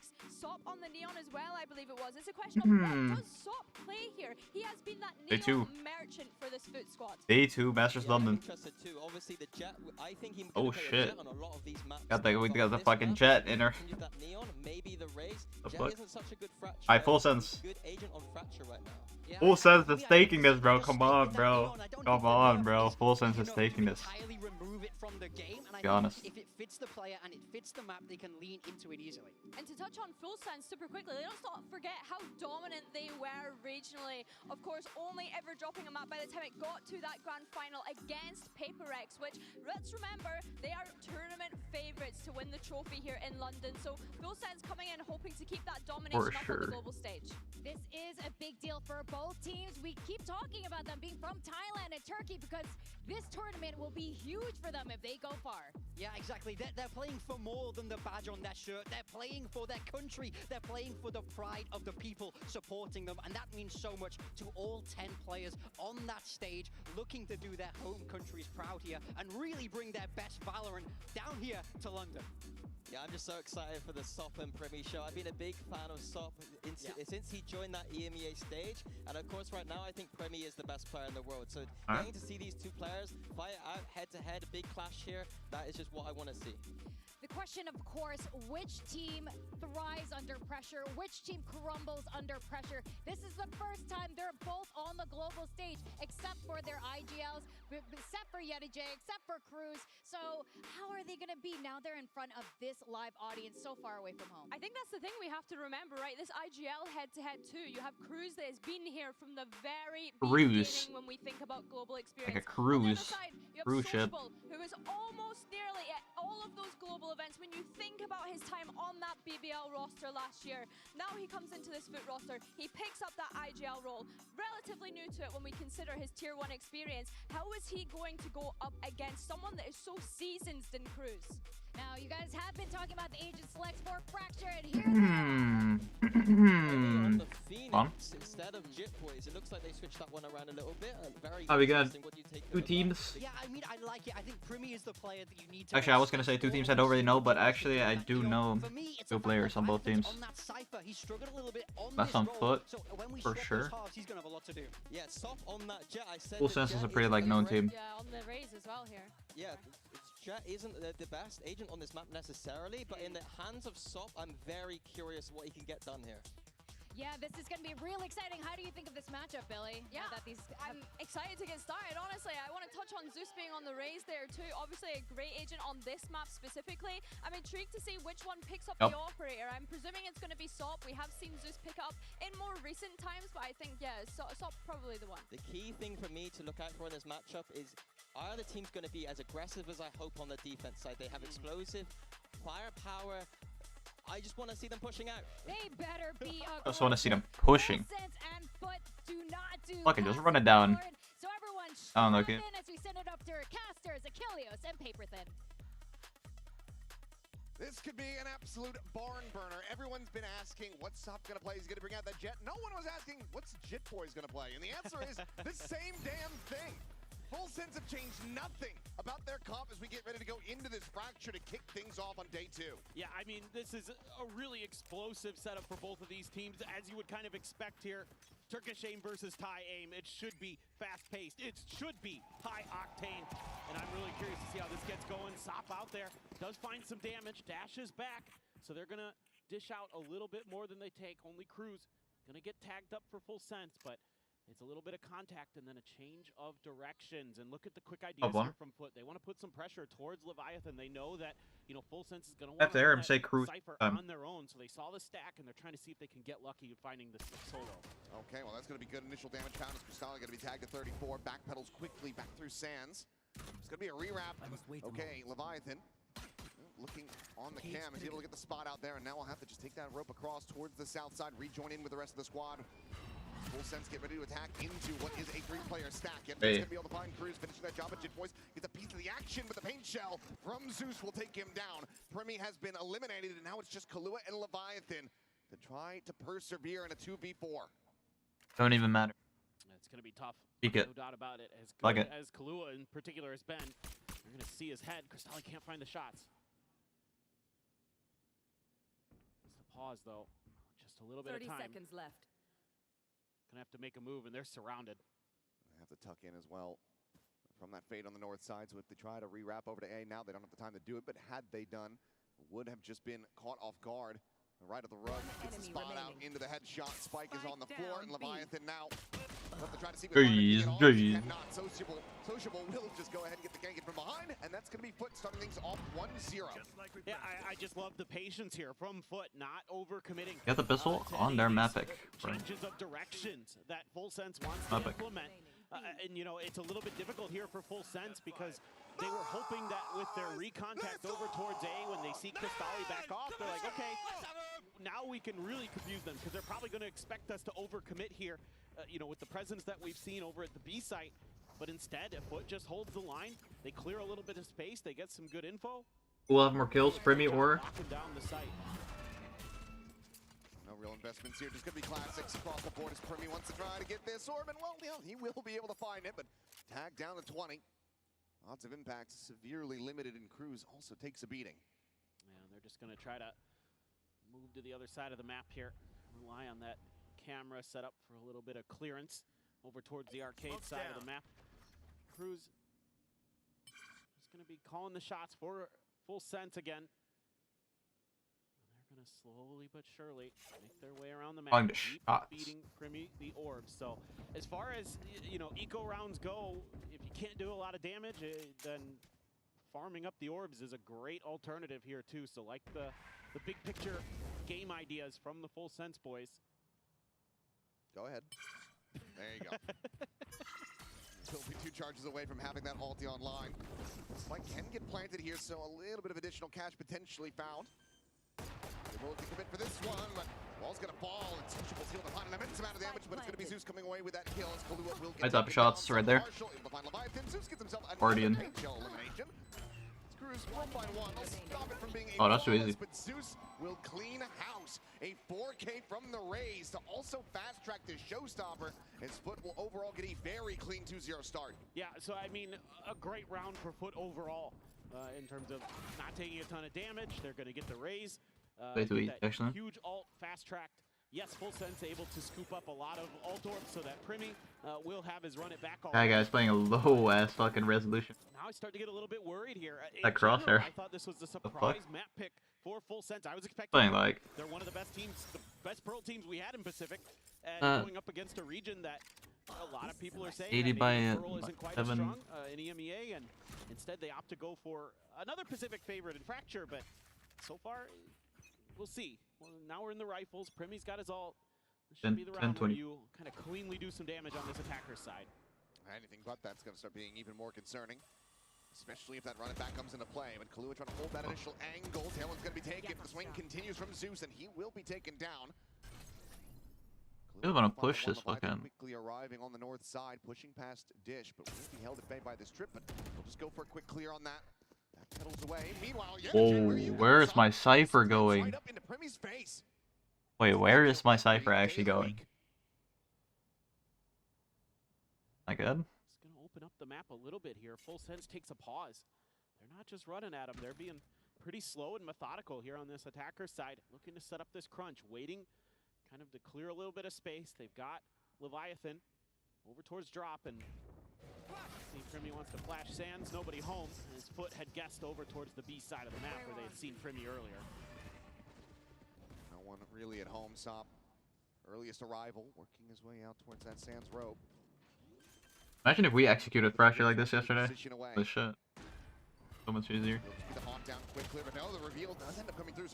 picks Sop on the Neon as well, I believe it was. It's a question of what does Sop play here? He has been that Neon merchant for this FUT squad. Day 2, Masters London. Too. Obviously, the Jet, I think he Oh shit. on a lot of these maps. We got the fucking Jet in her. That Neon, maybe the race. Jet isn't such a good fracture. Alright, full sense. Good agent on fracture right now. Yeah, Full sense is taking this, bro. Come on, bro. Come on, bro. Full sense is taking this. Be honest. If it fits the player and it fits the map, they can lean into it easily. And to touch on Full Sense super quickly, let's not forget how dominant they were regionally. Of course, only ever dropping a map by the time it got to that grand final against PaperX, which, let's remember, they are tournament favorites to win the trophy here in London. So Full Sense coming in hoping to keep that domination up on the global stage. This is a big deal for both teams. We keep talking about them being from Thailand and Turkey because this tournament will be huge for them if they go far. Yeah, exactly. They're playing for more than the badge on their shirt. They're playing for their country. They're playing for the pride of the people supporting them. And that means so much to all 10 players on that stage, looking to do their home countries proud here and really bring their best Valorant down here to London. Yeah, I'm just so excited for the Sop and Premi show. I've been a big fan of Sop since he joined that EMEA stage. And of course, right now, I think Premi is the best player in the world. So getting to see these two players fight out head-to-head, a big clash here, that is just what I want to see. The question, of course, which team thrives under pressure? Which team crumbles under pressure? This is the first time they're both on the global stage, except for their IGLs, except for Yeti J, except for Cruz. So how are they going to be now they're in front of this live audience so far away from home? I think that's the thing we have to remember, right? This IGL head-to-head too. You have Cruz that has been here from the very beginning when we think about global experience. Like a cruise. On the other side, you have cruise ship. Who is almost nearly at all of those global events. When you think about his time on that BBL roster last year, now he comes into this FUT roster, he picks up that IGL role, relatively new to it when we consider his tier 1 experience. How is he going to go up against someone that is so seasoned in Cruz? Now, you guys have been talking about the agent selects for Fracture, and here on the Phoenix, instead of Jit Boys, it looks like they switched that one around a little bit. Very we got what do you take 2 teams. Yeah, I mean, I like it. I think Premi is the player that you need to... Actually, I was going to say 2 teams I don't really know, but actually I do know 2 players on both teams. That's on FUT, for sure. He's gonna have a lot to do. Yeah, Soft on that Jet, I said Full Sense is a pretty like known team. Yeah, on the Raze as well here. Yeah, Jet isn't the best agent on this map necessarily, but in the hands of Sop, I'm very curious what he can get done here. Yeah, this is going to be real exciting. How do you think of this matchup, Billy? Yeah, I'm excited to get started, honestly. I want to touch on Zeus being on the Raze there too. Obviously a great agent on this map specifically. I'm intrigued to see which one picks up the operator. I'm presuming it's going to be Sop. We have seen Zeus pick up in more recent times, but I think, yeah, Sop probably the one. The key thing for me to look out for in this matchup is, are the teams going to be as aggressive as I hope on the defense side? They have explosive firepower. I just want to see them pushing out. They better be I just want to see them pushing. Fucking just run it down. So everyone, I don't know, kid. as we send it up to Casters, Achilles, and Paperthin. This could be an absolute barn burner. Everyone's been asking, what's Sop gonna play? He's gonna bring out that Jet. No one was asking, what's Jit Boys gonna play? And the answer is the same damn thing. Full Sense have changed nothing about their comp as we get ready to go into this fracture to kick things off on day 2. Yeah, I mean, this is a really explosive setup for both of these teams, as you would kind of expect here. Turkish aim versus Thai aim. It should be fast-paced. It should be high-octane. And I'm really curious to see how this gets going. Sop out there does find some damage. Dash is back. So they're going to dish out a little bit more than they take. Only Cruz going to get tagged up for Full Sense, but it's a little bit of contact and then a change of directions. And look at the quick ideas here from FUT. They want to put some pressure towards Leviathan. They know that, you know, Full Sense is going to want to say Cruz Cypher on their own. So they saw the stack and they're trying to see if they can get lucky finding this solo. Okay, well that's going to be good initial damage found as Cristali going to be tagged to 34. Backpedals quickly back through Sands. It's going to be a rewrap. Okay, Leviathan looking on the cam. He's able to get the spot out there, and now we'll have to just take that rope across towards the south side, rejoin in with the rest of the squad. Full Sense get ready to attack into what is a 3-player stack. And he's going to be able to find Cruz finishing that job. But Jit Boys gets a piece of the action, but the paint shell from Zeus will take him down. Premi has been eliminated, and now it's just Kahlua and Leviathan to try to persevere in a 2v4. Don't even matter. It's going to be tough. Peek it. No doubt about it. As good as Kahlua in particular has been, you're going to see his head. Cristali can't find the shots. pause though. Just a little bit of 30 time. seconds left. Gonna have to make a move, and they're surrounded. They have to tuck in as well from that fade on the north side. So if they try to re-wrap over to A now, they don't have the time to do it. But had they done, would have just been caught off guard. Right at the rug, gets the spot out into the headshot. Spike is on the floor, and Leviathan now. Have to try to see Jeez. not Sociable will just go ahead and get the gank in from behind, and that's going to be FUT starting things off 1-0. Yeah, I just love the patience here from FUT, not overcommitting. Get the pistol on their map pick. Changes of directions that Full Sense wants to implement. And you know, it's a little bit difficult here for Full Sense because they were hoping that with their recontact over towards A, when they see Cristali back off, they're like, okay, now we can really confuse them because they're probably going to expect us to overcommit here, you know, with the presence that we've seen over at the B site. But instead, if FUT just holds the line, they clear a little bit of space, they get some good info. We'll have more kills, Primi or down the site. No real investments here, just going to be classics across the board as Primi wants to try to get this orb, and well, yeah, he will be able to find it, but tag down to 20. Odds of impact severely limited, and Cruz also takes a beating. Yeah, they're just going to try to move to the other side of the map here. Rely on that camera set up for a little bit of clearance over towards the arcade side of the map. Cruz is going to be calling the shots for Full Sense again. They're going to slowly but surely make their way around the map, keep beating Primi the orbs. So as far as, you know, eco rounds go, if you can't do a lot of damage, then farming up the orbs is a great alternative here too. So like the big picture game ideas from the Full Sense boys. Go ahead. There you go. He'll be 2 charges away from having that ulti online. Spike can get planted here, so a little bit of additional cash potentially found. They will commit for this one, but Wall's gonna fall, and Sociable's able to find an immense amount of damage, but it's gonna be Zeus coming away with that kill as Kahlua will get up shots right there. Able to find Leviathan. Zeus gets himself Guardian. elimination. Screws 1 by 1. They'll stop it from being Oh, that's too easy. But Zeus will clean house. A 4K from the Rays to also fast track this showstopper, as FUT will overall get a very clean 2-0 start. Yeah, so I mean, a great round for FUT overall in terms of not taking a ton of damage. They're going to get the Rays. Actually. Huge ult fast tracked. Yes, Full Sense able to scoop up a lot of ult orbs so that Primi will have his run it back all. That guy's playing a low ass fucking resolution. Now I start to get a little bit worried here. That crosshair. I thought this was the surprise map pick for Full Sense. I was expecting playing like they're one of the best teams, the best Pearl teams we had in Pacific, and going up against a region that a lot of people are saying 80 by Pearl isn't quite 7. as strong in EMEA, and instead they opt to go for another Pacific favorite in Fracture. But so far, we'll see. Well, now we're in the rifles. Primi's got his ult. This should be the round where you kind of cleanly do some damage on this attacker side. Anything but that's going to start being even more concerning, especially if that run it back comes into play. But Kahlua trying to hold that initial angle. Tailwind's going to be taken. The swing continues from Zeus, and he will be taken down. We're gonna push this fucking. Quickly arriving on the north side, pushing past Dish, but will be held at bay by this trip. But we'll just go for a quick clear on that. Back pedals away. Meanwhile, where is my Cypher going? Right up into Primi's face. Wait, where is my Cypher actually going? Not good. It's going to open up the map a little bit here. Full Sense takes a pause. They're not just running at him. They're being pretty slow and methodical here on this attacker side. Looking to set up this crunch. Waiting kind of to clear a little bit of space. They've got Leviathan over towards drop. And see, Primi wants to flash Sands. Nobody home. His FUT had guessed over towards the B side of the map where they had seen Primi earlier. No one really at home. Sop, earliest arrival, working his way out towards that Sands rope. Imagine if we executed Fracture like this yesterday. This shit. So much easier.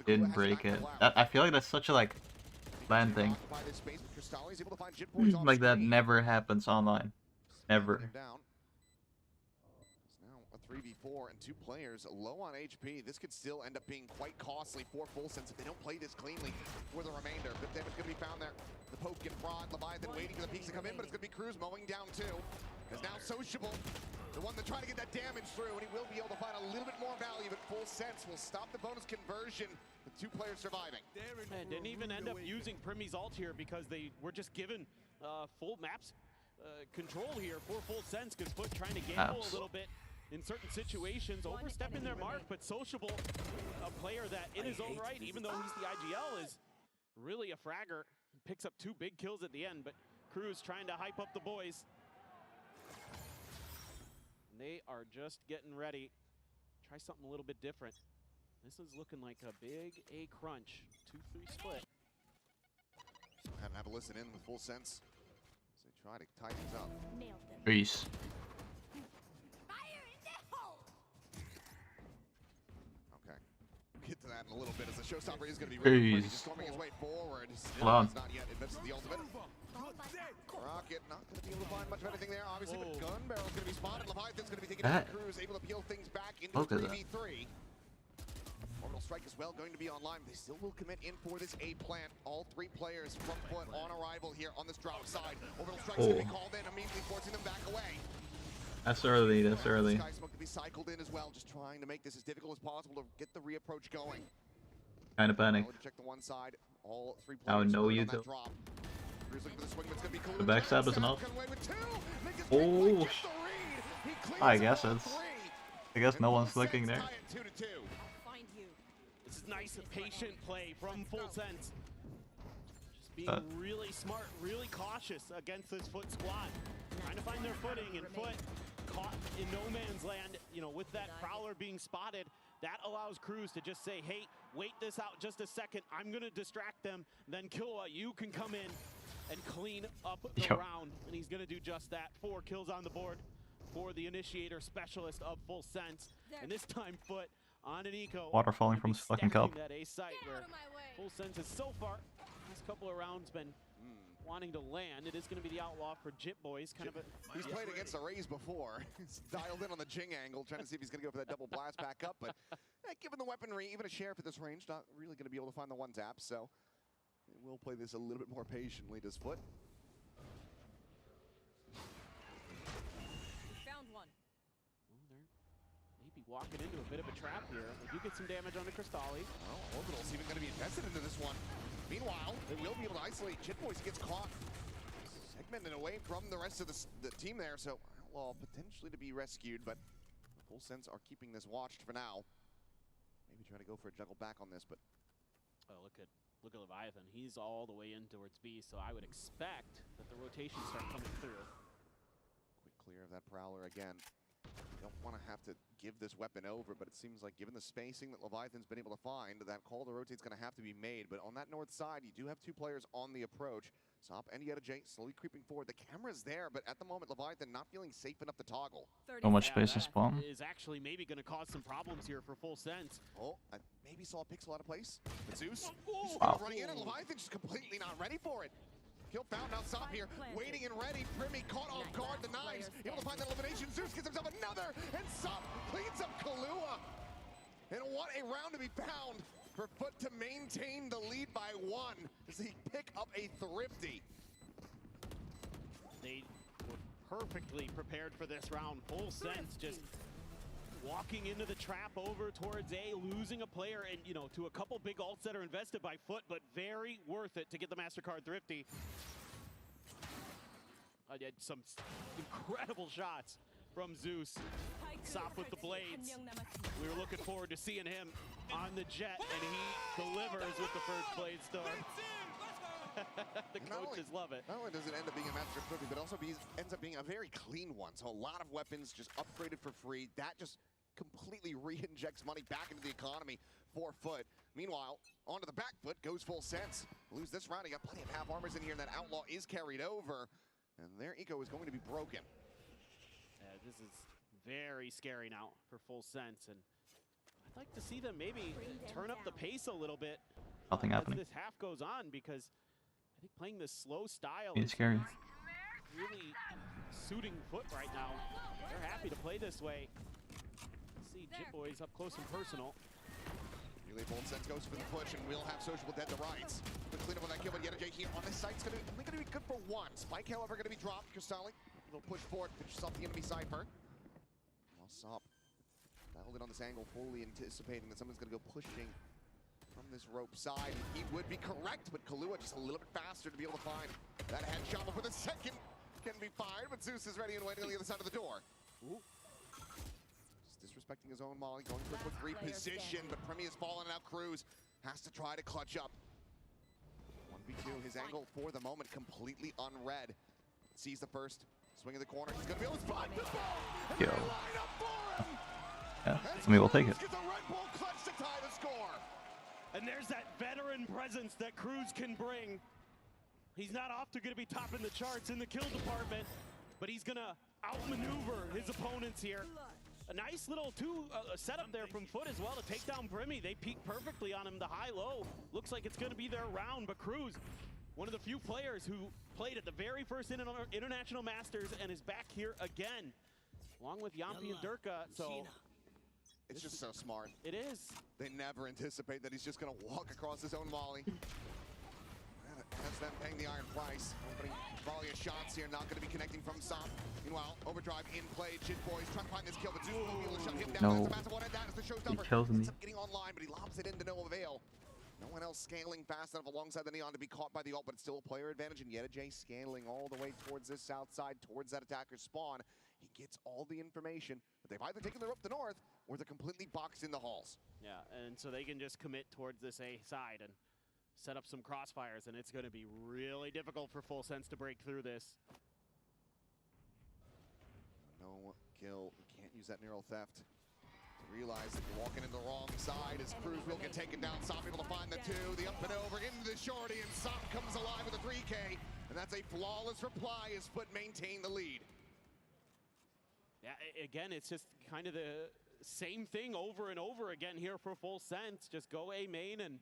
Didn't break it. I feel like that's such a like land thing. Like that never happens online. Never. Now a 3v4 and 2 players low on HP. This could still end up being quite costly for Full Sense if they don't play this cleanly for the remainder. Good damage going to be found there. The poke and prod. Leviathan waiting for the peaks to come in, but it's going to be Cruz mowing down too. Because now Sociable, the one that tried to get that damage through, and he will be able to find a little bit more value, but Full Sense will stop the bonus conversion with 2 players surviving. And didn't even end up using Primi's ult here because they were just given full maps control here for Full Sense, because FUT trying to gamble a little bit in certain situations, overstepping their mark, but Sociable, a player that in his own right, even though he's the IGL, is really a fragger. Picks up 2 big kills at the end, but Cruz trying to hype up the boys. And they are just getting ready. Try something a little bit different. This is looking like a big A crunch. 2-3 split. Have a listen in with full sense. So they try to tie things up. Peace. Okay. We'll get to that in a little bit as the showstopper is going to be really just storming his way forward. Hold on. Not yet invested the ultimate. Rocket not going to be able to find much of anything there, obviously, but gun barrel's going to be spotted. Leviathan's going to be taking out Cruz, able to peel things back into 3v3. Orbital strike as well going to be online. They still will commit in for this A plant. All 3 players from FUT on arrival here on this drop side. Orbital strike's going to be called in, immediately forcing them back away. That's early, that's early. Sky smoke to be cycled in as well, just trying to make this as difficult as possible to get the reapproach going. Kind of panic. Check the one side. All 3 I would players know you on that do. drop. Cruz looking for the swing, but it's going to be The backstab is enough. Oh, I guess it's. I guess no one's clicking there. This is nice and patient play from Full Sense. Just being really smart, really cautious against this FUT squad. Trying to find their footing, and FUT caught in no man's land, you know, with that Prowler being spotted. That allows Cruz to just say, hey, wait this out just a second. I'm going to distract them. Then Killua, you can come in and clean up the round. And he's going to do just that. 4 kills on the board for the initiator specialist of Full Sense. And this time, FUT on an eco. Water falling from his fucking cup. That A site where Full Sense has so far, last couple of rounds, been wanting to land. It is going to be the outlaw for Jit Boys. Kind of a, he's played against the Rays before. He's dialed in on the Jing angle, trying to see if he's going to go for that double blast back up. But given the weaponry, even a sheriff at this range, not really going to be able to find the one tap. So we'll play this a little bit more patiently. Does FUT? Found one. Well, they're maybe walking into a bit of a trap here. They do get some damage on the Crystalli. Well, Orbital's even going to be invested into this one. Meanwhile, they will be able to isolate. Jit Boys gets caught, segmented away from the rest of the team there, so Outlaw potentially to be rescued, but Full Sense are keeping this watched for now. Maybe try to go for a juggle back on this, but oh, look at Leviathan. He's all the way in towards B, so I would expect that the rotations start coming through. Quick clear of that Prowler again. Don't want to have to give this weapon over, but it seems like given the spacing that Leviathan's been able to find, that call to rotate's going to have to be made. But on that north side, you do have 2 players on the approach. Sop and Yeta J slowly creeping forward. The camera's there, but at the moment, Leviathan not feeling safe enough to toggle. So much space to spawn. Is actually maybe going to cause some problems here for Full Sense. Oh, I maybe saw a pixel out of place. But Zeus Wow. running in, and Leviathan just completely not ready for it. Kill found now, Sop here, waiting and ready. Primi caught off guard, the knives, able to find that elimination. Zeus gets himself another, and Sop cleans up Killua. And what a round to be found for FUT to maintain the lead by 1 as they pick up a thrifty. They were perfectly prepared for this round. Full Sense just walking into the trap over towards A, losing a player, and you know, to a couple big ults that are invested by FUT, but very worth it to get the MasterCard thrifty. Some incredible shots from Zeus. Sop with the blades. We were looking forward to seeing him on the jet, and he delivers with the first blade storm. The coaches love it. Not only does it end up being a master trophy, but also ends up being a very clean one. So a lot of weapons just upgraded for free. That just completely re-injects money back into the economy for FUT. Meanwhile, onto the back foot goes Full Sense. Lose this round, he got plenty of half armors in here, and that Outlaw is carried over. And their eco is going to be broken. This is very scary now for Full Sense, and I'd like to see them maybe turn up the pace a little bit Nothing happening. as this half goes on, because I think playing this slow style It's scary. really suiting FUT right now. They're happy to play this way. Let's see Jit Boys up close and personal. Really, Full Sense goes for the push, and we'll have Sociable dead to rights. The cleanup on that kill, but Yeta J here on this site's only going to be good for 1. Spike, however, going to be dropped. Crystalli, little push forward, finish off the enemy Cypher. Well, Sop dialed in on this angle, fully anticipating that someone's going to go pushing from this rope side. He would be correct, but Killua just a little bit faster to be able to find that headshot before the second can be fired, but Zeus is ready and waiting on the other side of the door. Ooh. Just disrespecting his own molly, going for a quick reposition, but Premi has fallen out. Cruz has to try to clutch up. 2v2, his angle for the moment completely unread. Sees the first, swing in the corner, he's gonna be able to spot the ball! And Yo. they line up for him! Yeah, I mean, we'll take it. Gets a Red Bull clutch to tie the score! And there's that veteran presence that Cruz can bring. He's not often going to be topping the charts in the kill department, but he's going to outmaneuver his opponents here. A nice little setup there from FUT as well to take down Brimmy. They peek perfectly on him, the high-low. Looks like it's going to be their round, but Cruz, one of the few players who played at the very first International Masters and is back here again, along with Yampi and Durka, so... It's just so smart. It is. They never anticipate that he's just going to walk across his own volley. Has them paying the iron price. Opening volley of shots here, not going to be connecting from Sop. Meanwhile, Overdrive in play. Jit Boys trying to find this kill, but Zeus will be able to shut him down. No. That's a massive one, and that is the showstopper. He kills me. Ends up getting online, but he lobs it into no avail. No one else scaling fast enough alongside the Neon to be caught by the ult, but it's still a player advantage, and Yedajay scaling all the way towards this south side, towards that attacker's spawn. He gets all the information, but they've either taken the rope to the north, or they're completely boxed in the halls. Yeah, and so they can just commit towards this A side and set up some crossfires, and it's going to be really difficult for Full Sense to break through this. No kill. You can't use that neural theft to realize that you're walking in the wrong side as Cruz will get taken down. Sop able to find the two, the up and over into the shorty, and Sop comes alive with a 3K, and that's a flawless reply as FUT maintain the lead. Yeah, again, it's just kind of the same thing over and over again here for Full Sense. Just go A main and,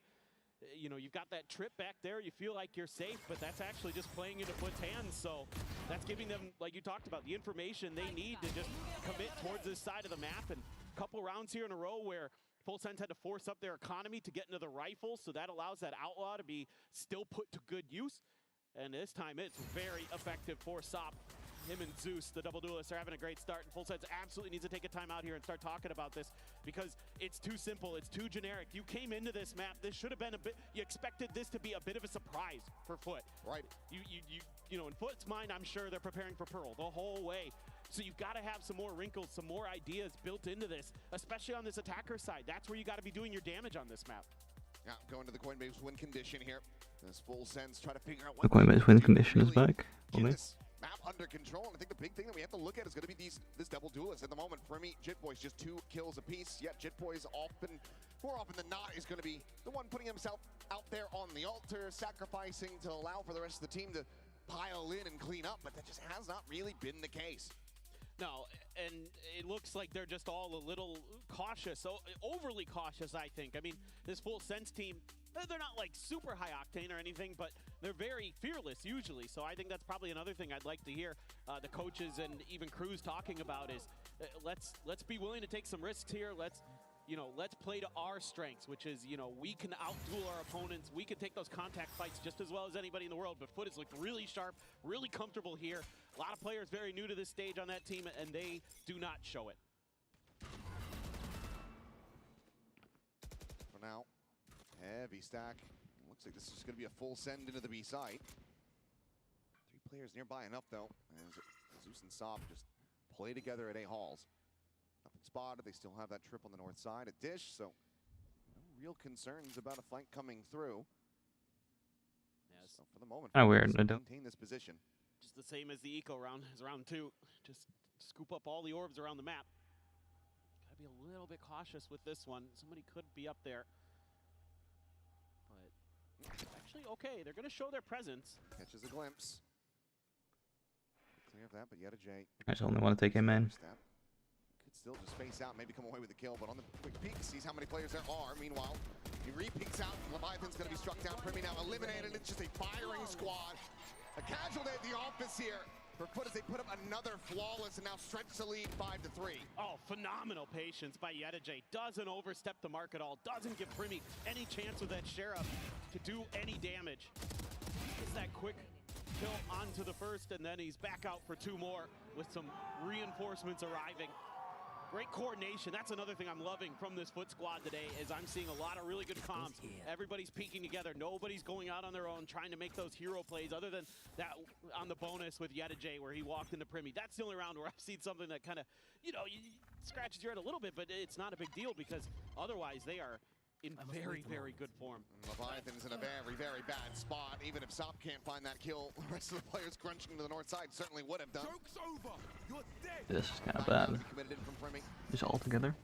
you know, you've got that trip back there. You feel like you're safe, but that's actually just playing into FUT's hands. So that's giving them, like you talked about, the information they need to just commit towards this side of the map. And a couple rounds here in a row where Full Sense had to force up their economy to get into the rifle. So that allows that outlaw to be still put to good use. And this time it's very effective for Sop. Him and Zeus, the double duelists, are having a great start, and Full Sense absolutely needs to take a time out here and start talking about this because it's too simple, it's too generic. You came into this map, this should have been a bit, you expected this to be a bit of a surprise for FUT. Right. You know, in FUT's mind, I'm sure they're preparing for Pearl the whole way. So you've got to have some more wrinkles, some more ideas built into this, especially on this attacker side. That's where you got to be doing your damage on this map. Yeah, going to the Coinbase win condition here. This Full Sense try to figure out what The Coinbase win condition is really back. get Only. this map under control, and I think the big thing that we have to look at is going to be this double duelist. At the moment, Brimmy, Jit Boys just 2 kills apiece, yet Jit Boys more often than not is going to be the one putting himself out there on the altar, sacrificing to allow for the rest of the team to pile in and clean up, but that just has not really been the case. No, and it looks like they're just all a little cautious, overly cautious, I think. I mean, this Full Sense team, they're not like super high octane or anything, but they're very fearless usually. So I think that's probably another thing I'd like to hear the coaches and even Cruz talking about is let's be willing to take some risks here. Let's play to our strengths, which is, we can outduel our opponents. We can take those contact fights just as well as anybody in the world. But FUT has looked really sharp, really comfortable here. A lot of players very new to this stage on that team, and they do not show it. For now, heavy stack. Looks like this is going to be a full send into the B site. 3 players nearby enough, though, as Zeus and Sop just play together at A halls. Nothing spotted. They still have that trip on the north side at Dish, so no real concerns about a flank coming through. Yes. So for the moment, Weird. I don't. maintain this position. Just the same as the eco round, as round 2. Just scoop up all the orbs around the map. Gotta be a little bit cautious with this one. Somebody could be up there. But actually, okay, they're gonna show their presence. Catches a glimpse. Clear of that, but Yedajay. I just only want to take him in. Could still just face out, maybe come away with the kill, but on the quick peek, sees how many players there are. Meanwhile, he re-peeks out. Leviathan's going to be struck down. Primi now eliminated. It's just a firing squad. A casualty at the office here for FUT as they put up another flawless and now stretch the lead 5-3. Oh, phenomenal patience by Yedajay. Doesn't overstep the mark at all. Doesn't give Primi any chance with that Sheriff to do any damage. Gets that quick kill onto the first, and then he's back out for 2 more with some reinforcements arriving. Great coordination. That's another thing I'm loving from this FUT squad today is I'm seeing a lot of really good comms. Everybody's peeking together. Nobody's going out on their own trying to make those hero plays other than that on the bonus with Yedajay where he walked into Primi. That's the only round where I've seen something that kind of, scratches your head a little bit, but it's not a big deal because otherwise they are in very, very good form. Leviathan's in a very, very bad spot. Even if Sop can't find that kill, the rest of the players crunching to the north side certainly would have done. This is kind of bad. Just all together.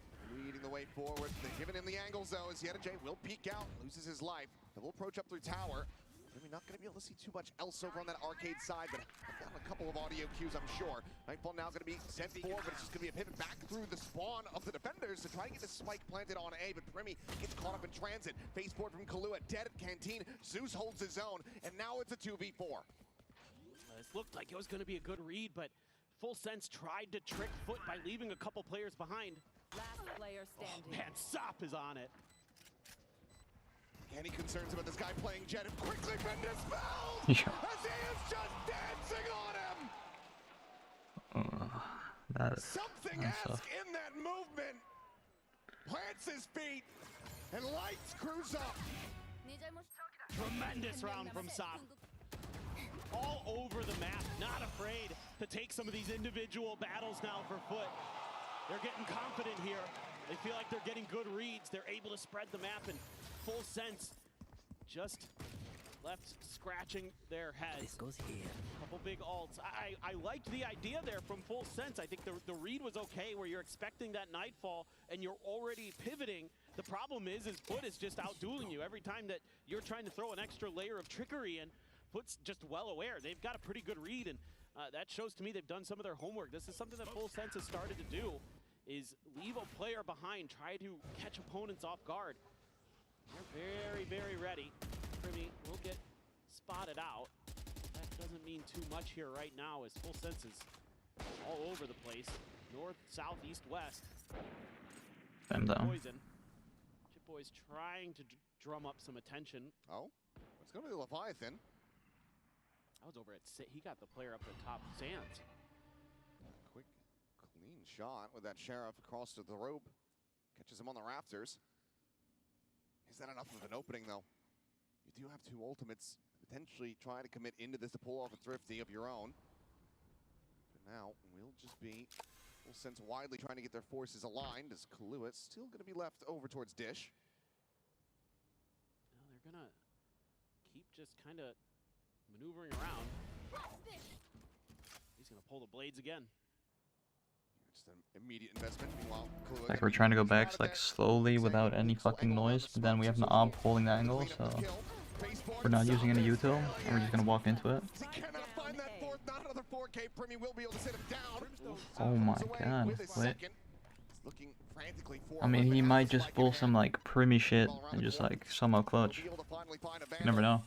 Leading the way forward. They're giving him the angles though, as J will peek out, loses his life. They will approach up through tower. Maybe not going to be able to see too much else over on that arcade side, but I've got a couple of audio cues, I'm sure. Nightfall now is going to be sent forward, but it's just going to be a pivot back through the spawn of the defenders to try and get the spike planted on A, but Primi gets caught up in transit. Face forward from Kahlua, dead at Canteen. Zeus holds his own, and now it's a 2v4. This looked like it was going to be a good read, but Full Sense tried to trick FUT by leaving a couple players behind. Last player standing. Oh, man, Sop is on it. Any concerns about this guy playing Jet have quickly been dispelled Yeah. as he is just dancing on him. That is Something ask in that movement. Plants his feet and lights cruise up. Tremendous round from Sop. All over the map, not afraid to take some of these individual battles now for FUT. They're getting confident here. They feel like they're getting good reads. They're able to spread the map, and Full Sense just left scratching their heads. This goes here. Couple big ults. I liked the idea there from Full Sense. I think the read was okay, where you're expecting that Nightfall and you're already pivoting. The problem is FUT is just outdueling you. Every time that you're trying to throw an extra layer of trickery in, FUT's just well aware. They've got a pretty good read, and that shows to me they've done some of their homework. This is something that Full Sense has started to do, is leave a player behind, try to catch opponents off guard. They're very, very ready. Primi will get spotted out. That doesn't mean too much here right now, as Full Sense is all over the place. North, south, east, west. I'm down. Poison. Chip Boy's trying to drum up some attention. Oh, it's going to be Leviathan. I was over at he got the player up the top, Sands. Quick, clean shot with that Sheriff across to the rope. Catches him on the rafters. Is that enough of an opening, though? You do have two ultimates. Potentially try to commit into this to pull off a Thrifty of your own. For now, we'll just be Full Sense widely trying to get their forces aligned, as Kahlua still going to be left over towards Dish. Now they're going to keep just kind of maneuvering around. He's going to pull the blades again. Just an immediate investment. Meanwhile, Kahlua Like we're trying to go back like slowly without any fucking noise, but then we have an op holding the angle, so we're not using any util, and we're just gonna walk into it. He cannot find that fourth, not another 4K. Primi will be able to sit him down. Oh my god, wait. Looking frantically for I mean, he might just pull some like Primi shit and just like somehow clutch. You never know.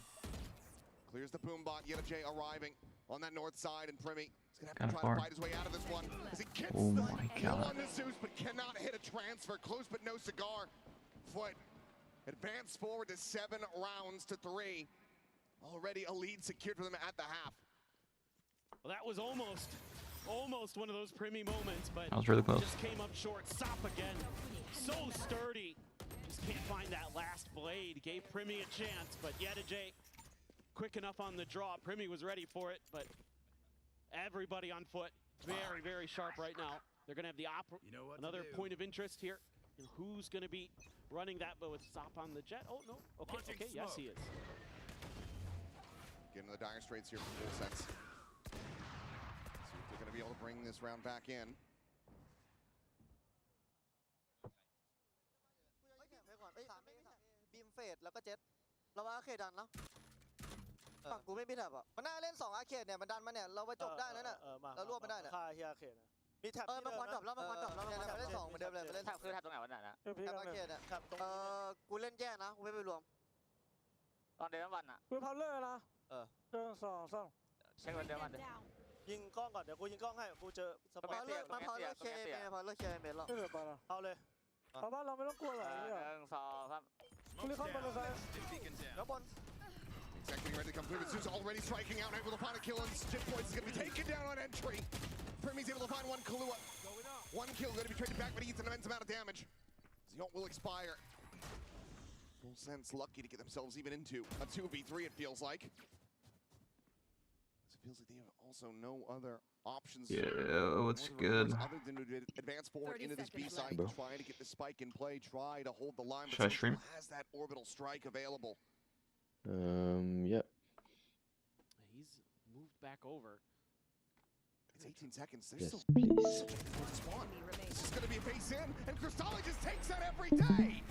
Clears the boom bot. J arriving on that north side, and Primi is gonna have Kinda to try far. to fight his way out of this one. As he gets Oh the my kill god. on the Zeus, but cannot hit a transfer. Close but no cigar. FUT advance forward to 7 rounds to 3. Already a lead secured for them at the half. Well, that was almost one of those Primi moments, but That was really close. just came up short. Sop again, so sturdy. Just can't find that last blade. Gave Primi a chance, but J quick enough on the draw. Primi was ready for it, but everybody on FUT very, very sharp right now. They're gonna have the another point of interest here. And who's gonna be running that, but with Sop on the Jet? Oh no, okay, yes he is. Getting to the dire straits here from Full Sense. See if they're going to be able to bring this round back in. บีมเฟดแล้วก็เจ็ตเราว่าอาร์เคดดันแล้วฝั่งกูไม่มีแท็บอ่ะมันน่าเล่น2อาร์เคดเนี่ยมันดันมาเนี่ยเราไปจบได้แล้วเนี่ยเรารวบไม่ได้เนี่ย ค่าเฮียเขตมีแท็บ มันควันดรอปแล้วมันควันดรอปแล้วมันเล่น2เหมือนเดิมเลยมันเล่น แท็บคือแท็บตรงไหนวะน่ะนะ แท็บอาร์เคดเนี่ยกูเล่นแย่นะกูไม่ไปรวม ตอนเดิมวันอ่ะ กูพาวเลอร์นะ1 2 3 เช็ควันเดิมวัน ยิงกล้องก่อนเดี๋ยวกูยิงกล้องให้กูเจอสปอ พา ร์ต เลอร์พาเลอร์เคเมพาเลอร์เคเมหรอก ไม่เหลือปลาละเอาเลยเอาบ้านเราไม่ต้องกลัวหรอกเนี่ย 1 2 3 กูรีคอนบอลเลย แล้วบอล Exactly ready to come through, but Zeus already striking out, able to find a kill, and Chip Boys is going to be taken down on entry. Primi's able to find one Kahlua. One kill, going to be traded back, but he eats an immense amount of damage. Zion will expire. Full Sense lucky to get themselves even into a 2v3, it feels like. feels like they have also no other options. Yeah, what's good? Other than to advance forward into this B side, try to get the spike in play, try to hold the line. Should I stream? Has that orbital strike available? Yeah. He's moved back over. It's 18 seconds. There's Yes, still please. such a good spawn. This is going to be a base in, and Crystalli just takes that every day.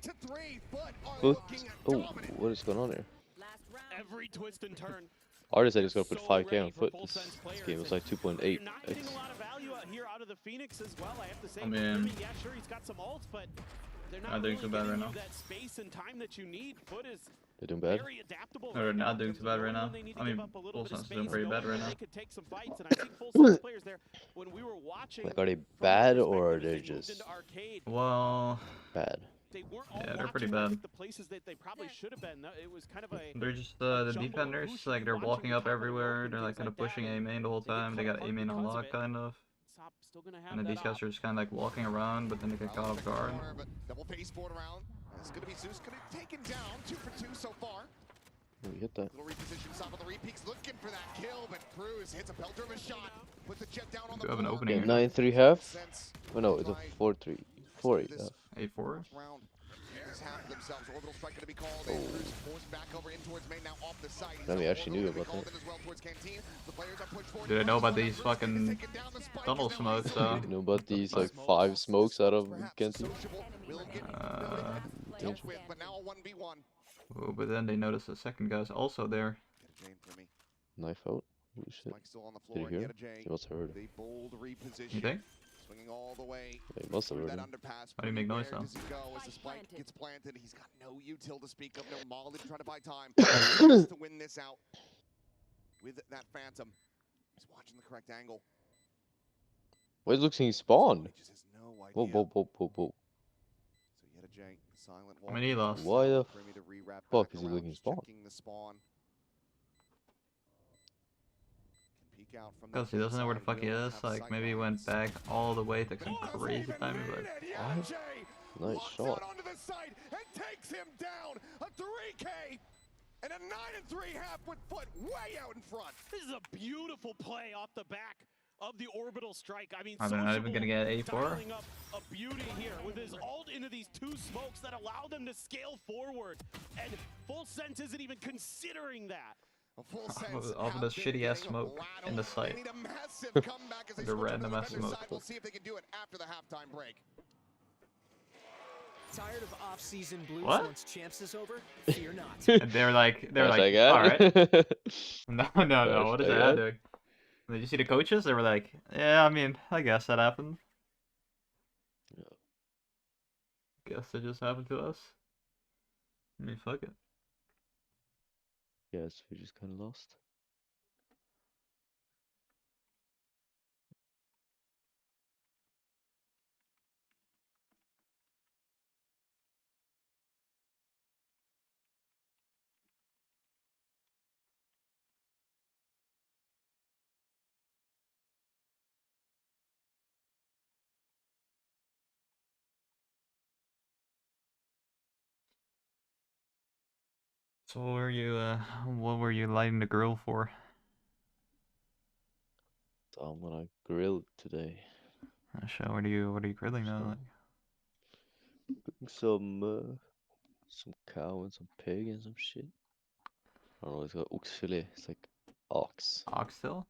8-3, but are looking at dominant. What is going on here? Last round. Every twist and turn. Artist said he's gonna put So 5K ready on for foot. full This sense players, game was and like 2.8. You're not getting a lot of value out here out of the Phoenix as well, I have to say. I mean, yeah, sure, he's got some ults, but they're not I'm really doing too bad giving right you now. that space and time that you need. Foot is They're doing bad. very adaptable. They're right now not in doing terms too of bad right knowing now. when they need to I give mean, up a little Full bit of Sense is doing space, pretty bad knowing right that now. They could take some fights, and I think Full Sense players there, when we were watching, Like, are they from bad their or are perspective, they as moved just into arcade, Well, bad? they weren't all yeah, they're pretty watching, I bad. think, the places that they probably should have been. It was kind of a they're just the jumble of defenders. who should Like be they're watching walking the up top of the rope everywhere. and They're like things kind of like pushing that, A main the whole they get time. They cut got A apart main on because of lock it. kind of. Sop still gonna have And then that these guys op. are just kind of like walking around, but then they get caught off guard. Corner, but double baseboard around. It's going to be Zeus going to take him down. 2 for 2 so far. Oh, you hit that. Little reposition, Sop of the repeaks looking for that kill, but Cruz hits a pelter of a shot. Puts the jet down on the Do have an board. opening Yeah, here. 9-3 half. Sense. Oh no, it's a 4-3. 4-8 half. 8-4. Round. This half of themselves. Orbital strike going to be called. And Cruz forced back over in towards main, now off the site. None of you actually knew about that. As well towards Canteen. The players are pushed forward. Dude, I know about these fucking tunnel smokes, though. You know about these like 5 smokes out of Kenty? Dealt with, but now a 1v1. Oh, but then they notice the second guy's also there. Knife out. Holy shit. Mike's still on the Did floor. he hear? Yet a J. He must have heard. A bold reposition. You think? Swinging all the way. Yeah, he must have through heard that him. underpass. Why do you make noise, Where though? does he go as the spike gets planted? He's got no util to speak of, no maul to try to buy time. He has to win this out with that Phantom. He's watching the correct angle. Why is looking spawned? He just has no idea. Whoa, whoa, whoa, whoa, whoa. So yet a J, silent I mean, he lost. Why the Primi to rewrap fuck back is he around, looking just spawn? checking the spawn. Can peek out from Because he doesn't know where the fuck he is. Like, maybe he went back all the way, took some crazy timing, but... Nice Locks shot. out onto the side and takes him down. A 3K and a 9-3 half with Foot way out in front. This is a beautiful play off the back of the orbital strike. I mean, Are they not even gonna get A4? dialing up a beauty here with his ult into these 2 smokes that allow them to scale forward. And Full Sense isn't even considering that. A full sense Off of the shitty ass smoke in the site. They need a massive comeback as they The switch random to the ass vendor smoke. side. We'll see if they can do it after the halftime break. Tired of off-season blues What? once champs is over? Fear not. And they're like, Hashtag alright. ad. No, what is Hashtag that ad. doing? Did you see the coaches? They were like, yeah, I mean, I guess that happened. Guess it just happened to us. I mean, fuck it. Yes, we just kind of lost. So what were you lighting the grill for? So I'm gonna grill today. So what are you grilling now? Cooking some cow and some pig and some shit. I don't know, it's got oxfilé. It's like ox. Oxtail?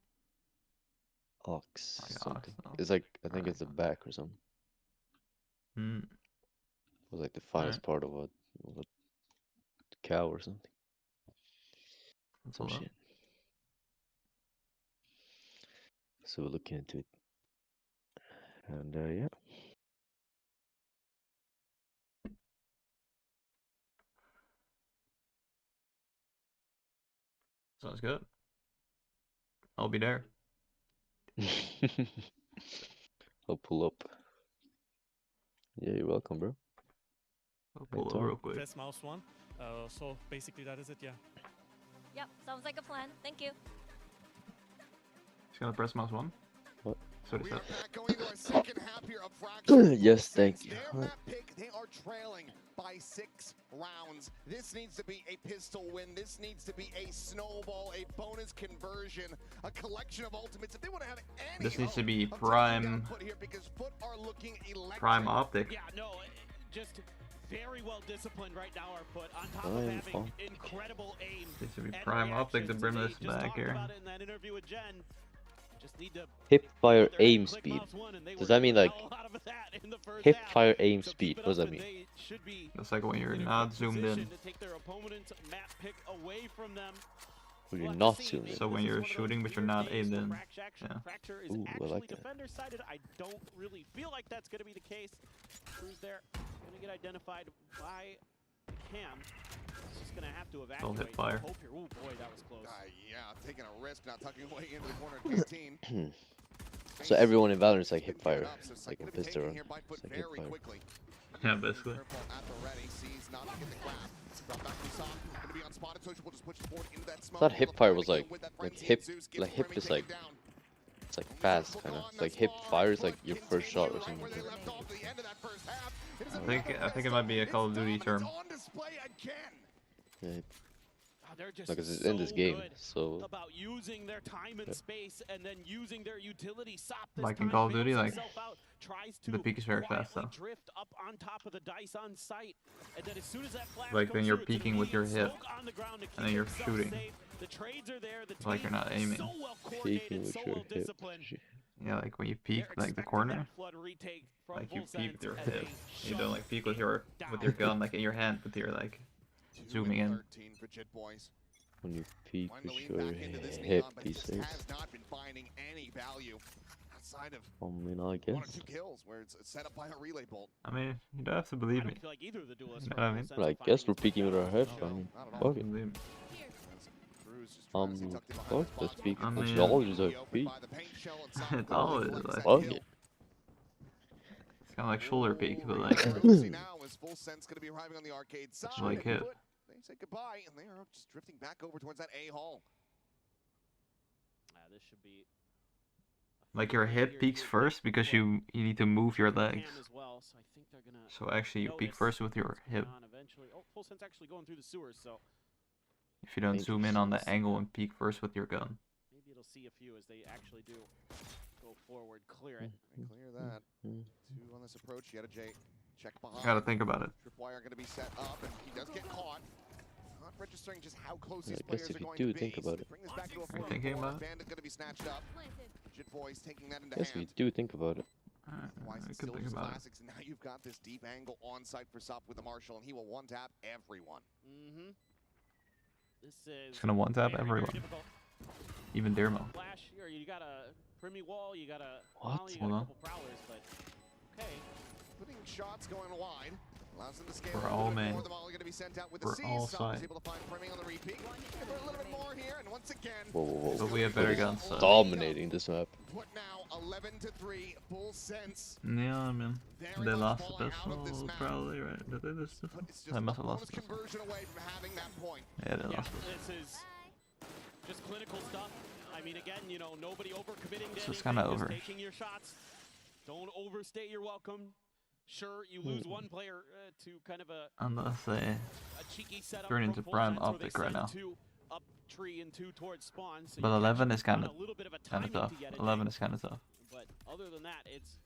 Ox. Like Something. oxtail. It's like, I think it's the back or something. Hmm. It was like the finest part of a cow or something. That's Some a lot. shit. So we're looking into it. And yeah. Sounds good. I'll be there. I'll pull up. Yeah, you're welcome, bro. I'll pull up real quick. Press mouse 1. So basically that is it, yeah. Yep, sounds like a plan. Thank you. Just gonna press mouse 1. What? That's what he We are said. back going into our second half here of Fraction. Yes, thank you. Their map pick, they are trailing by 6 rounds. This needs to be a pistol win. This needs to be a snowball, a bonus conversion, a collection of ultimates. If they want to have any This needs to hope be of taking prime down FUT here, because FUT are looking electric. prime optic. Yeah, no, just very well disciplined right now, our FUT, on top of having incredible aim. Needs to be and prime optic to reactions. bring They this just back talked here. about it in that interview with Jen. Just need to Hipfire their aim click speed. mouse one, and they Does were that mean doing like a lot of that in the first half. hipfire aim So speed? keep it What does up, that and mean? they should be That's like when you're in a not good zoomed position in. to take their opponent's map pick away from them. When We'll you're have not to see. zoomed Maybe in. So when this is you're one of those shooting but you're weird not games aimed where in. Fracture is Ooh, I actually like that. defender sided. I don't really feel like that's going to be the case. Crew's there, going to get identified by Cam. He's just going to have to evacuate. hit fire. Hope here. Ooh, boy, that was close. Yeah, taking a risk, not tucking away into the corner of 18. So everyone in Valorant is like hipfire, like in pistol run. Here by FUT It's like very hipfire. quickly. Yeah, basically. Careful at the ready, sees not to get the grab. Drop back to Sock, gonna be unspotted, so we'll just push forward into that smoke. I thought hipfire was like hip, Zeus like gets hip Remy is like, taken down. it's like fast kind of. It's like hipfire is like your first shot or something. Where they left off at the end of that first half. It is I think it might be a Call of Duty term. on display again. Yeah, They're just because it's in this game, good so about using their time and space and then using their utility. Sop this Like in time Call of bails Duty, like, himself out, tries the to peak is very fast quietly though. drift up on top of the dice on site, and then as soon as that flash Like when comes you're through, it's an peeking with your immediate hip, smoke on the ground to and then keep you're himself shooting. safe. The trades are there. The Like you're team not aiming. so well peeking coordinated, with so your well hip. disciplined. Yeah, like when you peek They're like the expecting corner, that flood retake from like you full peek with sense your as hip. they You don't like peek with your down. gun like in your hand, but you're like 2 zooming and in. 13 for Jit Boys. when you peek Wanting to with lean your back into this hip, neon, but be he just safe. has not been finding any value outside of I mean, I 1 or guess. 2 kills where it's set up by a relay bolt. I mean, you don't have to believe me. I don't feel like either of the duelists You know were what I in mean? a sense But I of guess finding we're his peeking with our potential. head. I mean, Not at all. fuck it. Believe me. Cruz just trying to stay tucked in behind Fuck, the let's box. peek. I It's mean- always a Opened peek. by the paint shell and Sock It's always collects like- that Fuck kill. it. It's kind of like shoulder peek, but like Rosie now is full sense going to be arriving on the arcade side. like hip. But they say goodbye, and they are just drifting back over towards that A hall. This should be like your hip peeks first because you need to move your legs. Cam as well, so I think they're gonna So actually you peek notice first with your what's hip. going on eventually. Oh, full sense actually going through the sewers, so If you don't zoom in on the angle and peek first with your gun. maybe it'll see a few as they actually do go forward, clear it. And clear that. 2 on this approach. Yet a J. Check behind. Gotta think about it. Tripwire going to be set up, and he does get caught. Not registering just how close Yeah, these I guess players if are you going do to be. think about So it. bring this back to a Are you thinking 4-4. about it? Bandit going to be snatched up. Jit Boys taking that into Yes, we hand. do think about it. Wise I and could still think just about it. classics, and now you've got this deep angle on site for Sop with the Marshall, and he will one-tap everyone. Mm-hmm. This is It's gonna one-tap very, very everyone. difficult. Even Dermo. Flash here, you got a Primy wall, you got a What? Molly, you Hold got a on. couple prowlers, but okay. Putting shots going wide. Allows them to scale We're a little all bit main. more. The Molly going to be sent out with the We're C. all Sop side. is able to find Primy on the repeat. Give her a little bit more here, and once again, Whoa, whoa, whoa. But we have better guns, so. Dominating this map. put now 11-3, full sense. Yeah, I mean, Very they much lost the falling out of this pistol map. probably, right? Did they lose this But one? it's just They must a have lost bonus the pistol. conversion away from having that point. Yeah, they Yeah, lost this. this is just clinical stuff. I mean, again, you know, nobody overcommitting to This is anything, kinda just over. taking your shots. Don't overstate your welcome. Sure, you lose one player to kind of a Unless they cheeky setup turn from into full prime sense where they optic right send now. 2 up tree and 2 towards spawn. So But you 11 catch is kind on a little bit of a of timing tough. to get it 11 in. is kind of tough. But other than that, it's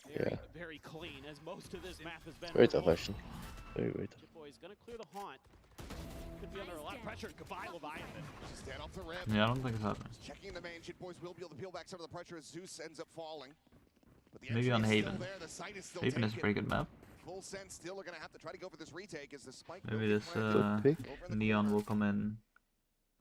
very, Yeah. very clean, as most of this map has been. Very for tough, both. actually. Very tough. Jit Boy's gonna clear the haunt. Could be under a lot of pressure. Goodbye, Leviathan. Just dead off the rip. Yeah, I don't think it's happening. Checking the main. Jit Boys will be able to peel back some of the pressure as Zeus ends up falling. But the Maybe entry on is still Haven. there. The site is still Haven is a taken. pretty good map. Full sense still are going to have to try to go for this retake as the spike. Maybe will get this planted pick. over in the Neon corner. will come in.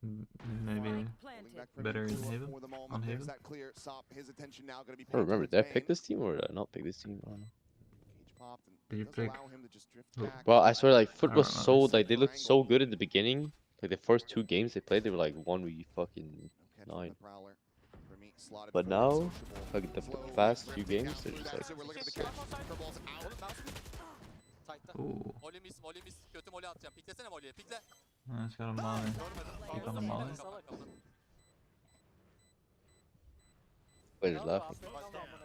Maybe Pulling Planted. back from better in Nicola Haven? for the moment. On There's Haven? that clear Sop. His attention now going to be I don't remember. towards Did I main. pick this team or did I not pick this team? I don't know. Cage popped and Did you does pick allow him to just drift who? back. Well, I swear, like, FUT I was don't know. so, like, they looked so good in the beginning. Like, the first 2 games they played, they were like 1v fucking No catch from 9. the Prowler. Remy slotted But for now, sociable. like, the Flow past with few drifting games, down they're through just that, like, so we're looking at the catch. Curveball's out. Ooh. Kötü molly atacağım. Piklesene molly'ye. Pikle. It's got a molly. Keep on the molly. Wait, he's laughing.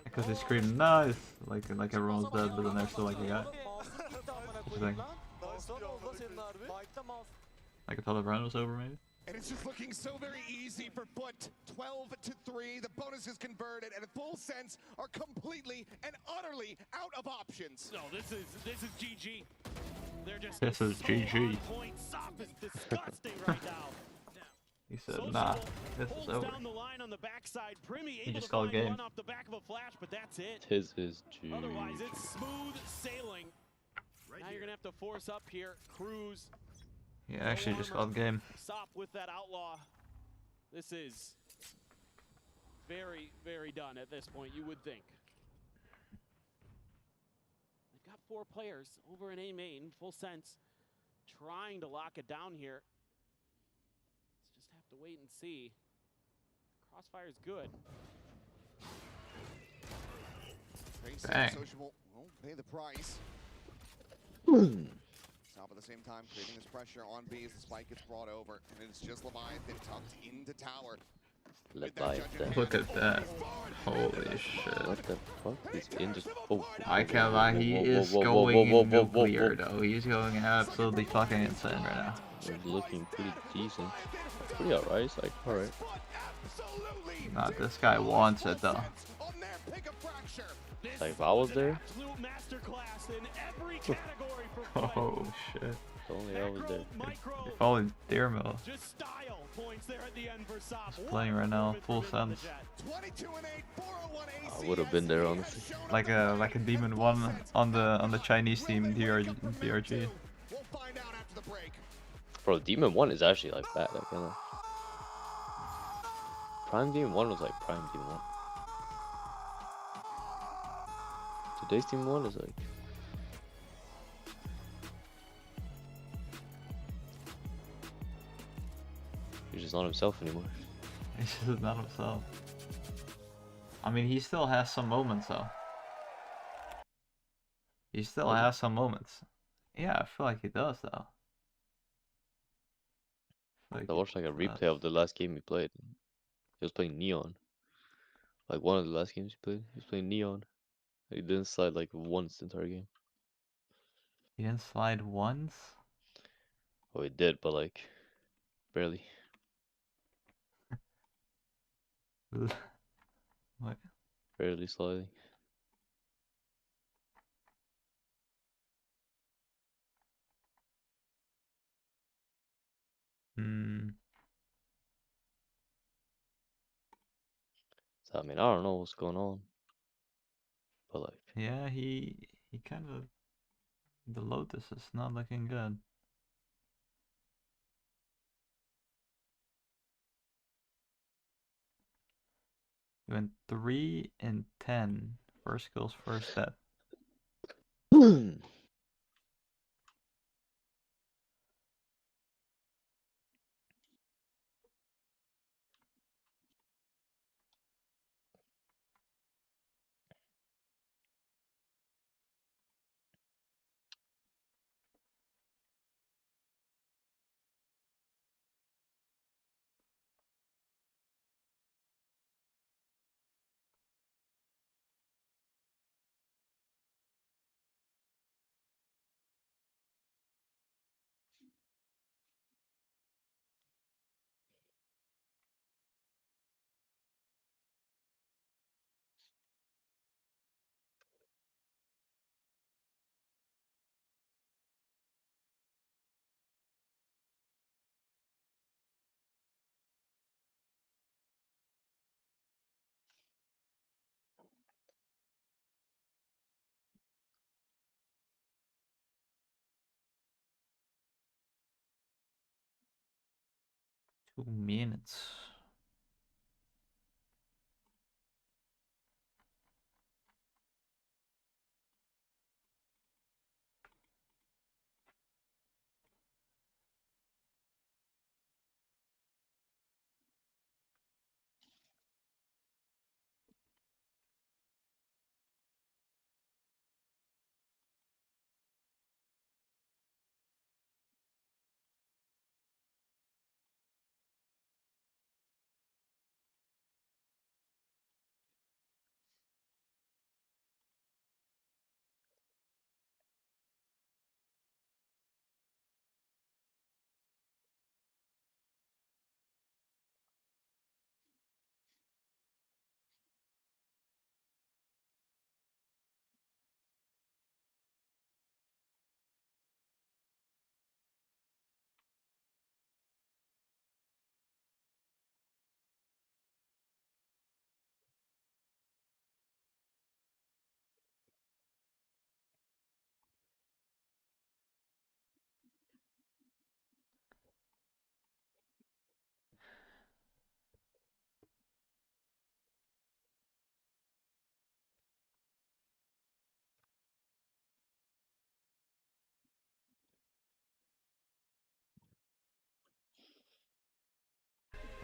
Because they scream nice, like everyone's dead, but then there's still like a guy. What you think? Like I thought the round was over, maybe. And it's just looking so very easy for FUT. 12-3. The bonus is converted, and Full Sense are completely and utterly out of options. No, this is GG. They're just This is so GG. on point. Sop is disgusting right now. He said, nah, this is over. Down the line on the backside. Primi He able just to called find game. one off the back of a flash, but that's it. His is G. Otherwise, it's smooth sailing. Now you're gonna have to force up here. Cruz. Yeah, actually just called game. Sop with that outlaw. This is very, very done at this point, you would think. They've got 4 players over in A main, Full Sense, trying to lock it down here. Let's just have to wait and see. Crossfire's good. Bang. Sociable won't pay the price. Stop at the same time, creating this pressure on B as the spike gets brought over, and it's just Leviathan tucked into tower. Leviathan. Look at that. Holy shit. What the fuck? He's in just. Oh. I can't lie, he is going nuclear though. He's going absolutely fucking insane right now. He's looking pretty decent. It's pretty alright. It's like, alright. Nah, this guy wants it though. Like if I was there. Oh shit. If only I was there. If only Dearmo. Just style points there at the end for Sop. He's playing right now, Full Sense. I would have been there honestly. Like a Demon 1 on the Chinese team DRG. Bro, Demon 1 is actually like bad. Like, Prime Demon 1 was like Prime Demon 1. Today's Demon 1 is like. He's just not himself anymore. He's just not himself. I mean, he still has some moments though. He still has some moments. Yeah, I feel like he does though. I watched like a replay of the last game he played. He was playing Neon. Like one of the last games he played. He was playing Neon. He didn't slide like once the entire game. He didn't slide once? Oh, he did, but like barely. What? Barely sliding. So I mean, I don't know what's going on, but like. Yeah, he kind of. The Lotus is not looking good. He went 3 and 10. First kills, first death. Two minutes.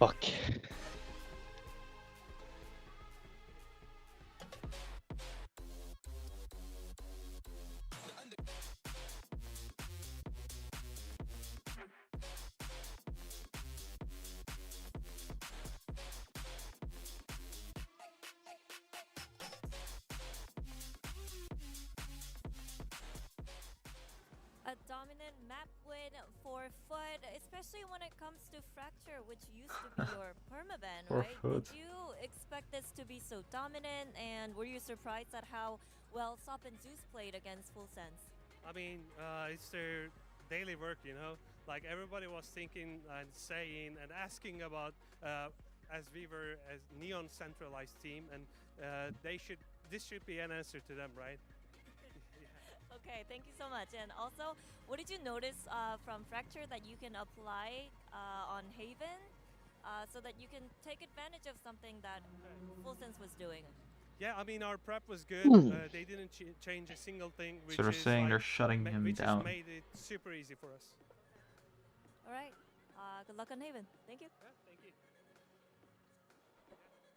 Fuck. A dominant map win for FUT, especially when it comes to Fracture, which used to be your permaban, For right? FUT. Did you expect this to be so dominant, and were you surprised at how well Sop and Zeus played against Full Sense? I mean, it's their daily work, you know? Like, everybody was thinking and saying and asking about, as we were a Neon centralized team, and this should be an answer to them, right? Okay, thank you so much. And also, what did you notice from Fracture that you can apply on Haven so that you can take advantage of something that Full Sense was doing? Yeah, I mean, our prep was good. They didn't change a single thing, which So they're is saying like, they're shutting him which down. has made it super easy for us. All right. Good luck on Haven. Thank you. Yeah, thank you.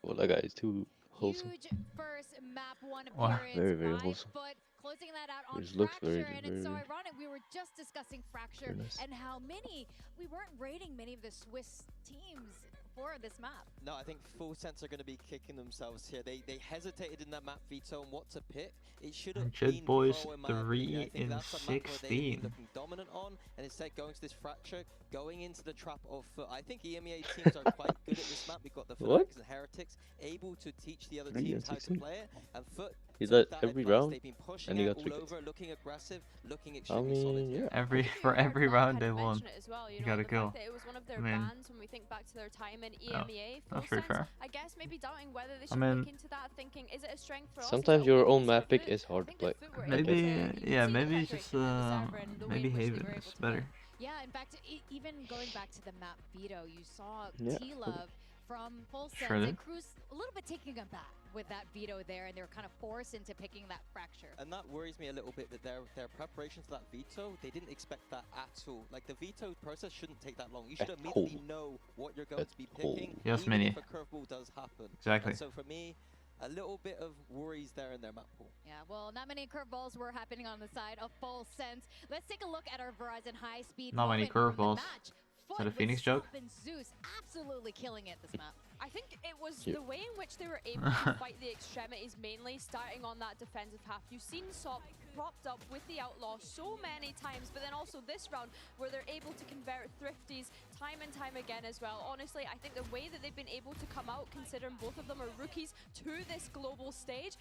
Well, that guy is too wholesome. Huge first map one Wow. appearance Very, very by wholesome. FUT, closing that out on It looks Fracture, very, and it's so very- ironic. We were just discussing Fracture Very nice. and how we weren't rating many of the Swiss teams for this map. No, I think Full Sense are going to be kicking themselves here. They hesitated in that map veto on what to pick. It should have Jed been Boys Pro in my opinion. I 3 think in that's a map where they've 16. been looking dominant on, and instead going to this Fracture, going into the trap of FUT. I think EMEA teams are quite good at this map. We've got the What? Fanatics and Heretics able to teach the other 3 teams and how to 16? play it, and FUT Is took that that every advice. round? They've been pushing And you out got all 3 picks? over, looking aggressive, looking I extremely solid mean, here. yeah. For every round they won. Mention it as well, you You know, gotta the kill. fact that it was one of their I mean- bans when we think back to their time in EMEA. that's Full very Sense, fair. I guess maybe doubting whether they I should mean- look into that, thinking, is it a strength for us? Is Sometimes it a your weakness own map for pick FUT? is hard I to think play. that FUT were I able Maybe, guess. to- you could yeah, see the maybe pressure just in the server and the way maybe in which they Haven were is able to better. play. Yeah, in fact, even going back to the map veto, you saw Yeah. T-Love from Full Sense Shredded. and Cruz a little bit taking a back with that veto there, and they were kind of forced into picking that Fracture. And that worries me a little bit that their preparation for that veto, they didn't expect that at all. Like, the veto process shouldn't take that long. You should At immediately all. know what you're going to be At all. picking, Yes, even Mini. if a curveball does happen. Exactly. And so for me, a little bit of worries there in their map pool. Yeah, well, not many curveballs were happening on the side of Full Sense. Let's take a look at our Verizon high-speed Not many moment from the curveballs. match. Is that a FUT Phoenix with joke? Sop and Zeus absolutely killing it this map. I think it was Cute. the way in which they were able to fight the extremities, mainly starting on that defensive half. You've seen Sop propped up with the Outlaw so many times, but then also this round where they're able to convert Thrifties time and time again as well. Honestly, I think the way that they've been able to come out, considering both of them are rookies to this global stage,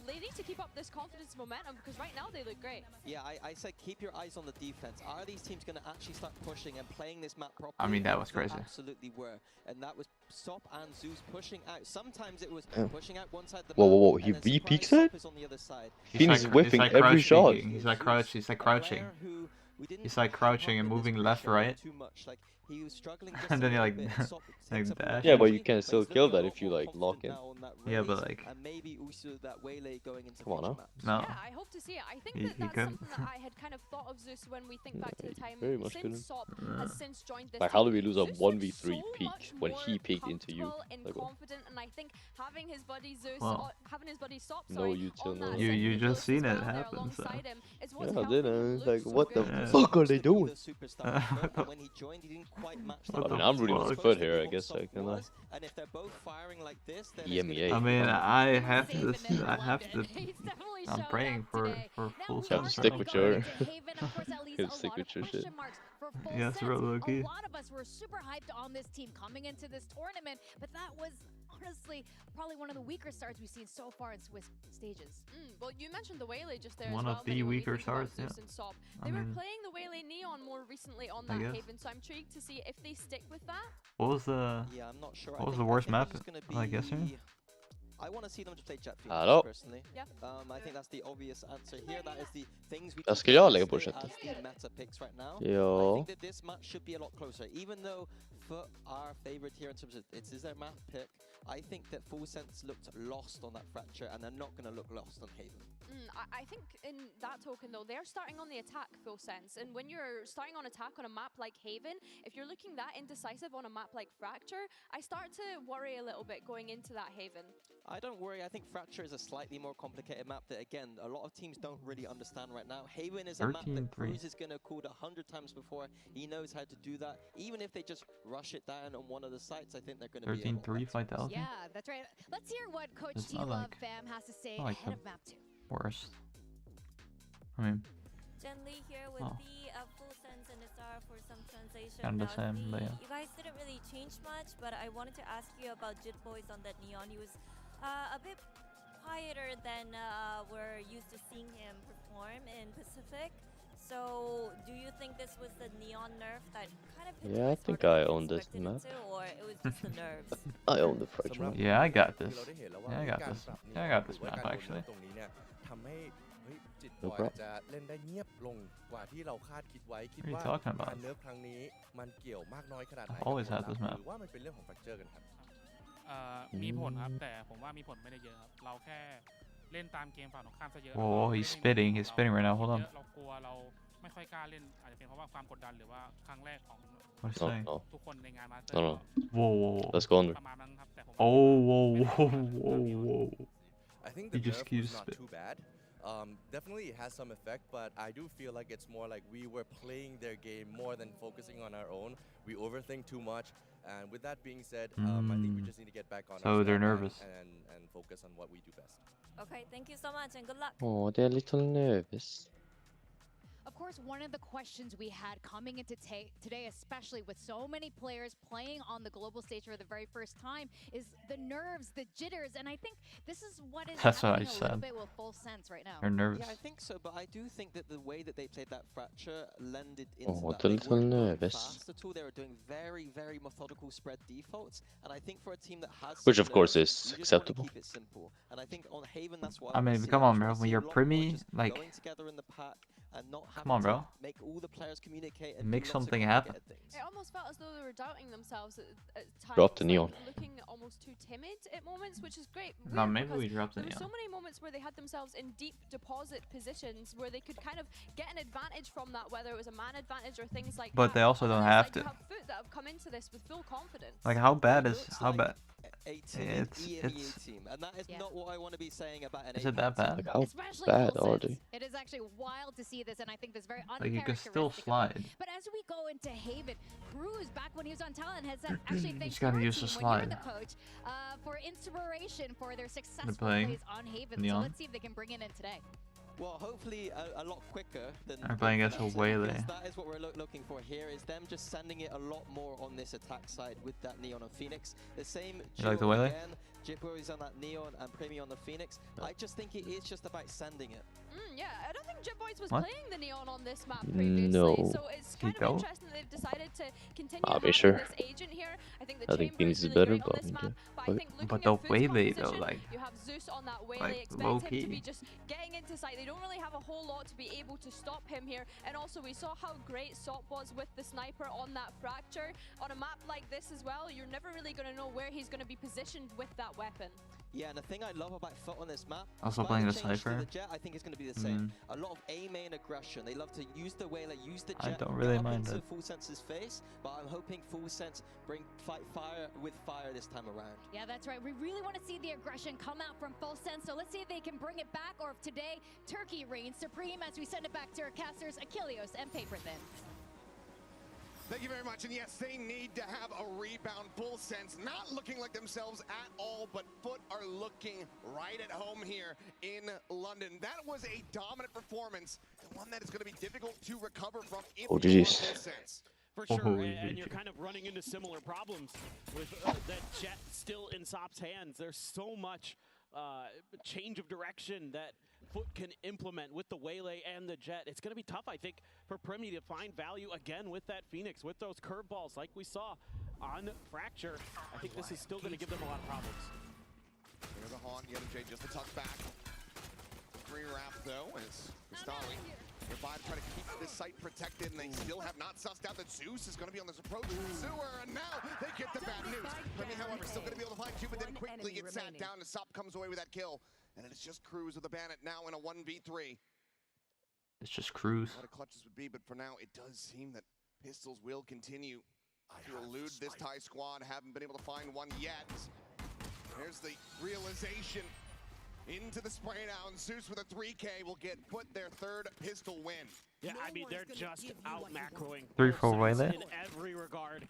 they need to keep up this confidence momentum, because right now they look great. Yeah, I said keep your eyes on the defense. Are these teams going to actually start pushing and playing this map properly? I mean, that was They crazy. absolutely were. And that was Sop and Zeus pushing out. Sometimes it was pushing out one side of the Whoa, map, whoa, whoa, and he then V-peaks surprise it? Sop is on the other side. Phoenix like- whiffing like every crouch shot. peeking. He's like crouching. Player who we didn't He's like keep crouching up and in this moving left, pressure right. Too much. Like, he was struggling just And then a he, little like, bit. Sop like takes up a lot of dash. Yeah, but energy, you can he's still looking kill a that lot if you more like lock confident in. now on that Yeah, but raise, like- and maybe also that waylay going into Come on future now. maps. No. Yeah, I hope to see it. I think He- that he that's could. something that I had kind of thought of Zeus when we think back to the time very much since couldn't. Sop has since joined this Like, team. how do we lose a Zeus 1v3 looked so peak much when more he peeked into you? comfortable and Like, what? confident, and I think having his buddy Zeus, Well, having his buddy Sop, no sorry, util, on no. that You second just close seen as it well there happen, so. alongside him is what's Yeah, I helping did. him It's look like, so what the good. Yeah. fuck are they Used to be doing? the superstar of FUT, but when he joined, he didn't quite match What that. the I'm rooting He was for supposed FUT to here, be I what guess, Sop I can lie. was, and if they're both firing like this, then EMEA. I mean, I have Safe to. and never I have loved to. it. He's definitely I'm shown praying up for today. Now full we You have are to stick going with your- into Haven, of course, that leaves You a have to stick lot with of your shit. question marks for Full Yeah, it's Sense. real low-key. A lot of us were super hyped on this team coming into this tournament, but that was honestly probably one of the weaker starts we've seen so far in Swiss stages. Well, you mentioned the Waylay just there One as well. of the Minnie, when we weaker think about stars, yeah. Zeus and Sop. I They were mean- playing the Waylay Neon more recently on I that guess. Haven, so I'm intrigued to see if they stick with that. What was the? Yeah, I'm not sure. What was the worst map? Like yesterday? I want to see them just play Jet I Phoenix don't. personally. Yeah. I think that's the obvious answer here. That is the things we Jag talked ska jag about lägga på yesterday chatten. as the meta picks right now. I Ja. think that this match should be a lot closer. Even though FUT are favourite here in terms of it is their map pick, I think that Full Sense looked lost on that Fracture, and they're not going to look lost on Haven. I think in that token, though, they're starting on the attack full sense. And when you're starting on attack on a map like Haven, if you're looking that indecisive on a map like Fracture, I start to worry a little bit going into that Haven. I don't worry. I think Fracture is a slightly more complicated map that, again, a lot of teams don't really understand right now. Haven is a map that Cruz is going to call 100 times before. He knows how to do that. Even if they just rush it down on one of the sites, I think they're going to be 13-3 5,000. Yeah, that's right. Let's hear what Coach T Love Fam has to say ahead of map 2. Worst. I mean, Jen Lee here with the full sense and SR for some translation. kind of the same, but yeah. You guys didn't really change much, but I wanted to ask you about Jit Boys on that Neon. He was a bit quieter than we're used to seeing him perform in Pacific. So, do you think this was the Neon nerf that kind of Yeah, I think I own this map. or it was just the nerves? I own the Fracture map. Yeah, I got this. Yeah, I got this. Yeah, I got this map actually. No problem. What are you talking about? I've always had this map. มีผลครับแต่ผมว่ามีผลไม่ได้เยอะครับเราแค่เล่นตามเกมฝั่งตรงข้ามซะเยอะ Whoa, he's spitting right now. Hold on. เรากลัวเราไม่ค่อยกล้าเล่นอาจจะเป็นเพราะว่าความกดดันหรือว่าครั้งแรกของ What's he saying? ทุกคนในงานมาสเตอ No, ร์ no. Whoa. Let's go under. ประมาณนั้นครับแต่ผม Whoa. I think He the just nerf keeps was not too bad. Definitely it has some effect, but I do feel like it's more like we were playing their game more than focusing on our own. We overthink too much, and with that being said, I think we just need to get back on So our they're stuff nervous. and focus on what we do best. Okay, thank you so much and good luck. Oh, they're a little nervous. Of course, one of the questions we had coming into today, especially with so many players playing on the global stage for the very first time, is the nerves, the jitters, and I think this is what is happening a little bit with full sense right now. They're nervous. Yeah, I think so, but I do think that the way that they played that Fracture lended into Oh, that. a little nervous. Fast at all. They were doing very, very methodical spread defaults, and I think for a team that has Which some of course nerves, is you just acceptable. want to keep it simple. And I think on Haven, that's why I mean, come on, bro. When you're Primi, like, going together in the pack and not come on, bro. make all the players communicate and Make do lots of something happen. complicated things. It almost felt as though they were doubting themselves at times. Drop the Neon. Looking almost too timid at moments, which is great. No, Weird, maybe because we dropped the there were Neon. so many moments where they had themselves in deep deposit positions where they could kind of get an advantage from that, whether it was a man advantage or things like that. But they also don't have to. You have FUT that have come into this with full confidence. Like, how bad is It's team, and that is not what I want to be saying about an Is it that bad? Like, how Especially bad full are sense. they? It is actually wild to see this, and I think this very Like, you can still uncharacteristic. slide. But as we go into Haven, Cruz, back when he was on talent, has actually thanked Just gotta your use the team when you're slide. the coach for inspiration for their successful playing plays on Haven. So Neon. let's see if they can bring it in today. Well, hopefully a lot quicker than They're playing against a Waylay. That is what we're looking for here, is them just sending it a lot more on this attack side with that Neon and Phoenix. The same You like the duo Waylay? again, Jibbo is on that Neon and Premi on the Phoenix. I just think it is just about sending it. Yeah, I don't think Jit Boys was What? playing the Neon on this map previously, No. so it's kind of interesting that they've decided to continue I'll be having sure. this agent here. I think the I think Chamber Phoenix is is really better, great on but this map, okay. but I think looking But at the FUT's Waylay though, composition, like, you have Zeus on that Waylay, like, expect him to low-key. be just getting into sight. They don't really have a whole lot to be able to stop him here, and also we saw how great Sop was with the sniper on that Fracture. On a map like this as well, you're never really going to know where he's going to be positioned with that weapon. Yeah, and the thing I love about FUT on this map, Also by playing the change to Cypher. the Jet, I think it's going to be the same. A lot of A main aggression. They love to use the Waylay, use the I Jet, don't get really up mind into it. Full Sense's face, but I'm hoping Full Sense fight fire with fire this time around. Yeah, that's right. We really want to see the aggression come out from Full Sense, so let's see if they can bring it back, or if today Turkey reigns supreme as we send it back to our casters, Achilleos and Paper Thin. Thank you very much, and yes, they need to have a rebound. Full Sense not looking like themselves at all, but FUT are looking right at home here in London. That was a dominant performance, and one that is going to be difficult to recover from if you are Full Sense. For sure, and you're kind of running into similar problems with that Jet still in Sop's hands. There's so much change of direction that FUT can implement with the Waylay and the Jet. It's going to be tough, I think, for Premi to find value again with that Phoenix, with those curveballs like we saw on Fracture. I think this is still going to give them a lot of problems. There's a Haunt, J just a touch back. Free wrap though, as Cristali nearby to try to keep this site protected, and they still have not sussed out that Zeus is going to be on this approach to the sewer, and now they get the bad news. Premi, however, still going to be able to find two, but then quickly gets sat down, and Sop comes away with that kill. And it's just Cruz with the Bandit now in a 1v3. It's just Cruz. What a clutches would be, but for now, it does seem that Pistols will continue to elude this Thai squad. Haven't been able to find one yet. There's the realization into the spray down. Zeus with a 3K will put their third pistol win. Yeah, I mean, they're just out macroing. 3-4 way there. In every regard.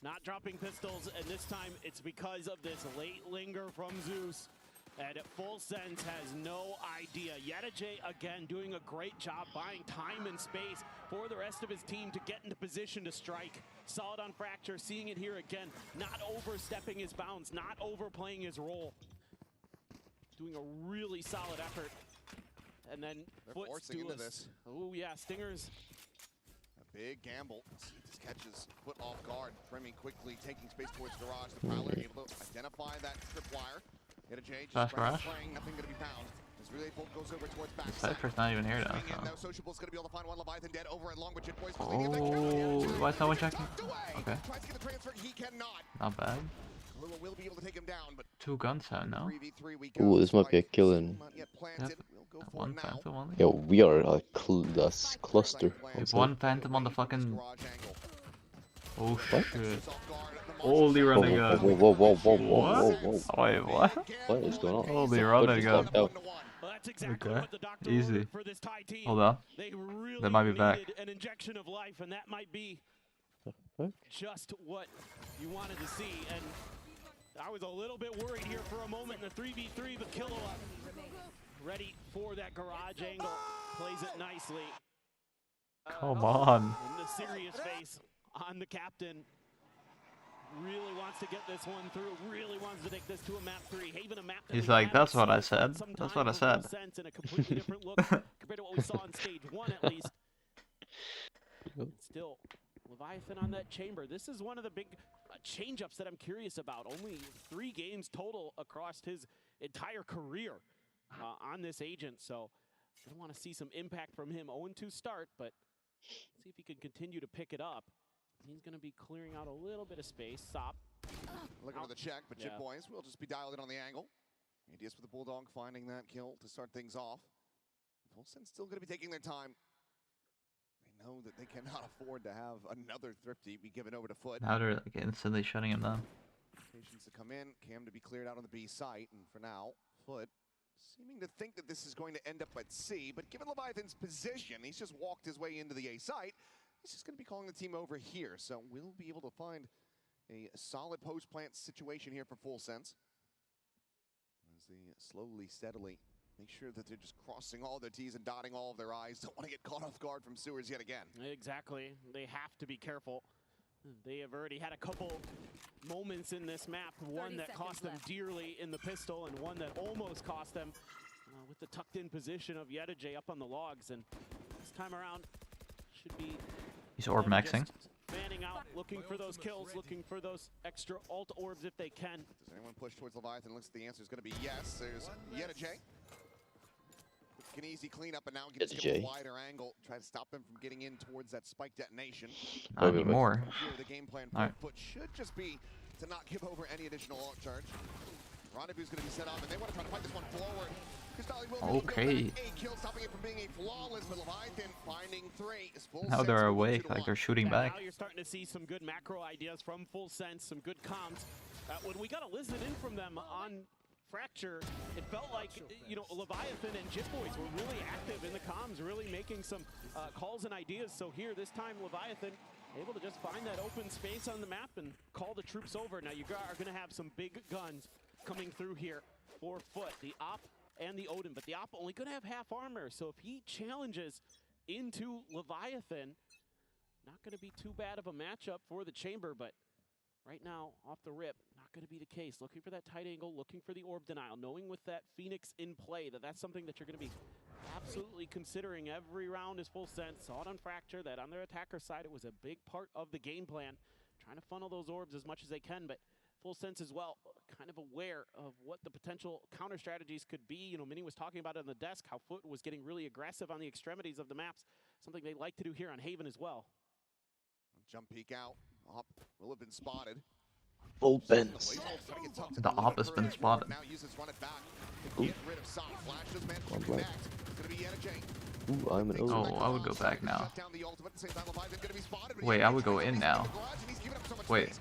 Not dropping pistols, and this time it's because of this late linger from Zeus. And Full Sense has no idea. Yettage again doing a great job buying time and space for the rest of his team to get into position to strike. Solid on Fracture, seeing it here again. Not overstepping his bounds, not overplaying his role. Doing a really solid effort. And then they're forcing into this. Oh yeah, Stingers. A big gamble. This catches Foot off guard. Premi quickly taking space towards Garage. The Prowler able to identify that tripwire. Yettage just playing, nothing gonna be found. As Relay Bolt goes over towards back. Cypher's not even here now. Now Sociable's gonna be able to find one Leviathan dead over and long with Jit Boys. Oh, why is no one checking? Okay. Tries to get the transfer, he cannot. Not bad. Kalua will be able to take him down, but 2 guns out now. Ooh, this might be a killing. Yep. One Phantom only. Yo, we are a cluster. There's one Phantom on the fucking. Oh shit. Holy running gun. Whoa. What? Wait, what? What is going on? Holy running gun. Okay, easy. Hold on. They might be back. An injection of life, and that might be just what you wanted to see. And I was a little bit worried here for a moment in the 3v3, but Killua ready for that garage angle. Plays it nicely. Come on. In the serious face on the captain. Really wants to get this one through. Really wants to take this to a map 3. Haven a map. He's like, that's what I said. That's what I said. And a completely different look compared to what we saw on stage 1 at least. And still, Leviathan on that chamber. This is one of the big change-ups that I'm curious about. Only 3 games total across his entire career on this agent. So I want to see some impact from him. 0-2 start, but see if he can continue to pick it up. He's going to be clearing out a little bit of space. Sop. Looking for the check, but Jit Boys will just be dialed in on the angle. ADS with the Bulldog finding that kill to start things off. Full Sense still going to be taking their time. They know that they cannot afford to have another Thrifty be given over to Foot. Now they're like instantly shutting him down. Patience to come in, Cam to be cleared out on the B site, and for now, Foot seeming to think that this is going to end up at C, but given Leviathan's position, he's just walked his way into the A site. He's just going to be calling the team over here, so we'll be able to find a solid post-plant situation here for Full Sense. As they slowly, steadily make sure that they're just crossing all their T's and dotting all of their I's. Don't want to get caught off guard from Sewers yet again. Exactly. They have to be careful. They have already had a couple moments in this map. One that cost them dearly in the pistol, and one that almost cost them with the tucked-in position of Yettage up on the logs. And this time around, should be... He's orb maxing. Fanning out, looking for those kills, looking for those extra alt orbs if they can. Does anyone push towards Leviathan? Looks like the answer is going to be yes. There's Yettage. An easy cleanup, and now gives him a wider angle. Try to stop him from getting in towards that spike detonation. Not anymore. Here, the game plan for Foot should just be to not give over any additional alt charge. Rendezvous is going to be set up, and they want to try to fight this one forward. Okay. Now they're awake, like they're shooting back. Now you're starting to see some good macro ideas from Full Sense, some good comms. When we got to listen in from them on Fracture, it felt like, you know, Leviathan and Jit Boys were really active in the comms, really making some calls and ideas. So here, this time, Leviathan able to just find that open space on the map and call the troops over. Now you are going to have some big guns coming through here for Foot. The Op and the Odin, but the Op only going to have half armor, so if he challenges into Leviathan, not going to be too bad of a matchup for the chamber, but right now, off the rip, not going to be the case. Looking for that tight angle, looking for the orb denial, knowing with that Phoenix in play that that's something that you're going to be absolutely considering every round is Full Sense. Saw it on Fracture, that on their attacker side, it was a big part of the game plan, trying to funnel those orbs as much as they can, but Full Sense as well, kind of aware of what the potential counter strategies could be. You know, Minnie was talking about it on the desk, how Foot was getting really aggressive on the extremities of the maps, something they like to do here on Haven as well. Jump peek out. Op will have been spotted. Opens. The op has been spotted. Ooh. Ooh, I'm an Oh, I would go back now. Wait, I would go in now. Wait.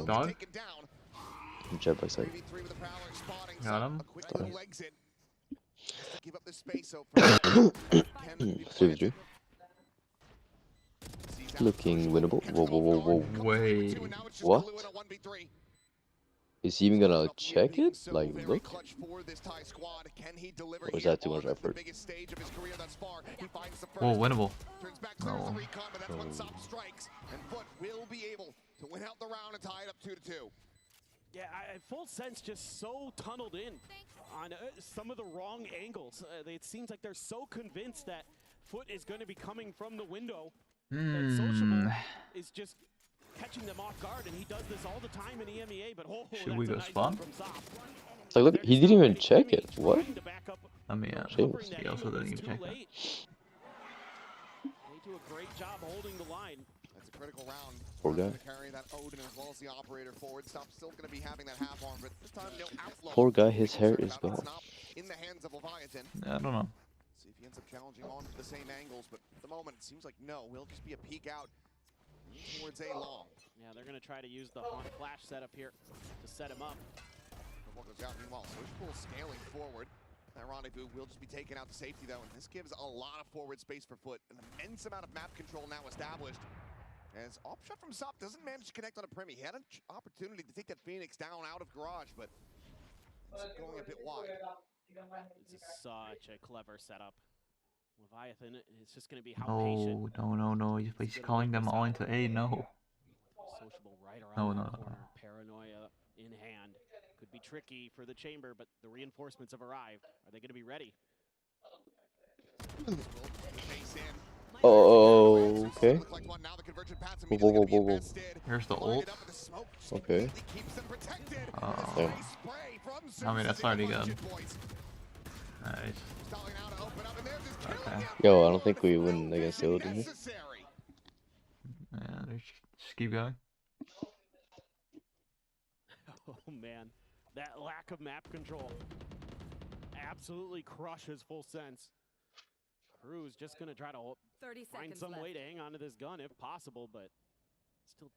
Dog? Jet by side. Got him. 3v3. Looking winnable. Whoa, whoa, whoa, whoa. Wait. What? Is he even gonna check it? Like, look? Or is that too much effort? Whoa, winnable. No. Yeah, Full Sense just so tunneled in on some of the wrong angles. It seems like they're so convinced that FUT is going to be coming from the window. That Sociable is just catching them off guard, and he does this all the time in EMEA. But should we go spawn? It's like, look, he didn't even check it. What? I mean, he also didn't even check that. They do a great job holding the line. That's a critical round. Poor guy. Carry that Odin as well as the operator forward. Stop's still going to be having that half arm, but this time no outlaw. Poor guy, his hair is gone. In the hands of Leviathan. I don't know. See if he ends up challenging on the same angles, but at the moment it seems like no. Will just be a peek out towards A long. Yeah, they're going to try to use the Haunt Flash setup here to set him up. What goes out meanwhile, Sociable scaling forward. That rendezvous will just be taken out to safety though, and this gives a lot of forward space for FUT. An immense amount of map control now established. As op shot from Sop doesn't manage to connect on a Premi. He had an opportunity to take that Phoenix down out of Garage, but it's going a bit wide. This is such a clever setup. Leviathan is just going to be how patient. No. He's calling them all into A. No. Sociable right around No. the corner. Paranoia in hand. Could be tricky for the chamber, but the reinforcements have arrived. Are they going to be ready? Oh, okay. Whoa. Here's the ult. Okay. Oh. I mean, that's already good. Nice. Okay. Yo, I don't think we win against the Odin here. Yeah, just keep going. Oh man, that lack of map control absolutely crushes Full Sense. Crew's just gonna try to find some way to hang on to this gun if possible, but still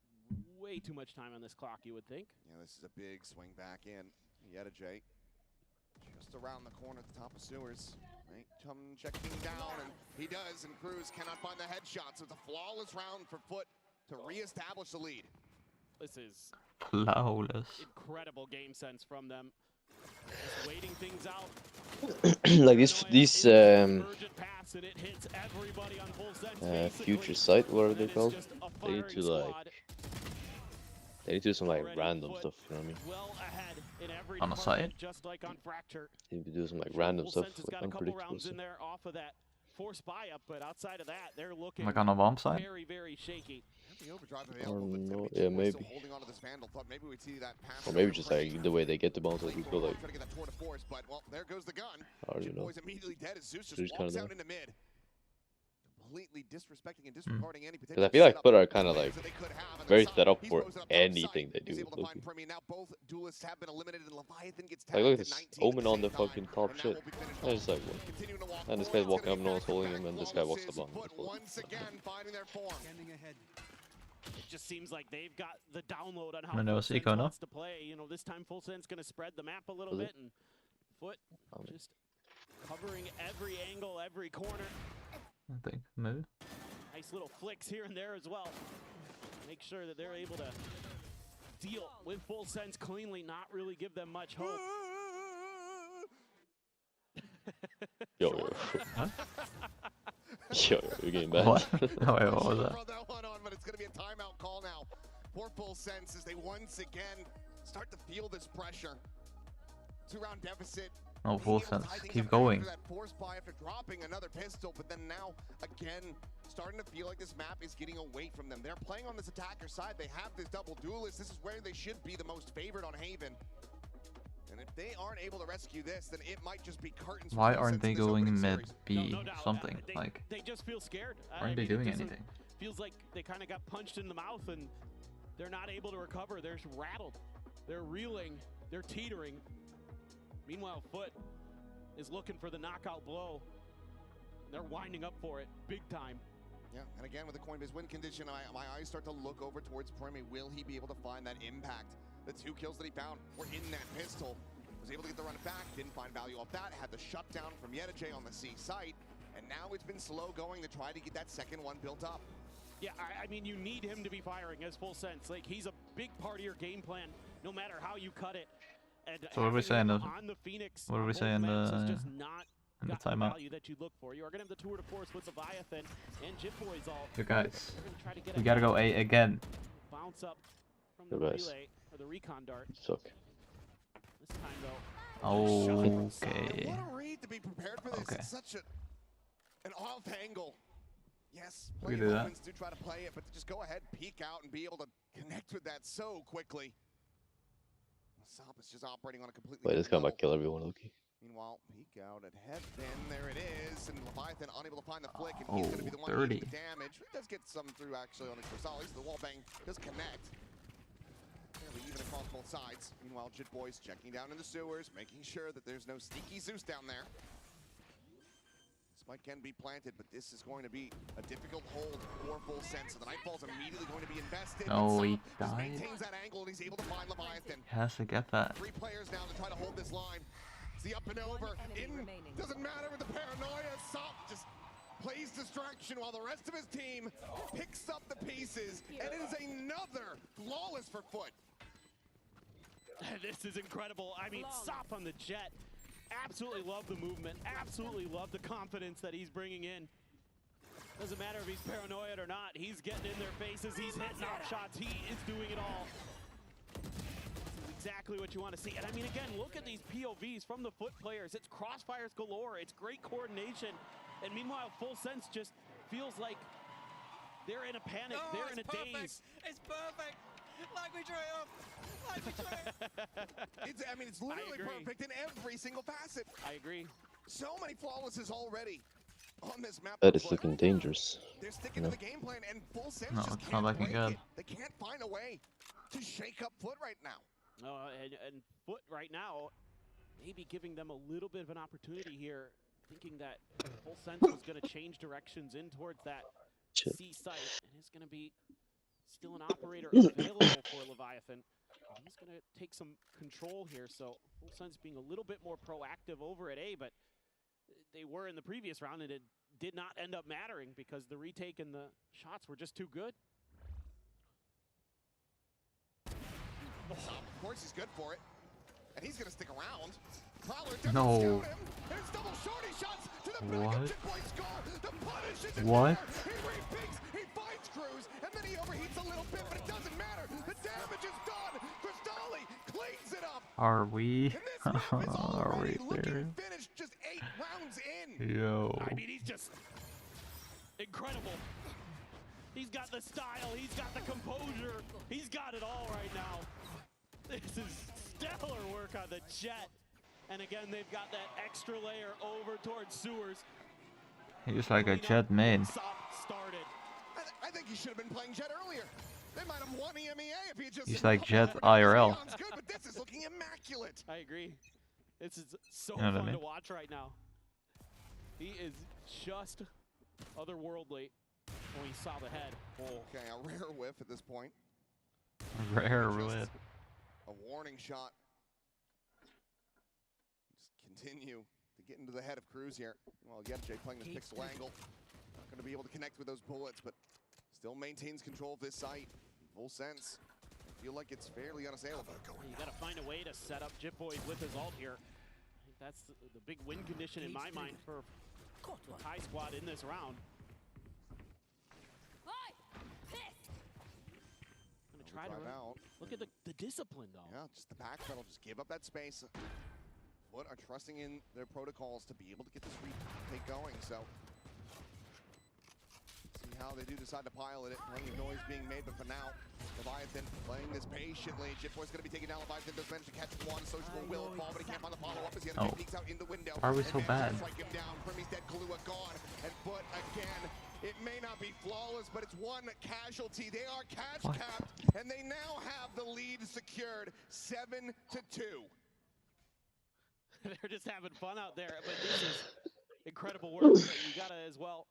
way too much time on this clock, you would think. Yeah, this is a big swing back in. Yedajay just around the corner at the top of sewers. Right, come checking down, and he does, and Cruz cannot find the headshot, so it's a flawless round for FUT to reestablish the lead. This is flawless. Incredible game sense from them. Just waiting things out. Like these future sight, what are they called? They need to do some like random stuff, you know what I mean? On the site? They need to do some like random stuff, like unpredictable stuff. Force buy up, but outside of that, they're looking like on the bomb side? Very shaky. No, yeah, maybe. Or maybe just like the way they get the bombs, like people like. There goes the gun. I don't know. Immediately dead as Zeus just walks out into mid. Completely disrespecting and disregarding any potential. Because I feel like FUT are kind of like very set up for anything they do. Like look at this Omen on the fucking top shit. I just like, what? And this guy's walking up, no one's holding him, and this guy walks the bomb. It just seems like they've got the download on how Full Sense wants to play. You know, this time Full Sense going to spread the map a little bit, and FUT just covering every angle, every corner. I think, maybe. Nice little flicks here and there as well. Make sure that they're able to deal with Full Sense cleanly, not really give them much hope. Yo. Huh? Yo, you're getting bad. What? No, wait, what was that? But it's going to be a timeout call now for Full Sense as they once again start to feel this pressure. 2-round deficit. No, Full Sense. Keep going. That force buy after dropping another pistol, but then now again starting to feel like this map is getting away from them. They're playing on this attacker side. They have this double duelist. This is where they should be the most favored on Haven. And if they aren't able to rescue this, then it might just be curtains. Why aren't they going mid B something? They just feel scared. Aren't they doing anything? Feels like they kind of got punched in the mouth, and they're not able to recover. They're rattled. They're reeling. They're teetering. Meanwhile, FUT is looking for the knockout blow. They're winding up for it big time. Yeah, and again with the Coinbase win condition, my eyes start to look over towards Premi. Will he be able to find that impact? The 2 kills that he found were in that pistol. Was able to get the run back, didn't find value off that, had the shutdown from Yedajay on the C site, and now it's been slow going to try to get that second one built up. Yeah, I mean, you need him to be firing as full sense. Like, he's a big part of your game plan, no matter how you cut it. And so what are we saying? On the Phoenix, what are we saying? Just not in the got the timeout. value that you look for. You are going to have the tour de force with Leviathan and Jitboys all. You guys, try to get you gotta go A again. Bounce up from the relay or the recon dart. Suck. This time though. Okay. What a read to be prepared for this. Okay. It's such an off angle. Yes, We plenty can of do that. moments to try to play it, but to just go ahead, peek out, and be able to connect with that so quickly. Sop is just operating on a completely Wait, this guy different might kill everyone, Loki. Meanwhile, peek out at headpin, there it is, and Leviathan unable to find the flick, and Oh, he's going to be the one 30. taking the damage. He does get some through actually on his Crystallis. The wall bang does connect. Fairly even across both sides. Meanwhile, Jitboys checking down in the sewers, making sure that there's no sneaky Zeus down there. Spike can be planted, but this is going to be a difficult hold for full sense. So the Nightfall's immediately going to be invested. No, he just died. maintains that angle, and he's able to find Leviathan. He has to get that. 3 players now to try to hold this line. It's the up and over. Doesn't matter with the paranoia. Sop just plays distraction while the rest of his team picks up the pieces, and it is another flawless for FUT. This is incredible. I mean, Sop on the jet. Absolutely love the movement. Absolutely love the confidence that he's bringing in. Doesn't matter if he's paranoid or not. He's getting in their faces. He's hitting off shots. He is doing it all. This is exactly what you want to see. And I mean, again, look at these POVs from the FUT players. It's crossfires galore. It's great coordination. And meanwhile, full sense just feels like they're in a panic. They're in a daze. It's perfect. Like we dream. Like we dream. I mean, it's literally perfect in every single facet. I agree. So many flawlesses already on this map. That is looking dangerous. They're sticking to the game plan, and full sense No, just it's can't not looking break good. it. They can't find a way to shake up FUT right now. And FUT right now, maybe giving them a little bit of an opportunity here, thinking that full sense was going to change directions in towards that C site, and it's going to be still an operator available for Leviathan. He's going to take some control here, so full sense being a little bit more proactive over at A, but they were in the previous round, and it did not end up mattering because the retake and the shots were just too good. Of course he's good for it, and he's going to stick around. Prowler No. doesn't scout him, and it's double shorty shots to the back What? of Jitboy's skull. The punish is What? there. He repicks, he finds Cruz, and then he overheats a little bit, but it doesn't matter. The damage is done. Cristalli cleans it up. Are we? And this map is Are we already looking there? finished just 8 rounds in. Yo. I mean, he's just incredible. He's got the style, he's got the composure, he's got it all right now. This is stellar work on the jet. And again, they've got that extra layer over towards sewers. He's like a jet main. Started. I think he should have been playing Jet earlier. They might have won EMEA if he just. He's like Jet IRL. Sounds good, but this is looking immaculate. I agree. This is so You know what I fun mean? to watch right now. He is just otherworldly when he saw the head. Okay, a rare whiff at this point. Rare Just whip. A warning shot. Just continue to get into the head of Cruz here. Well, Yedajay playing this pixel angle. Not going to be able to connect with those bullets, but still maintains control of this site. Full sense. I feel like it's fairly unassailable. You got to find a way to set up Jitboy with his ult here. I think that's the big win condition in my mind for the high squad in this round. Gonna try to out. look at the discipline though. Yeah, just the back pedal, just give up that space. FUT are trusting in their protocols to be able to get this retake going, so see how they do decide to pilot it. Plenty of noise being made, but for now, Leviathan playing this patiently. Jitboy's gonna be taking down Leviathan, does manage to catch one. Social will fall, but he can't find the follow-up as the enemy peeks out in the window. Why are we so bad? Strike him down. Primi's dead, Kahlua gone, and FUT again. It may not be flawless, but it's one casualty. They are capped, and they secured 7-2. They're just having fun out there, but this is incredible work. You gotta as well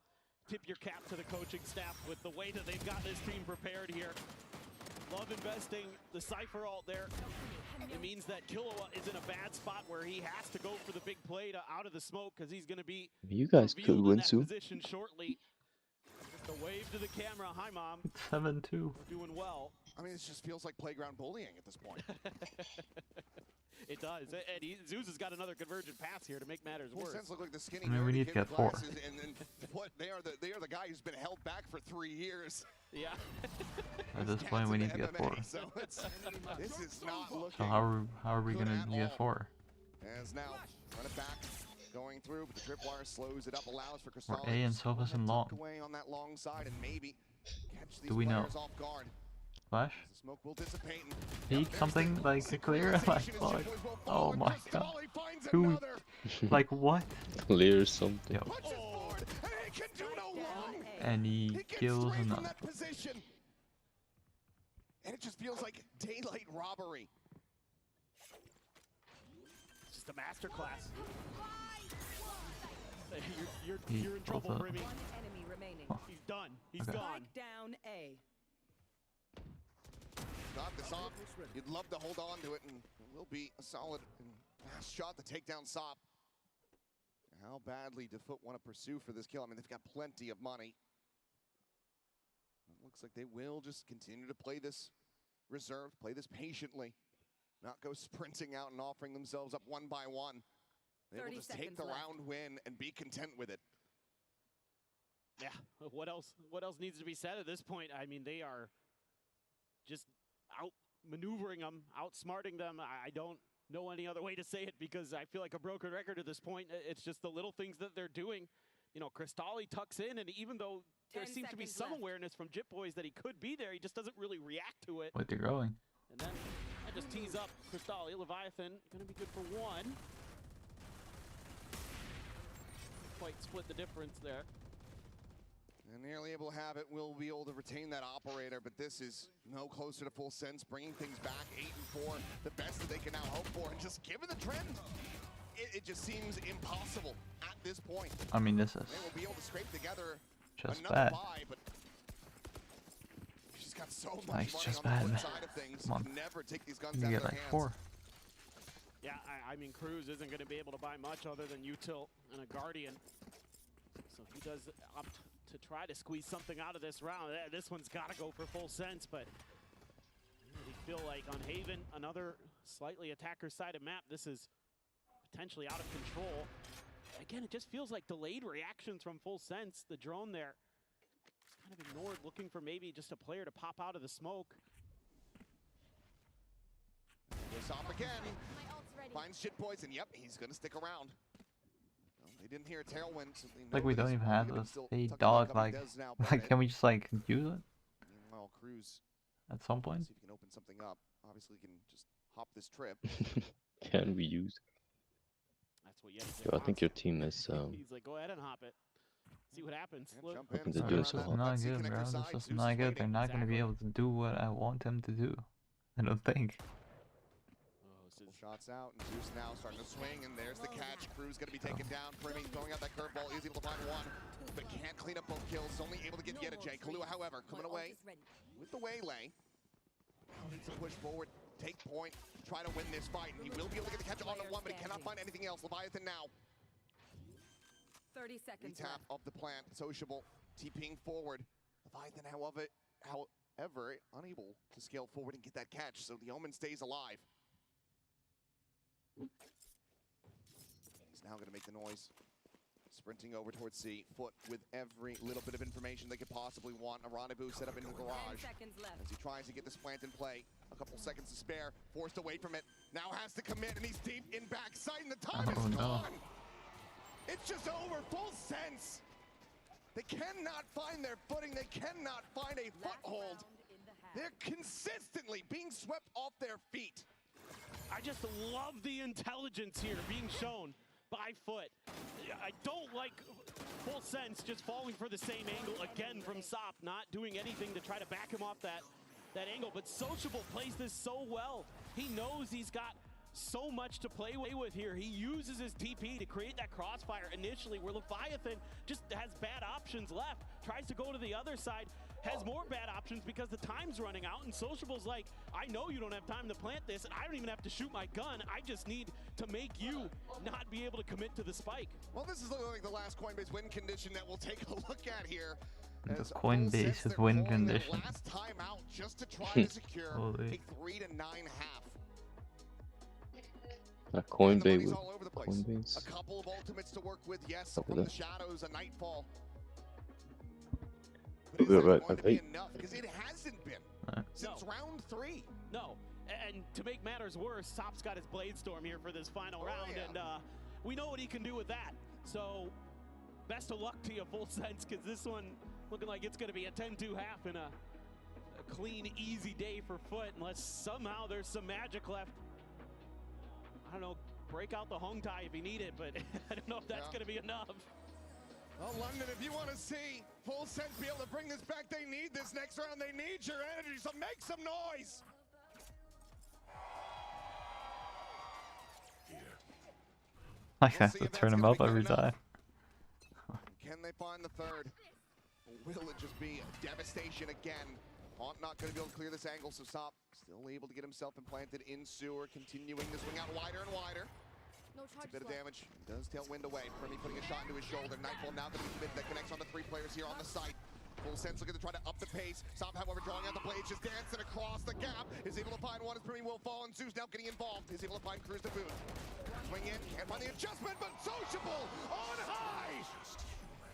tip your cap to the coaching staff with the way that they've got this team prepared here. Love investing the Cypher ult there. It means that Killua is in a bad spot where he has to go for the big play to out of the smoke because he's going to be You guys could win soon. position shortly. Just a wave to the camera. Hi, Mom. 7-2. We're doing well. I mean, this just feels like playground bullying at this point. It does. And Zeus has got another convergent pass here to make matters Full worse. sense look like the skinny. I mean, we need to get 4. And what they are the guy who's been held back for 3 years. Yeah. At this point, we need to get 4. So this is not looking. So how are we gonna get 4? As now run it back, going through, but the tripwire slows it up, allows for We're Cristal A and Sofas and long. away on that long side and maybe catch these Do we know? players off guard. Flash? The smoke will dissipate. Peek something like clear? Like fuck. Oh my god. Who? Like what? Clear something. Yo. Any kills or not? And it just feels like daylight robbery. It's just a masterclass. You're in trouble, Brimmy. He's done. He's gone. Down A. Got this off. You'd love to hold on to it, and it will be a solid and fast shot to take down Sop. How badly do FUT want to pursue for this kill? I mean, they've got plenty of money. It looks like they will just continue to play this reserved, play this patiently, not go sprinting out and offering themselves up one by one. They will just take the round win and be content with it. Yeah. What else needs to be said at this point? I mean, they are just out-maneuvering them, outsmarting them. I don't know any other way to say it because I feel like a broken record at this point. It's just the little things that they're doing. You know, Cristali tucks in, and even though there seems to be some awareness from Jit Boys that he could be there, he just doesn't really react to it. Wait, they're growing. And then I just tease up Cristali. Leviathan going to be good for 1. Quite split the difference there. And nearly able to have it, will be able to retain that operator, but this is no closer to full sense, bringing things back 8-4, the best that they can now hope for, and just given the trend, it just seems impossible at this point. I mean, this is they will be able to scrape together just another bad. buy, but she's got so much Like, money just on bad, the man. side of things. Come on. Can never take these guns You out get of their like hands. 4. Yeah, I mean, Cruz isn't going to be able to buy much other than Util and a Guardian. So if he does opt to try to squeeze something out of this round, this one's got to go for full sense, but we feel like on Haven, another slightly attacker-sided map, this is potentially out of control. Again, it just feels like delayed reactions from full sense. The drone there is kind of ignored, looking for maybe just a player to pop out of the smoke. Goes off again, finds Jit Boys, and yep, he's going to stick around. They didn't hear a tailwind. So Like we don't even have a dog. Like can we just like use it Meanwhile, Cruz at some point? see if he can open something up. Obviously, he can just hop this trip. Can we use? That's what Yeti Yo, I think your team is He's like, go ahead and hop it. See what happens. Look. hoping to do it so This is well. not good, bro. This is not good. They're not gonna be able to do what I want them to do. I don't think. Shots out, and Zeus now starting to swing, and there's the catch. Cruz going to be taken down. Primmy throwing out that curveball, is able to find 1, but can't clean up both kills. Only able to get yet a J. Kahlua, however, coming away with the waylay. Now needs to push forward, take point, try to win this fight, and he will be able to get the catch on the 1, but he cannot find anything else. Leviathan now. 30 seconds Tap of the plant, sociable, TPing forward. Leviathan, however, unable to scale forward and get that catch, so the Omen stays alive. He's now going to make the noise. Sprinting over towards C. FUT with every little bit of information they could possibly want. A rendezvous set up in the garage. 10 seconds left. As he tries to get this plant in play. A couple seconds to spare. Forced away from it. Now has to commit, and he's deep in backside, and the time is gone. It's just over. Full sense. They cannot find their footing. They cannot find a foothold. They're consistently being swept off their feet. I just love the intelligence here being shown by FUT. I don't like full sense just falling for the same angle again from Sop, not doing anything to try to back him off that that angle, but Sociable plays this so well. He knows he's got so much to play with here. He uses his TP to create that crossfire initially where Leviathan just has bad options left, tries to go to the other side, has more bad options because the time's running out, and Sociable's like, I know you don't have time to plant this, and I don't even have to shoot my gun. I just need to make you not be able to commit to the spike. Well, this is looking like the last Coinbase win condition that we'll take a look at here. The Coinbase's win condition. Last time out just to try to secure a 3-9 half. Coinbase. All over the place. Coinbase. A couple of ultimates to work with. Yes, from the shadows, a Nightfall. But is that going to be enough? Because it hasn't been since round 3. No, and to make matters worse, Sop's got his Blade Storm here for this final round, and we know what he can do with that. So, best of luck to you, Full Sense, because this one looking like it's going to be a 10-2 half and a clean, easy day for FUT, unless somehow there's some magic left. I don't know, break out the Hong Tai if you need it, but I don't know if that's going to be enough. Well, London, if you want to see Full Sense be able to bring this back, they need this next round. They need your energy, so make some noise. I have to turn him up every time. Can they find the third? Will it just be devastation again? Haunt not going to be able to clear this angle, so Sop still able to get himself implanted in sewer, continuing to swing out wider and wider. It's a bit of damage. Does tailwind away. Primi putting a shot into his shoulder. Nightfall now going to be committed. That connects on the 3 players here on the site. Full Sense looking to try to up the pace. Sop, however, drawing out the blades, just dancing across the gap. Is able to find one as Primi will fall, and Zeus now getting involved. Is able to find Cruz to boot. Swing in, can't find the adjustment, but Sociable on high!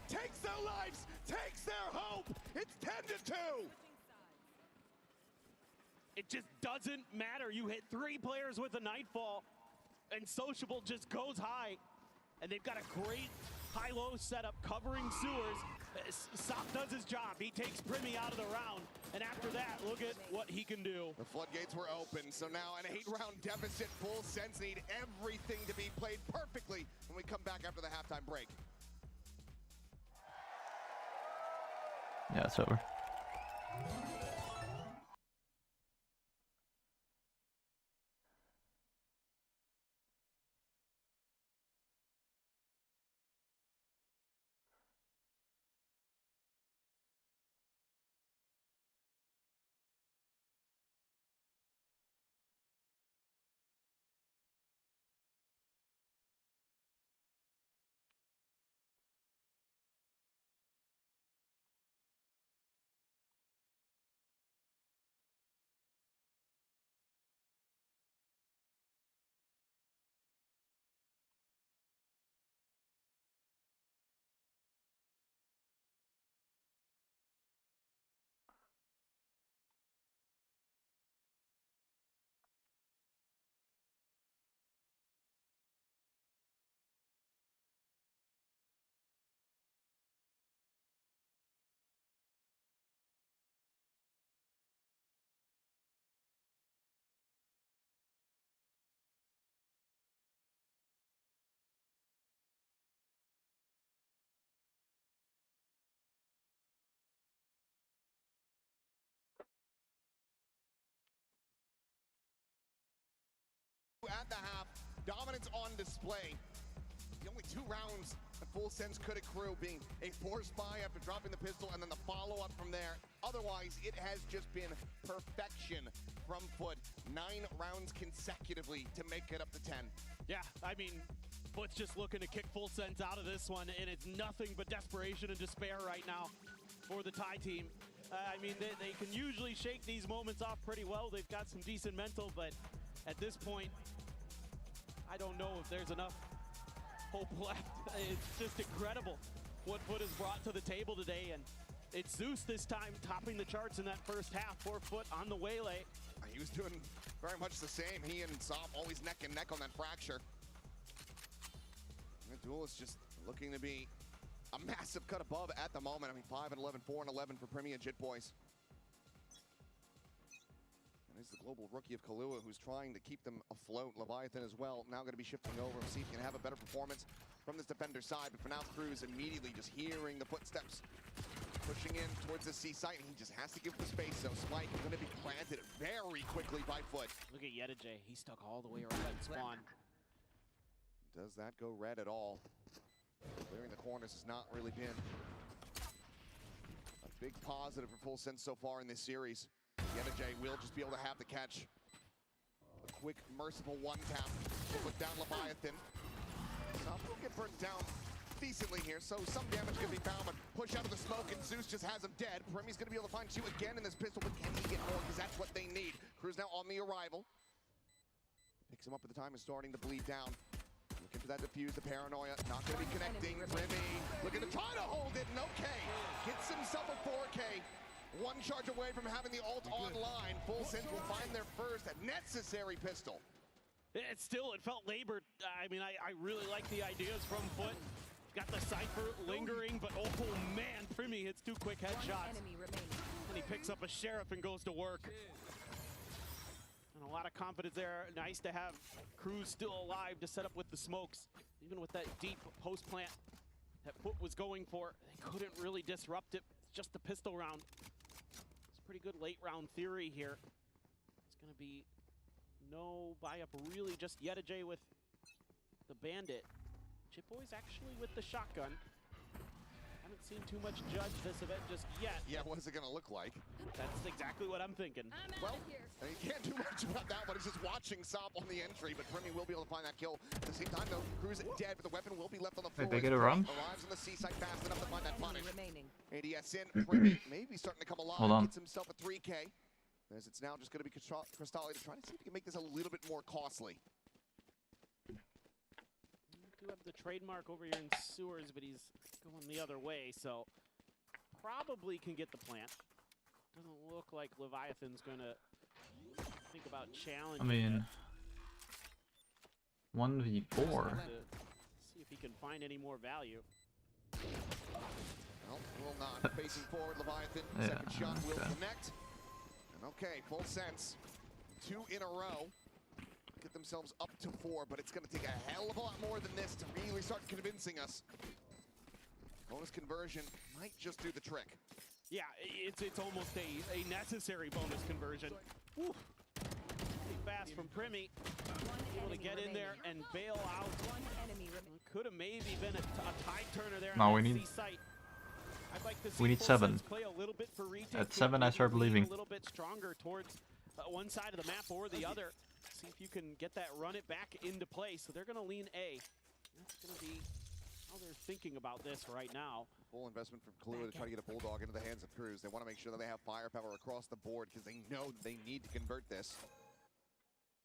Takes their lives, takes their hope. It's 10-2. It just doesn't matter. You hit 3 players with a Nightfall, and Sociable just goes high. And they've got a great high-low setup covering sewers. Sop does his job. He takes Primi out of the round. And after that, look at what he can do. The floodgates were open, so now an 8-round deficit. Full Sense need everything to be played perfectly when we come back after the halftime break. Yeah, it's over. At the half, dominance on display. The only 2 rounds that Full Sense could accrue being a forced buy after dropping the pistol and then the follow-up from there. Otherwise, it has just been perfection from FUT. 9 rounds consecutively to make it up to 10. Yeah, I mean, FUT's just looking to kick Full Sense out of this one, and it's nothing but desperation and despair right now for the Thai team. I mean, they can usually shake these moments off pretty well. They've got some decent mental, but at this point, I don't know if there's enough hope left. It's just incredible what FUT has brought to the table today, and it's Zeus this time topping the charts in that first half for FUT on the Waylay. He was doing very much the same. He and Sop always neck and neck on that fracture. And the duel is just looking to be a massive cut above at the moment. I mean, 5-11, 4-11 for Primi and Jit Boys. And it's the global rookie of Kahlua who's trying to keep them afloat. Leviathan as well, now going to be shifting over. We'll see if he can have a better performance from this defender side. But for now, Cruz immediately just hearing the footsteps pushing in towards the C site, and he just has to give the space, so Spike is going to be planted very quickly by FUT. Look at Yedajay. He stuck all the way around spawn. Does that go red at all? Clearing the corners has not really been a big positive for Full Sense so far in this series. Yedajay will just be able to have the catch. A quick, merciful one tap to put down Leviathan. Sop will get burnt down decently here, so some damage can be found, but push out of the smoke, and Zeus just has him dead. Premi's gonna be able to find two again in this pistol, but can he get more? Because that's what they need. Crew's now on the arrival. Picks him up at the time and starting to bleed down. Looking for that defuse, the paranoia, not gonna be connecting. Premi looking to try to hold it, and okay. Gets himself a 4K. One charge away from having the ult online. Full Sense will find their first necessary pistol. It felt labored. I mean, I really like the ideas from FUT. Got the Cypher lingering, but oh man, Premi hits two quick headshots. And he picks up a Sheriff and goes to work. And a lot of confidence there. Nice to have Cruz still alive to set up with the smokes. Even with that deep post plant that FUT was going for, they couldn't really disrupt it. It's just the pistol round. It's pretty good late round theory here. It's gonna be no buy up, really just Yedajay with the bandit. Chip Boy's actually with the shotgun. Haven't seen too much judge this event just yet. Yeah, what is it gonna look like? That's exactly what I'm thinking. Well, I mean, you can't do much about that one. It's just watching Sop on the entry, but Premi will be able to find that kill. At the same time, though, Cruz dead, but the weapon will be left on the floor. Wait, they get a run? Arrives on the C site fast enough to find that punish. ADS in, Premi maybe starting to come alive. Hold on. Gets himself a 3K. As it's now just gonna be Crystalli to try to see if he can make this a little bit more costly. Do have the trademark over here in sewers, but he's going the other way, so probably can get the plant. Doesn't look like Leviathan's gonna think about challenging. I mean, 1v4. See if he can find any more value. Well, will not. Facing forward, Leviathan. Second shot will connect. And okay, Full Sense. 2 in a row. Get themselves up to 4, but it's going to take a hell of a lot more than this to really start convincing us. Bonus conversion might just do the trick. Yeah, it's almost a necessary bonus conversion. Woo. Pretty fast from Premi. Able to get in there and bail out. Could have maybe been a tide turner there. No, on we that need. C site. I'd like to see We need Full 7. Sense play a little bit for retake. At 7, I start believing. A little bit stronger towards one side of the map or the other. See if you can get that run it back into play. So they're going to lean A. That's going to be how they're thinking about this right now. Full investment from Kahlua to try to get a Bulldog into the hands of Cruz. They want to make sure that they have firepower across the board because they know that they need to convert this.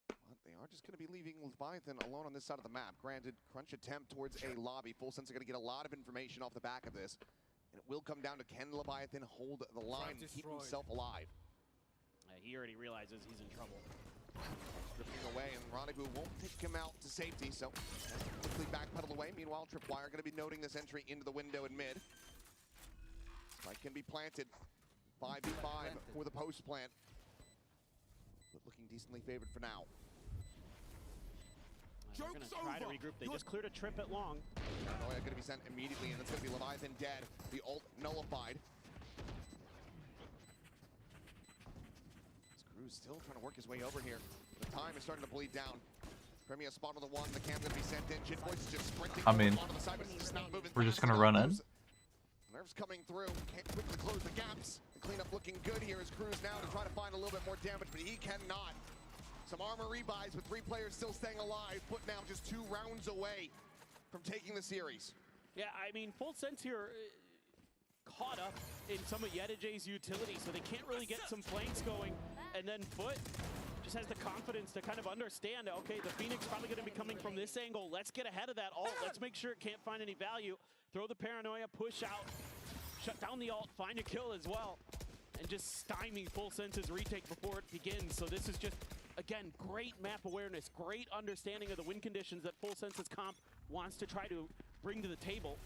But they are just going to be leaving Leviathan alone on this side of the map. Granted, crunch attempt towards a lobby. Full Sense are going to get a lot of information off the back of this. And it will come down to can Leviathan hold the line and keep himself alive. He already realizes he's in trouble. Drifting away, and Rendezvous won't take him out to safety, so quickly backpedal away. Meanwhile, Tripwire going to be noting this entry into the window in mid. Spike can be planted. 5v5 for the post plant. But looking decently favored for now. They're going to try to regroup. They just cleared a trip at long. Oh, yeah, going to be sent immediately, and it's going to be Leviathan dead. The ult nullified. Cruz still trying to work his way over here. The time is starting to bleed down. Premier spot on the 1. The cam's going to be sent in. Jit Boys is just sprinting onto the side, but it's just not moving. We're just going to run in. Nerves coming through. Can't quickly close the gaps. The cleanup looking good here as Cruz now to try to find a little bit more damage, but he cannot. Some armor rebuys with 3 players still staying alive. FUT now just 2 rounds away from taking the series. Yeah, I mean, Full Sense here caught up in some of Yedajay's utility, so they can't really get some flanks going. And then FUT just has the confidence to kind of understand, okay, the Phoenix probably going to be coming from this angle. Let's get ahead of that ult. Let's make sure it can't find any value. Throw the paranoia, push out, shut down the ult, find a kill as well, and just stymie Full Sense's retake before it begins. So this is just, again, great map awareness, great understanding of the win conditions that Full Sense's comp wants to try to bring to the table.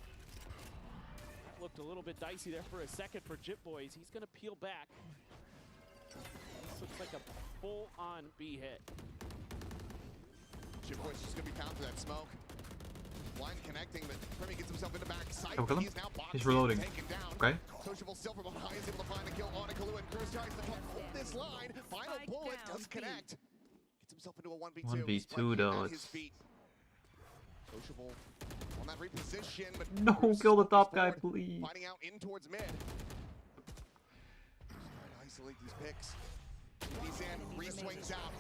That looked a little bit dicey there for a second for Jit Boys. He's going to peel back. This looks like a full-on B hit. Jit Boys just going to be found for that smoke. blind connecting, but Premi gets himself into backside. Go kill him. He's now boxed He's reloading. taken down. Okay. Sociable still from behind is able to find a kill on a Kalu, and Cruz tries to hold this line. Final bullet does connect. Gets himself into a 1v2. 1v2 though. His feet. Sociable on that reposition, but No, Cruz kill the top guy, forward, please. Fighting out in towards mid. Trying to isolate these picks. He's in, re-swings out.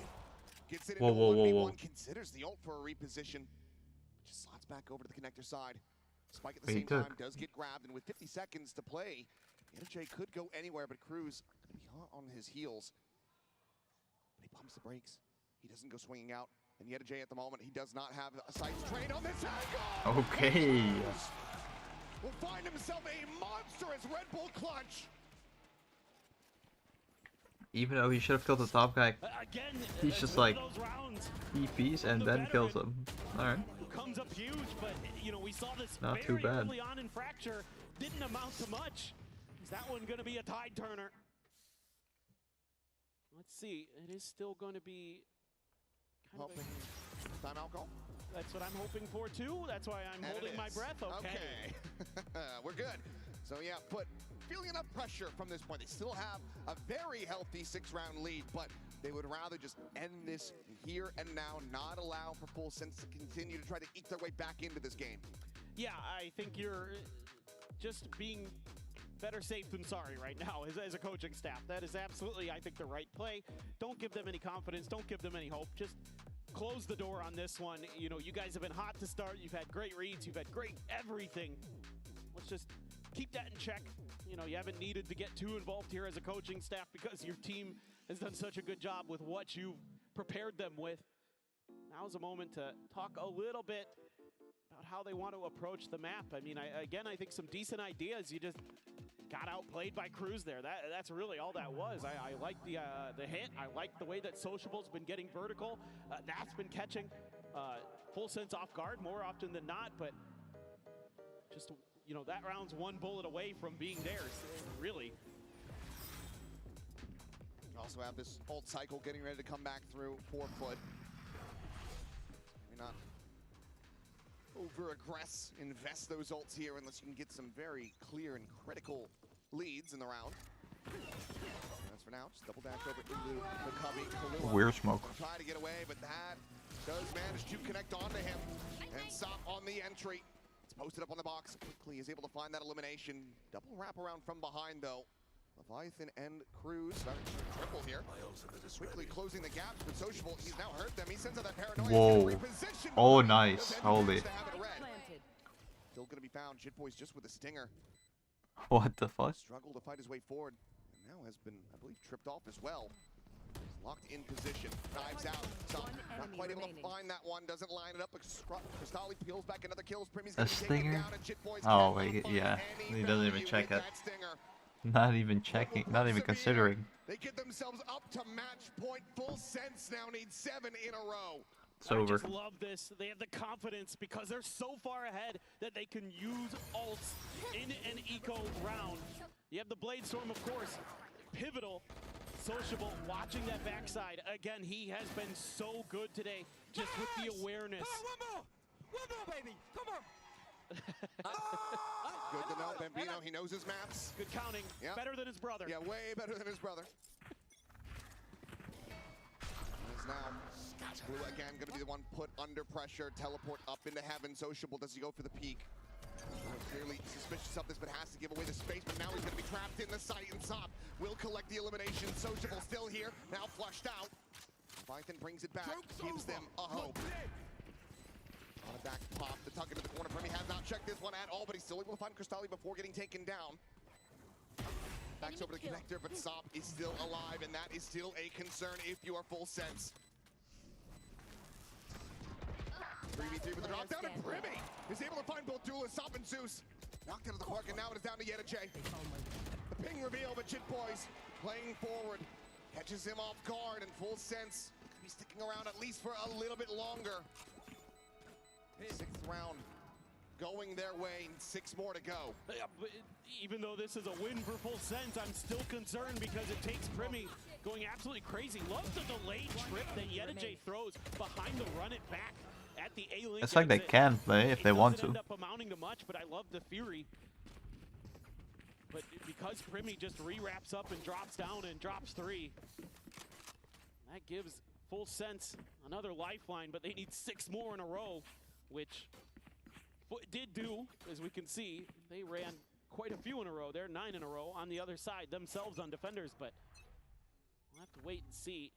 Gets it into Whoa, 1v1, considers the ult for a reposition. Just slots back over to the connector side. Spike at the same time does get grabbed, and with 50 seconds to play, J could go anywhere, but Cruz gonna be hot on his heels. But he pumps the brakes. He doesn't go swinging out. And J at the moment, he does not have a sight train on this angle. Okay. Will find himself a monstrous Red Bull clutch. Even though he should have killed the top guy, Again, he's just like TPs and then kills him. Alright. Comes up huge, but you know, we saw this Not very too bad. early on in Fracture. Didn't amount to much. Is that one going to be a tide turner? Let's see. It is still going to be kind of a... Timeout call? That's what I'm hoping for too. That's why I'm holding my breath. Okay. We're good. So yeah, but feeling enough pressure from this point. They still have a very healthy 6-round lead, but they would rather just end this here and now, not allow for Full Sense to continue to try to eke their way back into this game. Yeah, I think you're just being better safe than sorry right now as a coaching staff. That is absolutely, I think, the right play. Don't give them any confidence. Don't give them any hope. Just close the door on this one. You know, you guys have been hot to start. You've had great reads. You've had great everything. Let's just keep that in check. You know, you haven't needed to get too involved here as a coaching staff because your team has done such a good job with what you've prepared them with. Now's a moment to talk a little bit about how they want to approach the map. I mean, I think some decent ideas. You just got outplayed by Cruz there. That's really all that was. I like the hit. I like the way that Sociable's been getting vertical. That's been catching Full Sense off guard more often than not, but just, you know, that round's one bullet away from being theirs, really. Also have this ult cycle getting ready to come back through for FUT. Maybe not over-aggress, invest those ults here unless you can get some very clear and critical leads in the round. As for now, just double dash over into the cubby. Weird smoke. Try to get away, but that does manage to connect onto him. And stop on the entry. It's posted up on the box quickly. He's able to find that elimination. Double wrap around from behind, though. Leviathan and Cruz starting to triple here. Quickly closing the gaps, but Sociable, he's now hurt them. He sends out that paranoia. Whoa. Oh, nice. Holy. Still gonna be found. Jitboy's just with a stinger. What the fuck? Struggled to fight his way forward. And now has been, I believe, tripped off as well. He's locked in position. Dives out. Not quite able to find that one. Doesn't line it up. Cristali peels back another kills. Premi's A gonna be taken stinger? down, and Jitboy's Oh, wait, yeah. He doesn't even check it. Not even checking, not even considering. They get themselves up to match point. Full Sense now needs 7 in a row. It's over. I just love this. They have the confidence because they're so far ahead that they can use ults in an eco round. You have the Blade Storm, of course, pivotal. Sociable, watching that backside. Again, he has been so good today, just with the awareness. One more, baby. Come on. Good to know, Bambino, he knows his maps. Good counting, better than his brother. Yeah, way better than his brother. Is now Blue again going to be the one put under pressure, teleport up into heaven. Sociable, does he go for the peak? Clearly suspicious of this, but has to give away the space, but now he's going to be trapped in the site, and Sop will collect the elimination. Sociable still here, now flushed out. Leviathan brings it back, gives them a hope. On a back pop, the tuck into the corner. Premi has not checked this one at all, but he's still able to find Cristali before getting taken down. Backs over the connector, but Sop is still alive, and that is still a concern if you are Full Sense. 3v3 with the drop down, and Premi is able to find both duelists, Sop and Zeus. Knocked out of the park, and now it is down to J. The ping reveal, but Jitboy's playing forward. Catches him off guard, and Full Sense could be sticking around at least for a little bit longer. 6th round going their way, and 6 more to go. Yeah, but even though this is a win for Full Sense, I'm still concerned because it takes Premi going absolutely crazy. Love the delayed trip that J throws behind the run it back. at the A-Link. It's like they can play if they want to. It doesn't end up amounting to much, but I love the Fury. But because Primi just re-wraps up and drops down and drops 3, that gives Full Sense another lifeline, but they need 6 more in a row, which FUT did do, as we can see. They ran quite a few in a row. They're 9 in a row on the other side, themselves on defenders, but we'll have to wait and see.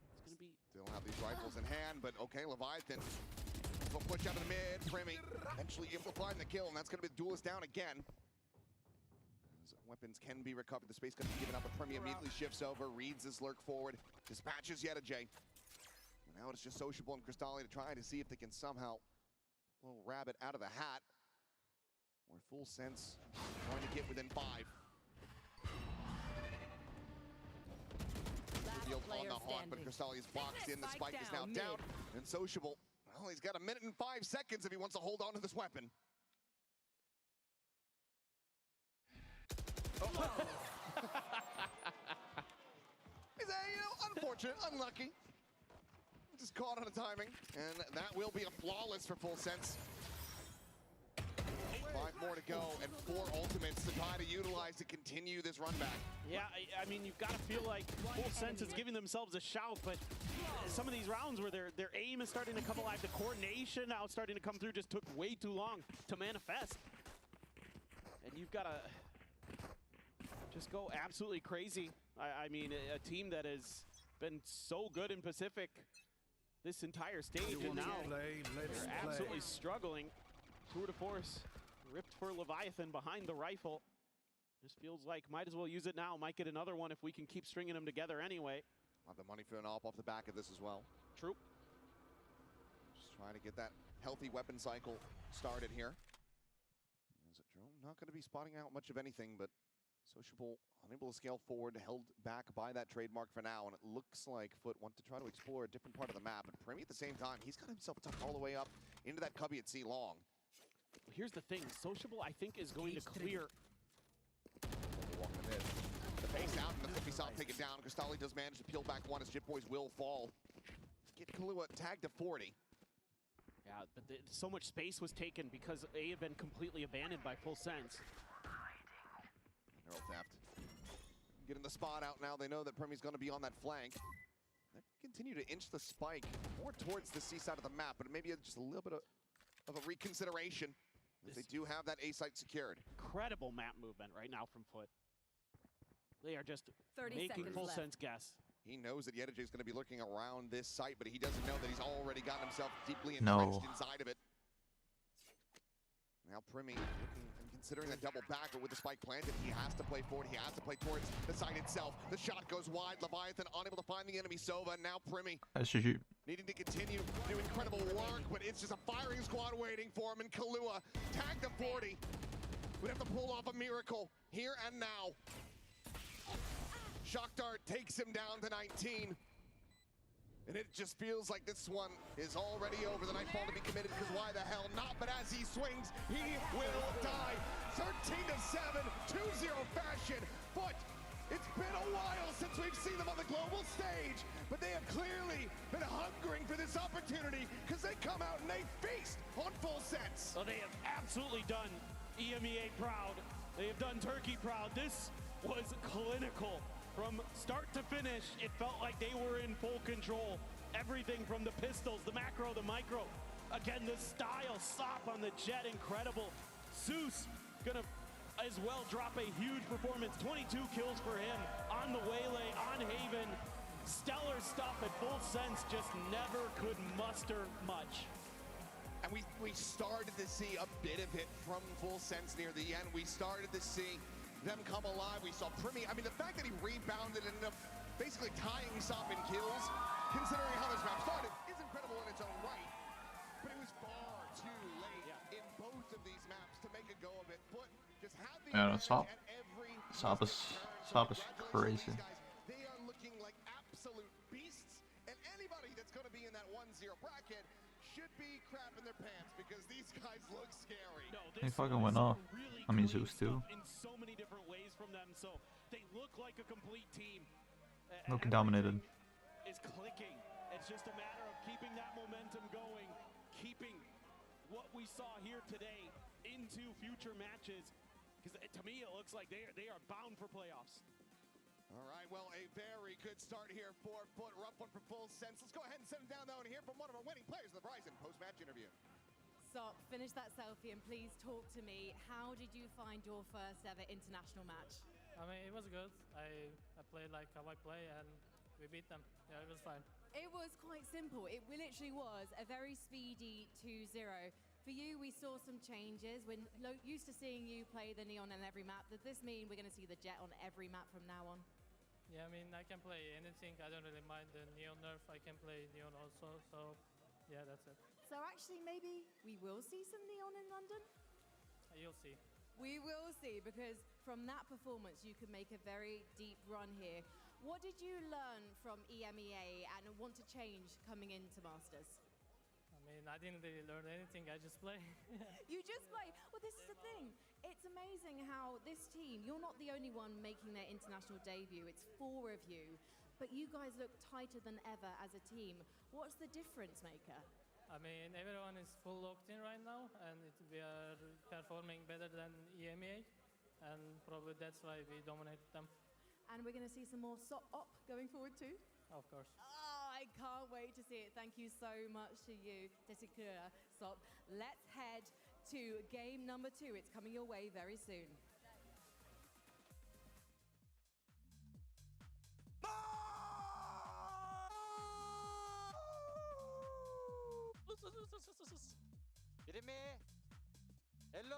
It's going to be... Still have these rifles in hand, but okay, Leviathan will push out of the mid. Primi eventually able to find the kill, and that's going to be the duelist down again. Weapons can be recovered. The space can be given up, but Primi immediately shifts over, reads his lurk forward, dispatches yet a J. And now it's just Sociable and Cristalli to try to see if they can somehow pull Rabbit out of the hat. Or Full Sense trying to get within 5. Revealed on the Hawk, but Cristalli is boxed in. The spike is now down. And Sociable, well, he's got a minute and 5 seconds if he wants to hold on to this weapon. Oh. Is that, unfortunate, unlucky. Just caught on the timing, and that will be a flawless for Full Sense. 5 more to go, and 4 ultimates to try to utilize to continue this run back. Yeah, I mean, you've got to feel like Full Sense is giving themselves a shout, but some of these rounds where their aim is starting to come alive, the coordination now starting to come through just took way too long to manifest. And you've got to just go absolutely crazy. I mean, a team that has been so good in Pacific this entire stage, and now they're absolutely struggling. Tour de force ripped for Leviathan behind the rifle. Just feels like might as well use it now. Might get another one if we can keep stringing them together anyway. Have the money for an op off the back of this as well. True. Just trying to get that healthy weapon cycle started here. Is it Drone? Not going to be spotting out much of anything, but Sociable unable to scale forward, held back by that trademark for now, and it looks like FUT want to try to explore a different part of the map. And Primi at the same time, he's got himself tucked all the way up into that cubby at C long. Here's the thing, Sociable I think is going to clear. Walking in. The face out and the Flippy Soft take it down. Cristalli does manage to peel back one as Jit Boys will fall. Get Kahlua tagged to 40. Yeah, but so much space was taken because A had been completely abandoned by Full Sense. Neural theft. Getting the spot out now. They know that Primi's going to be on that flank. They continue to inch the spike more towards the C side of the map, but maybe just a little bit of a reconsideration. If they do have that A site secured. Incredible map movement right now from FUT. They are just making Full Sense guess. He knows that Yedeje is going to be looking around this site, but he doesn't know that he's already gotten himself deeply entrenched inside of it. Now Primi looking and considering that double back, but with the spike planted, he has to play forward. He has to play towards the site itself. The shot goes wide. Leviathan unable to find the enemy Sova. Now Primi needing to continue to do incredible work, but it's just a firing squad waiting for him. And Kahlua tagged to 40. Would have to pull off a miracle here and now. Shock Dart takes him down to 19. And it just feels like this one is already over. The Nightfall to be committed, because why the hell not? But as he swings, he will die. 13-7, 2-0 fashion. But it's been a while since we've seen them on the global stage. But they have clearly been hungering for this opportunity, because they come out and they feast on Full Sense. So they have absolutely done EMEA proud. They have done Turkey proud. This was clinical. From start to finish, it felt like they were in full control. Everything from the pistols, the macro, the micro. Again, the style, Sop on the jet, incredible. Zeus gonna as well drop a huge performance. 22 kills for him on the Waylay, on Haven. Stellar stuff at Full Sense, just never could muster much. And we started to see a bit of it from Full Sense near the end. We started to see them come alive. We saw Primi. I mean, the fact that he rebounded and ended up basically tying Sop in kills, considering how this map started, is incredible in its own right. But it was far too late in both of these maps to make a go of it. FUT just had the Sop is crazy. They are looking like absolute beasts, and anybody that's going to be in that 1-0 bracket should be crapping their pants, because these guys look scary. No, He fucking went off. Really I mean, Zeus too. in so many different ways from them, so they look like a complete team. Looking dominated. Is clicking. It's just a matter of keeping that momentum going, keeping what we saw here today into future matches, because to me it looks like they are bound for playoffs. All right, well, a very good start here for FUT. Rough one for Full Sense. Let's go ahead and send it down, though, and hear from one of our winning players of the Verizon post-match interview. So, finish that selfie and please talk to me. How did you find your first ever international match? I mean, it was good. I played like how I play and we beat them. Yeah, it was fine. It was quite simple. It literally was a very speedy 2-0. For you, we saw some changes. We're used to seeing you play the Neon on every map. Does this mean we're going to see the Jet on every map from now on? Yeah, I mean, I can play anything. I don't really mind the Neon nerf. I can play Neon also. So, yeah, that's it. So actually, maybe we will see some Neon in London? You'll see. We will see, because from that performance, you could make a very deep run here. What did you learn from EMEA and want to change coming into Masters? I mean, I didn't really learn anything. I just play. You just play. Well, this is the thing. It's amazing how this team, you're not the only one making their international debut. It's 4 of you. But you guys look tighter than ever as a team. What's the difference maker? I mean, everyone is full locked in right now, and we are performing better than EMEA, and probably that's why we dominate them. And we're going to see some more SOP op going forward too? Of course. Oh, I can't wait to see it. Thank you so much to you, Tesikura SOP. Let's head to game number 2. It's coming your way very soon. Hit me. Hello.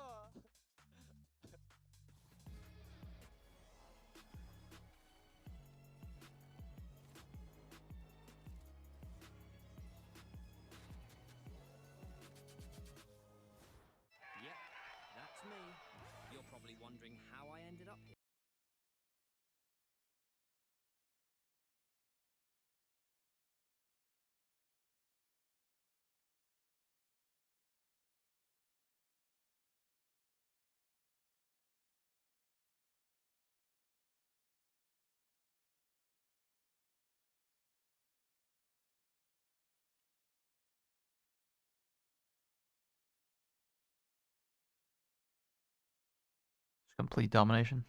Yep, that's me. You're probably wondering how I ended up here. Complete domination.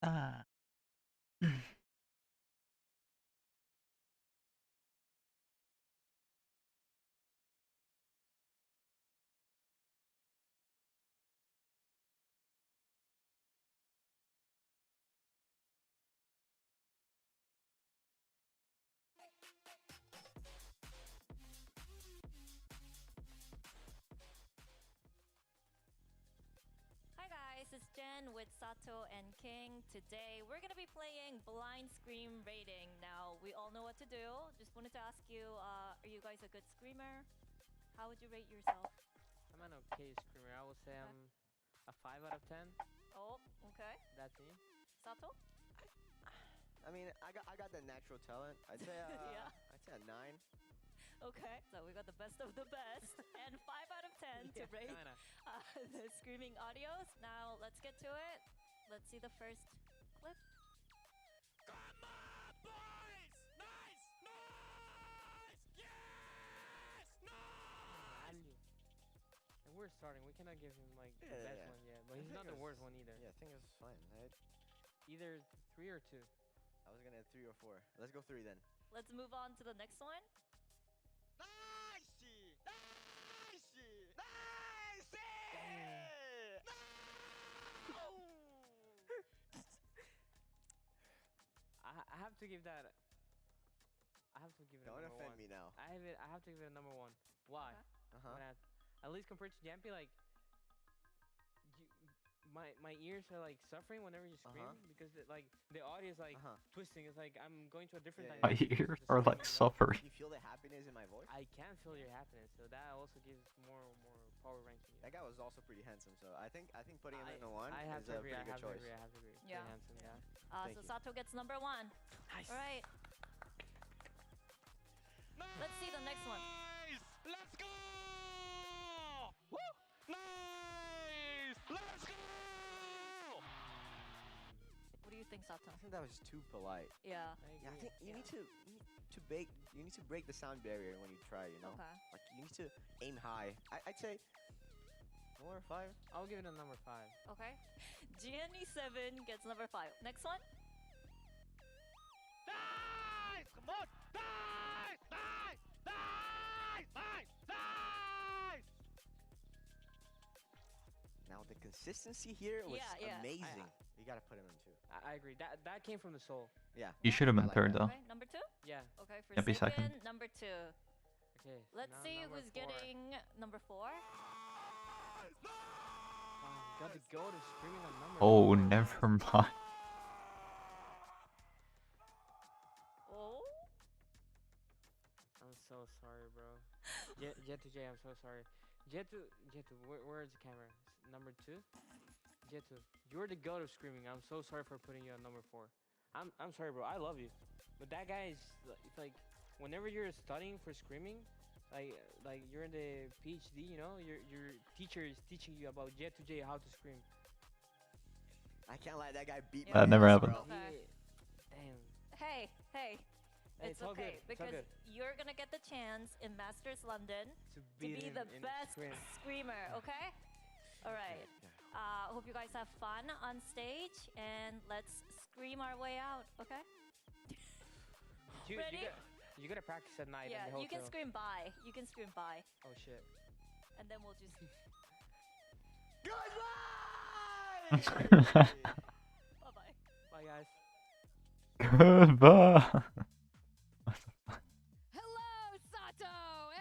Ah. Hi guys, it's Jen with Sato and King. Today we're gonna be playing blind scream rating. Now we all know what to do. Just wanted to ask you, are you guys a good screamer? How would you rate yourself? I'm an okay screamer. I would say I'm a 5 out of 10. Oh, okay. That's me. Sato? I mean, I got the natural talent. I'd say Yeah. I'd say a 9. Okay, so we got the best of the best and 5 out of 10 to rate the screaming audios. Now let's get to it. Let's see the first clip. Come on, boys! Nice! Nice! Yes! Value. And we're starting. We cannot give him like the best one yet, but he's not the worst one either. Yeah, I think it's fine, right? Either 3 or 2. I was gonna 3 or 4. Let's go 3 then. Let's move on to the next one. Nice! Nice! Nice! I have to give that. I have to give it. Don't a number offend 1. me now. I have to give it a number 1. Why? Uh-huh. At least compared to Jampy, like my ears are like suffering whenever you scream because like the audio is like twisting. It's like I'm going to a different. My ears are like suffering. You feel the happiness in my voice? I can feel your happiness, so that also gives more power ranking. That guy was also pretty handsome, so I think putting him in the 1 I have is to a agree. pretty I good have choice. to agree. I have to agree. Yeah. Pretty handsome, yeah. So Sato gets number 1. Nice. All right. Let's see the next one. Nice! Let's go! Woo! Nice! Let's go! What do you think, Sato? I think that was too polite. Yeah. Yeah, I think you need to break the sound barrier when you try, you know? Okay. Like you need to aim high. I'd say 4 or 5. I'll give it a number 5. Okay. GNE7 gets number 5. Next one. Nice! Come on! Nice! Nice! Nice! Nice! Nice! Now the consistency here was Yeah. amazing. You gotta put him in 2. I agree. That came from the soul. Yeah. You should have been third though. Okay, number 2? Yeah. Okay, for Yeah, be second. number 2. Okay. Let's now see number who's 4. getting number 4. Wow, you got to go to screaming on number. Oh, 4. never mind. Oh. I'm so sorry, bro. Jetu J, I'm so sorry. Jetu, where's the camera? Number 2? Jetu, you're the goat of screaming. I'm so sorry for putting you on number 4. I'm sorry, bro. I love you, but that guy is it's like whenever you're studying for screaming, like you're in the PhD, you know, your teacher is teaching you about Jetu J how to scream. I can't let that guy beat That never happened. Okay. Damn. Hey. It's all okay good. It's all because good. you're gonna get the chance in Masters London To to be beat the him in best scream. screamer, okay? All right. Hope you guys have fun on stage and let's scream our way out, okay? Ready? You gotta practice at night. Yeah, in the you can hotel. scream bye. You can scream bye. Oh shit. And then we'll just... Goodbye! Bye-bye. Bye guys. Goodbye. Hello, Sato,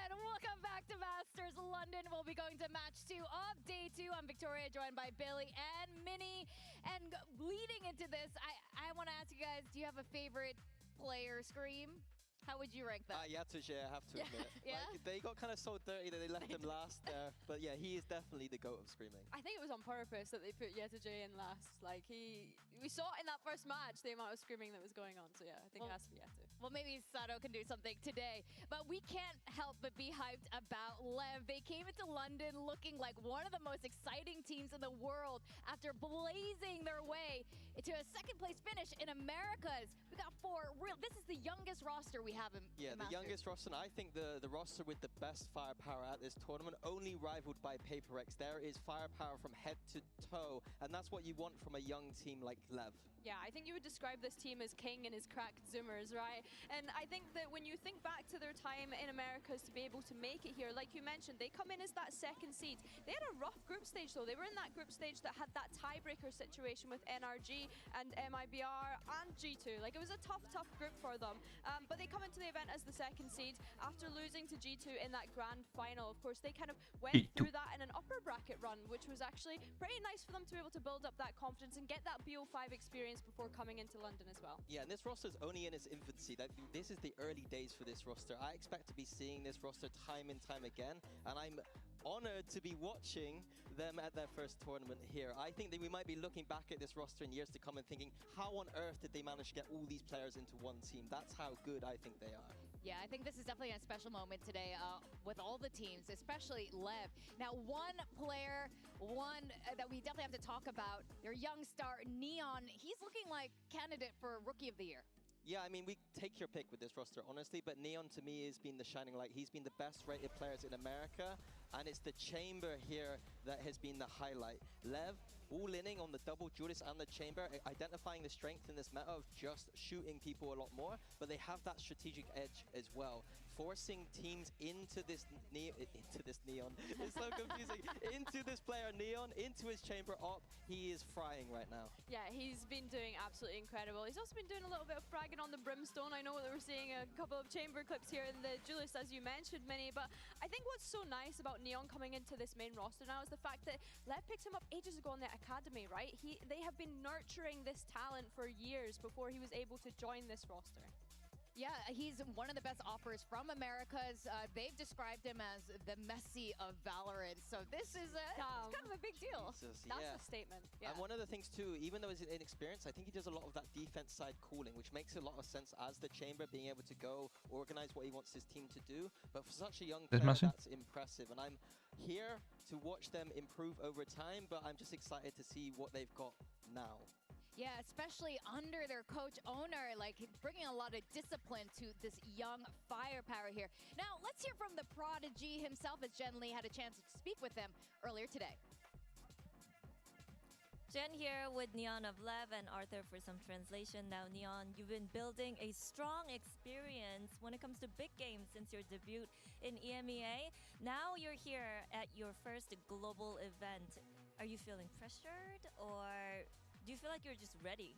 and welcome back to Masters London. We'll be going to match 2 of day 2. I'm Victoria, joined by Billy and Minnie. And leading into this, I want to ask you guys, do you have a favorite player scream? How would you rank them? Yatuj, I have to admit. Yeah? Like, they got kind of so dirty that they left him last there. But yeah, he is definitely the goat of screaming. I think it was on purpose that they put Yatuj in last. Like we saw in that first match the amount of screaming that was going on. So yeah, I think it has to be Yatu. Well, maybe Sato can do something today. But we can't help but be hyped about LEV. They came into London looking like one of the most exciting teams in the world after blazing their way to a second place finish in Americas. We got 4 real. This is the youngest roster we have in the Masters. youngest roster, and I think the roster with the best firepower at this tournament, only rivaled by PaperX. There is firepower from head to toe, and that's what you want from a young team like Lev. Yeah, I think you would describe this team as King and his cracked Zoomers, right? And I think that when you think back to their time in Americas to be able to make it here, like you mentioned, they come in as that second seed. They had a rough group stage though. They were in that group stage that had that tiebreaker situation with NRG and MIBR and G2. Like, it was a tough group for them. But they come into the event as the second seed after losing to G2 in that grand final. Of course, they kind of went through that in an upper bracket run, which was actually pretty nice for them to be able to build up that confidence and get that BO5 experience before coming into London as well. Yeah, and this roster is only in its infancy. This is the early days for this roster. I expect to be seeing this roster time and time again, and I'm honored to be watching them at their first tournament here. I think that we might be looking back at this roster in years to come and thinking, how on earth did they manage to get all these players into one team? That's how good I think they are. Yeah, I think this is definitely a special moment today with all the teams, especially Lev. Now, one player, that we definitely have to talk about, their young star, Neon. He's looking like candidate for Rookie of the Year. Yeah, I mean, we take your pick with this roster, honestly, but Neon to me has been the shining light. He's been the best rated players in America, and it's the chamber here that has been the highlight. Lev, all-inning on the double Judas and the chamber, identifying the strength in this meta of just shooting people a lot more, but they have that strategic edge as well, forcing teams into this Neon. It's so confusing. Into this player Neon, into his chamber op. He is frying right now. Yeah, he's been doing absolutely incredible. He's also been doing a little bit of fragging on the Brimstone. I know that we're seeing a couple of chamber clips here in the Julius, as you mentioned, Minnie, but I think what's so nice about Neon coming into this main roster now is the fact that Lev picked him up ages ago in the academy, right? They have been nurturing this talent for years before he was able to join this roster. Yeah, he's one of the best offers from Americas. They've described him as the Messi of Valorant. So this is kind of a big deal. Jesus, That's yeah. a statement. Yeah. And one of the things too, even though he's inexperienced, I think he does a lot of that defense side calling, which makes a lot of sense as the chamber, being able to go organize what he wants his team to do. But for such a young player, that's impressive. And I'm here to watch them improve over time, but I'm just excited to see what they've got now. Yeah, especially under their coach owner, like bringing a lot of discipline to this young firepower here. Now, let's hear from the prodigy himself, as Jen Lee had a chance to speak with him earlier today. Jen here with Neon of Lev and Arthur for some translation. Now, Neon, you've been building a strong experience when it comes to big games since your debut in EMEA. Now you're here at your first global event. Are you feeling pressured, or do you feel like you're just ready?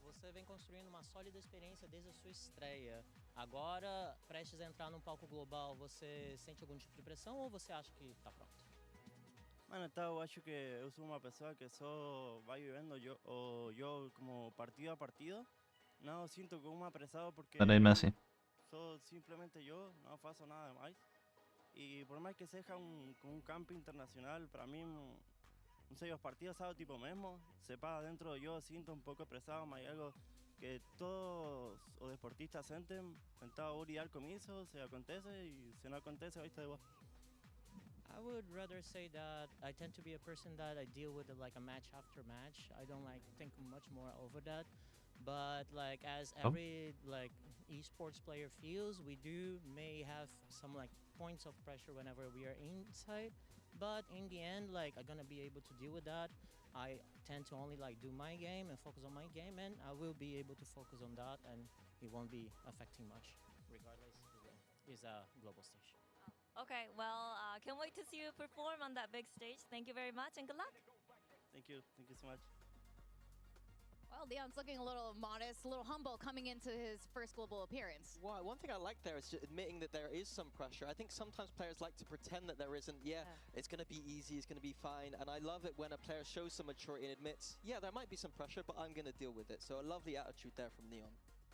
Você vem construindo uma sólida experiência desde a sua estreia. Agora, prestes a entrar num palco global, você sente algum tipo de pressão ou você acha que está pronto? Bueno, eu acho que eu sou uma pessoa que só vai vivendo eu como partido a partido. Não sinto como apressado porque Messi. sou simplesmente eu, não faço nada mais. E por mais que seja um campo internacional, para mim, não sei, os partidos sábado tipo mesmo, se para dentro eu sinto um pouco apressado, mas é algo que todos os deportistas sentem, tentar olhar com isso, se acontece e se não acontece, vai estar de boa. I would rather say that I tend to be a person that I deal with like a match after match. I don't like think much more over that. But like as every like esports player feels, we may have some like points of pressure whenever we are inside. But in the end, like I'm gonna be able to deal with that. I tend to only like do my game and focus on my game, and I will be able to focus on that, and it won't be affecting much, regardless. It's a global stage. Okay, well, can't wait to see you perform on that big stage. Thank you very much and good luck. Thank you so much. Well, Leon's looking a little modest, a little humble coming into his first global appearance. Well, one thing I like there is just admitting that there is some pressure. I think sometimes players like to pretend that there isn't. Yeah, it's going to be easy, it's going to be fine. And I love it when a player shows some maturity and admits, yeah, there might be some pressure, but I'm going to deal with it. So a lovely attitude there from Neon.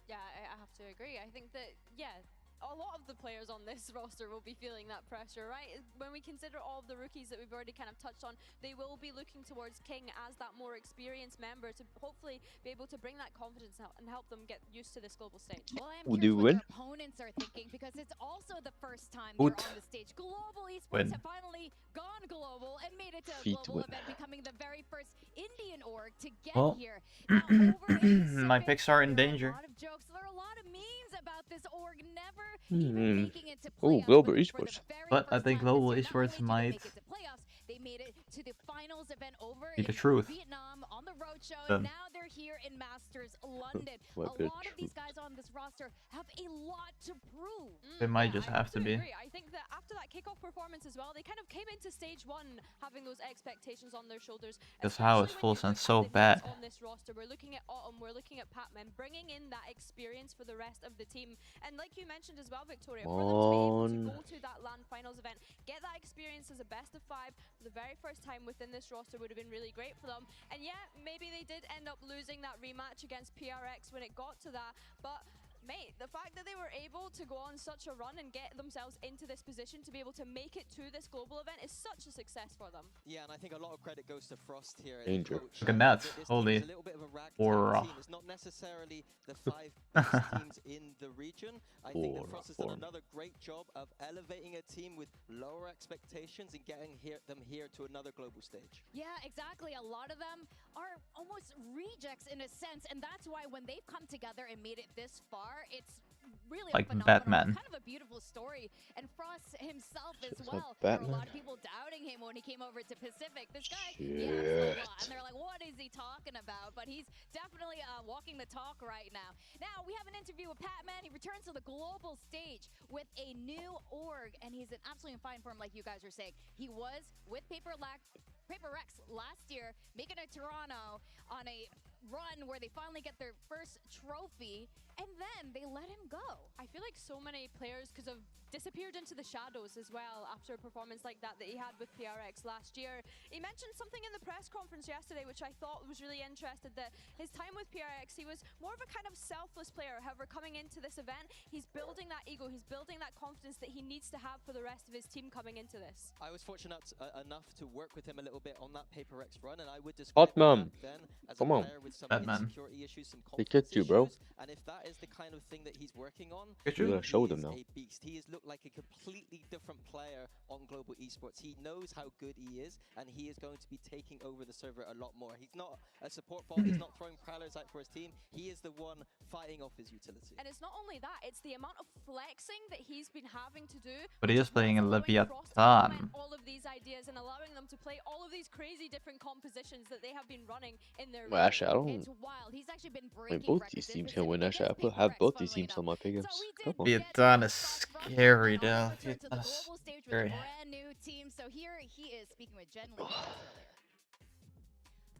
Yeah, I have to agree. I think that, yeah, a lot of the players on this roster will be feeling that pressure, right? When we consider all of the rookies that we've already kind of touched on, they will be looking towards King as that more experienced member to hopefully be able to bring that confidence out and help them get used to this global stage. Well, I'm Would curious you what win? their opponents are thinking. because it's also the first time Foot. they're on the stage. Global Esports Win. have finally gone global and made it to a Feet global win. event, becoming the very first Indian org to get Well, here. Now, over in my Pacific, picks are in there are danger. a lot of jokes. There are a lot of memes about this org never even making it to Oh, playoffs. Global But for the Esports. very But I first think time this Global year, not Esports only did they might make it to playoffs, they made it to the finals event over be in the truth. Vietnam on the roadshow, Then. and now they're here in Masters London. Might A be the lot of these truth. guys on this roster have a lot to prove. They might just I have to be. agree. I think that after that kickoff performance as well, they kind of came into stage one having those expectations on their shoulders. Because how is especially when Full you Sense look so at the bad? names on this roster. We're looking at Autumn, we're looking at Patman, bringing in that experience for the rest of the team. And like you mentioned as well, Victoria, for them to be able to go to that LAN finals event, get that experience as a best of 5 for the very first time within this roster would have been really great for them. And yeah, maybe they did end up losing that rematch against PRX when it got to that, but mate, the fact that they were able to go on such a run and get themselves into this position to be able to make it to this global event is such a success for them. Yeah, and I think a lot of credit goes to Frost here. Danger. Look at that. This team Holy. is a little bit of a ragtag Aura. team. It's not necessarily the 5 best teams in the region. I think that Frost has done another great job of elevating a team with lower expectations and getting them here to another global stage. Yeah, exactly. A lot of them are almost rejects in a sense, and that's why when they've come together and made it this far, it's really Like a phenomenal, Batman. kind of a beautiful story. And Frost himself as Just well. like There were a Batman. lot of people doubting him when he came over to Pacific. This guy, Shit. yes, a lot. And they're like, what is he talking about? But he's definitely walking the talk right now. Now, we have an interview with Patman. He returns to the global stage with a new org, and he's in absolutely fine form, like you guys are saying. He was with Paper Rex last year, making it Toronto on a run where they finally get their first trophy, and then they let him go. I feel like so many players could have disappeared into the shadows as well after a performance like that he had with PRX last year. He mentioned something in the press conference yesterday which I thought was really interesting, that his time with PRX, he was more of a kind of selfless player. However, coming into this event, he's building that ego, he's building that confidence that he needs to have for the rest of his team coming into this. I was fortunate enough to work with him a little bit on that Paper X run, and I would describe him back then as a player with some insecurity issues, some They confidence get you, bro. issues, and if that is the kind of thing that he's working on, You gotta show them now. a beast. He has looked like a completely different player on Global Esports. He knows how good he is, and he is going to be taking over the server a lot more. He's not a support bot, he's not throwing prowlers out for his team, he is the one fighting off his utility. And it's not only that, it's the amount of flexing that he's been having to do. But he is playing in Leviathan. All of these ideas and allowing them to play all of these crazy different compositions that they have been running in their Well, actually, I don't. It's wild. He's actually been I mean, breaking both records these in teams can win. Pacific Actually, I against have Paper both Rex, these teams on my pickups. So we Come on. Vietnam is scary, dude. return to the Vietnam is global stage with a scary. brand new team. So here he is speaking with Jen like you guys earlier.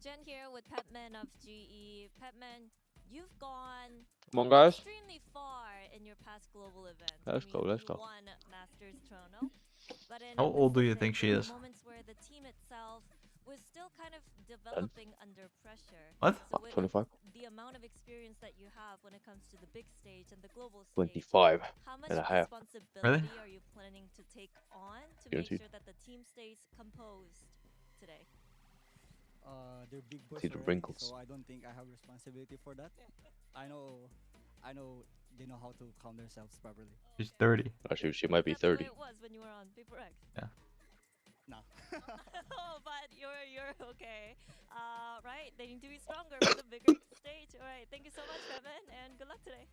Jen here with Petman of GE. Petman, you've gone Come on, guys. extremely far in your past global events. Let's go, let's you go. won Masters Toronto, but in How old do you Pacific, think she there is? were moments where the team itself was still kind of developing under pressure. What? So with 25. the amount of experience that you have when it comes to the big stage and the global stage, 25 how much and a half. responsibility are you planning to take on to Guaranteed. make sure that the team stays composed today? They're big boys See the already, wrinkles. so I don't think I have responsibility for that. I know they know how to calm themselves properly. She's 30. Actually, she might be That's the way 30. it was when you were on Paper X. Yeah. No. Oh, but you're okay. Right, they need to be stronger for the bigger stage. All right, thank you so much, Kevin, and good luck today.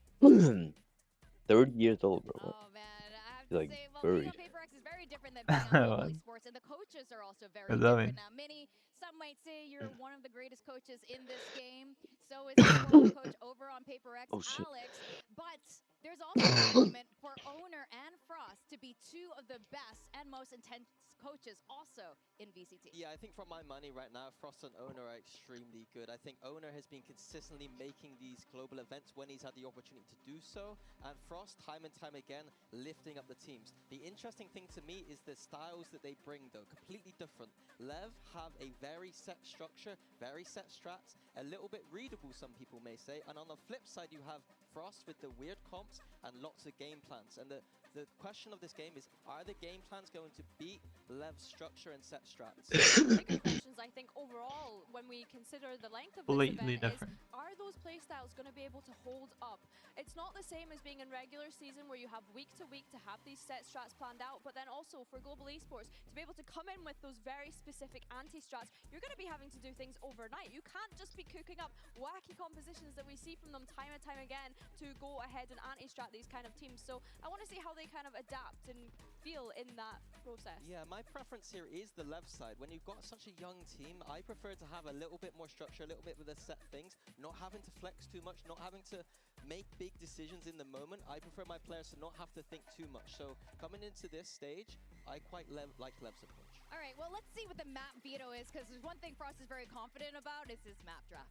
30 years old, bro. What? Oh man, I have You're to like say, well, being buried. on Paper X is very different than being on Global Esports, and the coaches are also very What does that different mean? now. Some might say you're one of the greatest coaches in this game. So is the former coach over on Paper X, Oh, shit. Alex. But there's also an argument for Owner and Frost to be two of the best and most intense coaches also in VCT. Yeah, I think for my money right now, Frost and Owner are extremely good. I think Owner has been consistently making these global events when he's had the opportunity to do so, and Frost, time and time again, lifting up the teams. The interesting thing to me is the styles that they bring, though, completely different. Lev have a very set structure, very set strats, a little bit readable, some people may say, and on the flip side, you have Frost with the weird comps and lots of game plans. And the question of this game is, are the game plans going to beat Lev's structure and set strats? Bigger questions, I think, overall, when we consider the length of this Completely event different. is, are those playstyles going to be able to hold up? It's not the same as being in regular season where you have week to week to have these set strats planned out, but then also for global esports, to be able to come in with those very specific anti-strats, you're going to be having to do things overnight. You can't just be cooking up wacky compositions that we see from them time and time again to go ahead and anti-strat these kind of teams. So I want to see how they kind of adapt and feel in that process. Yeah, my preference here is the left side. When you've got such a young team, I prefer to have a little bit more structure, a little bit with the set things, not having to flex too much, not having to make big decisions in the moment. I prefer my players to not have to think too much. So coming into this stage, I quite like Lev's approach. All right, well, let's see what the map veto is, because there's one thing Frost is very confident about is his map draft.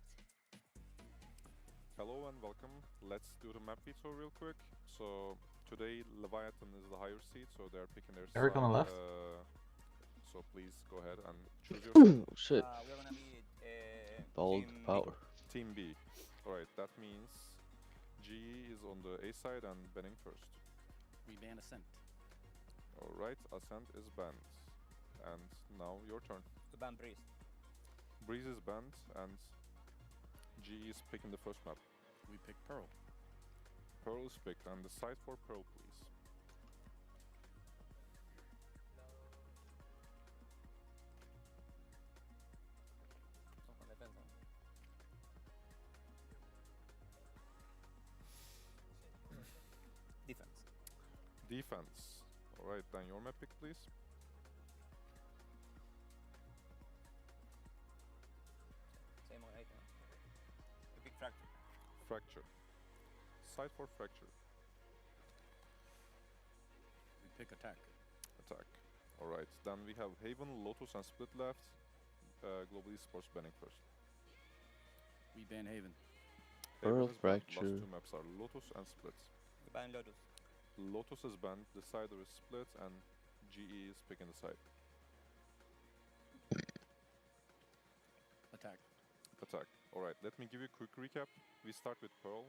Hello and welcome. Let's do the map veto real quick. So today Leviathan is the higher seed, so they're picking their Eric side. on the left. So please go ahead and choose your Oh shit. We're gonna be Bald team power. Team B. Alright, that means GE is on the A side and banning first. We ban Ascent. Alright, Ascent is banned. And now your turn. To ban Breeze. Breeze is banned and GE is picking the first map. We pick Pearl. Pearl is picked and the side for Pearl, please. Defense. Defense. Alright, then your map pick, please. Same on 8. We pick Fracture. Fracture. Side for Fracture. We pick Attack. Attack. Alright, then we have Haven, Lotus and Split left. Global Esports banning first. We ban Haven. Pearl, is banned. Fracture. Last two maps are Lotus and Split. We ban Lotus. Lotus is banned, the Decider is Split and GE is picking the side. Attack. Attack. Alright, let me give you a quick recap. We start with Pearl,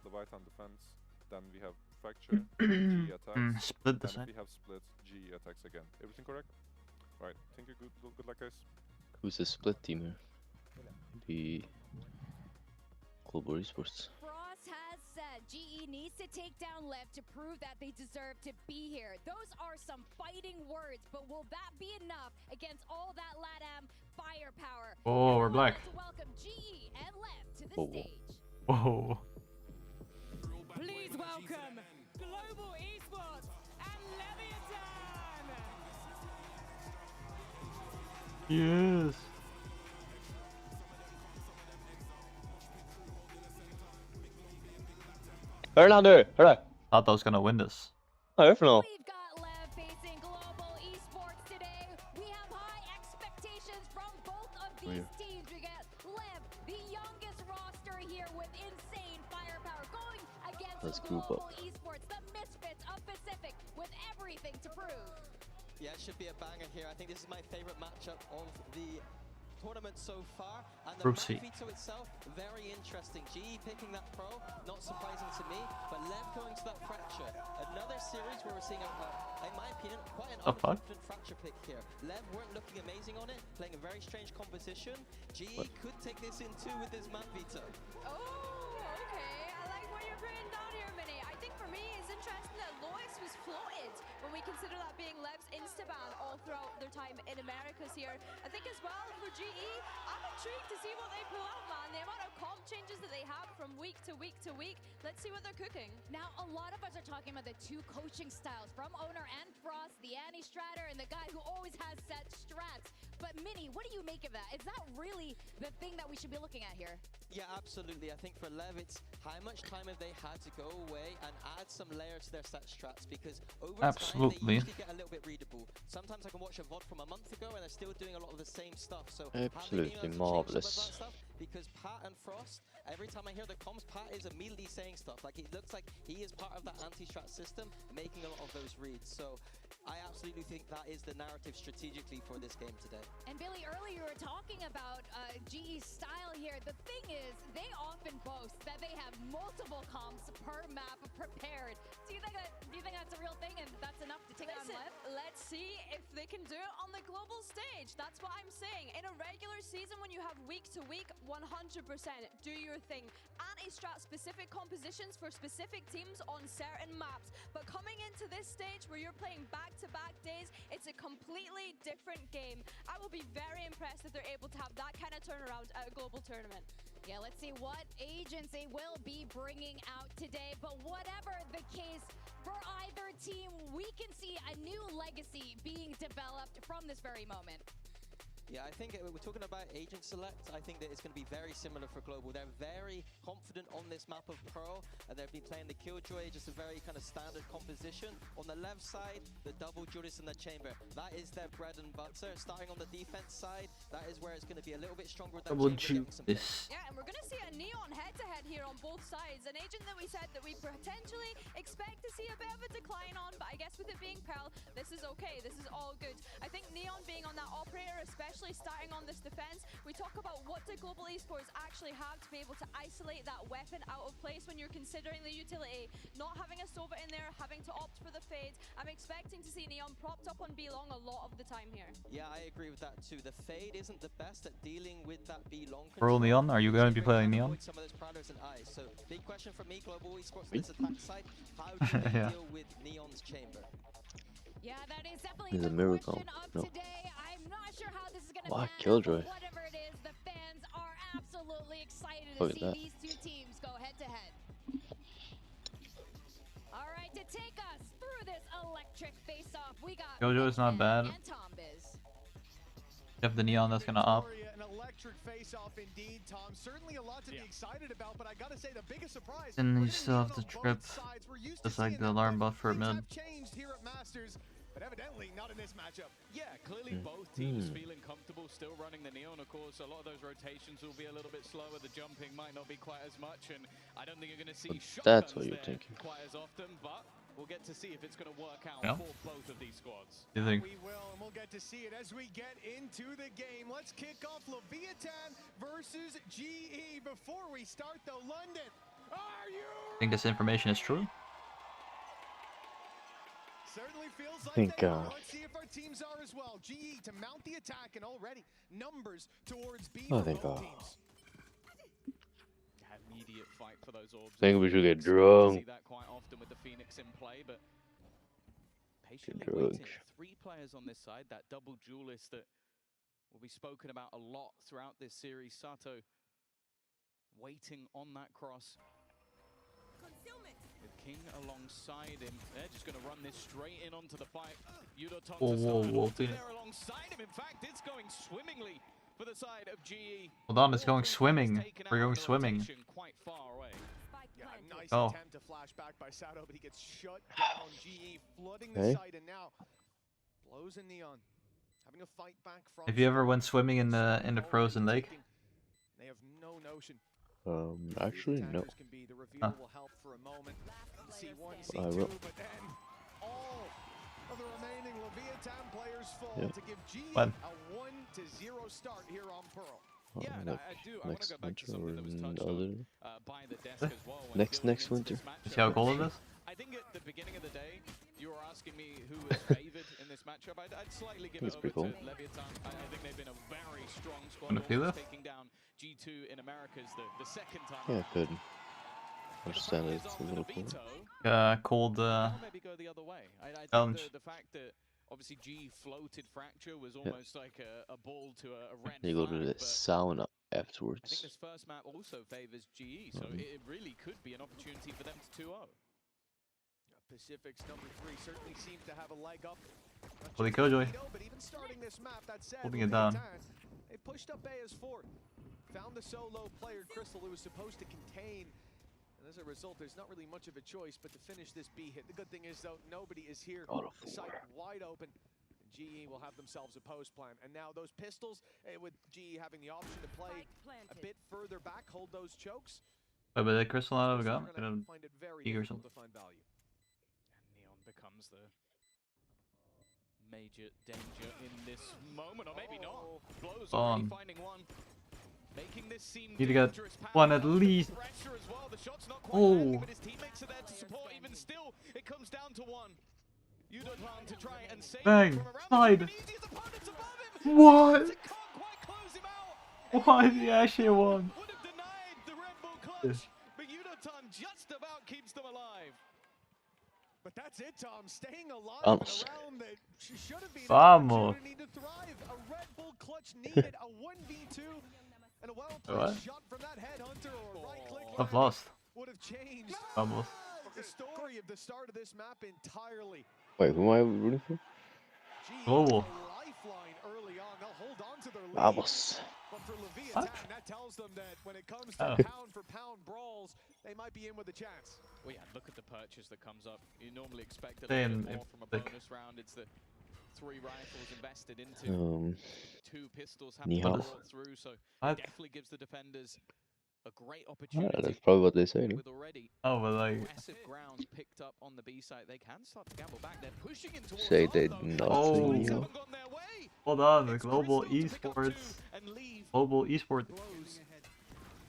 Leviathan defense, then we have Fracture, GE attacks, Split the then side. we have Split, GE attacks again. Everything correct? Right, thank you, good luck guys. Who's the split team here? The Global Esports. Frost has said GE needs to take down Lev to prove that they deserve to be here. Those are some fighting words, but will that be enough against all that LATAM firepower? Oh, we're black. Let's welcome GE and Lev to the Whoa. stage. Whoa. Please welcome Global Esports and Leviathan! Yes. Erlander, hurra! Thought I was gonna win this. Oh, Erfnal. We've got Lev facing Global Esports today. We have high expectations from both of these teams. We get Lev, the youngest roster here with insane firepower, going Let's against group Global up. Esports, the misfits of Pacific, with everything to prove. Yeah, it should be a banger here. I think this is my favorite matchup of the tournament so far. And the Group map C. veto itself, very interesting. GE picking that pro, not surprising to me, but Lev going to that Fracture. Another series where we're seeing, in my opinion, quite an The fuck? unconfident Fracture pick here. Lev weren't looking amazing on it, playing a very strange composition. GE could take this in too with this map veto. Oh, okay. I like what you're putting down here, Minnie. I think for me, it's interesting that Lois was floated when we consider that being Lev's insta-ban all throughout their time in Americas here. I think as well for GE, I'm intrigued to see what they pull out, man. The amount of comp changes that they have from week to week to week. Let's see what they're cooking. Now, a lot of us are talking about the two coaching styles from Owner and Frost, the anti-stratter and the guy who always has set strats. But Minnie, what do you make of that? Is that really the thing that we should be looking at here? Yeah, absolutely. I think for Lev, it's how much time have they had to go away and add some layers to their set strats, because over time they Absolutely. usually get a little bit readable. Sometimes I can watch a VOD from a month ago and they're still doing a lot of the same stuff. So Absolutely marvelous. stuff, because Pat and Frost, every time I hear the comms, Pat is immediately saying stuff. Like, it looks like he is part of that anti-strat system, making a lot of those reads. So I absolutely think that is the narrative strategically for this game today. And Billy, earlier you were talking about GE's style here. The thing is, they often boast that they have multiple comps per map prepared. Do you think that's a real thing and that's enough to take on Lev? Let's see if they can do it on the global stage. That's what I'm saying. In a regular season, when you have week to week, 100% do your thing. Anti-strat specific compositions for specific teams on certain maps. But coming into this stage where you're playing back-to-back days, it's a completely different game. I will be very impressed if they're able to have that kind of turnaround at a global tournament. Yeah, let's see what agents they will be bringing out today. But whatever the case, for either team, we can see a new legacy being developed from this very moment. Yeah, I think we're talking about agent select. I think that it's going to be very similar for global. They're very confident on this map of Pearl, and they've been playing the Killjoy, just a very kind of standard composition. On the left side, the double Judas in the chamber. That is their bread and butter. Starting on the defense side, that is where it's going to be a little bit stronger with that Double chamber. Judas. Yeah, and we're going to see a Neon head-to-head here on both sides. An agent that we said that we potentially expect to see a bit of a decline on, but I guess with it being Pearl, this is okay. This is all good. I think Neon being on that operator, especially starting on this defense, we talk about what do global esports actually have to be able to isolate that weapon out of place when you're considering the utility. Not having a Sova in there, having to opt for the fade. I'm expecting to see Neon propped up on B long a lot of the time here. Yeah, I agree with that too. The fade isn't the best at dealing with that B long Pearl control. Neon, are you going to be playing Neon? Some of those Prados and eyes. So big question for me, global esports on this attack side. How do they Yeah. deal with Neon's chamber? Yeah, that is definitely He's the a miracle. question of No. today. I'm not sure how this is going to Wow, pan out, Killjoy. but whatever it is, the fans are absolutely excited to Look at see that. these two teams go head-to-head. All right, to take us through this electric face-off, we got Killjoy is not bad. and Tombiz. You have the Neon that's gonna up. An electric face-off indeed, Tom. Certainly a lot to be excited about, but I gotta say the biggest surprise. And you still have to trip. Just like the alarm buff for mid. Changed here at Masters, but evidently not in this matchup. Yeah, clearly both teams feeling comfortable still running the Neon. Of course, a lot of those rotations will be a little bit slower. The jumping might not be quite as much, and I don't think you're going to see That's shotguns what you're there thinking. quite as often, but we'll get to see if it's going to work out Yeah. for both of these squads. You think? We will, and we'll get to see it as we get into the game. Let's kick off Leviathan versus GE. Before we start, though, London, are you? Think this information is true? Certainly feels like think, they are. Let's see if our teams are as well. GE to mount the attack, and already numbers towards B I for think, both teams. Immediate fight for those orbs. Think we should get See drunk. that quite often with the Phoenix in play, but patiently drunk. waiting. 3 players on this side, that double duelist that will be spoken about a lot throughout this series. Sato waiting on that cross. With King alongside him. They're just going to run this straight in onto the fight. Yudo Whoa, there Phoenix. alongside him. In fact, it's going swimmingly for the side of GE. Hold on, it's going swimming. We're going swimming. Quite far away. Yeah, nice Oh. attempt to flash back by Sato, but he gets shut down. GE flooding the Hey. site, and now blows in Neon, having a fight back from. If you ever went swimming in the frozen lake? They have no notion. Actually, no. Can be. The reveal Huh. will help for a moment. C1, I C2, will. but then all of the remaining Leviathan players fall Yeah. to give GE When? a 1-0 start here on Pearl. Yeah, and like I do. I want to next go back to winter or something that was touched other. on by the desk as well. when Next building into winter. this matchup. See how cold it is? I think at the beginning of the day, you were asking me who was favored in this matchup. I'd slightly give It's it over pretty to cool. Leviathan. I think they've been a very strong squad. Wanna feel almost it? taking down G2 in Americas the second time. Yeah, I could. Understand it's a little cool. Cold Maybe go the other way. I challenge. think the fact that obviously G floated Fracture was almost like a ball to a red You go to flag, the but sauna I think afterwards. this first map also favors GE, so it really could be an opportunity for them to 2-0. Pacific's number 3 certainly seems to have a leg up. Not Holy just Killjoy. Lido, but even starting this map, that said, Holding it down. Leviathan, they pushed up A as 4. Found the solo player Crystal, who was supposed to contain. And as a result, there's not really much of a choice but to finish this B hit. The good thing is, though, nobody is here. The site wide open. And GE will have themselves a post plan. And now those pistols, with GE having the option to play a bit further back, hold those chokes. Wait, but the crystal out of a gun? Gonna find it very Eager or difficult something. to find value. And Neon becomes the major danger in this moment, or maybe not. Blows already finding one. Making this seem Need to get dangerous. one at least. Pressure as well. The shot's not quite landing, but his teammates are there to support. Even still, it comes down to one. Yudotan to try and save Bang! from around Side! the his opponent's above him. What? Can't quite close him out. Why did he actually won? Would have denied the Red Bull clutch, but Yudotan just about keeps them alive. But that's it, Tom. Staying alive Vamos. in a round that should have been Vamos. an opportunity to thrive. A Red Bull clutch needed, a 1v2, and a well-placed shot from that headhunter or right-click I've lost. would have changed Vamos. the story of the start of this map entirely. Wait, who am I rooting for? Global. Lifeline early on. They'll hold on to their lead. Vamos. But for Leviathan, What? that tells them that when it comes Oh. to pound-for-pound brawls, they might be in with a chance. Well, yeah, look at the purchase that comes up. You normally expect a Same, little bit more from a like- bonus round. It's the 3 rifles invested into 2 pistols have to be Nihao. brought through, so What? definitely gives the defenders a great Yeah, opportunity. that's probably what they say. No? With already Oh, but like, aggressive ground picked up on the B site, they can start to gamble back. They're pushing in towards Say R, they though. not Oh. say Lights Nihao. haven't gone their way. hold on, the It's global Crystal to pick up 2 esports. and leave. Global esports. Blows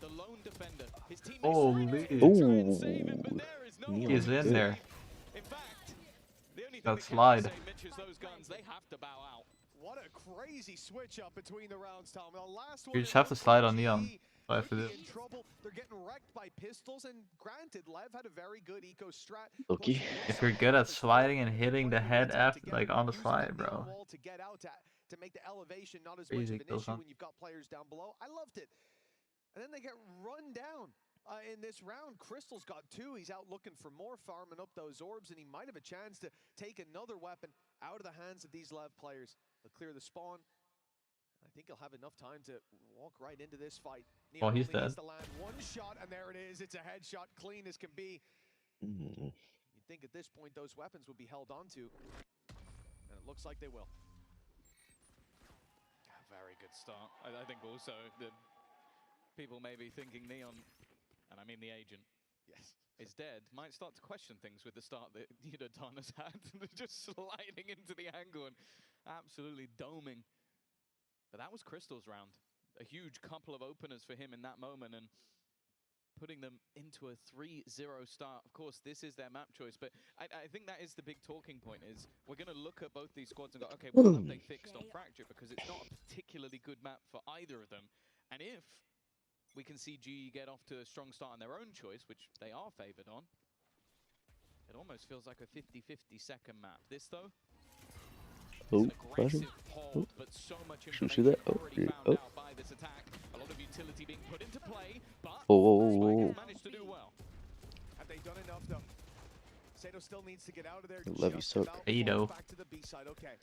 the lone defender. His teammates Holy. try and save him, but there is no Nihao. one He's to in save. there. In fact, the only thing That that slide. can save Mitch is those guns. They have to bow out. What a crazy switch up between the rounds, Tom. The last one You just have to looked slide like on Neon. GE That's what I have to could do. be in trouble. They're getting wrecked by pistols, and granted, Lev had a very good eco strat. Okay. If you're good at sliding and hitting the head F like on the slide, bro. Wall to get out to make the elevation not as Crazy much of an kill, issue huh? when you've got players down below. I loved it. And then they get run down in this round. Crystal's got 2. He's out looking for more, farming up those orbs, and he might have a chance to take another weapon out of the hands of these Lev players. They'll clear the spawn. I think he'll have enough time to walk right into this fight. Oh, he's only needs dead. to land 1 shot, and there it is. It's a headshot, clean as can be. Mm. You'd think at this point those weapons would be held onto, and it looks like they will. Very good start. I think also that people may be thinking Neon, and I mean the agent, Yes. is dead, might start to question things with the start that Yudotan has had. Just sliding into the angle and absolutely doming. But that was Crystal's round. A huge couple of openers for him in that moment, and putting them into a 3-0 start. Of course, this is their map choice, but I think that is the big talking point, is we're going to look at both these squads and go, okay, what have they fixed on Fracture? Because it's not a particularly good map for either of them. And if we can see GE get off to a strong start on their own choice, which they are favored on, it almost feels like a 50-50 second map. This, though, Oh, is an aggressive hold, but so much should see that. information Oh, already yeah. found Oh. out by this attack. A lot of utility being put into play, but Whoa, whoa, whoa, whoa. Spike has managed to do well. Have they done enough, though? Sato still needs to get out of there. Levy just suck. about Ado. back to the B side. Okay.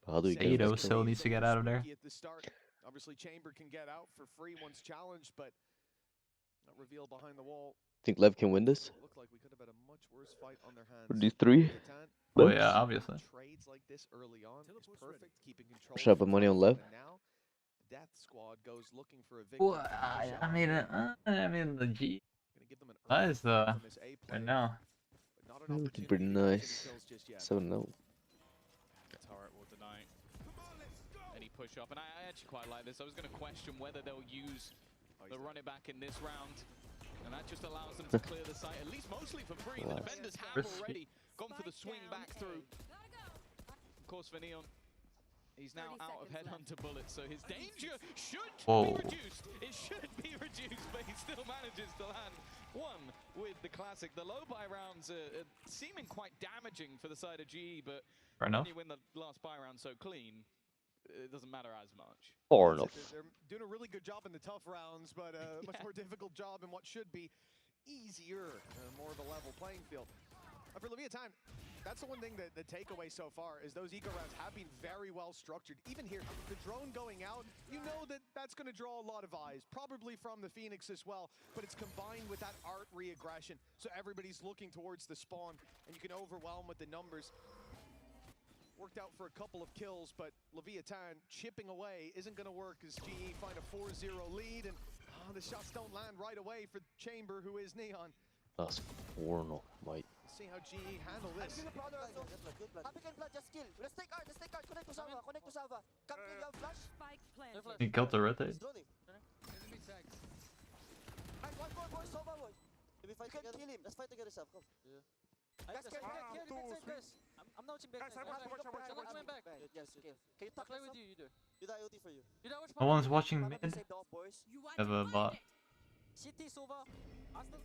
How do we get Ado this still point? needs to get out of there. At the start. Obviously, Chamber can get out for free once challenged, but not revealed behind the wall. Think Lev can win this? Looked like we could have had a much worse fight on their hands. With these 3? Leviathan, Oh yeah, obviously. trades like this early on is perfect, keeping control. Should I put money on Lev? And now, Death Squad goes looking for a victory. Well, I mean the G. Gonna give them an That early is the from this A right player, now. but not an Looking pretty opportunity to get any nice. kills just yet. 7-0. Turret will deny any push up, and I actually quite like this. I was going to question whether they'll use the run it back in this round, and that just allows them to clear the site, at least mostly for free. The defenders have Risky. already gone for the swing back through. Of course, for Neon, he's now out of headhunter bullets, so his danger should Whoa. be reduced. It should be reduced, but he still manages to land one with the classic. The low buy rounds are seeming quite damaging for the side of GE, but Fair when enough. you win the last buy round so clean, it doesn't matter as much. Far enough. They're doing a really good job in the tough rounds, but a much more difficult job in what should be easier, more of a level playing field. For Leviathan, that's the one thing that the takeaway so far is those eco rounds have been very well structured. Even here, the drone going out, you know that that's going to draw a lot of eyes, probably from the Phoenix as well, but it's combined with that art re-aggression, so everybody's looking towards the spawn, and you can overwhelm with the numbers. Worked out for a couple of kills, but Leviathan chipping away isn't going to work as GE find a 4-0 lead, and the shots don't land right away for Chamber, who is Neon. That's 4-0, mate. See how GE handle this. Just kill. Let's take art, He killed the rotate. Let's fight together, Sam. Come. Guys, I'm now watching back. I'm back. Yes, okay. Can you talk? Play with you, you do. You die OT for you. No one's watching mid. Have a bot. City, Sova. Aston.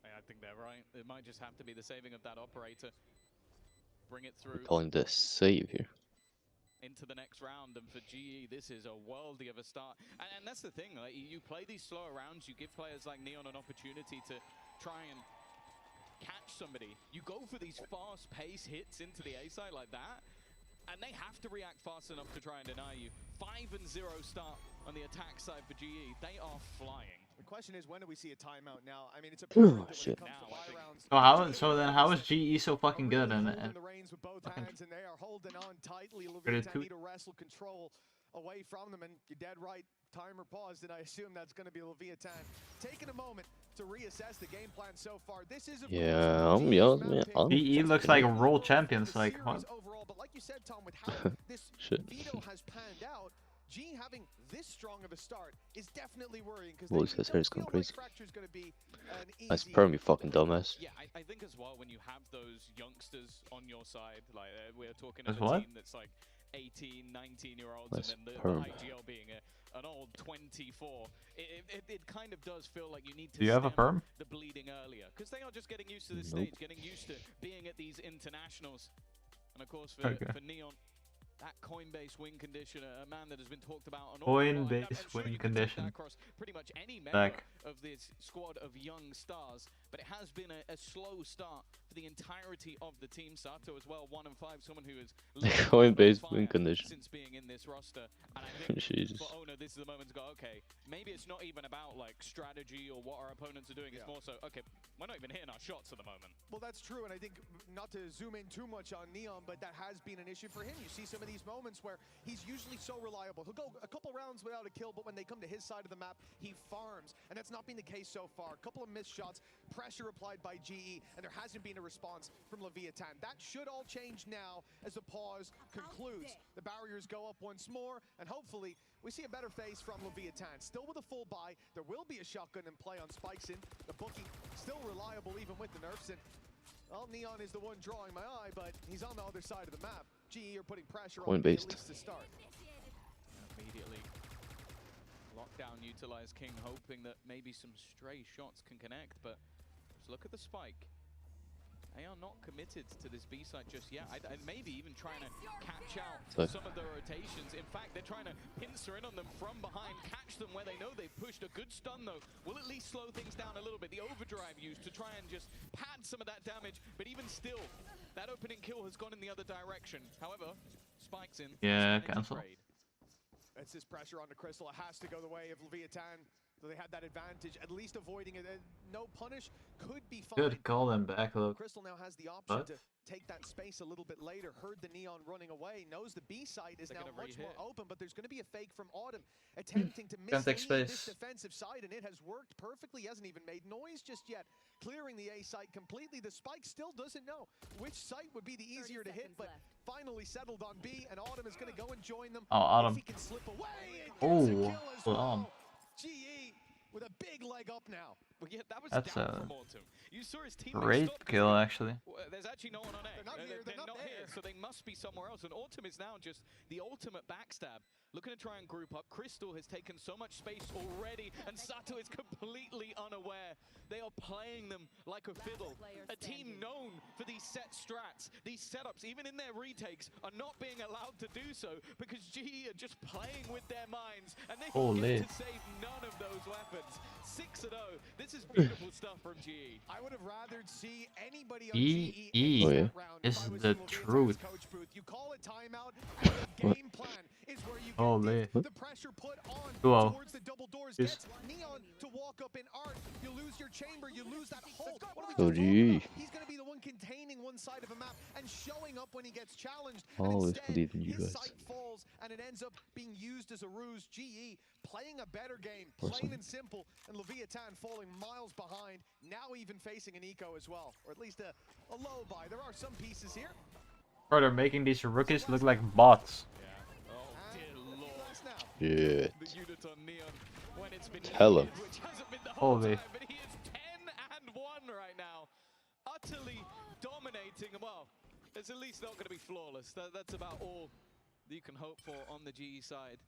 I think they're right. It might just have to be the saving of that operator. Bring it through. Calling the save here. Into the next round, and for GE, this is a worldie of a start. And that's the thing, like, you play these slower rounds, you give players like Neon an opportunity to try and catch somebody. You go for these fast-paced hits into the A side like that, and they have to react fast enough to try and deny you. 5-0 start on the attack side for GE. They are flying. The question is, when do we see a timeout now? I mean, it's a shit. So then how is GE so fucking good and the reins with both hands, and they are holding on tightly. Leviathan need to wrestle control away from them, and you're dead right. Timer paused, and I assume that's going to be Leviathan taking a moment to reassess the game plan so far. This is GE looks like world champions, like what? Overall, but like you said, Tom, with how this veto has panned out, G having this strong of a start is definitely worrying, because his hair is going crazy. Fracture's going to be an That's easy... probably fucking dumbass. Yeah, I think as well, when you have those youngsters on your side, like we're talking as of a what? team that's like 18, 19-year-olds, and then the IGL being an old 24, it kind of does feel like you need to Do you have a perm? the bleeding earlier, because they are just getting used to this stage, getting used to being at these internationals. And of course for Neon, that Coinbase win condition, a man that has been talked about on all Coinbase win condition. across pretty much any member of this squad of young stars, but it has been a slow start for the entirety of the team. Sato as well, 1 and 5, someone who is Coinbase win condition since being in this roster. And I think Jesus. for Owner, this is the moment to go, okay, maybe it's not even about like strategy or what our opponents are doing. It's more so, okay, we're not even hitting our shots at the moment. Well, that's true, and I think not to zoom in too much on Neon, but that has been an issue for him. You see some of these moments where he's usually so reliable. He'll go a couple rounds without a kill, but when they come to his side of the map, he farms, and that's not been the case so far. A couple of missed shots, pressure applied by GE, and there hasn't been a response from Leviathan. That should all change now as the pause concludes. The barriers go up once more, and hopefully we see a better face from Leviathan. Still with a full buy, there will be a shotgun in play on Spikeson. The booking still reliable even with the nerfs, and well, Neon is the one drawing my eye, but he's on the other side of the map. GE are putting pressure on him at least to start. Immediately lockdown utilized King, hoping that maybe some stray shots can connect, but just look at the spike. They are not committed to this B side just yet. I maybe even trying to catch out some of the rotations. In fact, they're trying to pincer in on them from behind, catch them where they know they've pushed. A good stun, though, will at least slow things down a little bit. The overdrive used to try and just pad some of that damage, but even still, that opening kill has gone in the other direction. However, Spike's in. Yeah, cancel. That's this pressure on the Crystal. It has to go the way of Leviathan. So they had that advantage, at least avoiding it. No punish could be fine. Good call them back, look. Crystal now has the option to take that space a little bit later. Heard the Neon running away. Knows the B side is now much more open, but there's going to be a fake from Autumn attempting to miss this defensive side, and it has worked perfectly. He hasn't even made noise just yet, clearing the A site completely. The Spike still doesn't know which site would be the easier to hit, but finally settled on B, and Autumn is going to go and join them. Oh, Autumn. If he can slip away, GE with a big leg up now. Well, yeah, that was That's down from Autumn. You saw his teammates great stop kill, actually. There's actually no one on A. They're not here, so they must be somewhere else. And Autumn is now just the ultimate backstab. Looking to try and group up. Crystal has taken so much space already, and Sato is completely unaware. They are playing them like a fiddle. A team known for these set strats, these setups, even in their retakes, are not being allowed to do so because GE are just playing with their minds, and they get to save none of those weapons. 6-0. This is beautiful stuff from GE. I would have rather see anybody on GE is the truth. You call it timeout, and the game plan is where you get the pressure put on towards the double doors. Gets Neon to walk up in art. You lose your chamber, you lose that hole. He's going to be the one containing one side of a map and showing up when he gets challenged. Always believe in you guys. His sight falls, and it ends up being used as a ruse. GE playing a better game, plain and simple, and Leviathan falling miles behind, now even facing an eco as well, or at least a low buy. There are some pieces here. Bro, they're making these rookies look like bots. Yeah. Shit. the Uniton Neon when it's been Tell him. needed, which hasn't been the whole Holy. time, but he is 10-1 right now. Utterly dominating. Well, it's at least not going to be flawless. That's about all that you can hope for on the GE side.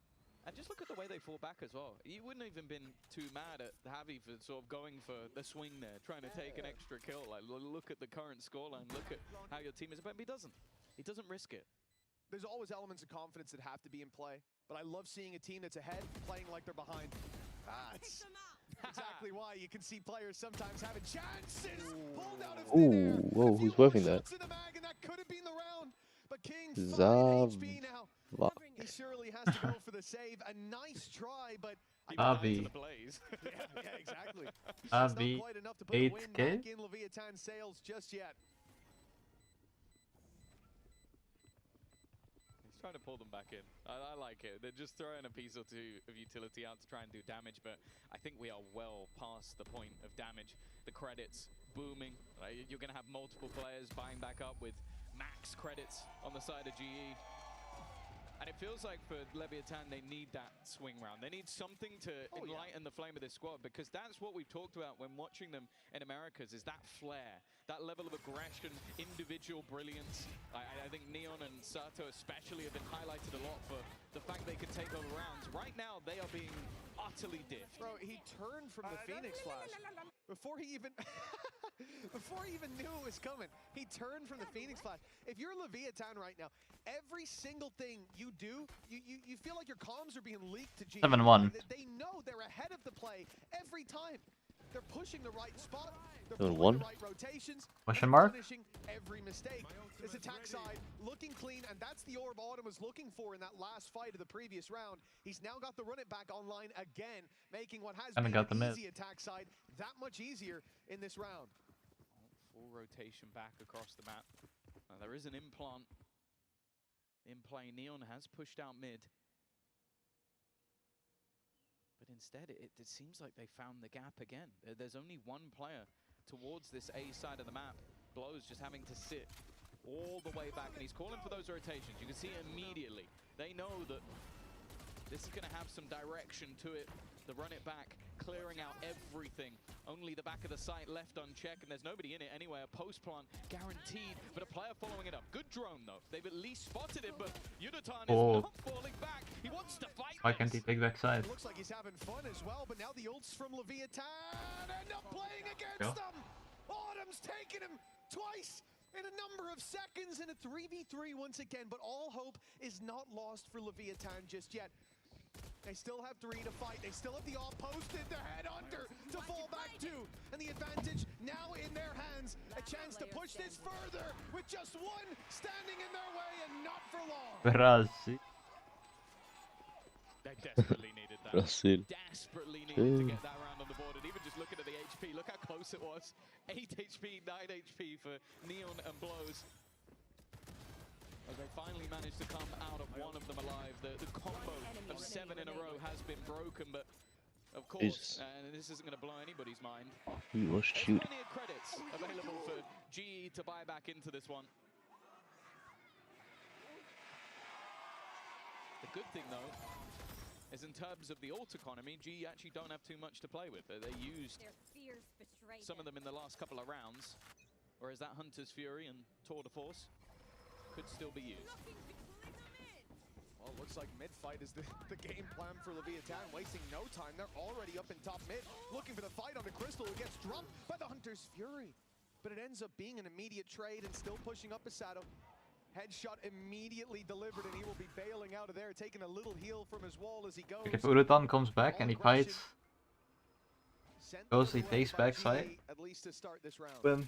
And just look at the way they fall back as well. You wouldn't even been too mad at Javi for sort of going for the swing there, trying to take an extra kill. Like, look at the current scoreline, look at how your team is, but he doesn't. He doesn't risk it. There's always elements of confidence that have to be in play, but I love seeing a team that's ahead playing like they're behind. It's exactly why you can see players sometimes having chances pulled out of thin air. Ooh, whoa, who's working that? Shots in the mag, and that could have been the round. But King, 5 Zav. HP now. He surely has to go for the save. A nice try, but Avi. yeah, exactly. Avi, Not quite enough to put the win 8K? back in Leviathan sails just yet. He's trying to pull them back in. I like it. They're just throwing a piece or two of utility out to try and do damage, but I think we are well past the point of damage. The credits booming. You're going to have multiple players buying back up with max credits on the side of GE. And it feels like for Leviathan, they need that swing round. They need something to enlighten the flame of this squad, because that's what we've talked about when watching them in Americas, is that flair, that level of aggression, individual brilliance. I think Neon and Sato especially have been highlighted a lot for the fact they can take over rounds. Right now, they are being utterly diffed. Bro, he turned from the Phoenix Flash before he even before he even knew it was coming. He turned from the Phoenix Flash. If you're Leviathan right now, every single thing you do, you feel like your comms are being leaked to GE. 7-1. They know they're ahead of the play every time. They're pushing the right spot. They're 7-1. pulling the right rotations. Question mark? Punishing every mistake. This attack side looking clean, and that's the orb Autumn was looking for in that last fight of the previous round. He's now got the run it back online again, making what has been an easy attack side that much easier in this round. Full rotation back across the map. There is an implant in play. Neon has pushed out mid. But instead, it seems like they found the gap again. There's only one player towards this A side of the map. Blows just having to sit all the way back, and he's calling for those rotations. You can see immediately. They know that this is going to have some direction to it. The run it back, clearing out everything. Only the back of the site left unchecked, and there's nobody in it anyway. A post plant guaranteed, but a player following it up. Good drone though. They've at least spotted it, but Uniton is not falling back. He wants to fight. Why can't he take back side? Looks like he's having fun as well, but now the ults from Leviathan end up playing against them. Autumn's taking him twice in a number of seconds in a 3v3 once again, but all hope is not lost for Leviathan just yet. They still have 3 to fight. They still have the all posted, the head under to fall back to. And the advantage now in their hands. A chance to push this further with just one standing in their way, and not for long. Brazil. They desperately needed that. Brazil. Desperately needed to get that round on the board. And even just looking at the HP, look how close it was. 8 HP, 9 HP for Neon and Blows. As they finally managed to come out of one of them alive. The combo of 7 in a row has been broken, but of course, and this isn't going to blow anybody's mind. He was There's plenty of credits available for GE to buy back into this one. The good thing, though, is in terms of the ult economy, GE actually don't have too much to play with. They used some of them in the last couple of rounds, whereas that Hunter's Fury and Tour de Force could still be used. Well, it looks like mid-fight is the game plan for Leviathan, wasting no time. They're already up in top mid, looking for the fight on the Crystal, who gets dropped by the Hunter's Fury. But it ends up being an immediate trade and still pushing up Asado. Headshot immediately delivered, and he will be bailing out of there, taking a little heal from his wall as he goes. If Urutan comes back and he fights, goes, he takes back side. At least to start this round. Win.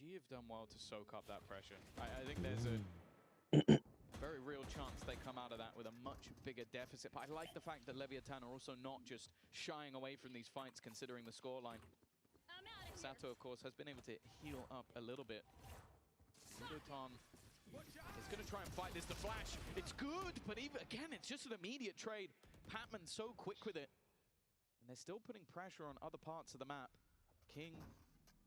GE have done well to soak up that pressure. I think there's a very real chance they come out of that with a much bigger deficit. But I like the fact that Leviathan are also not just shying away from these fights, considering the scoreline. Sato, of course, has been able to heal up a little bit. Urutan is going to try and fight this. The flash, it's good, but even again, it's just an immediate trade. Patman so quick with it. And they're still putting pressure on other parts of the map. King...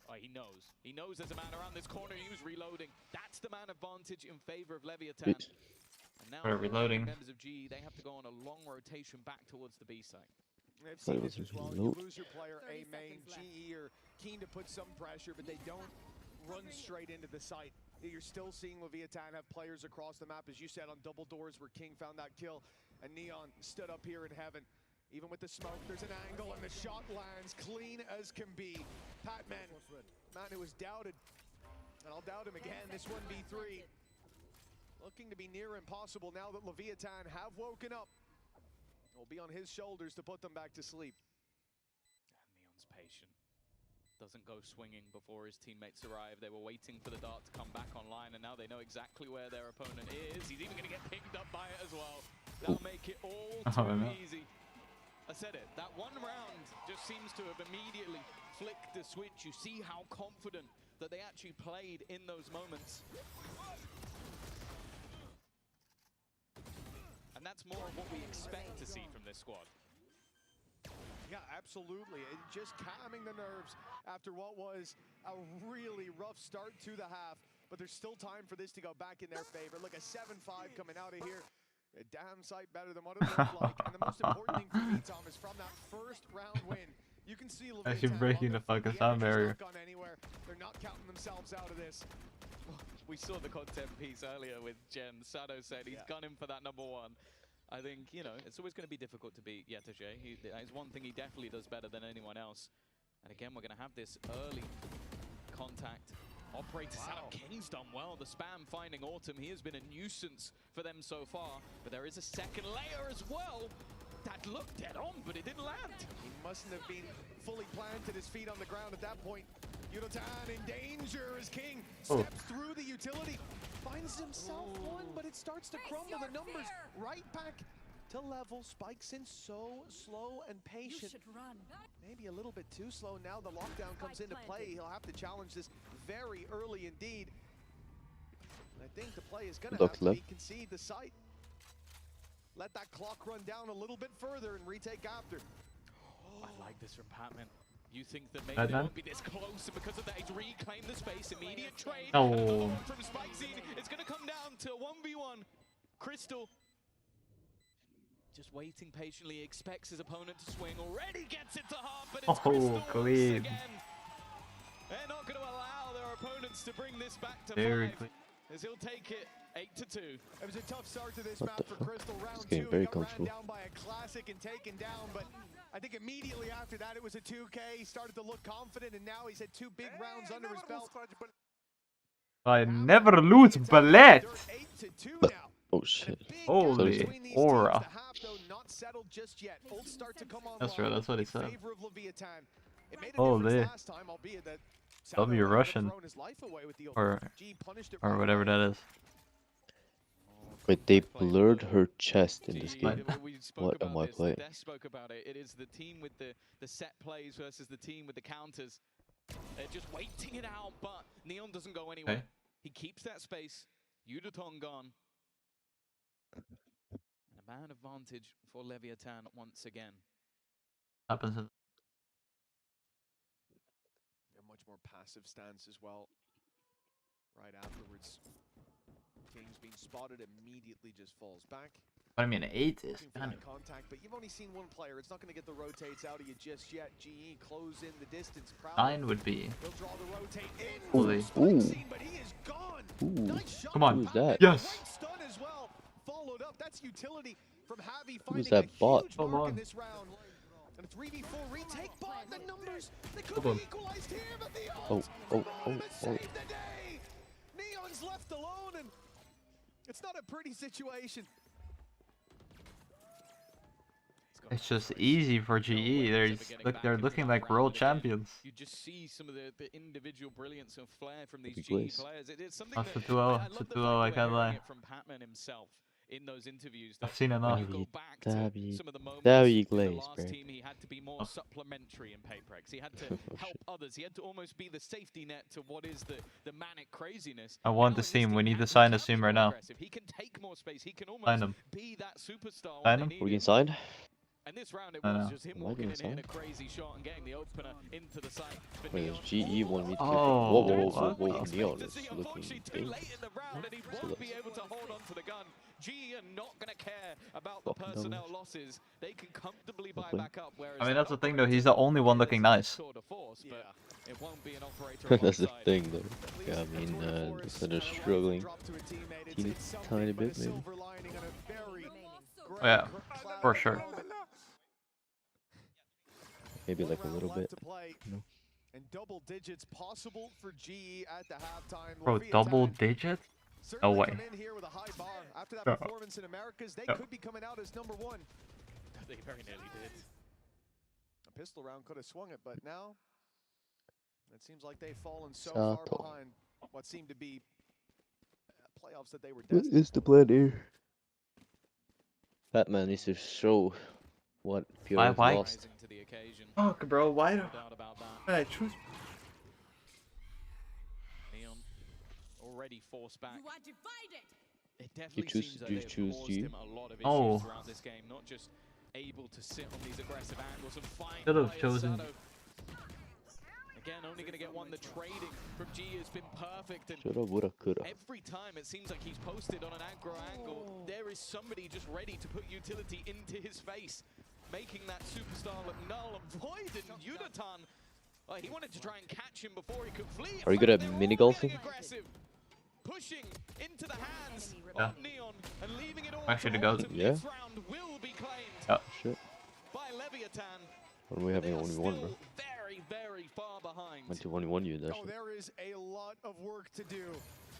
Oh, he knows. He knows there's a man around this corner. He was reloading. That's the man advantage in favor of Leviathan. And now We're reloading. members of GE, they have to go on a long rotation back towards the B site. I've seen this as well. You lose your player A main. GE are keen to put some pressure, but they don't run straight into the site. You're still seeing Leviathan have players across the map, as you said, on double doors where King found that kill. And Neon stood up here in heaven. Even with the smoke, there's an angle, and the shot lands clean as can be. Patman, man who was doubted. And I'll doubt him again. This 1v3 looking to be near impossible now that Leviathan have woken up. It will be on his shoulders to put them back to sleep. And Neon's patient. Doesn't go swinging before his teammates arrive. They were waiting for the dart to come back online, and now they know exactly where their opponent is. He's even going to get picked up by it as well. That'll make it all too easy. I said it. That one round just seems to have immediately flicked the switch. You see how confident that they actually played in those moments. And that's more of what we expect to see from this squad. Yeah, absolutely. And just calming the nerves after what was a really rough start to the half. But there's still time for this to go back in their favor. Look, a 7-5 coming out of here. A damn sight better than what it looked like. And the most important thing for me, Tom, is from that first round win, you can see Actually breaking the fucking sound barrier. They're not counting themselves out of this. We saw the content piece earlier with Jem. Sado said he's gone in for that #1. I think, you know, it's always going to be difficult to beat Yetaje. It's one thing he definitely does better than anyone else. And again, we're going to have this early contact. Operator set up King's done well. The spam finding Autumn. He has been a nuisance for them so far. But there is a second layer as well. That looked dead on, but it didn't land. He mustn't have been fully planted his feet on the ground at that point. Yudotan in danger as King steps through the utility. Finds himself one, but it starts to crumble. The numbers right back to level. Spikes in so slow and patient. Maybe a little bit too slow now. The lockdown comes into play. He'll have to challenge this very early indeed. And I think the play is going to have to be concede the site. Let that clock run down a little bit further and retake after. I like this from Patman. You think that maybe they won't be this close, and because of that, he's reclaimed the space. Immediate trade. Oh. From Spikesy. It's going to come down to 1v1. Crystal just waiting patiently, expects his opponent to swing. Already gets it to half, but it's Crystal once again. They're not going to allow their opponents to bring this back to 5. As he'll take it 8-2. It was a tough start to this map for Crystal. Round 2, very he got ran comfortable. down by a classic and taken down, but I think immediately after that it was a 2K. He started to look confident, and now he's had 2 big rounds under his belt. I never lose bullet. Oh shit. Holy aura. Not settled just yet. Full start to come That's right, that's what he said. favor of Leviathan. It made a Holy. difference last time, albeit that W Russian. Or whatever that is. Wait, they blurred her chest in this game. What am I playing? Death spoke about it. It is the team with the set plays versus the team with the counters. They're just waiting it out, but Neon doesn't go anywhere. Okay. He keeps that space. Yudoton gone. And a man advantage for Leviathan once again. Happens. A much more passive stance as well. Right afterwards, King's being spotted, immediately just falls back. I mean, 8 is kind of contact, but you've only seen one player. It's not going to get the rotates out of you just yet. GE close in the distance. 9 would be. He'll draw the rotate in. Holy. But he is gone. Nice shot. Come on. Who's that? Yes. Great stun as well. Followed up. That's utility from Javi Who's finding that a bot? huge mark in this round. And a 3v4 retake, but the numbers, they could be equalized here, but the save the day. Neon's left alone, and it's not a pretty situation. It's just easy for GE. They're looking like world champions. You just see some of the individual brilliance and flair from these GE Please. players. It's something That's that a 2-0. It's a 2-0, I can't lie. from Patman himself in those interviews. I've seen enough. When you go back to some of the moments Davi with the Glaze, last bro. team, he had to be more supplementary in Paperex. He had to help others. He had to almost be the safety net to what is the manic craziness. I want this team. We need to sign this team right now. He can take more space. He can Sign almost him. be that superstar. Sign when him. they We're need getting him. signed? And this round, it I was know. just him Am I walking in getting and hitting a crazy shot and getting the opener into the site. But Wait, Neon, GE wanted me to Oh, whoa, what? Neon is see, looking unfortunately, too dangerous. late in the round, and he won't be able to hold on to the gun. GE are not going to care about the personnel losses. They can comfortably buy back up. Whereas I mean, that's the thing though. He's the only one looking nice. It won't be an operator That's the thing, though. Yeah, I mean, they're struggling teeny tiny bit, maybe. Yeah, for sure. Maybe like a little bit. No. And double digits possible for GE at the halftime. Bro, double digits? No way. Come in here with a high bar. After that No. performance in Americas, they No. could be coming out as #1. They very nearly did. A pistol round could have swung it, but now it seems like they've fallen so Sato. far behind what seemed to be playoffs that they were What destined is the plan here? Batman needs to show what Pure has Why? lost. Fuck, bro. Why do I choose? Neon already forced back. You are divided. It definitely seems that they've caused him a lot of issues Oh. throughout this game. Not just able to sit on these aggressive angles and find Should have Riot chosen. Sato. Again, only going to get one. The trading from G has been perfect. And Shoulda, woulda, coulda. every time it seems like he's posted on an aggro angle, there is somebody just ready to put utility into his face, making that superstar look null and void. And Yudatan, he wanted to try and catch him before he could flee. Are you good at mini golfing? Aggressive, pushing into the hands Yeah. of Neon and leaving it all Actually, to to go. Ultimate. Yeah. This round will be claimed Yeah. Shit. by Leviathan. When are we having only one, bro? Very, very far behind. Went to only one unit, Oh, actually. there is a lot of work to do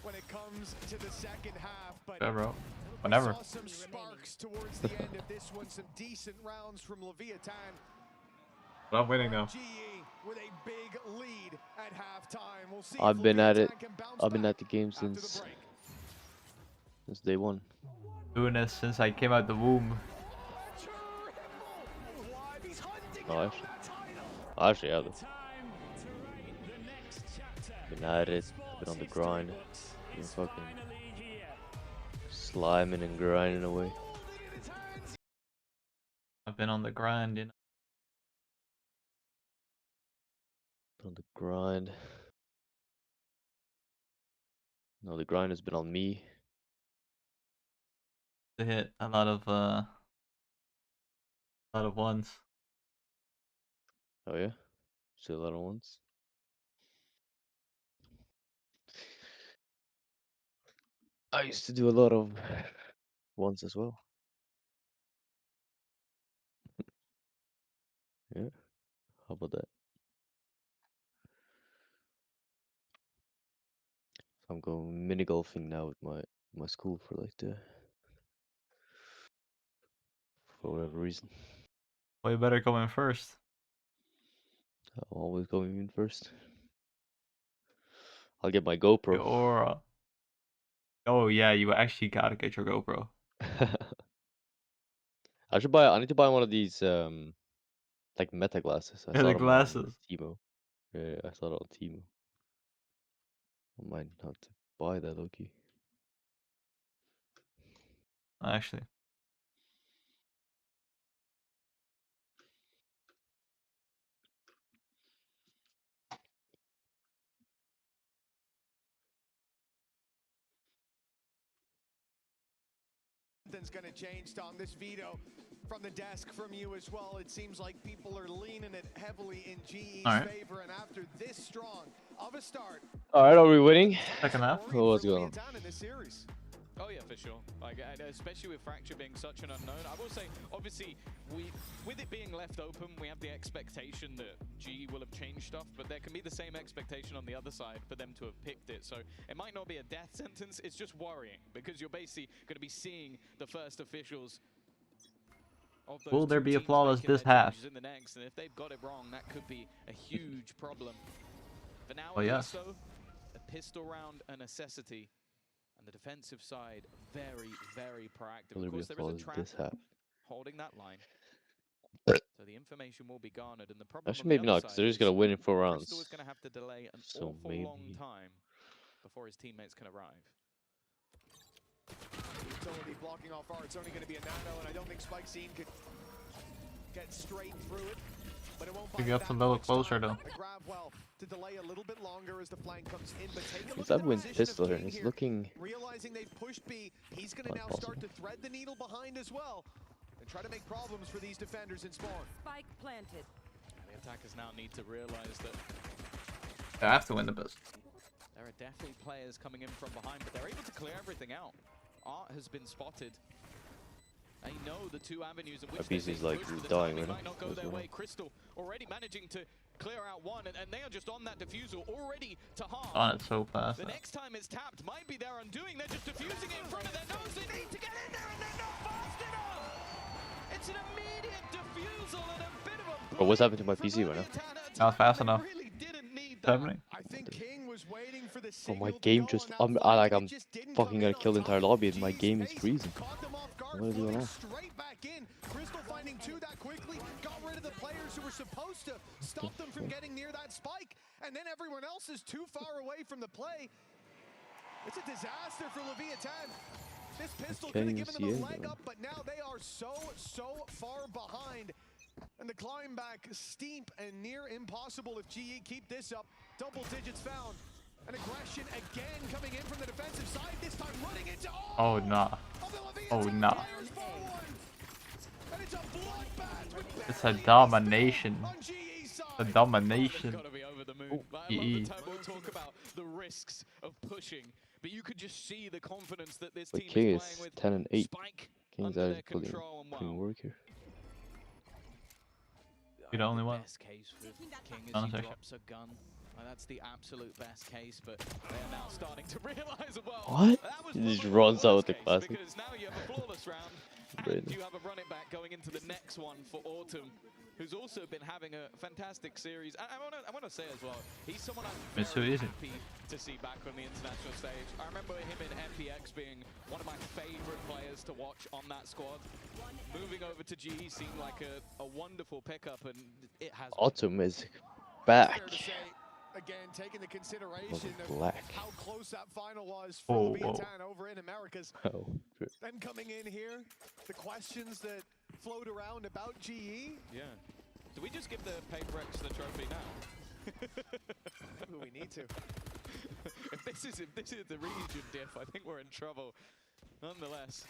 when it comes to the second half, but Yeah, bro. we Whenever. saw some sparks towards the end of this one, some decent rounds from Leviathan. But I'm winning now. GE with a big lead at halftime. We'll see I've if been at it. Leviathan can bounce I've been back at the game after the since break. day one. Doing this since I came out the womb. Oh, actually, yeah. Been at it. Been on the grind. Been fucking sliming and grinding away. I've been on the grind, you know. On the grind. No, the grind has been on me. To hit a lot of ones. Oh yeah? Still a lot of ones. I used to do a lot of ones as well. Yeah. How about that? I'm going mini golfing now with my school for like for whatever reason. Well, you better go in first. I'm always going in first. I'll get my GoPro. Or oh yeah, you actually gotta get your GoPro. I need to buy one of these like meta glasses. I Yeah, saw the them on glasses. Timo. Yeah, I saw it on Timo. I might have to buy that, Loki. Actually. Something's going to change, Tom. This veto from the desk from you as well. It seems like people are leaning it heavily in GE's favor, and after this strong of a start. All right, are we winning? Second half. Oh, what's going on? In this series. Oh yeah, for sure. Like, especially with Fracture being such an unknown. I will say, obviously, with it being left open, we have the expectation that GE will have changed stuff, but there can be the same expectation on the other side for them to have picked it. So it might not be a death sentence, it's just worrying, because you're basically going to be seeing the first officials of those Will there two be a teams flawless making their this half? changes in the next, and if they've got it wrong, that could be a huge problem. For now, Oh, yes. though, a pistol round a necessity. And the defensive side, very, very proactive. Will Of there be course, a there is a flawless trap this half? holding that line. So the information will be garnered. And the problem Actually, on maybe the other not, because side they're just is gonna win in 4 rounds. Crystal is going to have to delay an So awful long time before his teammates can arrive. Utility blocking off R. It's only going to be a nano, and I don't think Spike Scene could get straight through it. But it won't You buy got that a little much closer time. though. A grab well to delay a little bit longer as the flank comes in. But take a look Since at I've the went position of pistol here, King it's here. looking Realizing realizing they've pushed B, he's going to now start to thread the needle behind as well and try to make problems for these defenders in spawn. Spike planted. The attackers now need to realize that They have to win the best. there are definitely players coming in from behind, but they're able to clear everything out. Art has been spotted. They know the two avenues in which BC's like dying right now. might not go their way. Crystal already managing to clear out one, and they are just on that diffusal already to half. On it so fast. The next time it's tapped might be their undoing. They're just diffusing it in front of their nose. They need to get in there, and they're not fast enough. It's an immediate diffusal and a bit of a Bro, what's happening to my PC right now? Not fast enough. What's happening? Oh, my game just I'm fucking gonna kill the entire lobby and my game is freezing. What are you doing now? Straight back in. Crystal finding two that quickly, got rid of the players who were supposed to stop them from getting near that spike, and then everyone else is too far away from the play. It's a disaster for Leviathan. This pistol could have given them a leg up, but now they are so far behind. And the climb back steep and near impossible if GE keep this up. Double digits found. An aggression again coming in from the defensive side, this time running into Oh nah. Oh nah. It's a domination. A domination. We'll talk about the risks of pushing, but you could just see the confidence that this team King is is playing with. 10 and 8. Spike King's under out their putting control, and work here. You're the only one. Best case for King is he drops a gun. That's the absolute best case, but they are now starting to realize, well, What? that was He just runs out with the classic. because now you have a flawless round, and you have a run it back going into the next one for Autumn, who's also been having a fantastic series. I want to say as well, he's someone I'm It's so very easy. happy to see back on the international stage. I remember him in MPX being one of my favorite players to watch on that squad. Moving over to GE seemed like a wonderful pickup, and it has Autumn is back. Again, taking the consideration of Black. how close that final was for Whoa. Leviathan over in Americas. Oh, shit. Then coming in here, the questions that float around about GE. Yeah. Do we just give the Paper X the trophy now? We need to. if this is the region diff, I think we're in trouble. Nonetheless,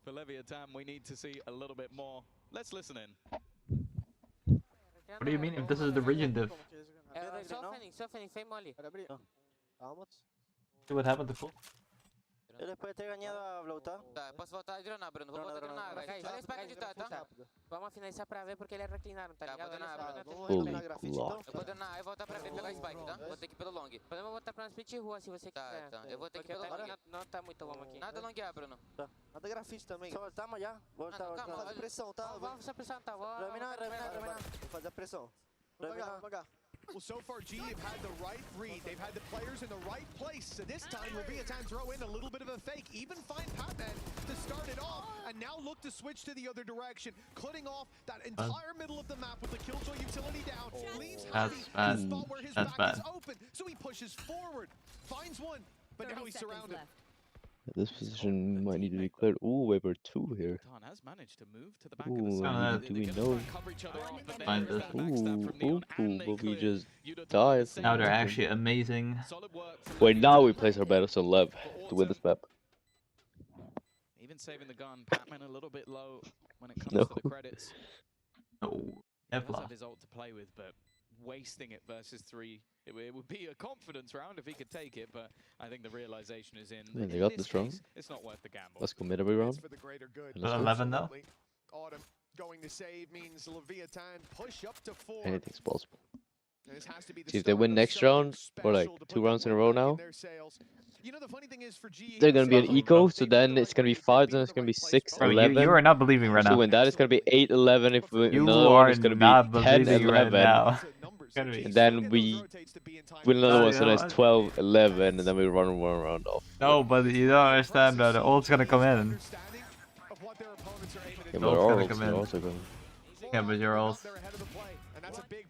for Leviathan, we need to see a little bit more. Let's listen in. What do you mean if this is the region diff? Softening, fake molly. Vamos. See what happened to Full? Eu depois de ter ganhado a voltar. Tá, posso voltar e dronar, Bruno. Vou voltar e dronar. Olha esse pack de tá? Vamos finalizar pra ver porque ele é reclinado, tá ligado? Vou dronar, Bruno. Eu vou dronar e voltar pra ver pegar spike, tá? Vou ter que ir pelo long. Podemos voltar pra split rua se você quiser. Tá. Eu vou ter que ir pelo long. Não tá muito bom aqui. Nada longear, Bruno. Tá. Nada grafite também. Só voltamos já. Voltar. Faz pressão, tá? Vamos fazer pressão, tá? Dominar. Vou fazer a pressão. Devagar. Well, so far, GE have had the right read. They've had the players in the right place. So this time, Leviathan throw in a little bit of a fake. Even find Patman to start it off. And now look to switch to the other direction. Cutting off that entire middle of the map with the Killjoy utility down. Leaves Happy in a spot where his back is open. So he pushes forward. Finds one. But now he's surrounded. This position might need to be cleared. Ooh, Weber 2 here. Don has managed to move to the back Ooh, of the do we know? Find this. But we just died. Now they're actually amazing. Wait, now we place our battles on Lev to win this map. Even saving the gun, Patman a little bit low when it comes to the credits. No. He does have his ult to play with, but wasting it versus 3, it would be a confidence round if he could take it, but I think the realization is in. Man, they got this strong. It's not worth the gamble. Let's commit every round. For the greater good. 11 though. Autumn going to save means Leviathan push up to 4. Anything's possible. This has to be the See if they win next round, or like 2 rounds in a row now. You know, the funny thing is for GE, They're gonna be an eco, so then it's gonna be 5, then it's gonna be 6, Bro, 11. you are not believing right now. So when that is gonna be 8, 11. If we You another are one, it's gonna not be 10, believing 11. right now. And then we win another one, so that's 12, 11, and then we run one round off. No, but you don't understand, bro. The ult's gonna come in. Yeah, The but our ult's gonna ults come are in. also going. Yeah, but your ults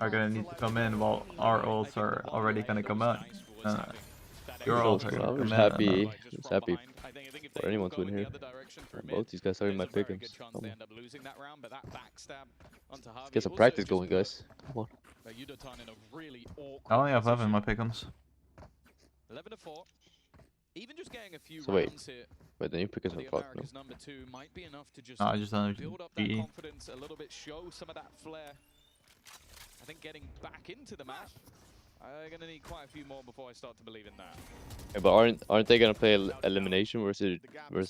are gonna need to come in while our ults are already gonna come out. Your ults are gonna I'm come just in. happy. Just happy for anyone to win here. Both these guys are in my pick'ems. Let's get some practice going, guys. Come on. I only have 11 in my pick'ems. 11 to 4. even just getting a few So wait, rounds here then you pick us for the on FUT, no? Americas number 2 might be enough to just No, I just done build up that GE. confidence a little bit, show some of that flair. I think getting back into the map, I'm gonna need quite a few more before I start to believe in that. Yeah, but aren't they gonna play elimination versus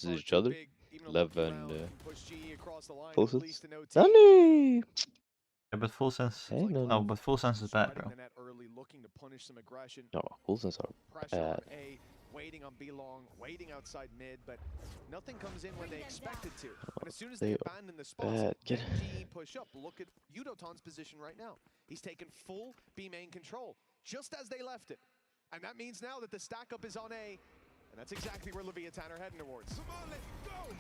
each other? Lev and closest. Danny. Yeah, but full sense. Hey, no, No, but full sense is bad, bro. No, full sense are bad. Waiting on B long, waiting outside mid, but nothing comes in when they expect it to. And as soon as They they are abandon the spots, bad. then GE push up. Look at Yudoton's position right now. He's taken full B main control, just as they left it. And that means now that the stack up is on A, and that's exactly where Leviathan are heading towards. Come on, let's go!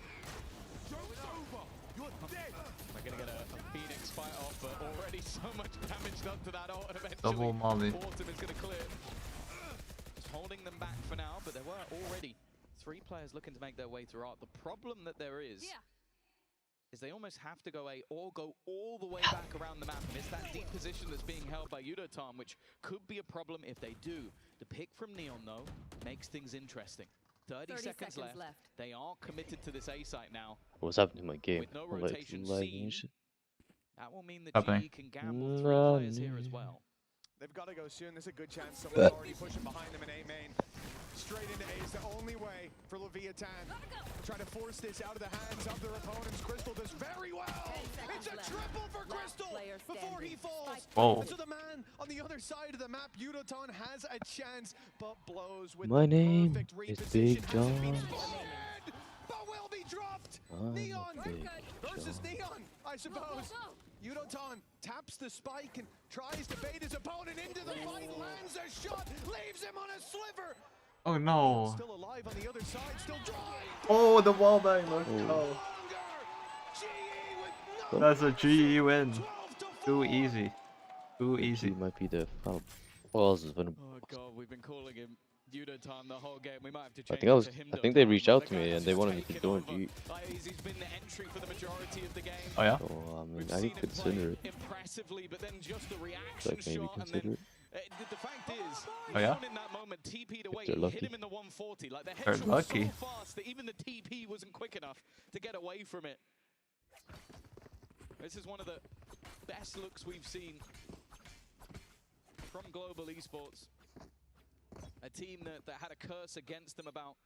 Joke's over! You're dead! We're gonna get a Phoenix fight off, but already so much damage done to that ult, and eventually Double molly. Autumn is gonna clear. Holding them back for now, but there were already 3 players looking to make their way through art. The problem that there is they almost have to go A or go all the way back around the map. And it's that deep position that's being held by Yudoton, which could be a problem if they do. The pick from Neon, though, makes things interesting. 30 seconds left. They are committed to this A site now. What's happening in my game? With no I'm like rotation lagging and seen, shit. that will mean that Happening. GE can gamble 3 players here as well. They've got to go soon. There's a good chance someone's already pushing behind them in A main. Straight into A is the only way for Leviathan. Try to force this out of the hands of their opponents. Crystal does very well. It's a triple for Crystal before he falls. Whoa. And so the man on the other side of the map, Yudoton, has a chance, but blows with My the name perfect is reposition. Big Hasn't been John. spotted, but will be dropped. I'm Neon a Big versus John. Neon, I suppose. Yudoton taps the spike and tries to bait his opponent into the fight, lands a shot, leaves him on a sliver. Oh no. Still alive on the other side, still dry. Oh, the wall bang. Let's go. That's a GE win. Too easy. Too easy. He might be the final boss. Oh god, we've been calling him Yudoton the whole game. We might have to I change think I was. it to him. I think they reached out to me and they wanted me to join G. He's been the entry for the majority of the game. Oh yeah. So I mean, I could consider it. Impressively, but then just the reaction Like maybe shot, and consider then it. the fact is, Oh yeah. in that moment, TP'd away, they're he lucky. hit him in the 140. Like the They're headshot was so lucky. fast that even the TP wasn't quick enough to get away from it. This is one of the best looks we've seen from Global Esports. A team that had a curse against them about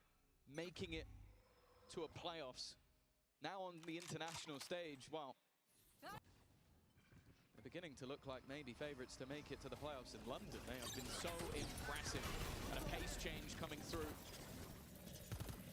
making it to a playoffs. Now on the international stage, well, they're beginning to look like maybe favourites to make it to the playoffs in London. They have been so impressive, and a pace change coming through.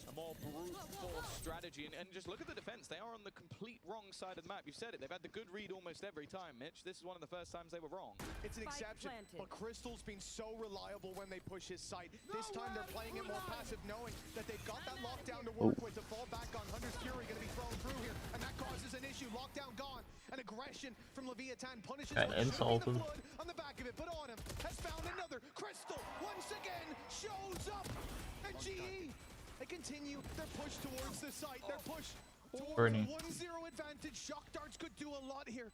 A more brute force strategy, and just look at the defense. They are on the complete wrong side of the map. You've said it. They've had the good read almost every time, Mitch. This is one of the first times they were wrong. It's an exception, but Crystal's been so reliable when they push his site. This time they're playing it more passive, knowing that they've got that lockdown to work with. To fall back on Hunter's Fury going to be thrown through here, and that causes an issue. Lockdown gone, and aggression from Leviathan punishes I insulted. on the back of it, but Autumn has found another. Crystal once again shows up, and GE. They continue their push towards the site, their push towards Bernie. a 1-0 advantage. Shock darts could do a lot here.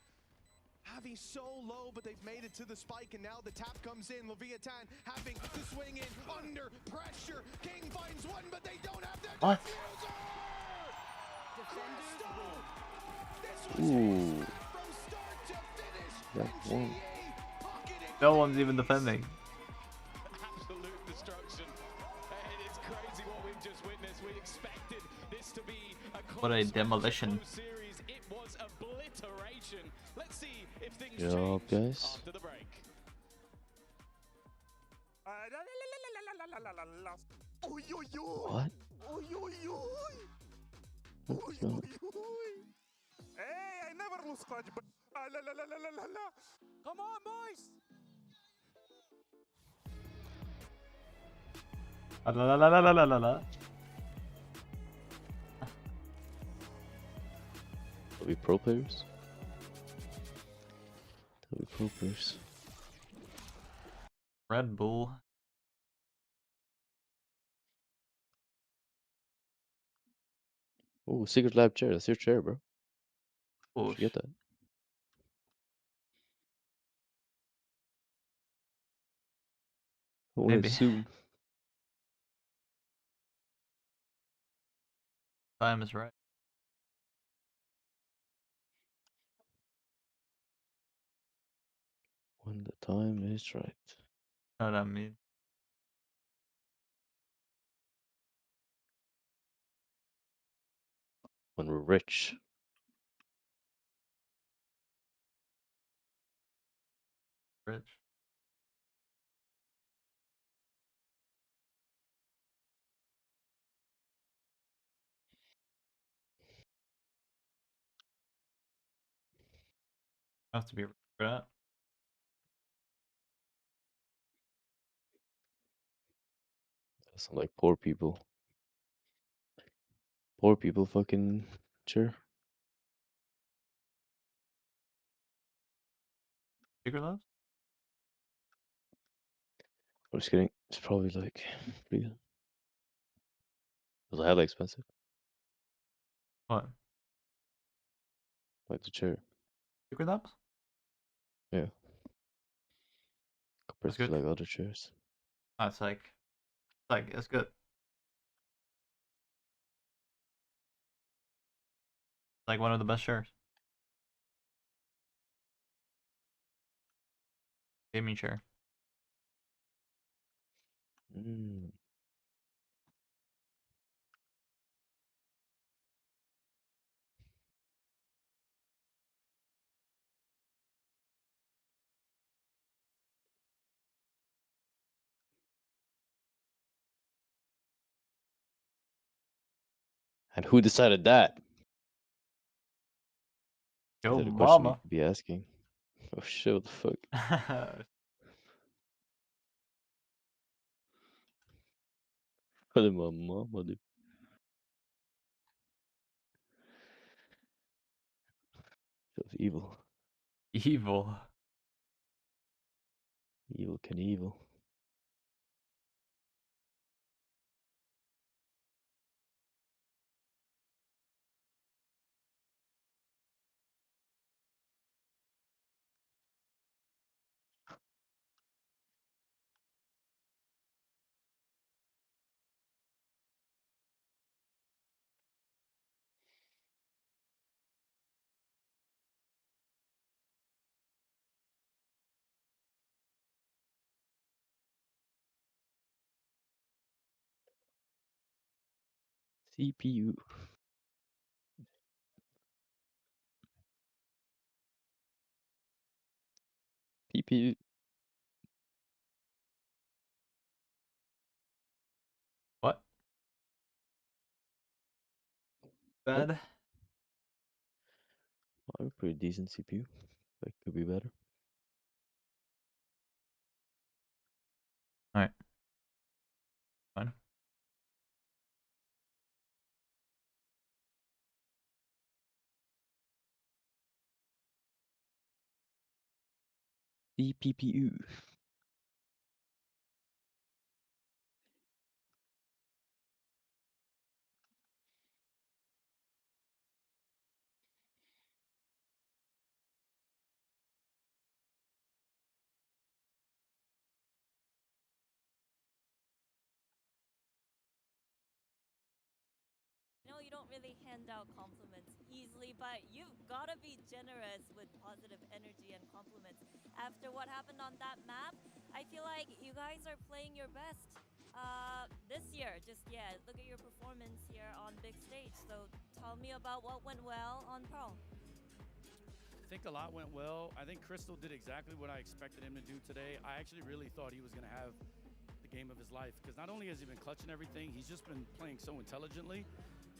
Having so low, but they've made it to the spike, and now the tap comes in. Leviathan having to swing in under pressure. King finds one, but they don't have their What? diffuser! Crystal! This was Ooh. from start to finish. That one. No one's even defending. Absolute destruction. It is crazy what we've just witnessed. We expected this to be a What a close demolition. match, a close series. It was obliteration. Let's see if things Yo, change guys. after the break. What? What's wrong? Hey, I never lose clutch, but come on, boys! La la la la la la la la. Are we pro players? Are we pro players? Red Bull. Oh, Secret Lab chair. That's your chair, bro. Oh, You should get that. Oh, Maybe. soon. Time is right. When the time is right. Know what I mean? When we're rich. Rich. Have to be rich for that. Sound like poor people. Poor people fucking sure. Secret Labs? I'm just kidding. It's probably like pretty good. It was hella expensive. What? Like the chair. Secret Labs? Yeah. Compared That's good. to like other chairs. That's like it's good. Like one of the best chairs. Gaming chair. Mm. And who decided that? Is Yo, that a question you mama. could be asking? Oh shit, what the fuck? What am I, mama, dude? Feels evil. Evil. Evil can evil. CPU. CPU. What? Bad. I have a pretty decent CPU. But could be better. Alright. Fine. CPU. I know you don't really hand out compliments easily, but you've got to be generous with positive energy and compliments. After what happened on that map, I feel like you guys are playing your best this year. Just, yeah, look at your performance here on big stage. So tell me about what went well on Pro. I think a lot went well. I think Crystal did exactly what I expected him to do today. I actually really thought he was going to have the game of his life, because not only has he been clutching everything, he's just been playing so intelligently.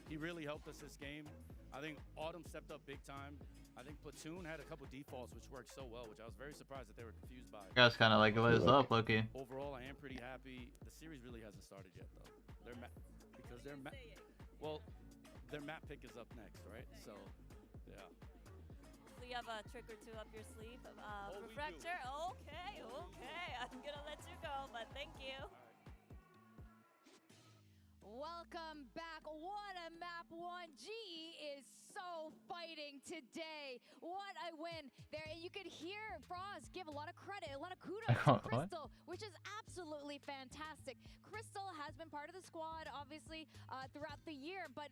He really helped us this game. I think Autumn stepped up big time. I think Platoon had a couple defaults which worked so well, which I was very surprised that they were confused by. You guys kind of like lit us up, Loki. Overall, I am pretty happy. The series really hasn't started yet, though. Because their map pick is up next, right? So, yeah. So you have a trick or two up your sleeve for Fracture? Okay. I'm gonna let you go, but thank you. Welcome back. What a map one. GE is so fighting today. What a win there. And you could hear Frost give a lot of credit, a lot of kudos to Crystal, which is absolutely fantastic. Crystal has been part of the squad, obviously, throughout the year, but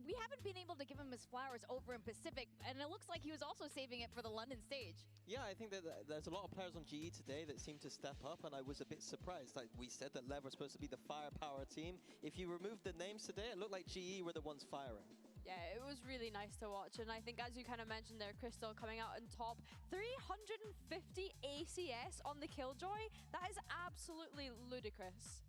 we haven't been able to give him his flowers over in Pacific, and it looks like he was also saving it for the London stage. Yeah, I think that there's a lot of players on GE today that seem to step up, and I was a bit surprised. Like we said that Lev was supposed to be the firepower team. If you remove the names today, it looked like GE were the ones firing. Yeah, it was really nice to watch, and I think as you kind of mentioned there, Crystal coming out on top, 350 ACS on the Killjoy. That is absolutely ludicrous.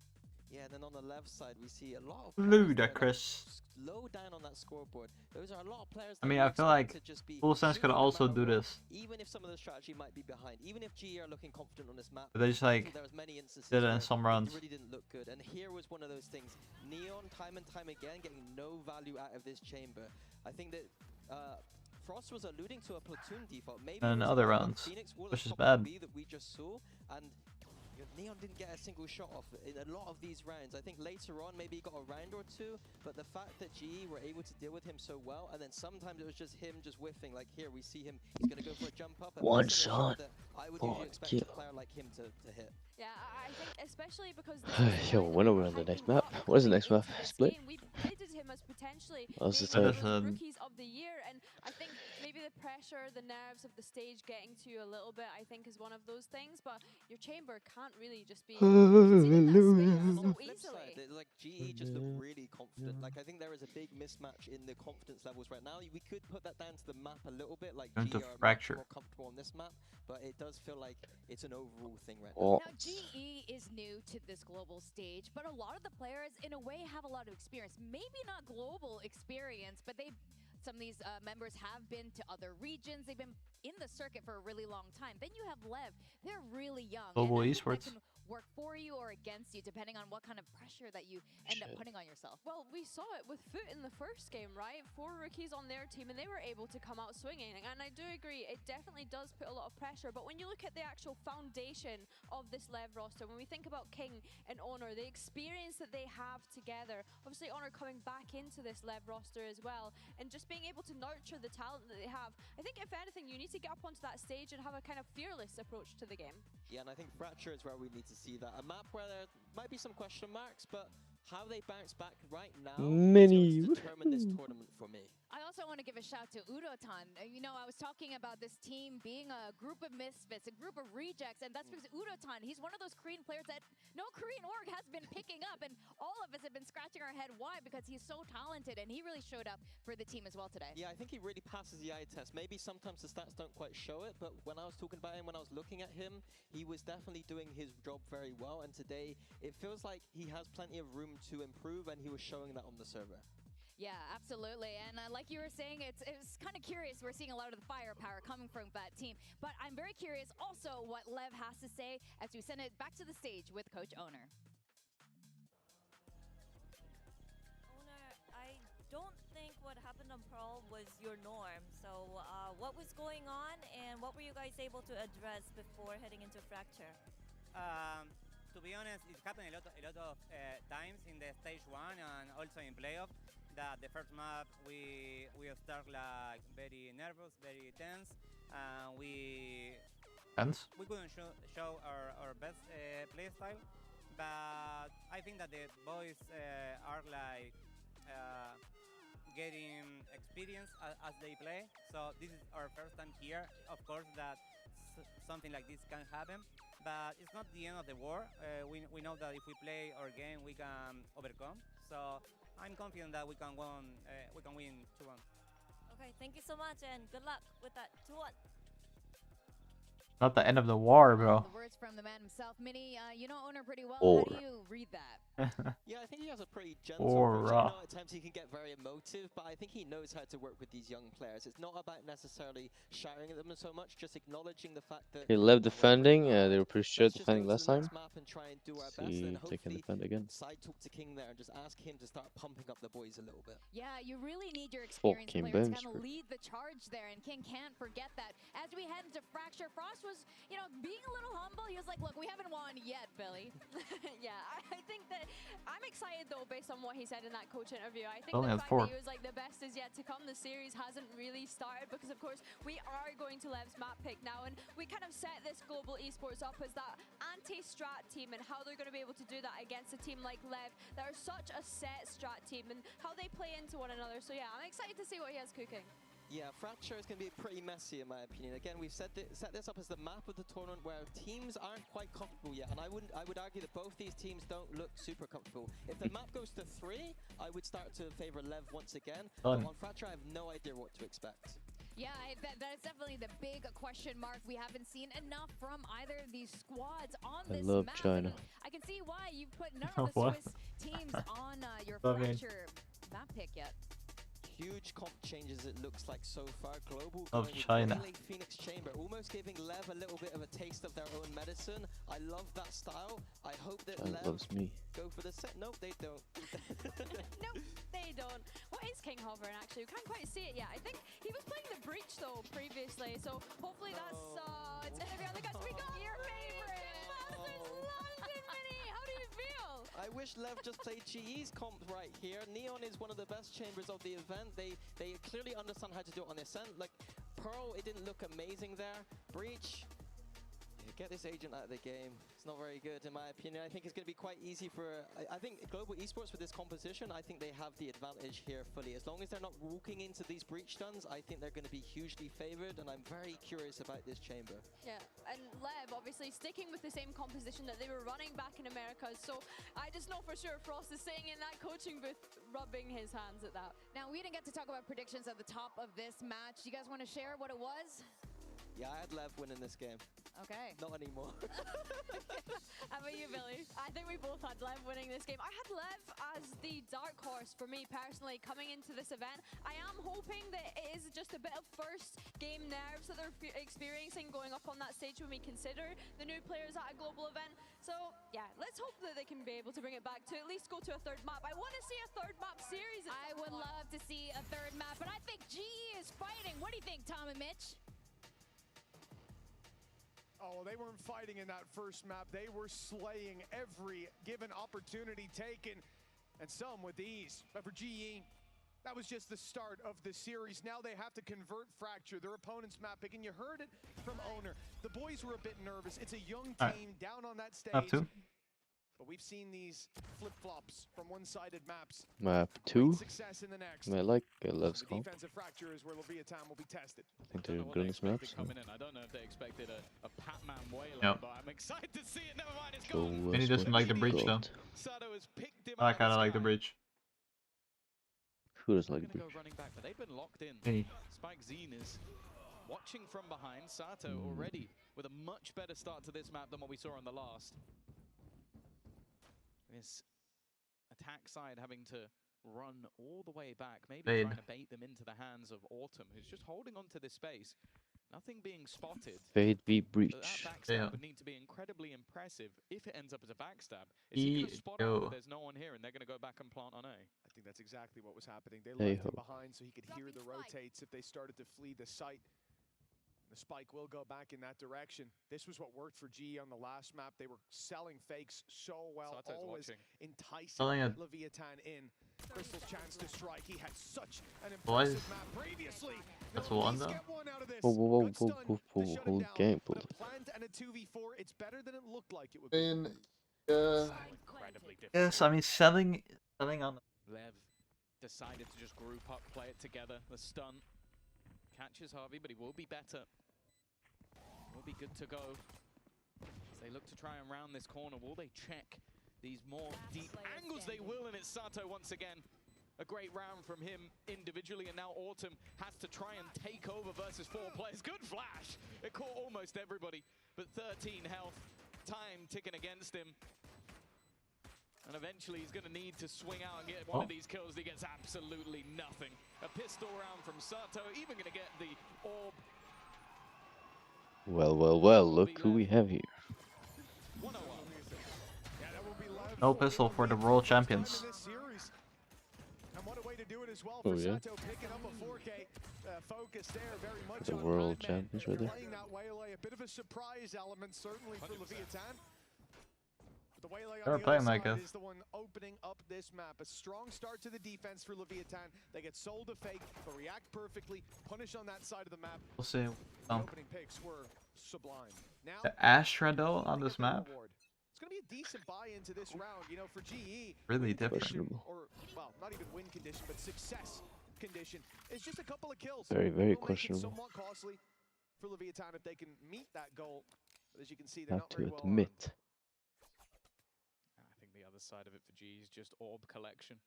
Yeah, and then on the left side, we see a lot of Ludicrous. low down on that scoreboard. Those are a lot of players. I mean, I feel like Full Sense could also do this. Even if some of the strategy might be behind, even if GE are looking confident on this map, But they just like did it in some rounds. It really didn't look good. And here was one of those things. Neon, time and time again, getting no value out of this chamber. I think that Frost was alluding to a platoon default. Maybe in other rounds, which is bad. That we just saw, and Neon didn't get a single shot off in a lot of these rounds. I think later on, maybe he got a round or two, but the fact that GE were able to deal with him so well, and then sometimes it was just him just whiffing. Like here, we see him, he's going to go for a jump up. And One shot. I would usually expect a player like him to hit. Yeah, I think especially because Yo, when are we on the next map? What is the next map? Split? we predicted him as potentially What's the maybe third? one of the rookies of the year, and I think maybe the pressure, the nerves of the stage getting to you a little bit, I think is one of those things, but your chamber can't really just be so easily. Like GE just look really confident. Like I think there is a big mismatch in the confidence levels right now. We could put that down to the map a little bit, like GE are much more comfortable on this map, but it does feel like it's an overall thing right now. Now, GE is new to this global stage, but a lot of the players, in a way, have a lot of experience. Maybe not global experience, but some of these members have been to other regions. They've been in the circuit for a really long time. Then you have Lev. They're really young. Global and Esports. Work for you or against you, depending on what kind of pressure that you end up putting on yourself. Well, we saw it with FUT in the first game, right? 4 rookies on their team, and they were able to come out swinging. And I do agree, it definitely does put a lot of pressure. But when you look at the actual foundation of this Lev roster, when we think about King and Honor, the experience that they have together, obviously Honor coming back into this Lev roster as well, and just being able to nurture the talent that they have, I think if anything, you need to get up onto that stage and have a kind of fearless approach to the game. Yeah, and I think Fracture is where we need to see that. A map where there might be some question marks, but how they bounce back right now is going to determine this tournament for me. I also want to give a shout to Udotan. You know, I was talking about this team being a group of misfits, a group of rejects, and that's because Udotan, he's one of those Korean players that no Korean org has been picking up, and all of us have been scratching our head why, because he's so talented, and he really showed up for the team as well today. Yeah, I think he really passes the eye test. Maybe sometimes the stats don't quite show it, but when I was talking about him, when I was looking at him, he was definitely doing his job very well, and today it feels like he has plenty of room to improve, and he was showing that on the server. Yeah, absolutely. And like you were saying, it's kind of curious. We're seeing a lot of the firepower coming from that team. But I'm very curious also what Lev has to say as we send it back to the stage with Coach Owner. Owner, I don't think what happened on Pearl was your norm. So what was going on, and what were you guys able to address before heading into Fracture? To be honest, it happened a lot of times in the stage 1 and also in playoff. That the first map we start like very nervous, very tense, and we couldn't show our best play style. But I think that the boys are like getting experience as they play. So this is our first time here. Of course that something like this can happen, but it's not the end of the war. We know that if we play our game, we can overcome. So I'm confident that we can win 2-1. Okay, thank you so much, and good luck with that 2-1. Not the end of the war, bro. The words from the man himself. Minnie, you know Owner pretty well. Or. How do you read that? Yeah, I think he has a pretty gentle approach. I know at times he can get very emotive, but I think he knows how to work with these young players. It's not about necessarily shouting at them so much, just acknowledging the fact that He left defending. They were pretty sure defending last time. See if they can defend again. Side talk to King there and just ask him to start pumping up the boys a little bit. Yeah, you really need your experienced King players bench, to kind of lead the charge there, and King can't forget that. As we head into Fracture, Frost was, you know, being a little humble. He was like, look, we haven't won yet, Billy. Yeah, I think that But I'm excited though, based on what he said in that coach interview. I think Only the has fact 4. that he was like the best is yet to come. The series hasn't really started because, of course, we are going to Lev's map pick now, and we kind of set this global esports up as that anti-strat team and how they're going to be able to do that against a team like Lev that are such a set strat team and how they play into one another. So yeah, I'm excited to see what he has cooking. Yeah, Fracture is going to be pretty messy in my opinion. Again, we've set this up as the map of the tournament where teams aren't quite comfortable yet, and I would argue that both these teams don't look super comfortable. If the map goes to 3, I would start to favor Lev once again. But on Fracture, I have no idea what to expect. Yeah, that is definitely the big question mark. We haven't seen enough from either of these squads on this love map. China. I can see why you put none of the What? Swiss teams on your Love it. Fracture map pick yet. Huge comp changes it looks like so far. Global Of going with China. Relay Phoenix Chamber, almost giving Lev a little bit of a taste of their own medicine. I love that style. I hope that China Lev loves me. go for the set. Nope, they don't. Nope, they don't. What is King hovering actually? We can't quite see it yet. I think he was playing the breach though previously, so hopefully that's it's gonna be on the guts. We got your favorite Masters London mini. How do you feel? I wish Lev just played GE's comp right here. Neon is one of the best chambers of the event. They clearly understand how to do it on Ascent. Like Pearl, it didn't look amazing there. Breach, get this agent out of the game. It's not very good in my opinion. I think it's going to be quite easy for, I think Global Esports with this composition, I think they have the advantage here fully. As long as they're not walking into these breach stuns, I think they're going to be hugely favored, and I'm very curious about this chamber. Yeah, and Lev obviously sticking with the same composition that they were running back in America, so I just know for sure Frost is sitting in that coaching booth rubbing his hands at that. Now, we didn't get to talk about predictions at the top of this match. You guys want to share what it was? Yeah, I had Lev winning this game. Okay. Not anymore. How about you, Billy? I think we both had Lev winning this game. I had Lev as the dark horse for me personally coming into this event. I am hoping that it is just a bit of first game nerves that they're experiencing going up on that stage when we consider the new players at a global event. So yeah, let's hope that they can be able to bring it back to at least go to a third map. I want to see a third map series. I would love to see a third map, but I think GE is fighting. What do you think, Tom and Mitch? Oh, they weren't fighting in that first map. They were slaying every given opportunity taken, and some with ease. But for GE, that was just the start of the series. Now they have to convert Fracture, their opponent's map pick, and you heard it from Owner. The boys were a bit nervous. It's a young team down on that stage. But we've seen these flip-flops from one-sided maps. Map 2. Success in the next. I like Lev's comp. Defensive Fracture is where Leviathan will be tested. I think they're good in this map. So. I don't know if they expected a Pac-Man Wayland, but I'm excited to see it. Never mind, it's So, gone. And he doesn't like the breach though. Sato has picked him I out kind of the like the sky. breach. Who doesn't like the Gonna breach? go running back, but they've been locked in. Hey. Spike Zine is watching from behind. Sato already with a much better start to this map than what we saw on the last. This attack side having to run all the way back, maybe trying to bait them into the hands of Autumn, who's just holding on to this space. Nothing being spotted. Fade v But breach. that backstab would need to be incredibly impressive if it ends up as a backstab. Is he going to spot out that there's no one here and they're going to go back and plant on A? I think that's exactly what was happening. They left him behind so he could hear the rotates if they started to flee the site. The spike will go back in that direction. This was what worked for GE on the last map. They were selling fakes so well, Sato's always watching. enticing Leviathan in. Crystal's chance to strike. He had such an impressive map previously. That's one though. Whoa, hold game, please. Plant and a 2v4. It's better than it looked like it would be. Incredibly difficult. Yes, I mean selling on. Lev decided to just group up, play it together. The stun catches Harvey, but he will be better. Will be good to go. As they look to try and round this corner, will they check these more deep angles? They will, and it's Sato once again. A great round from him individually, and now Autumn has to try and take over versus 4 players. Good flash! It caught almost everybody, but 13 health, time ticking against him. And eventually he's going to need to swing out and get one of these kills. He gets absolutely nothing. A pistol round from Sato, even going to get the orb. Well, look who we have here. No pistol for the world champions. Oh yeah. The world champions right there. A bit of a surprise element certainly for Leviathan. the Waylay They're on the playing other like side it. is the one opening up this map. A strong start to the defense for Leviathan. They get sold a fake, but react perfectly, punish on that side of the map. We'll see. The opening picks were sublime. Now, The Astra though on this map, it's going to be a decent buy into this round, you know, for GE. really win different. condition, or, well, not even win condition, but success condition. It's just a couple of kills. Very, very It'll make it questionable. somewhat costly for Leviathan if they can meet that goal. But as you can see, they're Have not very to well admit. I think the other side of it for G is just orb collection.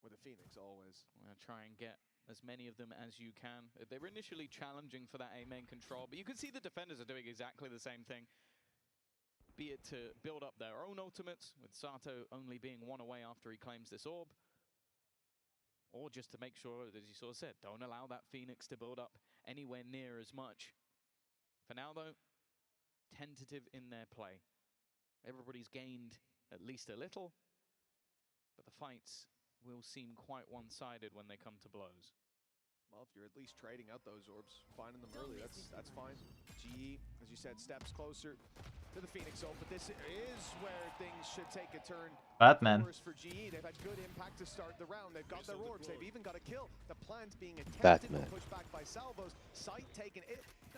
With a Phoenix always. Try and get as many of them as you can. They were initially challenging for that A main control, but you can see the defenders are doing exactly the same thing. Be it to build up their own ultimates, with Sato only being one away after he claims this orb, or just to make sure, as you sort of said, don't allow that Phoenix to build up anywhere near as much. For now, though, tentative in their play. Everybody's gained at least a little, but the fights will seem quite one-sided when they come to blows. Well, if you're at least trading out those orbs, finding them early, that's fine. GE, as you said, steps closer to the Phoenix orb, but this is where things should take a turn. Batman. Worse for GE. They've had good impact to start the round. They've got their orbs. They've even got a kill. The plant being attempted Batman. to push back by salvos. Sight taken.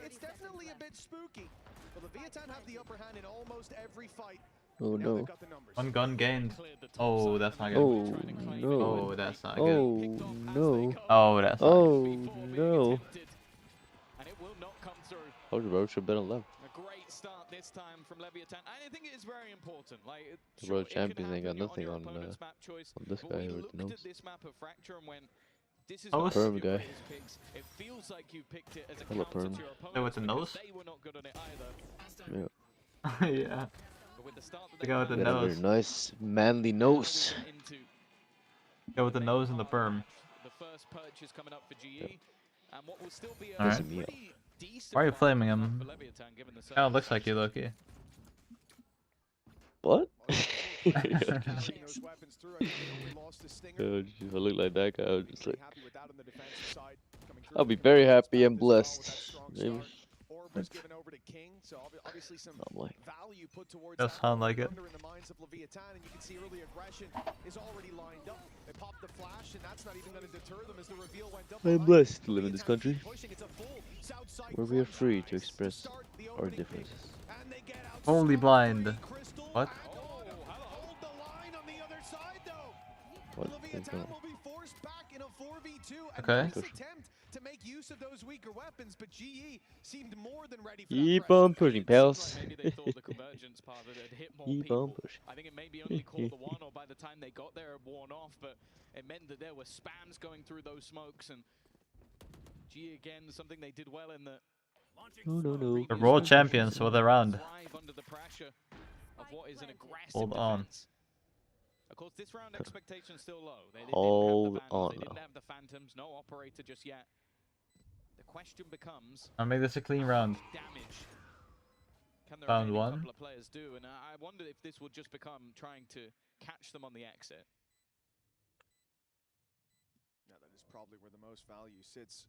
It's definitely a bit spooky. But Leviathan have the upper hand in almost every fight. Oh Now no. they've got the numbers. One gun gained. Oh, that's not good. Oh no. Oh, that's not Oh good. no. Oh, that's not Oh no. And it will not come through. Told you, bro. Should have been on left. A great start this time from Leviathan. And I think it is very important. Like, The sure, world it can champions ain't got happen nothing your on opponent's map choice, this but guy we with looked the nose. at this map of Fracture and when this is Oh, one of Perm your guy. greatest picks. It feels like you picked it as a Hello, counter Perm. to your Yeah, opponents with the because nose? they were not good on it either. Yeah. Yeah. But with the start that The they guy with the had, Got a nose. very nice, manly nose. into Go with the nose and the perm. the first purchase coming up for GE, and what will still be a Alright. pretty decent Why are you round flaming for him? Leviathan, given the Kinda looks like you, Loki. What? Carrying those weapons through. I think they only lost a stinger. Yo, if I look like that guy, I would just like, Happy with that on the defensive side. Coming through I'll be with very the happy and as well with that blessed. strong Maybe. start. Orb was given over to King, so obviously some I'm like, value put towards Does that. sound like it. Thunder in the minds of Leviathan, and you can see early aggression is already lined up. They popped the flash, and that's not even going to deter them as the reveal went up. I'm blessed to live in this country, Pushing, it's a full south side where we are front free rise to express start the our opening pick. differences. And they get out Only strong blind. free. Crystal What? hold the line on the other side, though. What? Leviathan will be forced back in a 4v2. A Okay. nice attempt to make use of those weaker weapons, but GE seemed more than ready for Keep that on pressure. pushing, pals. Maybe they thought the convergence part of it had hit more Keep on people. pushing. I think it maybe only caught the one, or by the time they got there, it worn off, but it meant that there were spams going through those smokes, and GE again, something they did well in the No. The world champions for the round. thrive under the pressure of what is an aggressive Hold on. defense. Of course, this round expectations still low. They didn't Hold have the on Vandals, they didn't now. have the Phantoms, no operator just yet. The question becomes, I'll make this a clean round. damage can the Found remaining one. couple of players do? And I wonder if this will just become trying to catch them on the exit. Yeah, that is probably where the most value sits.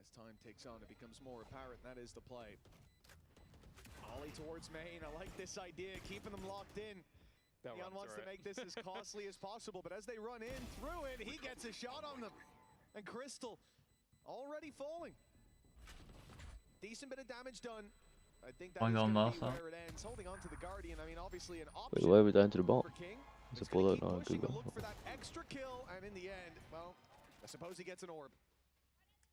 As time takes on, it becomes more apparent. That is the play. Ollie towards main. I like this idea, keeping them locked in. They'll Leon run wants to through make it. this as costly as possible, but as they run in through it, he gets a shot on them. And Crystal already falling. Decent bit of damage done. I think that Going is on going to be last, huh? where it ends. Holding on to the Guardian, I mean, obviously an Wait, option why are we down to the bomb? for King. It's a He's gonna bullet. keep No, pushing good to one. look for that extra kill, and in the end, well, I suppose he gets an orb.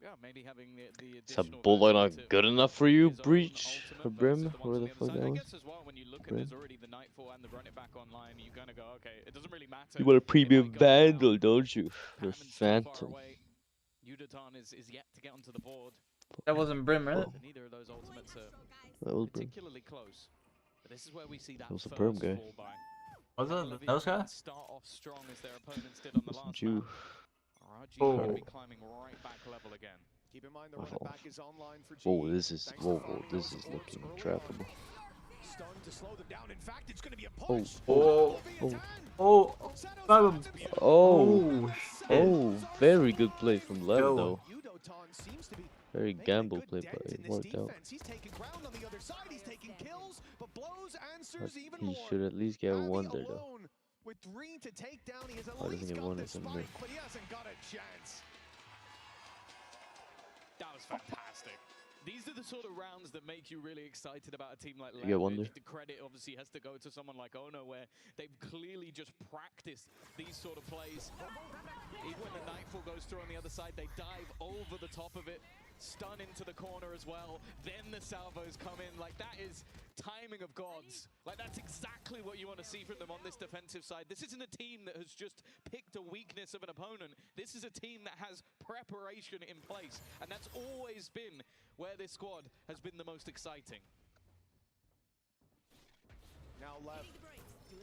Yeah, maybe having the Is a additional bullet version not to good enough for you, his own Breach? ultimate Or versus Brim? the ones Where on the other fuck side. that I was? guess as well, when you look at Brim. there's already the Nightfall and the Run It Back online, you're gonna go, okay, it doesn't really matter. You want a They might premium go Vandal, down. don't you? The Hammond's too far Phantom. away. Udatan is yet to get onto the board. That wasn't Brim, right? Oh, Neither of those ultimates are that was Brim. particularly close. But this is where we see that That was a first perm guy. fall by. Was Can it Leviathan those guy? start off strong as their opponents did on the Wasn't last you. map. Alright, GE Oh. gonna be climbing right back level again. Keep in mind the My run it fault. back is online for GE. Oh, this is Thanks to whoa, farming this those is orbs looking early on. trappable. Stunned to slow them down. In fact, it's going to be a Oh, push. Oh, oh, oh, oh, shit. oh! Very good play from Lev Yo. though. Udatan seems to be Very making a gamble good play, dent but in it this worked out. defense. He's taking ground on the other side. He's taking kills, but blows those answers even He more. should at least get Abby one there though. alone with 3 to take down. He has at Why doesn't least he got want the it in the mid? spike, but he hasn't got a chance. That was fantastic. These are the sort of rounds that make you really excited about a team like You get one Lev. there. The credit obviously has to go to someone like Ono, where they've clearly just practiced these sort of plays. Even when the Nightfall goes through on the other side, they dive over the top of it, stun into the corner as well. Then the salvos come in. Like, that is timing of gods. Like, that's exactly what you want to see from them on this defensive side. This isn't a team that has just picked a weakness of an opponent. This is a team that has preparation in place. And that's always been where this squad has been the most exciting. Now Lev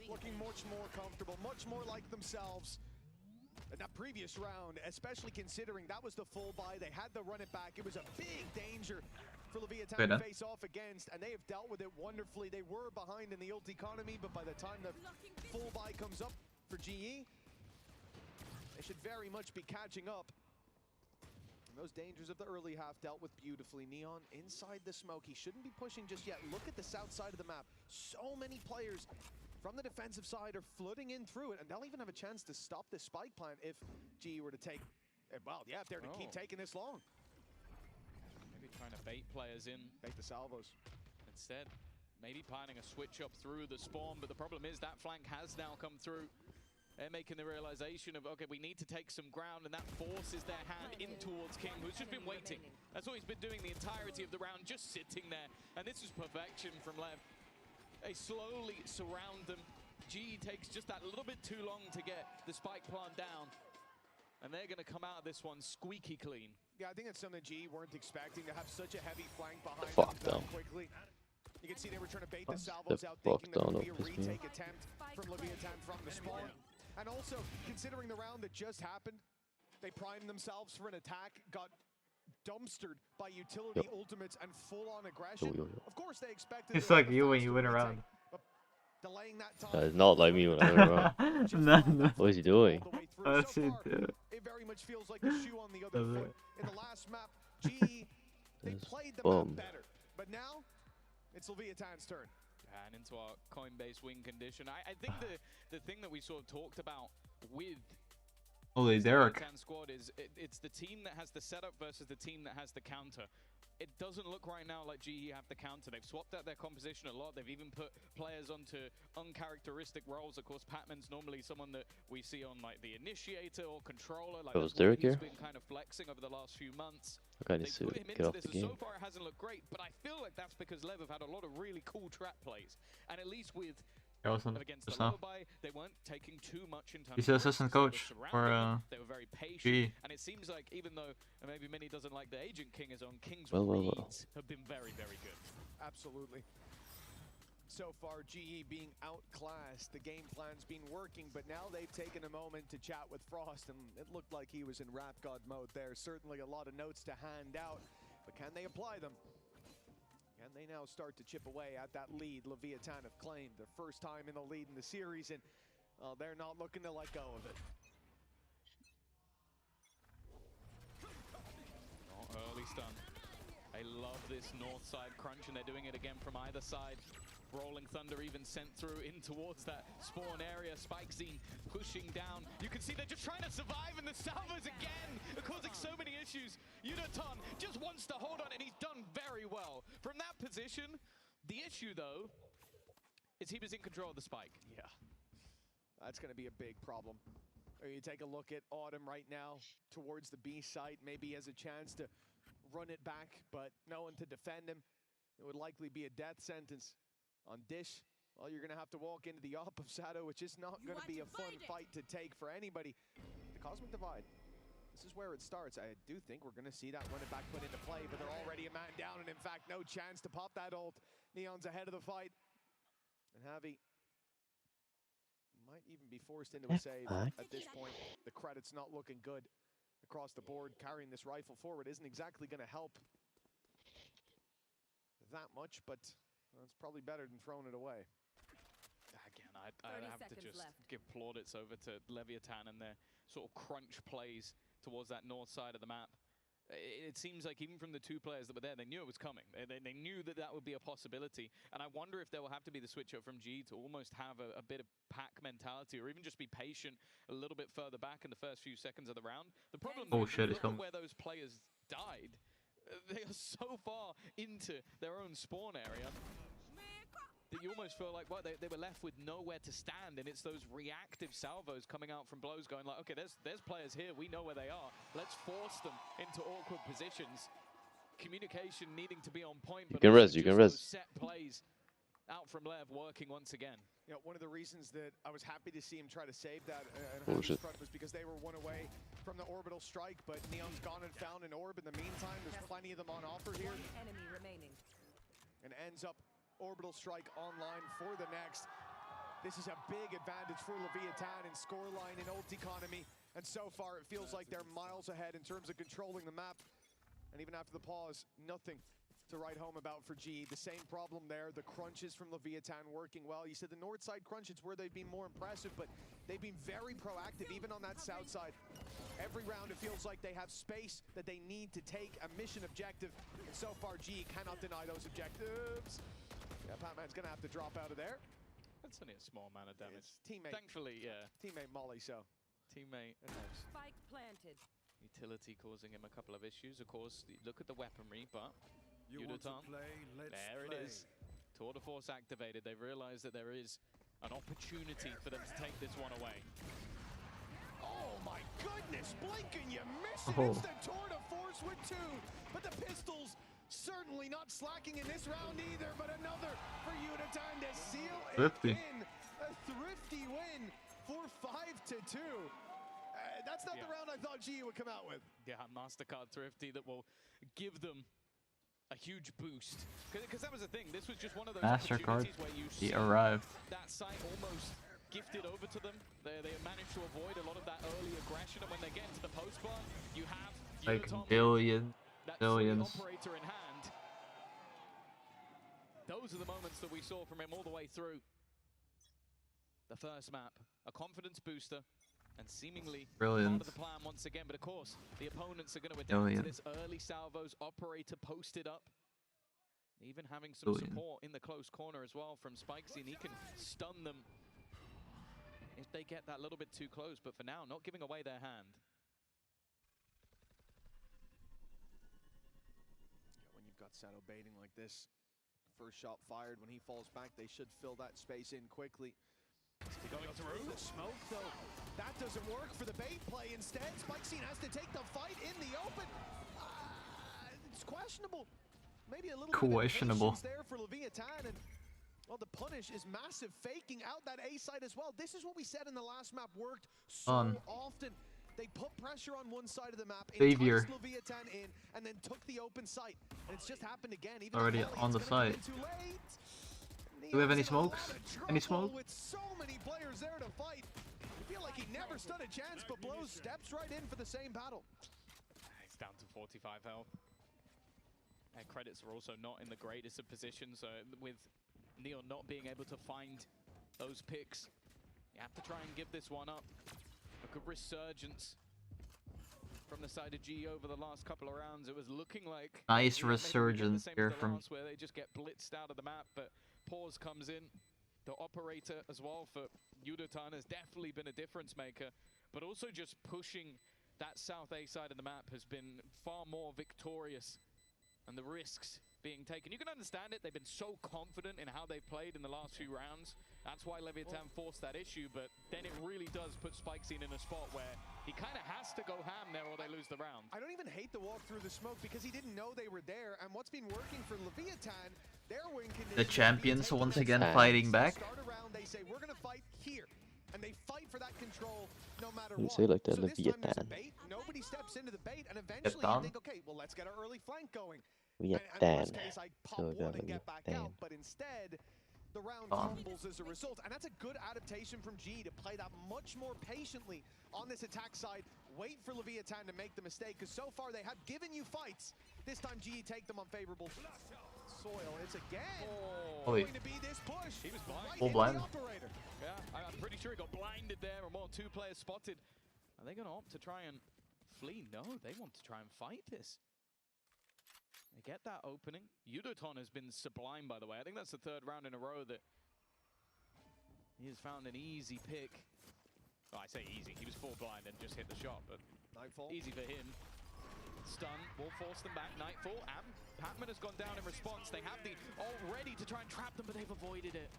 looking much more comfortable, much more like themselves. In that previous round, especially considering that was the full buy, they had to run it back. It was a big danger for Leviathan to face off against, and they have dealt with it wonderfully. They were behind in the ult economy, but by the time the full buy comes up for GE, they should very much be catching up. And those dangers of the early half dealt with beautifully. Neon inside the smoke. He shouldn't be pushing just yet. Look at the south side of the map. So many players from the defensive side are flooding in through it, and they'll even have a chance to stop this spike plant if GE were to take, well, yeah, if they're to keep taking this long. Maybe trying to bait players in. Bait the salvos. Instead, maybe planning a switch up through the spawn, but the problem is that flank has now come through. They're making the realization of, okay, we need to take some ground, and that forces their hand in towards King, who's just been waiting. That's what he's been doing the entirety of the round, just sitting there. And this is perfection from Lev. They slowly surround them. GE takes just that little bit too long to get the spike plant down. And they're going to come out of this one squeaky clean. Yeah, I think that's something GE weren't expecting, to have such a heavy flank behind them quickly. You can see they were trying to bait the salvos out, thinking there would be a retake attempt from Leviathan from the spawn. And also, considering the round that just happened, they primed themselves for an attack, got dumpstered by utility ultimates and full-on aggression. Of course, they expected it's like you when you win a round. Delaying that time. It's not like me when I win around. No. What is he doing? That's it, dude. It very much feels like the shoe on the other foot. In the last map, GE, they played the map better. But now, it's Leviathan's turn. And into our Coinbase win condition. I think the thing that we sort of talked about with Holy Derek. the squad is it's the team that has the setup versus the team that has the counter. It doesn't look right now like GE have the counter. They've swapped out their composition a lot. They've even put players onto uncharacteristic roles. Of course, Patman's normally someone that we see on like the initiator or controller. Like was Derek here? He's been kind of flexing over the last few months. Okay, I need to get off the game. So far, it hasn't looked great, but I feel like that's because Lev have had a lot of really cool trap plays, and at least with against the low buy, they weren't taking too much in terms He's the assistant coach for they were very patient, and it seems like even though maybe many doesn't like the Agent King is on, King's reads have been very, very good. Absolutely. So far, GE being outclassed, the game plan's been working, but now they've taken a moment to chat with Frost, and it looked like he was in Rap God mode there. Certainly a lot of notes to hand out, but can they apply them? And they now start to chip away at that lead Leviathan have claimed. Their first time in the lead in the series, and they're not looking to let go of it. Early stun. They love this north side crunch, and they're doing it again from either side. Rolling Thunder even sent through in towards that spawn area. Spike Zine pushing down. You can see they're just trying to survive, and the salvos again are causing so many issues. Unaton just wants to hold on, and he's done very well. From that position, the issue, though, is he was in control of the spike. Yeah, that's going to be a big problem. Or you take a look at Autumn right now towards the B site. Maybe he has a chance to run it back, but no one to defend him. It would likely be a death sentence. On Dish, well, you're going to have to walk into the op of Sado, which is not going to be a fun fight to take for anybody. The Cosmic Divide, this is where it starts. I do think we're going to see that run it back put into play, but they're already a man down, and in fact, no chance to pop that ult. Neon's ahead of the fight. And Javi might even be forced into a save at this point. The credit's not looking good across the board. Carrying this rifle forward isn't exactly going to help that much, but it's probably better than throwing it away. Again, I have to just give plaudits over to Leviathan and their sort of crunch plays towards that north side of the map. it seems like even from the two players that were there, they knew it was coming. They knew that that would be a possibility. And I wonder if there will have to be the switch up from GE to almost have a bit of pack mentality, or even just be patient a little bit further back in the first few seconds of the round. The problem is, look at where those players died. They are so far into their own spawn area that you almost feel like, well, they were left with nowhere to stand, and it's those reactive salvos coming out from blows going like, okay, there's players here, we know where they are, let's force them into awkward positions. Communication needing to be on point, but you can those rest. set plays out from Lev working once again. You know, one of the reasons that I was happy to see him try to save that front was because they were one away from the orbital strike, but Neon's gone and found an orb in the meantime. There's plenty of them on offer here. One enemy remaining. And ends up orbital strike online for the next. This is a big advantage for Leviathan in scoreline and ult economy. And so far, it feels like they're miles ahead in terms of controlling the map. And even after the pause, nothing to write home about for GE. The same problem there, the crunches from Leviathan working well. You said the north side crunch, it's where they've been more impressive, but they've been very proactive, even on that south side. Every round, it feels like they have space that they need to take a mission objective. And so far, GE cannot deny those objectives. Yeah, Batman's gonna have to drop out of there. That's only a small amount of damage. It's teammate. Thankfully, yeah. Teammate Molly, so. Teammate. Spike planted. Utility causing him a couple of issues. Of course, look at the weaponry, but Yudotan, there it is. Tour de force activated. They've realized that there is an opportunity for them to take this one away. Oh my goodness, blink and you miss it. It's the tour de force with two. But the pistols certainly not slacking in this round either, but another for Yudotan to seal it in. A thrifty win for 5-2. That's not the round I thought GE would come out with. Yeah, MasterCard Thrifty that will give them a huge boost. Because that was the thing, this was just one of those MasterCard, where you he see arrived. that site almost gifted over to them. They managed to avoid a lot of that early aggression, and when they get into the post bar, you have Like billions billions. operator in hand. Those are the moments that we saw from him all the way through. The first map, a confidence booster, and seemingly part of the plan once again. But of course, the opponents are going to adapt to this early salvos, operator posted up. Even having some support in the close corner as well from Spikesy, and he can stun them if they get that little bit too close. But for now, not giving away their hand. When you've got Sato baiting like this, first shot fired, when he falls back, they should fill that space in quickly. Going through the smoke, though, that doesn't work for the bait play. Instead, Spikesy has to take the fight in the open. It's questionable. Maybe a little questionable bit of there for Leviathan, and well, the punish is massive, faking out that A side as well. This is what we said in the last map worked so often. They put pressure on one side of the map, enticed Leviathan in, and then took the open site. And it's just happened again. Even already on the site. Do we have any smokes? Any smoke? With so many players there to fight, you feel like he never stood a chance, but Blows steps right in for the same battle. He's down to 45 health. And credits are also not in the greatest of positions, so with Neon not being able to find those picks, you have to try and give this one up. A good resurgence from the side of GE over the last couple of rounds. It was looking like nice resurgence here from where they just get blitzed out of the map, but Pause comes in. The operator as well for Yudotan has definitely been a difference maker, but also just pushing that south A side of the map has been far more victorious, and the risks being taken. You can understand it. They've been so confident in how they've played in the last few rounds. That's why Leviathan forced that issue, but then it really does put Spikesy in a spot where he kind of has to go ham there or they lose the round. I don't even hate the walk through the smoke because he didn't know they were there, and what's been working for Leviathan, their win conditions. The champions once again fighting back. Start around, they say we're going to fight here, and they fight for that control no matter You what. say like that, so this time there's a Leviathan. bait, nobody steps into the bait, and eventually you think, okay, well, let's get our early flank going. And in worst case, I pop one and get back out, but instead, the round crumbles as a result. And that's a good adaptation from G to play that much more patiently on this attack side. Wait for Leviathan to make the mistake, because so far they have given you fights. This time GE take them on favorable soil. It's again going to be this push. He was blind. Right into the operator. Yeah, I'm pretty sure he got blinded there, and more two players spotted. Are they going to opt to try and Flea, no, they want to try and fight this. They get that opening. Yudoton has been sublime, by the way. I think that's the third round in a row that he has found an easy pick. Well, I say easy. He was full blind and just hit the shot, but Nightfall. Easy for him. Stun will force them back. Nightfall, and Patman has gone down in response. They have the ult ready to try and trap them, but they've avoided it.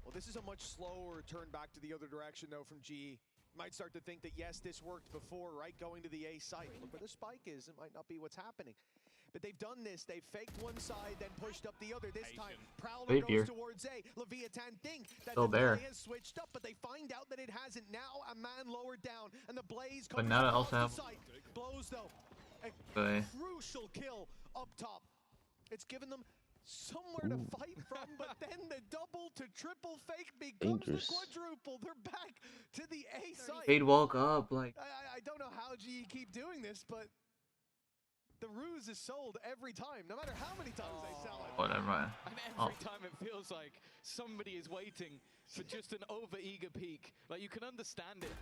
Well, this is a much slower turn back to the other direction, though, from GE. Might start to think that, yes, this worked before, right? Going to the A site. Look where the spike is. It might not be what's happening. But they've done this. They've faked one side, then pushed up the other. This time, Prowler goes towards A. Leviathan think that the play has switched up, but they find out that it hasn't. Now a man lowered down, and the Blaze comes across the site. Blows, though. A crucial kill up top. It's given them somewhere to fight from, but then the double to triple fake becomes the quadruple. They're back to the A site. They'd walk up like. I don't know how GE keep doing this, but the ruse is sold every time, no matter how many times they sell it. Whatever. And every time it feels like somebody is waiting for just an over-eager peek. Like, you can understand it.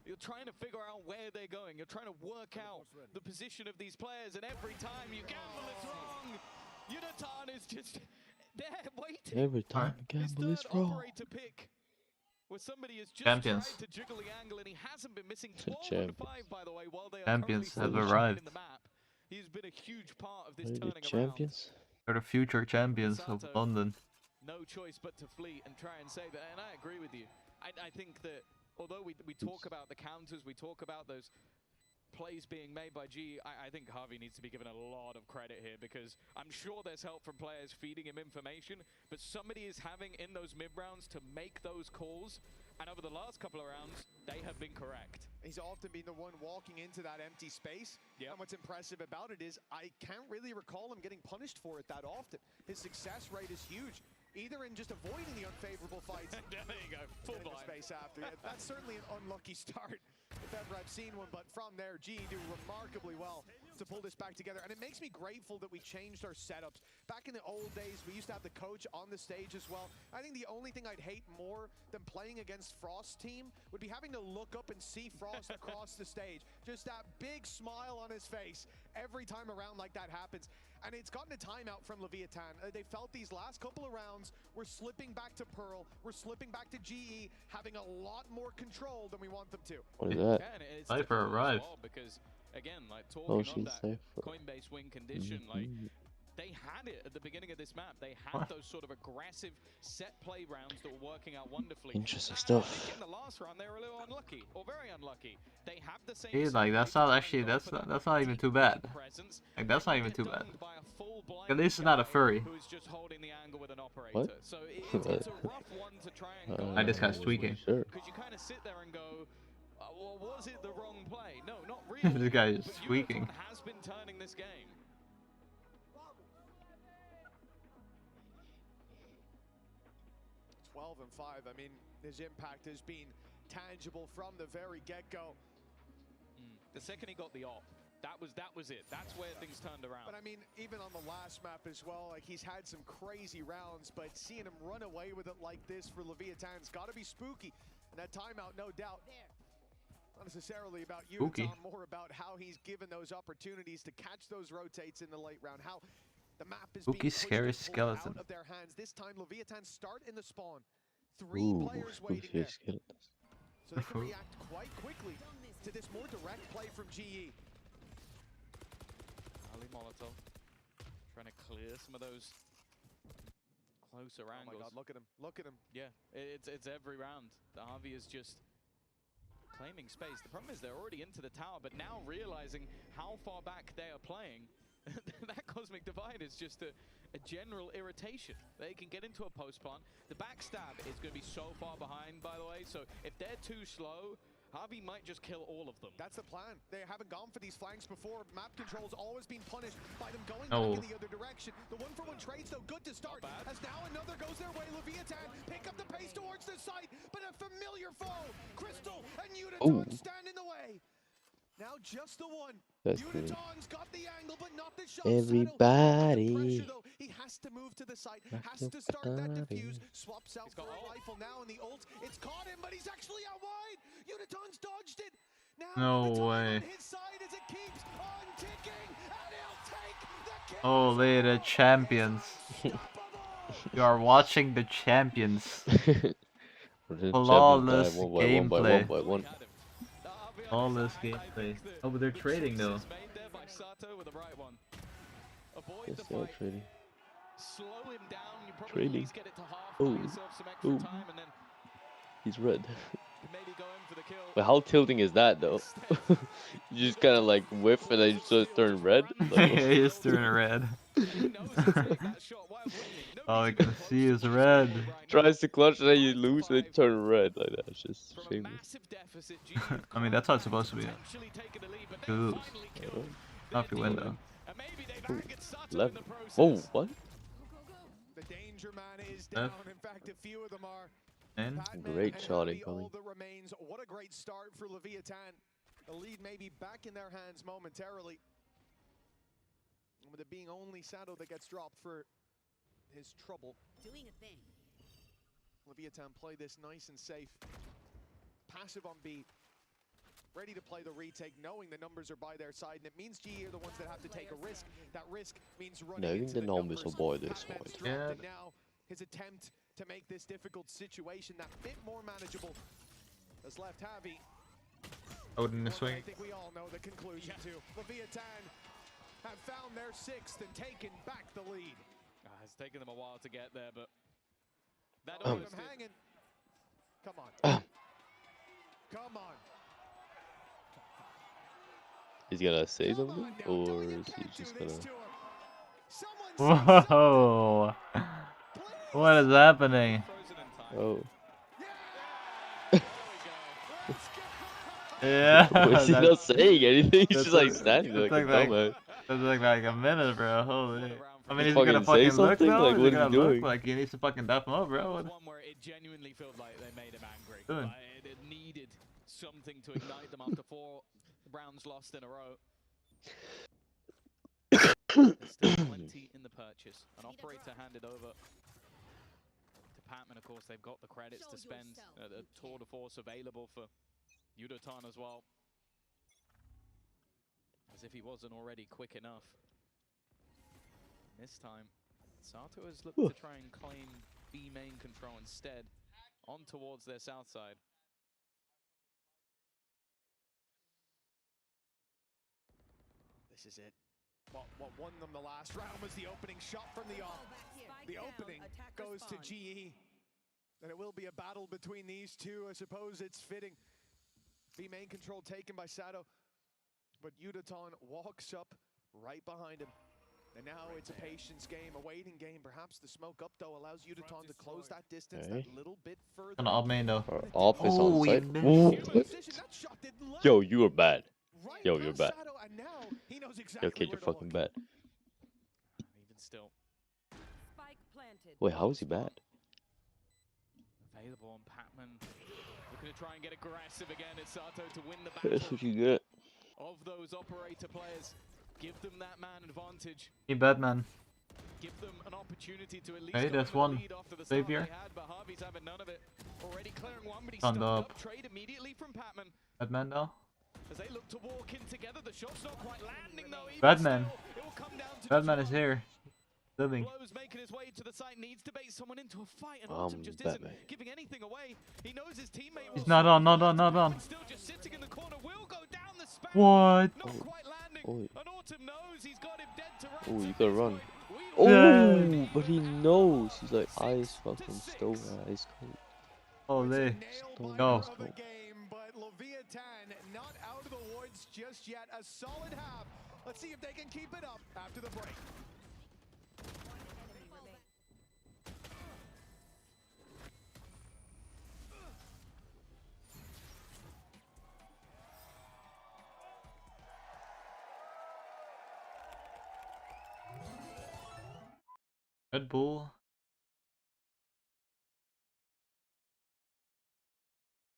You're trying to figure out where they're going. You're trying to work out the position of these players, and every time you gamble, it's wrong. Yudotan is just there waiting. Every time you gamble, it's wrong. Operator pick, where somebody has just Champions. tried to jiggle the angle, and he hasn't been missing. It's a 12 and 5, by the way, while they are Champions have currently arrived. in the map. He's been a huge part of this Are turning the champions? They're the future champions of Sato, London. No choice but to flee and try and save it, and I agree with you. I think that although we talk about the counters, we talk about those plays being made by GE, I think Harvey needs to be given a lot of credit here, because I'm sure there's help from players feeding him information, but somebody is having in those mid-rounds to make those calls, and over the last couple of rounds, they have been correct. He's often been the one walking into that empty space. Yep. And what's impressive about it is I can't really recall him getting punished for it that often. His success rate is huge, either in just avoiding the unfavorable fights. There you go, full blind. Space after. Yeah, that's certainly an unlucky start, if ever I've seen one. But from there, GE do remarkably well to pull this back together. And it makes me grateful that we changed our setups. Back in the old days, we used to have the coach on the stage as well. I think the only thing I'd hate more than playing against Frost's team would be having to look up and see Frost across the stage. Just that big smile on his face every time around like that happens. And it's gotten a timeout from Leviathan. They felt these last couple of rounds, we're slipping back to Pearl, we're slipping back to GE, having a lot more control than we want them to. What is that? Cypher arrived. Because again, like talking on that Cypher. Coinbase win condition, like they had it at the beginning of this map. They had those sort of aggressive set play rounds that were working out wonderfully. Interesting stuff. In the last round, they were a little unlucky, or very unlucky. They have the same. See, like that's not actually that's not even too bad. Like that's not even too bad. At least it's not a furry. Who's just holding the angle with an operator. What? So it's a rough one to try and go. This guy's tweaking. Because you kind of sit there and go, well, was it the wrong play? No, not really. This guy is tweaking. Has been turning this game. And 5. I mean, his impact has been tangible from the very get-go. The second he got the op, that was it. That's where things turned around. But I mean, even on the last map as well, like he's had some crazy rounds, but seeing him run away with it like this for Leviathan's got to be spooky. And that timeout, no doubt, not necessarily about you, Tom, more about how he's given those opportunities to catch those rotates in the late round. How the map is being scary skeleton. out of their hands. This time, Leviathan start in the spawn. 3 players waiting there. So they can react quite quickly to this more direct play from GE. Ali Molotov trying to clear some of those closer angles. Oh my God, look at him, look at him. Yeah, it's every round. The Harvey is just claiming space. The problem is they're already into the tower, but now realizing how far back they are playing, that Cosmic Divide is just a general irritation. They can get into a post plant. The backstab is going to be so far behind, by the way, so if they're too slow, Harvey might just kill all of them. That's the plan. They haven't gone for these flanks before. Map control's always been punished by them going back in the other direction. The 1-for-1 trades, though, good to start. As now another goes their way. Leviathan pick up the pace towards the site, but a familiar foe. Crystal and Yudoton stand in the way. Now just the one. Yudoton's got the angle, but not the shot. Everybody. Pressure, though. He has to move to the site, has to start that defuse, swaps out for a rifle now in the ult. It's caught him, but he's actually out wide. Yudoton's dodged it. No way. Holy, the champions. You are watching the champions. Flawless gameplay. Flawless gameplay. Oh, but they're trading though. Yes, they are trading. Trading. Oh, oh. He's red. But how tilting is that though? You just kind of like whiff and then you just turn red. Like, Yeah, you just turn red. All I can see is red. Tries to clutch and then you lose and then turn red like that. It's just shameless. I mean, that's how it's supposed to be. You lose. Not if you win though. Ooh, 11. Oh, what? F. And great shot incoming. What a great start for Leviathan. The lead may be back in their hands momentarily. And with it being only Sato that gets dropped for his trouble. Doing a thing. Leviathan play this nice and safe. Passive on B. Ready to play the retake, knowing the numbers are by their side, and it means GE are the ones that have to take a risk. That risk means running into the numbers. Yeah. And now his attempt to make this difficult situation that bit more manageable has left Javi. Odin the swing. I think we all know the conclusion too. Leviathan have found their sixth and taken back the lead. It's taken them a while to get there, but that them hanging. Come on. Come on. He's gonna say something, or is he just gonna? Whoa! What is happening? Oh. Yeah. He's not saying anything. He's just like standing there like a dumbass. That's like a minute, bro. Holy. I mean, he's fucking gonna say fucking look something? though. Like, Is what he is he gonna look? doing? Like, he needs to fucking dap him up, bro. one where it genuinely felt like they made him angry. Doing? Like, it needed something to ignite them after 4 rounds lost in a row. There's still plenty in the purchase. An operator handed over to Patman. Of course, they've got the credits to spend. The tour de force available for Yudotan as well. As if he wasn't already quick enough. This time, Sato has looked to try and claim B main control instead, on towards their south side. This is it. What won them the last round was the opening shot from the off. The opening goes to GE. And it will be a battle between these two. I suppose it's fitting. B main control taken by Sato. But Yudotan walks up right behind him. And now it's a patience game, a waiting game. Perhaps the smoke up, though, allows Yudotan to close that distance that little bit further. An op main though. Off is on site. Yo, you are bad. Yo, you're bad. Yo, kid, you're fucking bad. Even still. Wait, how is he bad? Available on Patman. Looking to try and get aggressive again. It's Sato to win the battle. That's what you get. Of those operator players. Give them that man advantage. He Batman. Give them an opportunity to at least Hey, that's one. Save here. but Harvey's having none of it. Already clearing one, but he's Stand up. trade immediately from Patman. Batman though. As they look to walk in together, the shot's not quite landing though. Batman. Batman is here. Living. Blows making his way to the site, needs to bait someone into a fight, and Autumn just isn't giving anything away. He knows his teammate. He's not on, not on, not on. Still just sitting in the corner, will go down the span. What? Not quite landing. And Autumn knows he's got him dead to rights. Oh, you gotta run. Oh, but he knows. He's like ice fucking stove, ice cold. Holy. Go. But Leviathan not out of the woods just yet. A solid half. Let's see if they can keep it up after the break. Red Bull.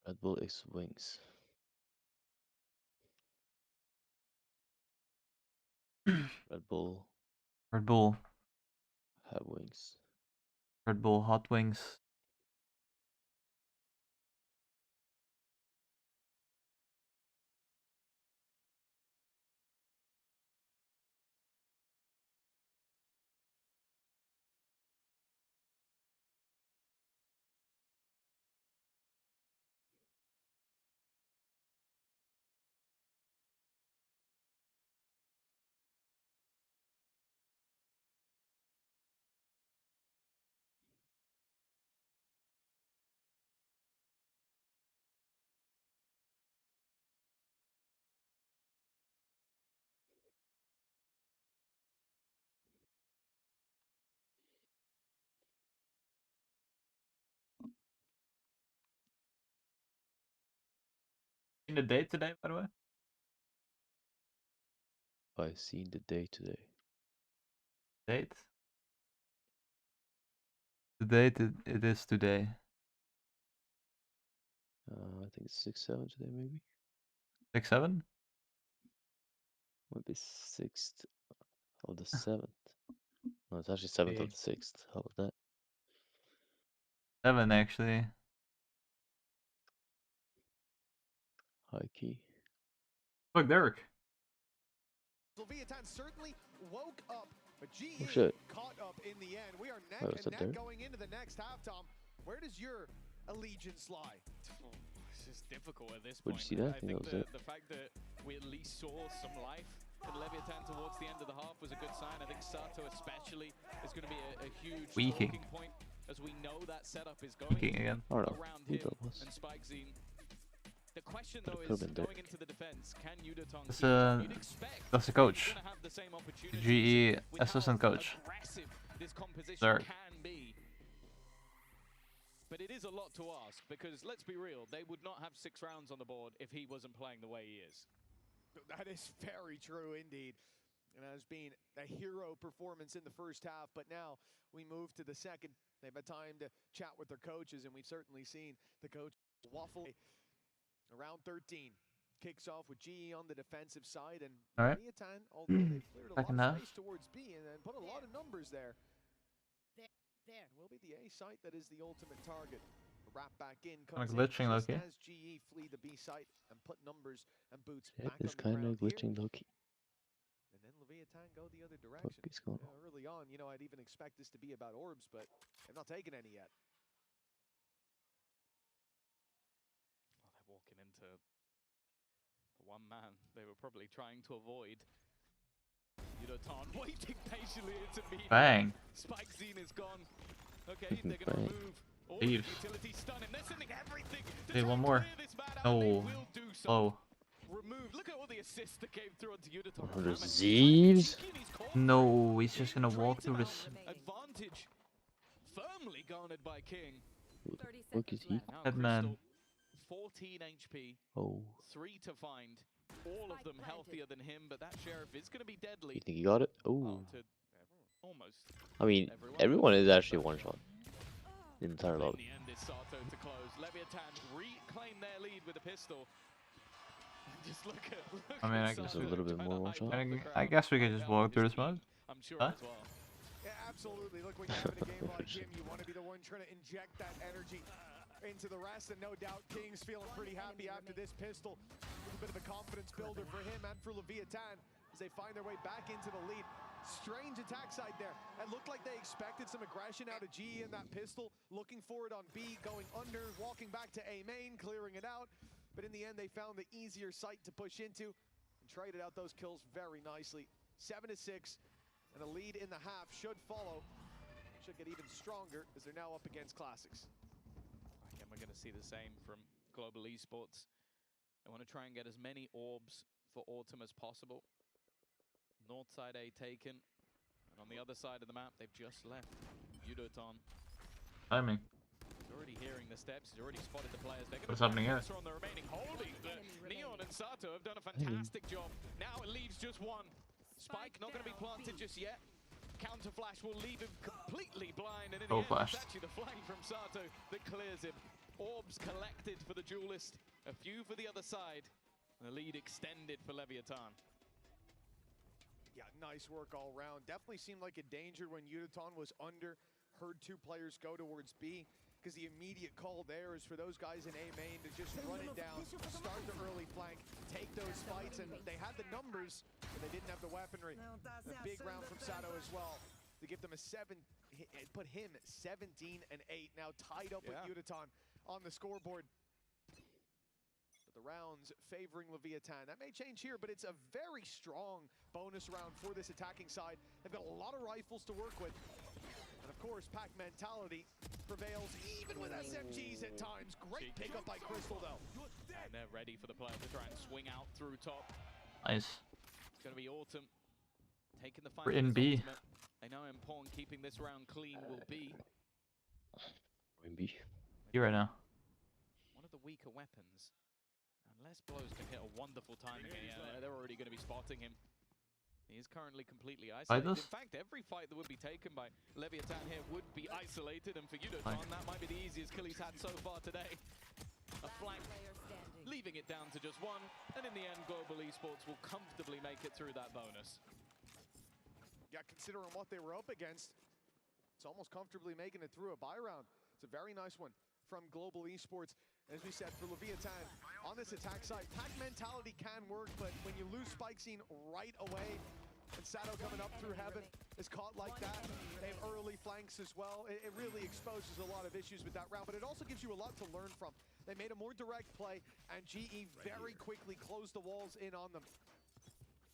Red Bull X wings. Red Bull. Red Bull. Have wings. Red Bull hot wings. Seen the date today, by the way? I seen the day today. Date? The date it is today. I think it's 6/7 today, maybe. 6/7? Might be 6th of the 7th. No, it's actually 7th of the 6th. How about that? 7 actually. High key. Look, Derek. Leviathan certainly woke up, but GE Oh shit. caught up in the end. We are neck Wait, was and that neck Derek? going into the next half, Tom. Where does your allegiance lie? This is difficult at this Where'd point. you see that? I I think think that was it. the fact that we at least saw some life in Leviathan towards the end of the half was a good sign. I think Sato especially is going to be a huge Weaking. talking point, as we know that setup is going Weaking again. I don't know. around Who him that was? and Spikesine. The question But it though could've is, been going Derek. into the defense, can Udaton That's keep it up? You'd that's the expect coach. he's gonna have the same The opportunity GE with how assistant coach. aggressive this composition Derek. can be. But it is a lot to ask, because let's be real, they would not have 6 rounds on the board if he wasn't playing the way he is. That is very true indeed. And has been a hero performance in the first half, but now we move to the second. They've had time to chat with their coaches, and we've certainly seen the coach waffle. Around 13 kicks off with GE on the defensive side, and All right. Leviathan, although they've cleared a lot Second of half. space towards B and put a lot of numbers there. Will be the A site that is the ultimate target. Wrap back in Kinda comes in glitching, just Loki. as GE flee the B site and put numbers and boots Yeah, back it's on the kind ground of glitching here. low-key. And then Leviathan go the other Fuck direction. is going on? Early on, you know, I'd even expect this to be about orbs, but they've not taken any yet. Well, they're walking into the one man they were probably trying to avoid. Udaton waiting patiently into me. Bang. Spikesine is gone. Okay, they're gonna Bang. remove all Leave. the utility stun him. They're sending everything to Hey, try one and more. clear this man out, and they No. will do so. Oh. Remove. Look at all the assists that came through onto Udaton. 100 Ramen. Z's. No, he's just gonna walk through this. Advantage firmly garnered by King. Who the fuck is he? Now Headman. Crystal, 14 HP, Oh. 3 to find. All of them healthier than him, but that Sheriff is going to be deadly. You think he got it? Oh. To almost. I mean, everyone is actually one shot. The entire In lobby. the end, it's Sato to close. Leviathan reclaim their lead with a pistol. Just look at. I mean, I Just guess a little bit more one shot. I guess we could just walk through this mode. I'm sure Huh? as well. Yeah, absolutely. Look, when you have a game like him, you want to be the one trying to inject that energy into the rest, and no doubt King's feeling pretty happy after this pistol. A bit of a confidence builder for him and for Leviathan as they find their way back into the lead. Strange attack side there. It looked like they expected some aggression out of GE in that pistol, looking for it on B, going under, walking back to A main, clearing it out. But in the end, they found the easier site to push into and traded out those kills very nicely. 7-6, and a lead in the half should follow. Should get even stronger as they're now up against Classics. Again, we're going to see the same from Global Esports. They want to try and get as many orbs for Autumn as possible. North side A taken, and on the other side of the map, they've just left Udaton. Timing. He's already hearing the steps. He's already spotted the players. They're What's going happening here? on the remaining holding. Neon and Sato have done a fantastic job. Now it leaves just one. Spike not going to be planted just yet. Counter flash will leave him completely blind, and in the end, flashed. it's actually the flank from Sato that clears him. Orbs collected for the duelist, a few for the other side, and the lead extended for Leviathan. Yeah, nice work all around. Definitely seemed like a danger when Udaton was under. Heard 2 players go towards B, because the immediate call there is for those guys in A main to just run it down, start the early flank, take those fights, and they had the numbers, but they didn't have the weaponry. A big round from Sato as well to give them a 7, put him 17-8, now tied up with Udaton on the scoreboard. But the rounds favoring Leviathan. That may change here, but it's a very strong bonus round for this attacking side. They've got a lot of rifles to work with. And of course, pack mentality prevails even with SMGs at times. Great pickup by Crystal, though. And they're ready for the player to try and swing out through top. Nice. It's going to be Autumn taking the We're final. in B. They know how important keeping this round clean will be. In B. You right now. One of the weaker weapons. And Less blows can hit a wonderful timing. Yeah, they're already going to be spotting him. He is currently completely isolated. In fact, every fight that would be taken by Leviathan here would be isolated, and for Yudoton, that might be the easiest kill he's had so far today. A flank, leaving it down to just one, and in the end, Global Esports will comfortably make it through that bonus. Yeah, considering what they were up against, it's almost comfortably making it through a buy round. It's a very nice one from Global Esports. As we said, for Leviathan, on this attack side, pack mentality can work, but when you lose Spike Scene right away, and Sato coming up through heaven is caught like that, they have early flanks as well. It really exposes a lot of issues with that round, but it also gives you a lot to learn from. They made a more direct play, and GE very quickly closed the walls in on them.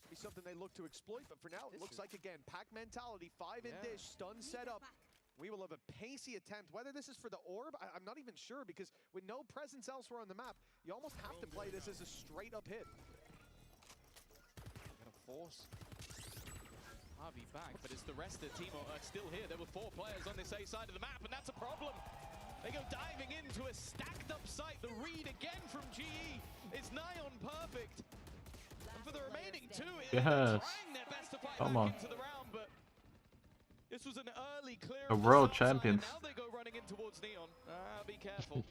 Be something they look to exploit, but for now, it looks like, again, pack mentality, 5 in dish, stun set up. We will have a pacey attempt. Whether this is for the orb, I'm not even sure, because with no presence elsewhere on the map, you almost have to play this as a straight-up hit. Gonna force Harvey back, but it's the rest of the team are still here. There were 4 players on this A side of the map, and that's a problem. They go diving into a stacked-up site. The read again from GE is nigh on perfect. And for the remaining 2, they're trying their best to fight back into the round, but this was an early clear. A world champion. Now they go running in towards Neon. Be careful.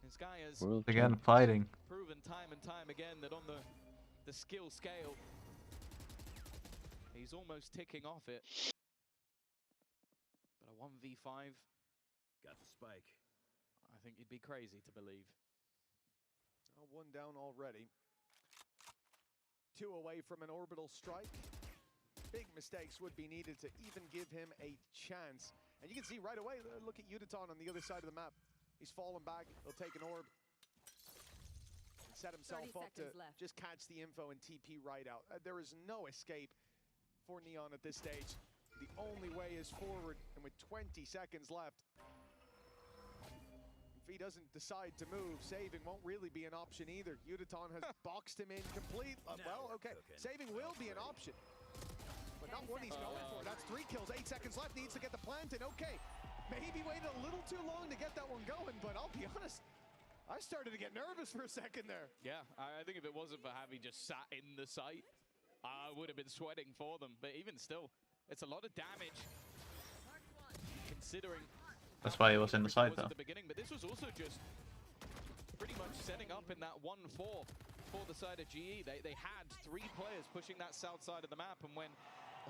This guy has again fighting. Proven time and time again that on the skill scale, he's almost ticking off it. But a 1v5. Got the spike. I think you'd be crazy to believe. 1 down already. 2 away from an orbital strike. Big mistakes would be needed to even give him a chance. And you can see right away, look at Yudoton on the other side of the map. He's fallen back, he'll take an orb. And set himself up to just catch the info and TP right out. There is no escape for Neon at this stage. The only way is forward, and with 20 seconds left, if he doesn't decide to move, saving won't really be an option either. Yudoton has boxed him in complete. Well, okay, saving will be an option. But not what he's going for. That's 3 kills, 8 seconds left, needs to get the plant in. Okay, maybe waited a little too long to get that one going, but I'll be honest, I started to get nervous for a second there. Yeah, I think if it wasn't for Javi just sat in the site, I would have been sweating for them. But even still, it's a lot of damage, considering... That's why he was in the site, though. At the beginning, but this was also just pretty much setting up in that 1-4 for the side of GE. They had 3 players pushing that south side of the map, and when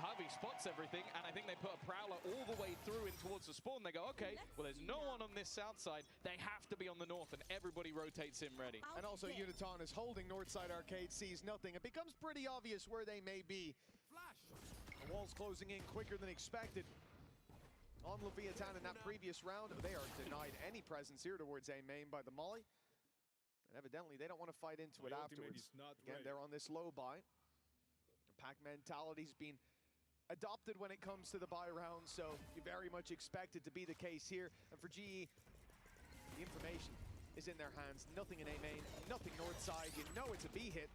Harvey spots everything, and I think they put a prowler all the way through in towards the spawn. They go, okay, well, there's no one on this south side. They have to be on the north, and everybody rotates in ready. And also, Yudoton is holding north side arcade, sees nothing. It becomes pretty obvious where they may be. The wall's closing in quicker than expected. On Leviathan in that previous round, they are denied any presence here towards A main by the Molly. And evidently, they don't want to fight into it afterwards. Again, they're on this low buy. The pack mentality's been adopted when it comes to the buy round, so you very much expect it to be the case here. And for GE, the information is in their hands. Nothing in A main, nothing north side. You know it's a B hit.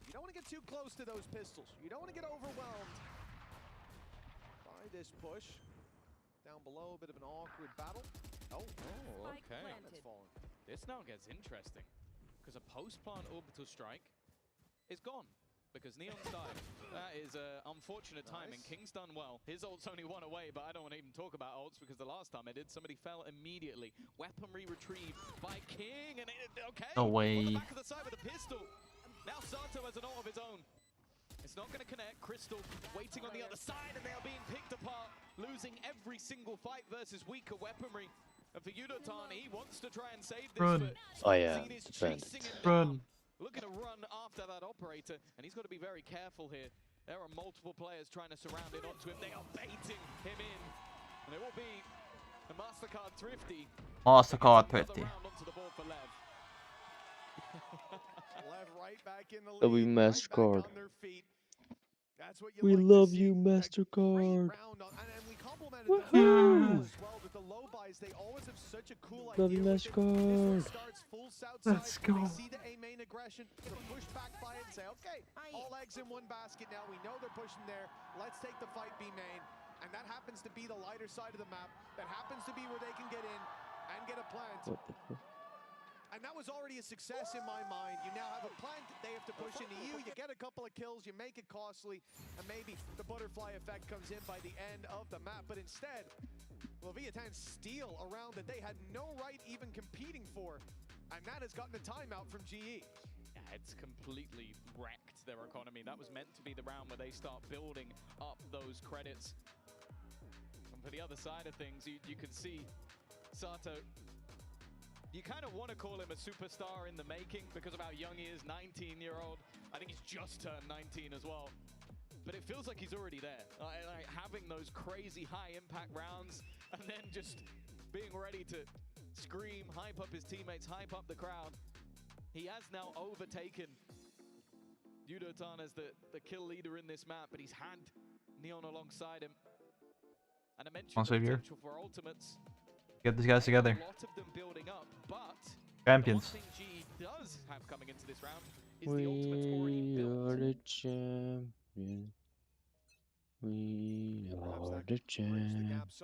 You don't want to get too close to those pistols. You don't want to get overwhelmed by this push. Down below, a bit of an awkward battle. Oh, okay. That's fallen. This now gets interesting, because a post-plant orbital strike is gone. Because Neon's died. That is unfortunate timing. King's done well. His ult's only 1 away, but I don't want to even talk about ults because the last time I did, somebody fell immediately. Weaponry retrieved by King, and okay. No way. On the back of the side with a pistol. Now Sato has an ult of his own. It's not going to connect. Crystal waiting on the other side, and they are being picked apart, losing every single fight versus weaker weaponry. And for Yudoton, he wants to try and save this. Run. Oh yeah, run. Looking to run after that operator, and he's got to be very careful here. There are multiple players trying to surround in onto him. They are baiting him in. And it will be the MasterCard Thrifty. MasterCard Thrifty. Onto the board for Lev. Lev right back in the lead. Love you, MasterCard. That's what we love you, MasterCard. And we complimented them as well with the low buys. They always have such a cool idea. Love you, MasterCard. Starts full south Let's side. go. They see the A main aggression. They're pushed back by it and say, okay, all eggs in one basket now. We know they're pushing there. Let's take the fight B main. And that happens to be the lighter side of the map. That happens to be where they can get in and get a plant. What the fuck? And that was already a success in my mind. You now have a plant, they have to push into you get a couple of kills, you make it costly, and maybe the butterfly effect comes in by the end of the map. But instead, Leviathan steal a round that they had no right even competing for. And that has gotten a timeout from GE. Yeah, it's completely wrecked their economy. That was meant to be the round where they start building up those credits. And for the other side of things, you can see Sato, you kind of want to call him a superstar in the making because of how young he is, 19-year-old. I think he's just turned 19 as well. But it feels like he's already there. Like having those crazy high-impact rounds and then just being ready to scream, hype up his teammates, hype up the crowd. He has now overtaken Yudotan as the kill leader in this map, but he's had Neon alongside him. And I mentioned the potential for ultimates. Get these guys together. A lot of them building up, but Champions. the one thing GE does have coming into this round is the ultimates already built. We are the champions. We are the champions.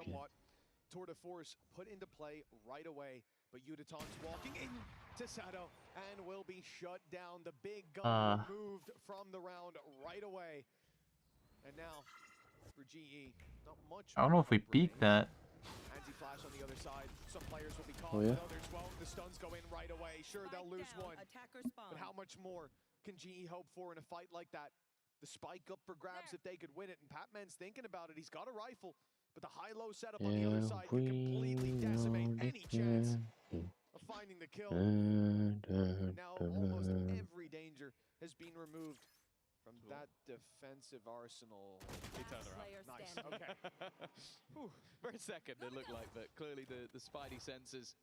Tour de force put into play right away, but Yudotan's walking into Sato and will be shut down. The big gun removed from the round right away. And now for GE, not much. I don't know if we peaked that. Anti-flash on the other side. Some players will be caught, others won't. The stuns go in right away. Sure, they'll lose one. But how much more can GE hope for in a fight like that? The spike up for grabs if they could win it, and Patman's thinking about it. He's got a rifle, but the high-low setup on the other side can completely decimate any chance of finding the kill. Now almost every danger has been removed from that defensive arsenal. He turned around. Nice, okay. Whew, for a second it looked like that. Clearly the spidey senses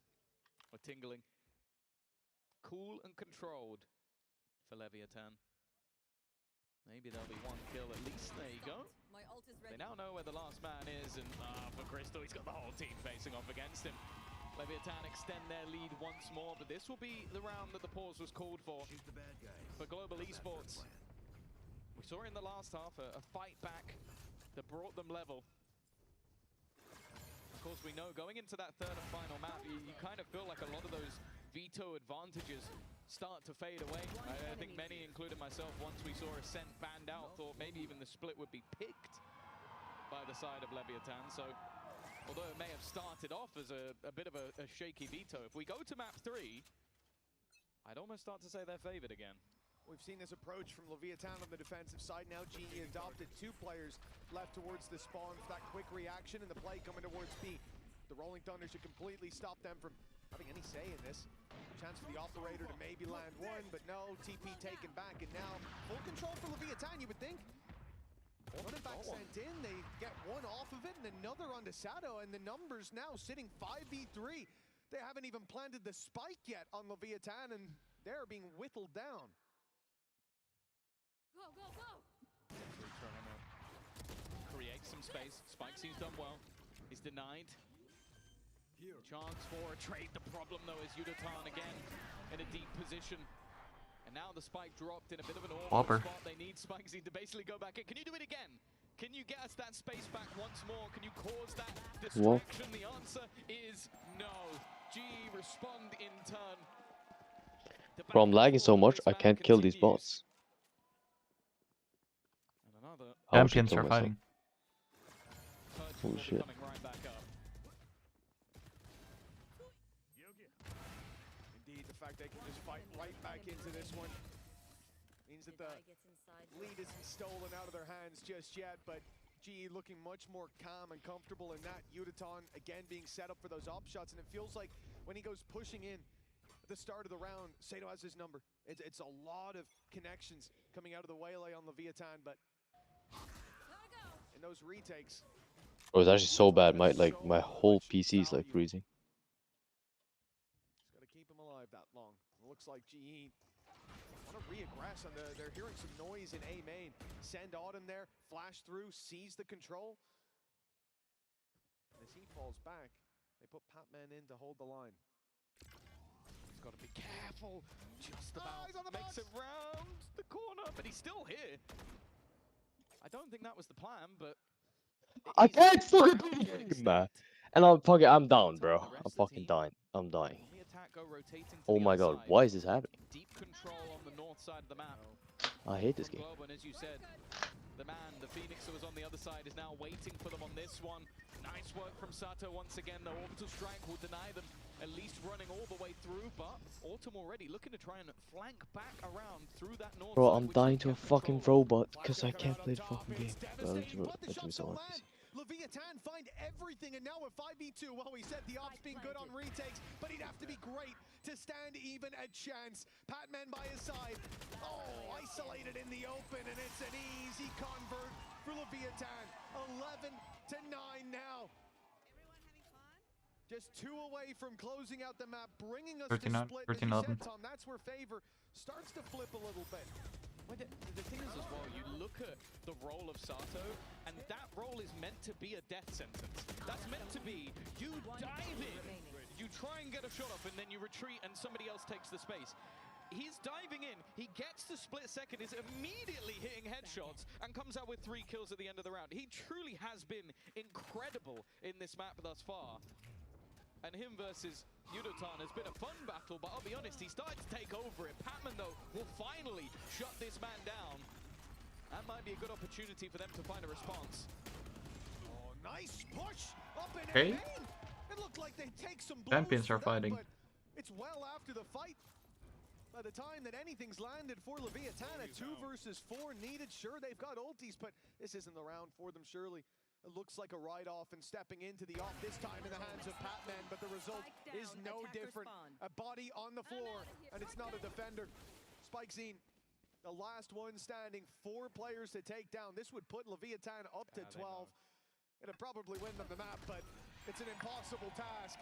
were tingling. Cool and controlled for Leviathan. Maybe there'll be one kill at least. There you go. They now know where the last man is, and for Crystal, he's got the whole team facing off against him. Leviathan extend their lead once more, but this will be the round that the pause was called for Global Esports. We saw in the last half a fight back that brought them level. Of course, we know going into that third and final map, you kind of feel like a lot of those veto advantages start to fade away. I think many, including myself, once we saw Ascent banned out, thought maybe even the split would be picked by the side of Leviathan. So, although it may have started off as a bit of a shaky veto, if we go to map 3, I'd almost start to say they're favored again. We've seen this approach from Leviathan on the defensive side. Now GE adopted 2 players left towards the spawn for that quick reaction, and the play coming towards B. The Rolling Thunder should completely stop them from having any say in this. Chance for the operator to maybe land one, but no, TP taken back, and now full control for Leviathan, you would think. Running back sent in, they get one off of it, and another onto Sato, and the numbers now sitting 5v3. They haven't even planted the spike yet on Leviathan, and they're being whittled down. Go, go, go! Trying to create some space. Spike seems done well. He's denied. Chance for a trade. The problem, though, is Yudotan again in a deep position. And now the spike dropped in a bit of an awkward spot. They need spikes to basically go back in. Can you do it again? Can you get us that space back once more? Can you cause that distraction? The answer is no. GE respond in turn. Bro, I'm lagging so much, I can't kill these bots. Champions are fighting. Holy shit. Indeed, the fact they can just fight right back into this one means that the lead isn't stolen out of their hands just yet, but GE looking much more calm and comfortable in that. Yudotan again being set up for those op shots, and it feels like when he goes pushing in at the start of the round, Sato has his number. It's a lot of connections coming out of the waylay on Leviathan, but in those retakes. Oh, it's actually so bad. My whole PC is like freezing. Just gotta keep him alive that long. It looks like GE want to re-aggress on they're hearing some noise in A main. Send Autumn there, flash through, seize the control. As he falls back, they put Patman in to hold the line. He's got to be careful. Just about makes it round the corner, but he's still here. I don't think that was the plan, but I can't fucking play the game, man. And I'm down, bro. I'm fucking dying. I'm dying. attack go rotating to Oh the my other god, side. why is this happening? Deep control on the north side of the map. I hate this From game. Globo, and as you said, the man, the Phoenix that was on the other side, is now waiting for them on this one. Nice work from Sato once again. The orbital strike will deny them at least running all the way through, but Autumn already looking to try and flank back around through that north Bro, side, I'm which dying they to a can fucking control. robot because I can't play the fucking game. Let me so on PC. Leviathan find everything, and now a 5v2. Well, we said the ops being good on retakes, but he'd have to be great to stand even a chance. Patman by his side. Oh, isolated in the open, and it's an easy convert for Leviathan. 11 to 9 now. Just 2 away from closing out the map, bringing us to 39, split. 13, As you 11. said, Tom, that's where favor starts to flip a little bit. Well, the thing is as well, you look at the role of Sato, and that role is meant to be a death sentence. That's meant to be, you dive in, you try and get a shot off, and then you retreat, and somebody else takes the space. He's diving in, he gets the split second, is immediately hitting headshots, and comes out with 3 kills at the end of the round. He truly has been incredible in this map thus far. And him versus Yudotan has been a fun battle, but I'll be honest, he started to take over it. Patman, though, will finally shut this man down. That might be a good opportunity for them to find a response. Oh, nice push up in Okay. main. It looked like they take some blows Champions for are that, fighting. but it's well after the fight. By the time that anything's landed for Leviathan, a 2 versus 4 needed. Sure, they've got ultis, but this isn't the round for them, surely. It looks like a write-off, and stepping into the off this time in the hands of Patman, but the result is no different. A body on the floor, and it's not a defender. Spike Zine, the last one standing, 4 players to take down. This would put Leviathan up to 12. It'd probably win them the map, but it's an impossible task.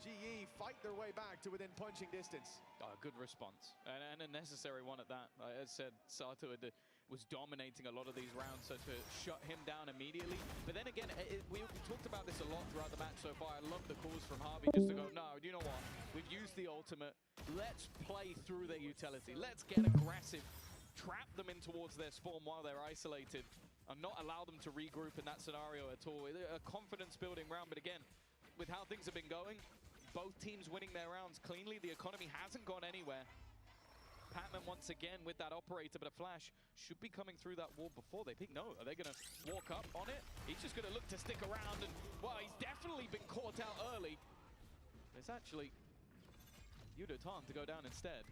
GE fight their way back to within punching distance. Oh, good response, and a necessary one at that. Like I said, Sato was dominating a lot of these rounds, so to shut him down immediately. But then again, we talked about this a lot throughout the match so far. I love the calls from Harvey just to go, no, you know what? We've used the ultimate. Let's play through their utility. Let's get aggressive. Trap them in towards their spawn while they're isolated, and not allow them to regroup in that scenario at all. A confidence-building round, but again, with how things have been going, both teams winning their rounds cleanly. The economy hasn't gone anywhere. Patman once again with that operator, but a flash should be coming through that wall before they peek. No, are they going to walk up on it? He's just going to look to stick around, and, well, he's definitely been caught out early. It's actually Yudotan to go down instead.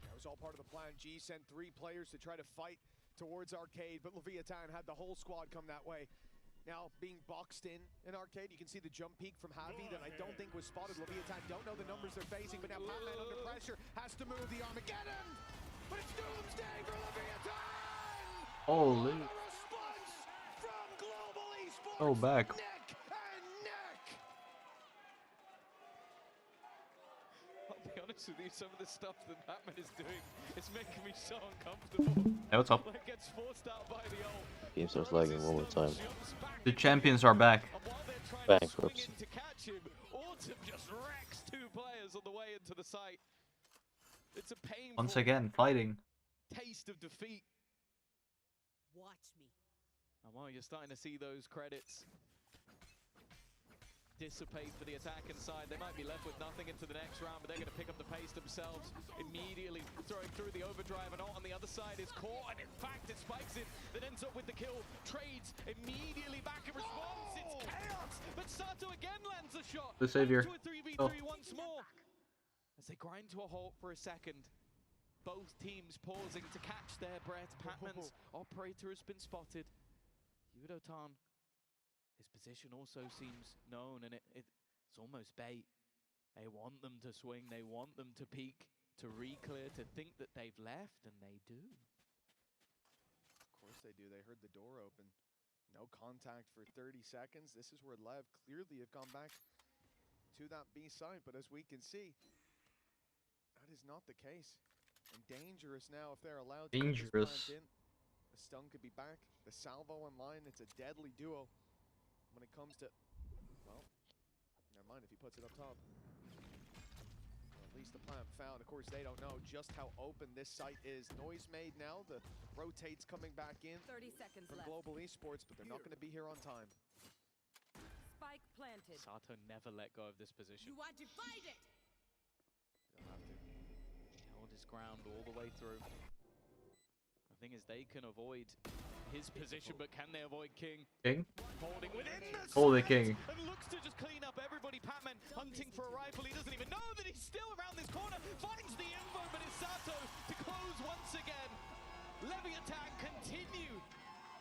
That was all part of the plan. G sent 3 players to try to fight towards Arcade, but Leviathan had the whole squad come that way. Now being boxed in Arcade, you can see the jump peek from Javi that I don't think was spotted. Leviathan don't know the numbers they're facing, but now Patman under pressure has to move the Armageddon, but it's doomsday for Leviathan! Holy. What a response from Global Esports! Oh, back. Neck and neck! I'll be honest with you, some of the stuff that Batman is doing is making me so uncomfortable. Hey, what's up? Like gets forced out by the ult. Game starts lagging one more time. The champions are back. Bankruptcy. To catch him, Autumn just wrecks 2 players on the way into the site. It's a painful Once again, fighting. taste of defeat. Watch me. And while you're starting to see those credits dissipate for the attack inside, they might be left with nothing into the next round, but they're going to pick up the pace themselves, immediately throwing through the overdrive, and on the other side is caught, and in fact it spikes it, that ends up with the kill. Trades immediately back in response. It's chaos, but Sato again lands a shot. The savior. To a 3v3 once more. As they grind to a halt for a second, both teams pausing to catch their breath. Patman's operator has been spotted. Yudotan, his position also seems known, and it's almost bait. They want them to swing, they want them to peek, to re-clear, to think that they've left, and they do. Of course they do. They heard the door open. No contact for 30 seconds. This is where Lev clearly have gone back to that B site, but as we can see, that is not the case. And dangerous now if they're allowed to get this plant in. The stun could be back. The salvo online, it's a deadly duo. When it comes to, well, never mind if he puts it up top. Well, at least the plant found. Of course, they don't know just how open this site is. Noise made now. The rotates coming back in 30 seconds from left. Global Esports, but they're not going to be here on time. Spike planted. Sato never let go of this position. You are divided. They'll have to hold his ground all the way through. The thing is, they can avoid his position, but can they avoid King? King? Holding within the Holy sight King. and looks to just clean up everybody. Patman hunting for a rifle. He doesn't even know that he's still around this corner. Finds the info, but it's Sato to close once again. Leviathan continue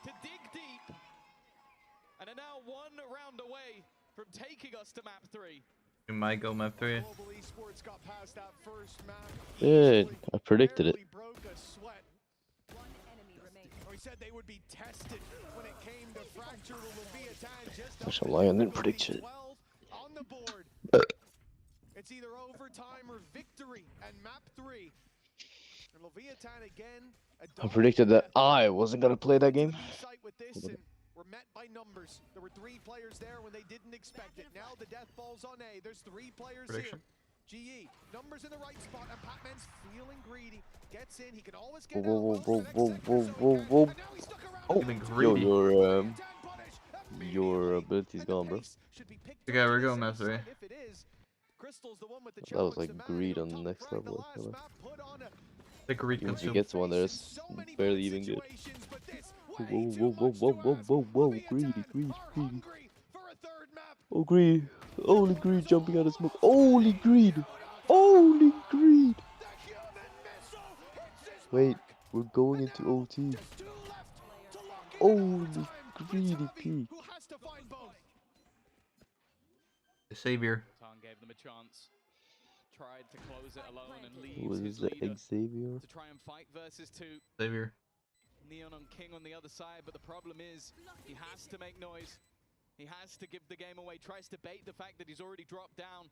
to dig deep and are now one round away from taking us to map 3. We might go map 3. Global Esports got past that first map. Good. I predicted it. Barely broke a sweat. One enemy remains. We said they would be tested when it came to Fracture to Leviathan. Just Gosh, I'm lying. I didn't predict shit. 12 on the board. It's either overtime or victory and map 3. And Leviathan again. I predicted that I wasn't gonna play that game. With this and we're met by numbers. There were 3 players there when they didn't expect it. Now the death ball's on A. There's 3 players Prediction. here. GE, numbers in the right spot, and Patman's feeling greedy. Gets in, he can always get Whoa, out. whoa, whoa, whoa, whoa, whoa. Oh, Yo, greedy. your ability's gone, bro. Okay, we're going map 3. That was like greed on the next level. I feel like. The greed Once you consume. get to one, there's barely even good. Whoa, whoa, whoa, whoa, whoa, whoa, whoa, greedy, greedy, greedy. Oh, greed. Holy greed jumping out of smoke. Holy greed. Holy greed. Wait, we're going into OT. Holy greedy peak. The savior. Tan gave them a chance. Tried to close it alone and Who leaves is his the leader Xavier? to try and fight versus 2. Savior. Neon on King on the other side, but the problem is he has to make noise. He has to give the game away. Tries to bait the fact that he's already dropped down.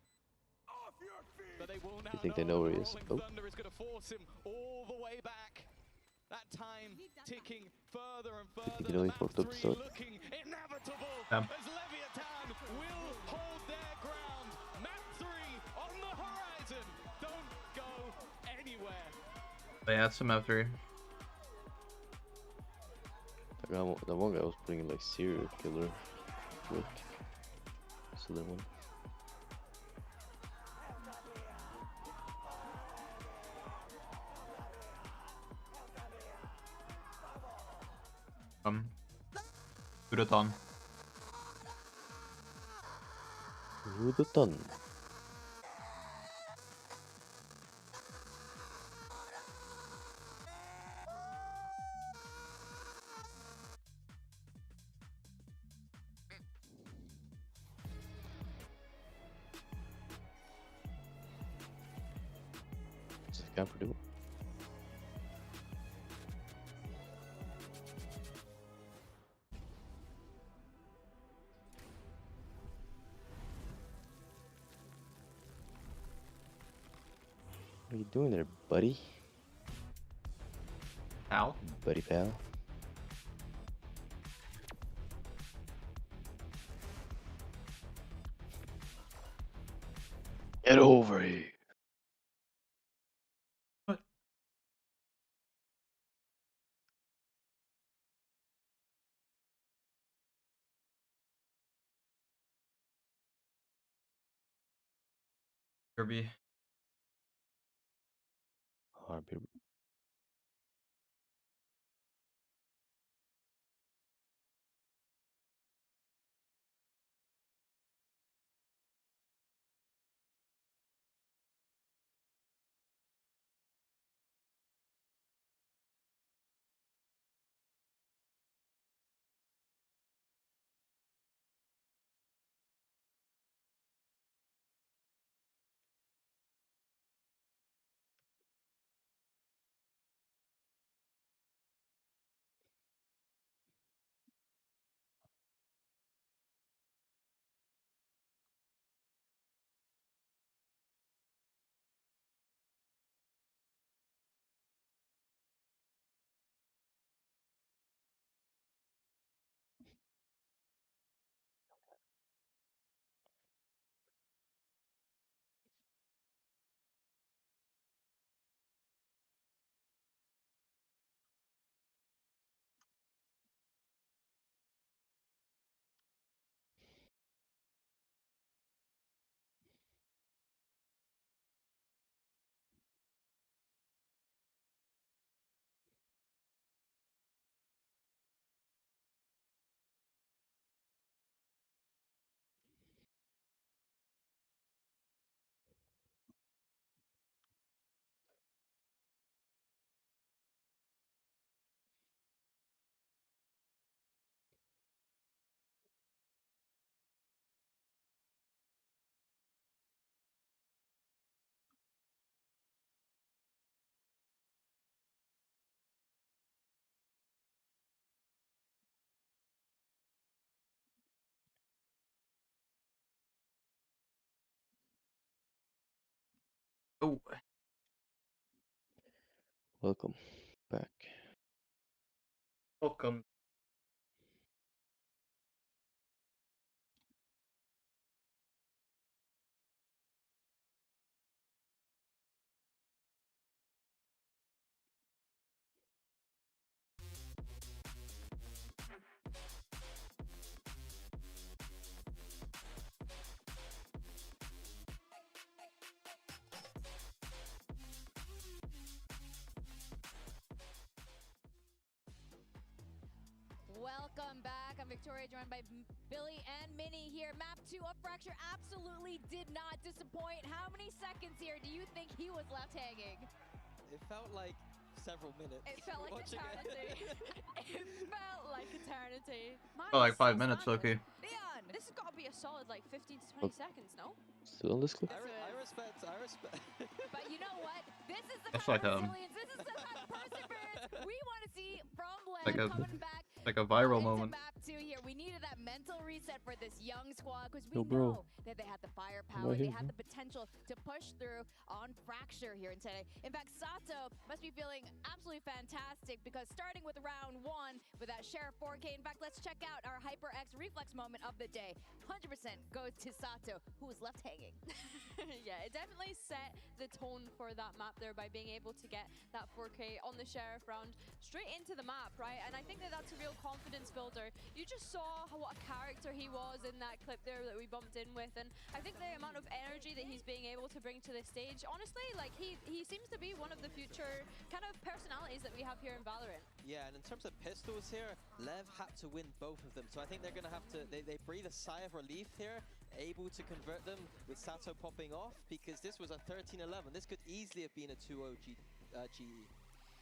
But they will now I think they know where he is. Rolling Oh. Thunder is going to force him all the way back. That time ticking further and further. You know he Map fucked up 3 stuff. looking inevitable Yeah. as Leviathan will hold their ground. Map 3 on the horizon. Don't go anywhere. They had some map 3. That one guy was putting in like serial killer work. So that one. Udaton. Udaton. What's this guy for doing? What are you doing there, buddy? Pal? Buddy pal. Get over here. What? Kirby. Harbi Oh. Welcome back. Welcome. Welcome back. I'm Victoria, joined by Billy and Minnie here. Map 2 of Fracture absolutely did not disappoint. How many seconds here do you think he was left hanging? It felt like several minutes. It felt like eternity. It felt like eternity. Oh, like 5 minutes, okay. Leon, this has got to be a solid like 15 to 20 seconds, no? Still on this clip? I respect. But you know what? This is the That's kind like of resilience. This is the kind of perseverance we want to see from Lev Like a- coming back. Like a viral into moment. Map 2 here. We needed that mental reset for this young squad because we Yo, bro. know that they had the firepower, Right they here, had bro. the potential to push through on Fracture here in today. In fact, Sato must be feeling absolutely fantastic because starting with round 1 with that Sheriff 4K. In fact, let's check out our HyperX reflex moment of the day. 100% goes to Sato, who was left hanging. Yeah, it definitely set the tone for that map there by being able to get that 4K on the Sheriff round straight into the map, right? And I think that that's a real confidence builder. You just saw what a character he was in that clip there that we bumped in with, and I think the amount of energy that he's being able to bring to this stage, honestly, like he seems to be one of the future kind of personalities that we have here in Valorant. Yeah, and in terms of pistols here, Lev had to win both of them. So I think they're going to have to, they breathe a sigh of relief here, able to convert them with Sato popping off, because this was a 13-11. This could easily have been a 2-0 GE.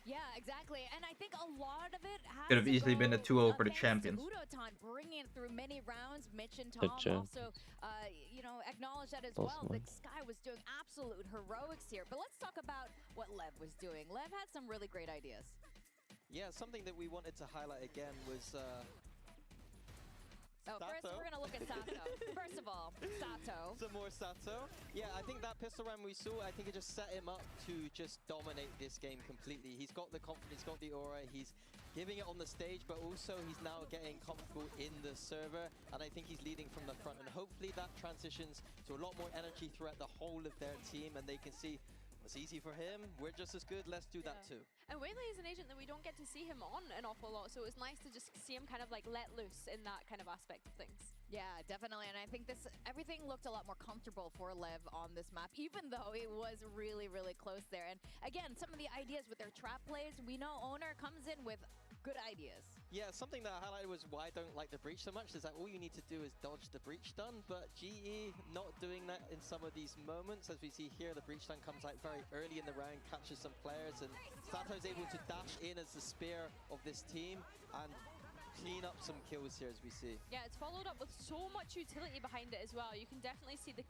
Yeah, exactly. And I think a lot of it has Could have to easily been a go, 2-0 for the thanks to champions. Udotan bringing it through many rounds. Mitch and The Tom champions. also, you know, acknowledge that as That's well. The nice. Sky was doing absolute heroics here. But let's talk about what Lev was doing. Lev had some really great ideas. Yeah, something that we wanted to highlight again was First we're going to look at Sato. First of all, Sato. Some more Sato. Yeah, I think that pistol round we saw, I think it just set him up to just dominate this game completely. He's got the confidence, he's got the aura, he's giving it on the stage, but also he's now getting comfortable in the server, and I think he's leading from the front, and hopefully that transitions to a lot more energy throughout the whole of their team, and they can see, it's easy for him, we're just as good, let's do that too. And Whaley is an agent that we don't get to see him on an awful lot, so it's nice to just see him kind of like let loose in that kind of aspect of things. Yeah, definitely. And I think everything looked a lot more comfortable for Lev on this map, even though it was really, really close there. And again, some of the ideas with their trap plays, we know Owner comes in with good ideas. Yeah, something that I highlighted was why I don't like the breach so much is that all you need to do is dodge the breach stun, but GE not doing that in some of these moments. As we see here, the breach stun comes out very early in the round, catches some players, and Sato's able to dash in as the spear of this team and clean up some kills here as we see. Yeah, it's followed up with so much utility behind it as well. You can definitely see the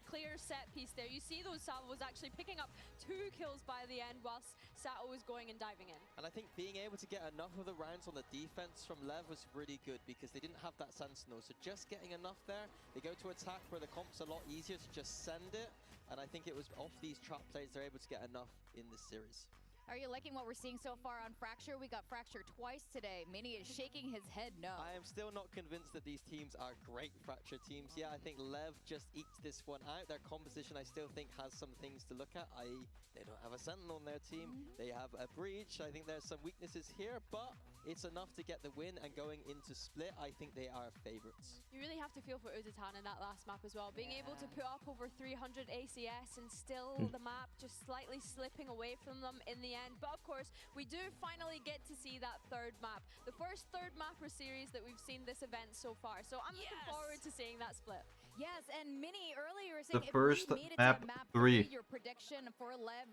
clear set piece there. You see those salvos actually picking up 2 kills by the end whilst Sato was going and diving in. And I think being able to get enough of the rounds on the defense from Lev was really good because they didn't have that Sentinel. So just getting enough there, they go to attack where the comp's a lot easier to just send it. And I think it was off these trap plays, they're able to get enough in this series. Are you liking what we're seeing so far on Fracture? We got Fracture twice today. Mini is shaking his head no. I am still not convinced that these teams are great Fracture teams. Yeah, I think Lev just eked this one out. Their composition I still think has some things to look at, i.e. they don't have a Sentinel on their team. They have a Breach. I think there's some weaknesses here, but it's enough to get the win, and going into Split, I think they are favorites. You really have to feel for Udotan in that last map as well. Being able to put up over 300 ACS and still the map just slightly slipping away from them in the end. But of course, we do finally get to see that third map. The first third mapper series that we've seen this event so far. So I'm looking forward to seeing that split. Yes, and Mini earlier saying The first if we made it map to map 3. your prediction for Lev,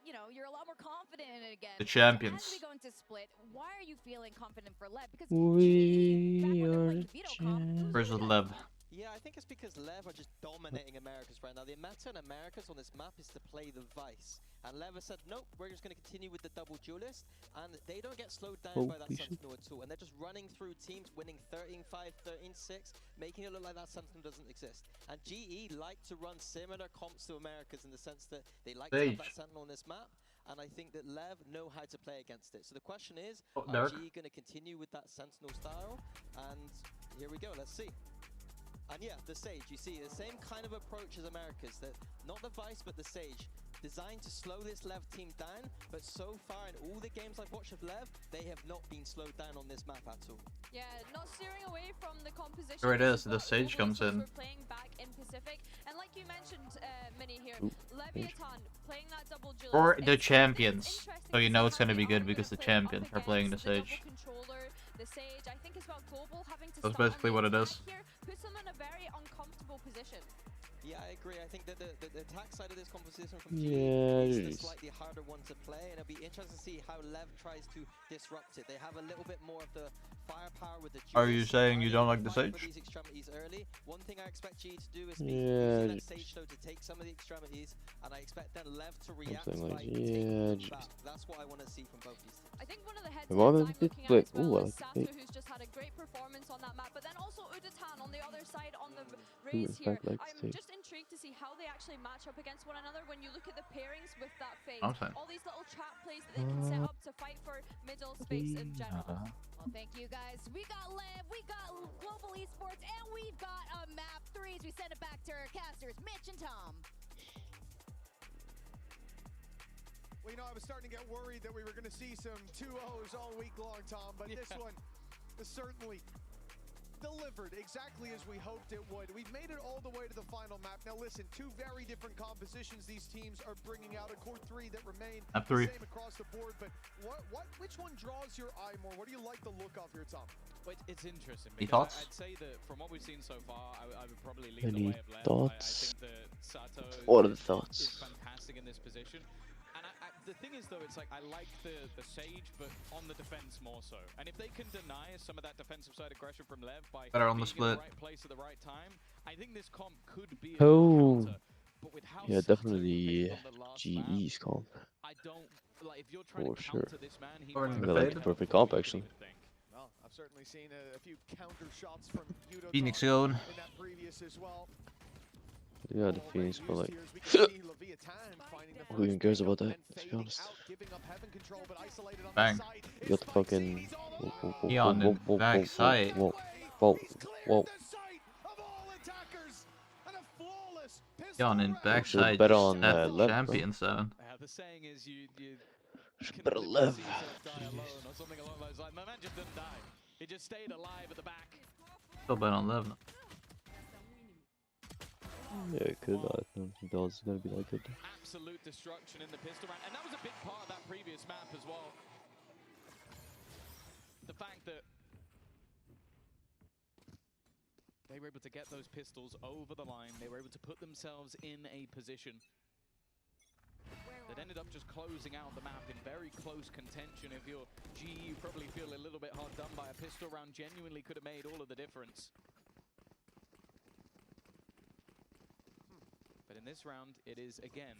you know, you're a lot more confident in it again. The champions. As we go into Split, why are you feeling confident for Lev? Because We are the champions. Versus Lev. Yeah, I think it's because Lev are just dominating Americas right now. The meta in Americas on this map is to play the Vice. And Lev has said, nope, we're just going to continue with the double duelist. And they don't get slowed down by that Sentinel at all. And they're just running through teams, winning 13-5, 13-6, making it look like that Sentinel doesn't exist. And GE like to run similar comps to Americas in the sense that they like to have that Sentinel on this map. And I think that Lev know how to play against it. So the question is, are GE going to continue with that Sentinel style? And here we go, let's see. And yeah, the Sage, you see, the same kind of approach as Americas, that not the Vice, but the Sage, designed to slow this Lev team down, but so far in all the games I've watched of Lev, they have not been slowed down on this map at all. Yeah, not steering away from the composition. There it is, the Sage comes in. We're playing back in Pacific, and like you mentioned, Mini here, Leviathan playing that double duelist. Or the champions. So you know it's gonna be good because the champions are playing the Sage. The Sage, I think, as well, Global having to That's basically what it is. here puts them in a very uncomfortable position. Yeah, I agree. I think that the attack side of this composition from Yeah, GE it is is. the slightly harder one to play, and it'll be interesting to see how Lev tries to disrupt it. They have a little bit more of the firepower with the Are you saying you don't like the Sage? these extremities early. One thing I expect GE to do is Yeah, that Sage though to take some of the extremities, and I expect then Lev to react Something by like, taking them back. That's what I want to see from both these teams. I think one of the heads Am I I'm meant to looking play? at as well Ooh, I is like Sato, it. who's just had a great performance on that map, but then also Udatan on the other side on the in race here. fact, like I'm Sage. just intrigued to see how they actually match up against one another when you look at the pairings with that phase. Okay. All these little trap plays that they can set up to fight for middle space in general. Well, thank you guys. We got Lev, we got Global Esports, and we've got a map 3 as we send it back to our casters, Mitch and Tom. Well, you know, I was starting to get worried that we were going to see some 2-0s all week long, Tom, but this one is certainly delivered exactly as we hoped it would. We've made it all the way to the final map. Now listen, two very different compositions these teams are bringing out. A core 3 that remain the same across the board, but which one draws your eye more? What do you like the look of here, Tom? Well, it's interesting Any because thoughts? I'd say that from what we've seen so far, I would probably lean Any the way of Lev. thoughts? I think that Sato What are the is thoughts? fantastic in this position. And the thing is, though, it's like I like the Sage, but on the defense more so. And if they can deny some of that defensive side aggression from Lev by Better on the being split. in the right place at the right time, I think this comp could be a Oh, counter. But with how yeah, Sato definitely played on the last GE's comp. I don't like if you're trying For to sure. counter this man. He Or in might the be fade. Like the perfect comp, actually. Well, I've certainly seen a few counter shots from Yudo Phoenix Tom going. in that previous as well. Yeah, the Phoenix, but like, who even cares about that, to be honest. Bang. You got the fucking... Eon in backside. Whoa, whoa, whoa. Eon in backside. bet just on, had the Lev, bro. champion zone. the saying is you Should better Lev. die alone or something along those lines. My man just didn't die. He just stayed alive at the back. Still bet on Lev. Yeah, it could. I don't think that was gonna be that good. Absolute destruction in the pistol round, and that was a big part of that previous map as well. The fact that they were able to get those pistols over the line, they were able to put themselves in a position that ended up just closing out the map in very close contention. If you're GE, you probably feel a little bit hard done by. A pistol round genuinely could have made all of the difference. But in this round, it is, again,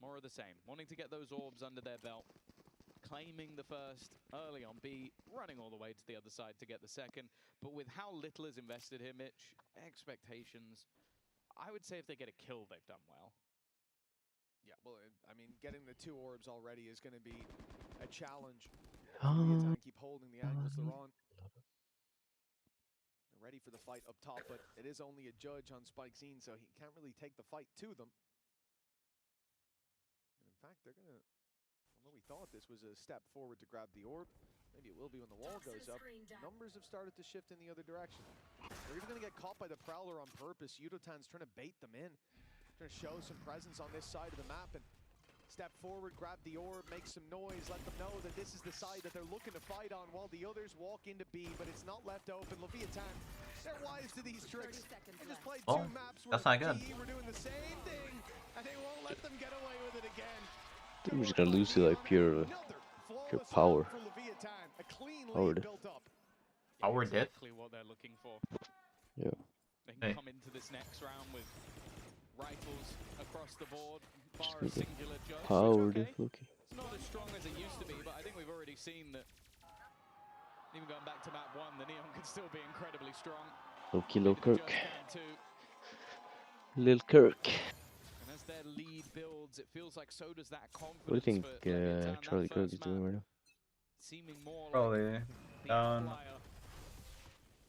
more of the same. Wanting to get those orbs under their belt, claiming the first early on B, running all the way to the other side to get the second. But with how little is invested here, Mitch, expectations, I would say if they get a kill, they've done well. Yeah, well, I mean, getting the 2 orbs already is going to be a challenge. Keep holding the angles they're on. They're ready for the fight up top, but it is only a judge on Spikesine, so he can't really take the fight to them. And in fact, they're going to, although we thought this was a step forward to grab the orb, maybe it will be when the wall goes up. Numbers have started to shift in the other direction. They're even going to get caught by the Prowler on purpose. Yudotan's trying to bait them in. Trying to show some presence on this side of the map and step forward, grab the orb, make some noise, let them know that this is the side that they're looking to fight on while the others walk into B, but it's not left open. Leviathan, they're wise to these tricks. They just played 2 maps where that's not good. GE were doing the same thing, and they won't let them get away with it again. I think we're just gonna lose to like pure power. Power death. Exactly what they're looking for. Yeah. They can come into this next round with rifles across the board, bar a singular judge. Powered, Okay. okay. It's not as strong as it used to be, but I think we've already seen that even going back to map 1, the Neon can still be incredibly strong. Okay, Lil Kirk. Too. Lil Kirk. And as their lead builds, it feels like so does that confidence. What do you think for Charlie Kirk is doing right now? Seeming more Probably like down.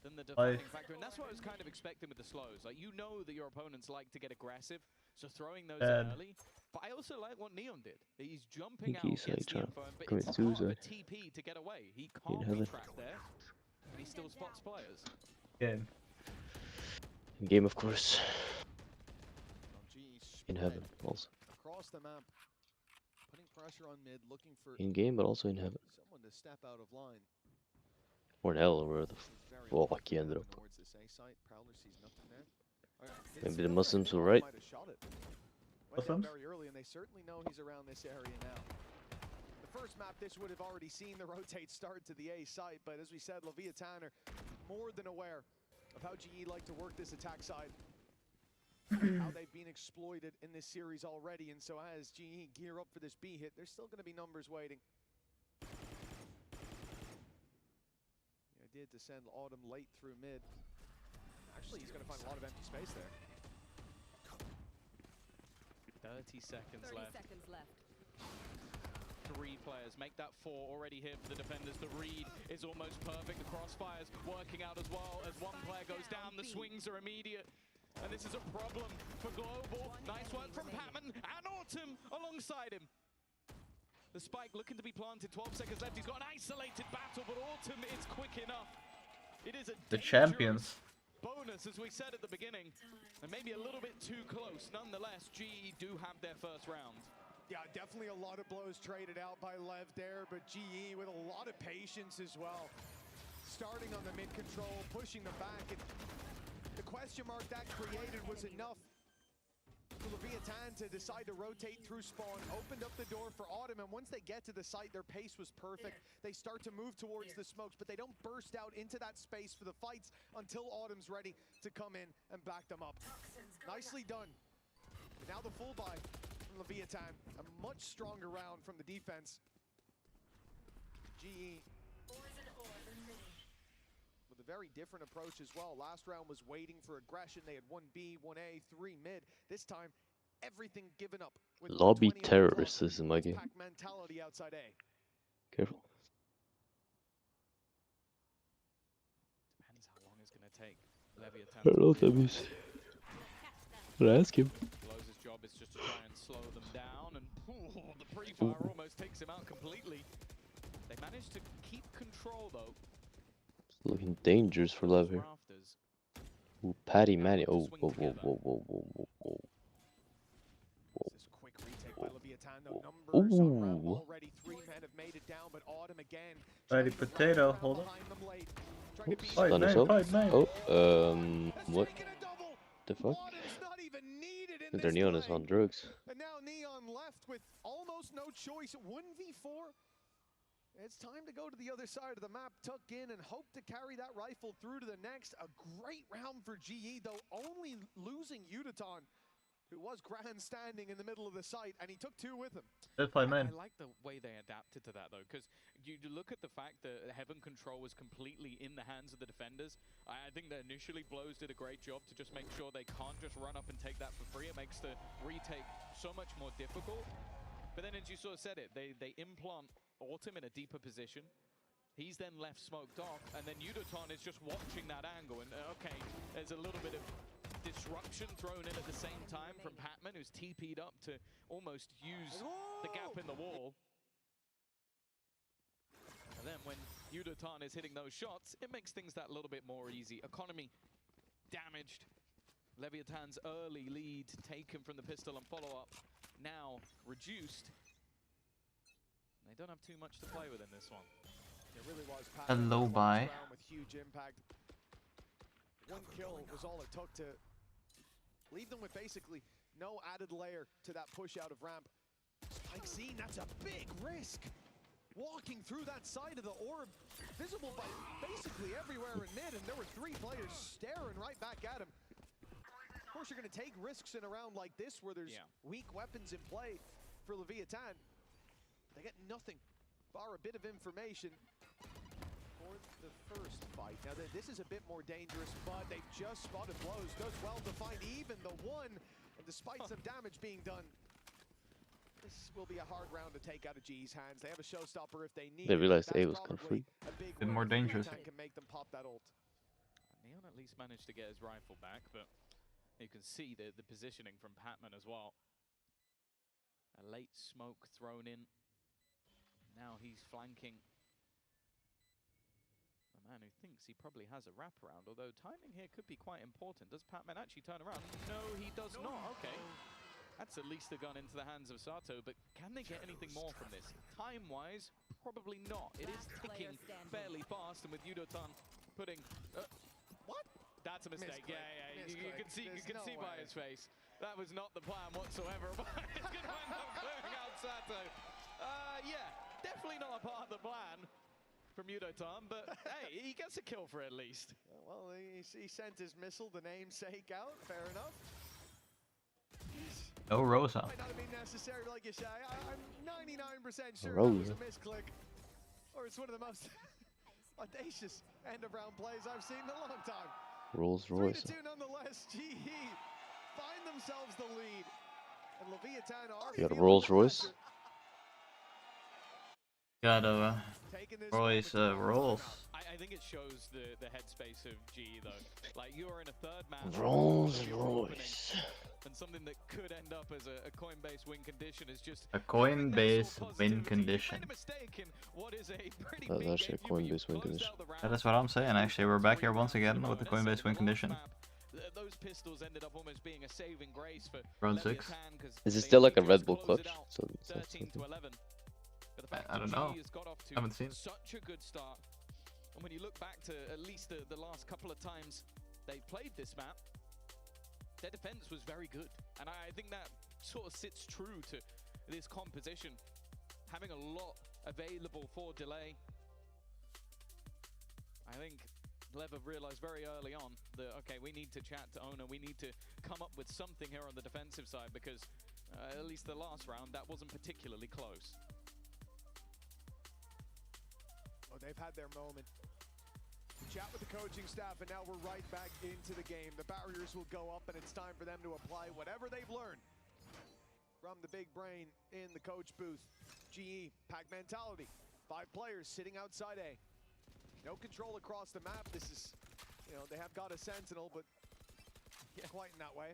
Than the defining factor, and that's what I was kind of expecting with the slows. Like, you know that your opponents like to get aggressive, so throwing those in early. But I also like what Neon did. He's jumping out, He's like gets the trying info, but commit it's part of a suicide. TP to get away. He In can't be heaven. trapped there, and he still spots players. Game. In game, of course. In heaven, also. Across the map, putting pressure on mid, looking for In game, but also in heaven. someone to step out of line. Or in hell, or where the fuck he ended up. Towards this A site, Prowler sees nothing there. Maybe the Muslims were right. Might have shot it. Went down very early, and they certainly know he's around this area now. The first map, this would have already seen the rotate start to the A site, but as we said, Leviathan are more than aware of how GE like to work this attack side. How they've been exploited in this series already, and so as GE gear up for this B hit, there's still going to be numbers waiting. The idea to send Autumn late through mid. Actually, he's going to find a lot of empty space there. 30 seconds 30 left. seconds left. 3 players make that 4 already here for the defenders. The read is almost perfect. The crossfire's working out as well. As one player goes down, the swings are immediate. And this is a problem for Global. Nice work from Patman and Autumn alongside him. The spike looking to be planted. 12 seconds left. He's got an isolated battle, but Autumn is quick enough. It is a The champions. bonus, as we said at the beginning, and maybe a little bit too close. Nonetheless, GE do have their first round. Yeah, definitely a lot of blows traded out by Lev there, but GE with a lot of patience as well. Starting on the mid control, pushing them back, and the question mark that created was enough for Leviathan to decide to rotate through spawn, opened up the door for Autumn, and once they get to the site, their pace was perfect. They start to move towards the smokes, but they don't burst out into that space for the fights until Autumn's ready to come in and back them up. Nicely done. But now the full buy from Leviathan, a much stronger round from the defense. GE with a very different approach as well. Last round was waiting for aggression. They had 1B, 1A, 3 mid. This time, everything given up. With Lobby terrorists is in my game. pack mentality outside A. Careful. Depends how long it's going to take Leviathan. I don't know what that means. But ask him. Lowe's job is just to try and slow them down, and the pre-fire almost takes him out completely. They managed to keep control though. Looking dangerous for Lev here. Ooh, Patty Manny. Oh, whoa, whoa, whoa, whoa, whoa, whoa, whoa. This is a quick retake by Leviathan, though. Numbers on ramp already. 3 men have made it down, but Autumn again. Ready potato, hold on. Oops, stun himself. Oh, what the fuck? Their Neon is on drugs. And now Neon left with almost no choice. 1v4. It's time to go to the other side of the map, tuck in, and hope to carry that rifle through to the next. A great round for GE, though only losing Udaton, who was grandstanding in the middle of the site, and he took 2 with him. I like the way they adapted to that, though, because you look at the fact that Heaven Control was completely in the hands of the defenders. I think that initially Blows did a great job to just make sure they can't just run up and take that for free. It makes the retake so much more difficult. But then, as you sort of said it, they implant Autumn in a deeper position. He's then left smoked off, and then Udaton is just watching that angle. And okay, there's a little bit of disruption thrown in at the same time from Patman, who's TP'd up to almost use the gap in the wall. And then when Udaton is hitting those shots, it makes things that little bit more easy. Economy damaged. Leviathan's early lead taken from the pistol and follow-up now reduced. They don't have too much to play with in this one. It really was Hello, bye. With huge impact. 1 kill was all it took to leave them with basically no added layer to that push out of ramp. Spike seen, that's a big risk. Walking through that side of the orb, visible by basically everywhere in mid, and there were 3 players staring right back at him. course, you're going to take risks in a round like this where there's weak weapons in play for Leviathan. They get nothing, bar a bit of information for the first fight. Now, this is a bit more dangerous, but they've just spotted blows. Does well to find even the one, and despite some damage being done, this will be a hard round to take out of GE's hands. They have a showstopper if they need They it. realized A That's was kind of probably free. a big Bit more win. dangerous. Leviathan can make them pop that ult. Neon at least managed to get his rifle back, but you can see the positioning from Patman as well. A late smoke thrown in. Now he's flanking the man who thinks he probably has a wraparound, although timing here could be quite important. Does Patman actually turn around? No, he does not. Okay. That's at least a gun into the hands of Sato, but can they get anything more from this? Time-wise, probably not. It is ticking fairly fast, and with Yudotan putting... what? That's a mistake. Yeah. You can see by his face. That was not the plan whatsoever. It's going to end up clearing out Sato. Yeah, definitely not a part of the plan from Yudotan, but hey, he gets a kill for it at least. Well, he sent his missile, the namesake, out. Fair enough. No Rosa. Might not have been necessary, like you say. I'm 99% sure that Rosa. was a misclick. Or it's one of the most audacious end-of-round plays I've seen in a long time. Rolls Royce. 3-2 nonetheless. GE find themselves the lead. And Leviathan are... You got a Rolls Royce? Got a Royce Rolls. I think it shows the headspace of GE though. Like you're in a third man. Rolls Royce. And something that could end up as a coin-based win condition is just A coin-based win condition. That's actually a coin-based win condition. Yeah, that's what I'm saying. Actually, we're back here once again with the coin-based win condition. Those pistols ended up almost being a saving grace for Round 6. Is it still like a Red Bull clutch? So 13 to 11. I don't know. Haven't seen. Such a good start. And when you look back to at least the last couple of times they played this map, their defense was very good. And I think that sort of sits true to this composition. Having a lot available for delay. I think Lev have realized very early on that, okay, we need to chat to owner. We need to come up with something here on the defensive side because at least the last round, that wasn't particularly close. Oh, they've had their moment. Chat with the coaching staff, and now we're right back into the game. The barriers will go up, and it's time for them to apply whatever they've learned from the big brain in the coach booth. GE, pack mentality. 5 players sitting outside A. No control across the map. This is, they have got a sentinel, but quite in that way.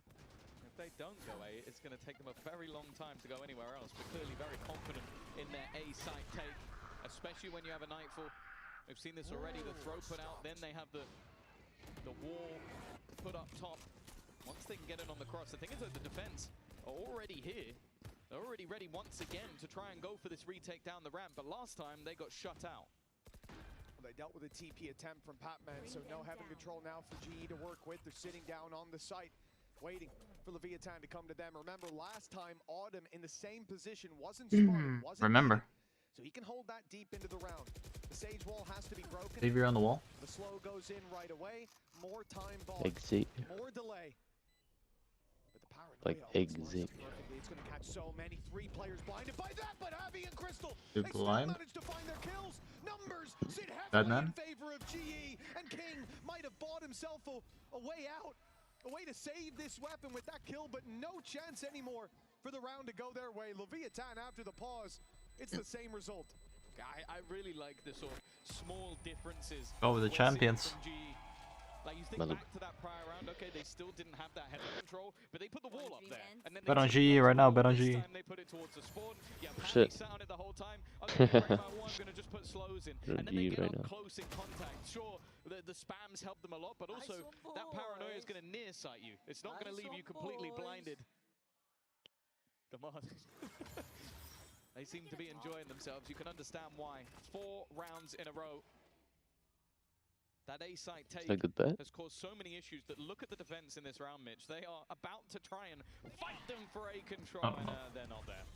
If they don't go A, it's going to take them a very long time to go anywhere else, but clearly very confident in their A site take, especially when you have a Nightfall. We've seen this already, the throw put out, then they have the wall put up top. Once they can get it on the cross, the thing is that the defense are already here. They're already ready once again to try and go for this retake down the ramp, but last time they got shut out. Well, they dealt with a TP attempt from Patman, so no heaven control now for GE to work with. They're sitting down on the site, waiting for Leviathan to come to them. Remember, last time, Autumn in the same position wasn't spotted, Remember. so he can hold that deep into the round. The sage wall has to be broken. Xavier on the wall. The slow goes in right away. More time ball. Exit. More delay. But the paranoia Like exit. perfectly. It's going to catch so many. 3 players blinded by that, but Abby and Crystal, They're they still blind. managed to find their kills. Numbers sit Bad heavily man. in favor of GE, and King might have bought himself a way out, a way to save this weapon with that kill, but no chance anymore for the round to go their way. Leviathan after the pause, it's the same result. I really like the sort of small differences. Go with the champions. Like you think back to that prior round, okay, they still didn't have that heavy control, but they put the wall up there. And then Bet on GE right now, bet on this GE. time they put it towards the spawn. Yeah, Shit. sat on it the whole time. Okay, I'm gonna just put slows in. And then they get right up now. close in contact. Sure, the spams help them a lot, but also that paranoia is gonna near sight you. It's not gonna leave you completely blinded. The mod. They seem to be enjoying themselves. You can understand why. 4 rounds in a row. That A site take a good bet. has caused so many issues that look at the defense in this round, Mitch. They are about to try and fight them for A control, and they're not there.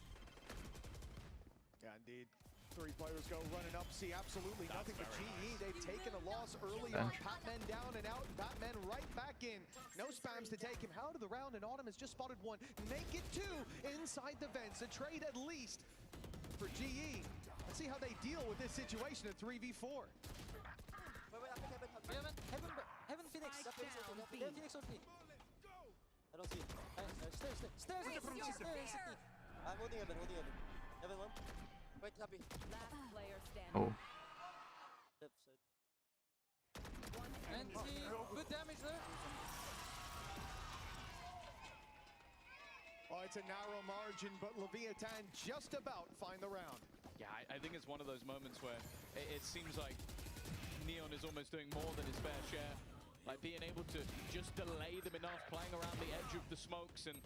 Yeah, indeed. Three players go running up, see absolutely nothing but GE. They've taken a loss early on. Patman down and out, and Batman right back in. No spams to take him out of the round, and Autumn has just spotted one. Make it two inside the vents. A trade at least for GE. Let's see how they deal with this situation at 3v4. Heaven Phoenix. Phoenix ulti. I don't see it. Stairs. I'm holding Heaven. Heaven one. Wait, happy. Last player standing. Oh. Left side. Good damage there. Oh, it's a narrow margin, but Leviathan just about find the round. Yeah, I think it's one of those moments where it seems like Neon is almost doing more than his fair share. Like being able to just delay them enough, playing around the edge of the smokes, and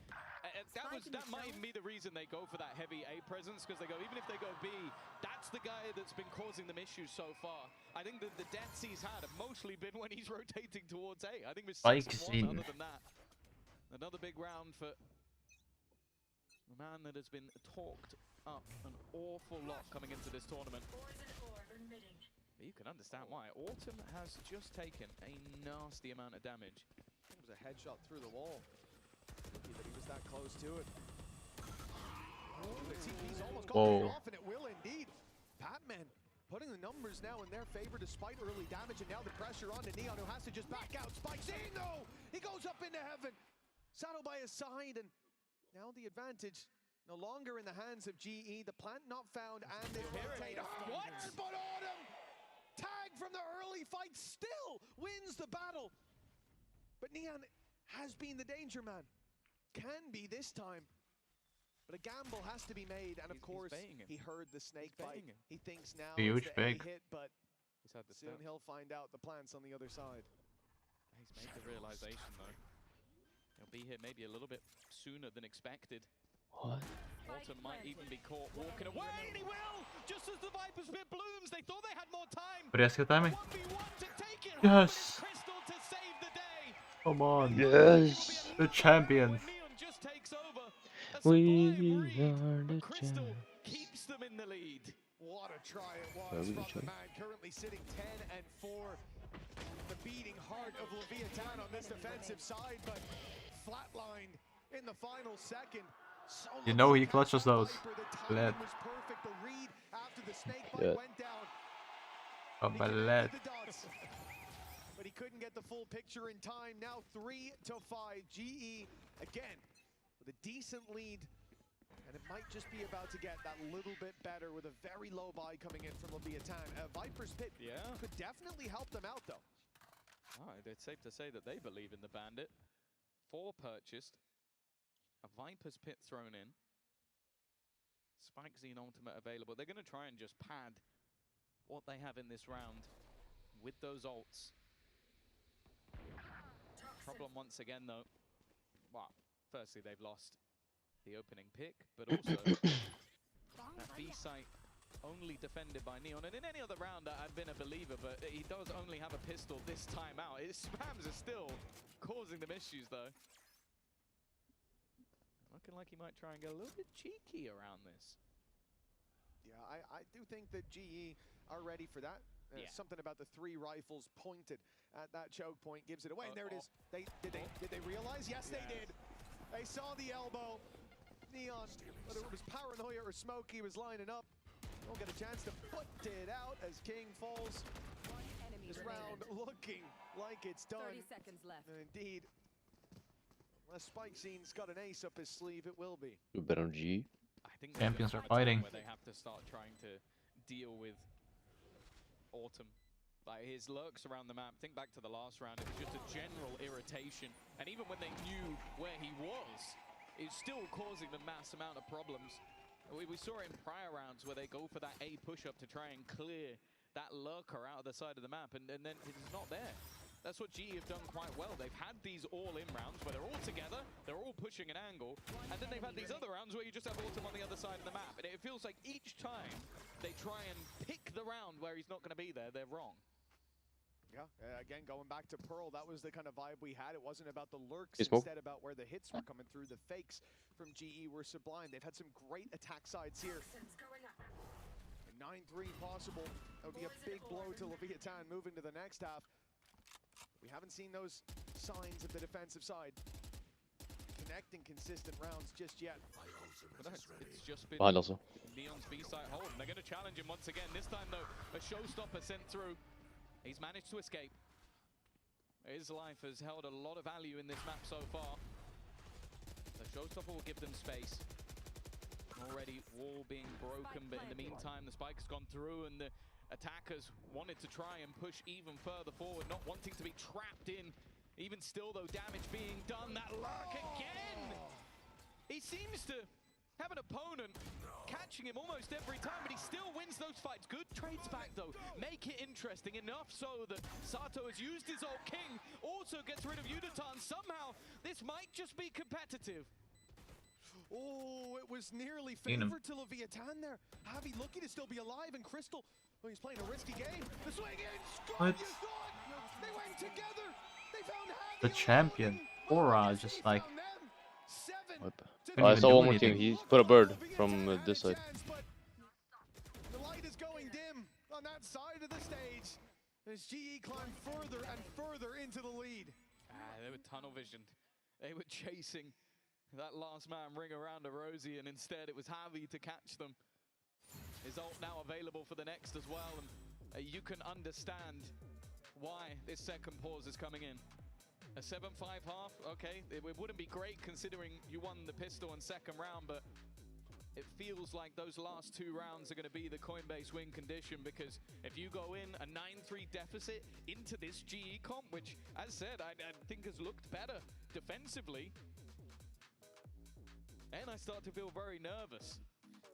that might even be the reason they go for that heavy A presence, because they go, even if they go B, that's the guy that's been causing them issues so far. I think that the deaths he's had have mostly been when he's rotating towards A. I think with 6-1 other than that. Another big round for a man that has been talked up an awful lot coming into this tournament. You can understand why. Autumn has just taken a nasty amount of damage. It was a headshot through the wall. Lucky that he was that close to it. The TP's almost going off, and it will indeed. Patman putting the numbers now in their favor despite early damage, and now the pressure onto Neon, who has to just back out. Spikes in, though! He goes up into Heaven. Saddle by his side, and now the advantage no longer in the hands of GE. The plant not found, and they rotate. What? But Autumn! Tag from the early fight still wins the battle. But Neon has been the danger man. Can be this time. But a gamble has to be made, and of course, he heard the snake bite. He thinks now it's the A hit, but soon he'll find out the plant's on the other side. He's made the realization, though. He'll be here maybe a little bit sooner than expected. What? Autumn might even be caught walking away, and he will! Just as the Viper's Pit blooms, they thought they had more time. Fresca timing. 1v1 to take it. Yes! Crystal to save the day. Come on. Yes! The champions. Neon just takes over. We are the Crystal keeps them in the lead. What a try it was from the man, currently sitting 10-4. The beating heart of Leviathan on this defensive side, but flatlined in the final second. So you know he clutches those. Led. Was perfect. The read after the snake bite went down. Oh, but he couldn't get the full picture in time. Now 3-5. GE again with a decent lead. And it might just be about to get that little bit better with a very low buy coming in from Leviathan. Viper's Pit could definitely help them out, though. It's safe to say that they believe in the Bandit. 4 purchased. A Viper's Pit thrown in. Spike Zine ultimate available. They're going to try and just pad what they have in this round with those ults. Problem once again, though. Well, firstly, they've lost the opening pick, but also that B site only defended by Neon. And in any other round, I've been a believer, but he does only have a pistol this time out. His spams are still causing them issues, though. Looking like he might try and get a little bit cheeky around this. Yeah, I do think that GE are ready for that. Something about the 3 rifles pointed at that choke point gives it away. And there it is. Did they realize? Yes, they did. They saw the elbow. Neon, whether it was paranoia or smoke, he was lining up. Don't get a chance to put it out as King falls. This round looking like it's done. 30 seconds left. And indeed, unless Spike Zine's got an ace up his sleeve, it will be. You bet on G. I think champions are fighting. Where they have to start trying to deal with Autumn. Like his lurks around the map. Think back to the last round. It was just a general irritation. And even when they knew where he was, it's still causing them mass amount of problems. We saw it in prior rounds where they go for that A push-up to try and clear that lurker out of the side of the map, and then it's not there. That's what GE have done quite well. They've had these all-in rounds where they're all together, they're all pushing an angle, and then they've had these other rounds where you just have Autumn on the other side of the map. And it feels like each time they try and pick the round where he's not going to be there, they're wrong. Yeah, again, going back to Pearl, that was the kind of vibe we had. It wasn't about the lurks, instead about where the hits were coming through. The fakes from GE were sublime. They've had some great attack sides here. And 9-3 possible. That would be a big blow to Leviathan moving to the next half. We haven't seen those signs of the defensive side connecting consistent rounds just yet. But it's just been Behind also. Neon's B-side hold, and they're going to challenge him once again. This time, though, a showstopper sent through. He's managed to escape. His life has held a lot of value in this map so far. The showstopper will give them space. Already wall being broken, but in the meantime, the spike's gone through, and the attackers wanted to try and push even further forward, not wanting to be trapped in. Even still, though, damage being done. That lurk again! He seems to have an opponent catching him almost every time, but he still wins those fights. Good trades back, though. Make it interesting enough so that Sato has used his ult. King also gets rid of Yudatan. Somehow, this might just be competitive. Oh, it was nearly favored to Leviathan there. Javi lucky to still be alive, and Crystal, well, he's playing a risky game. The swing in, score, you thought! They went together! They found Javi. The champion, Aura, just like... What? I saw one more thing. He put a bird from this side. The light is going dim on that side of the stage as GE climb further and further into the lead. They were tunnel visioned. They were chasing that last man ring around a Rosie, and instead it was Javi to catch them. His ult now available for the next as well, and you can understand why this second pause is coming in. A 7-5 half, okay, it wouldn't be great considering you won the pistol and second round, but it feels like those last two rounds are going to be the Coinbase win condition, because if you go in a 9-3 deficit into this GE comp, which, as said, I think has looked better defensively, and I start to feel very nervous.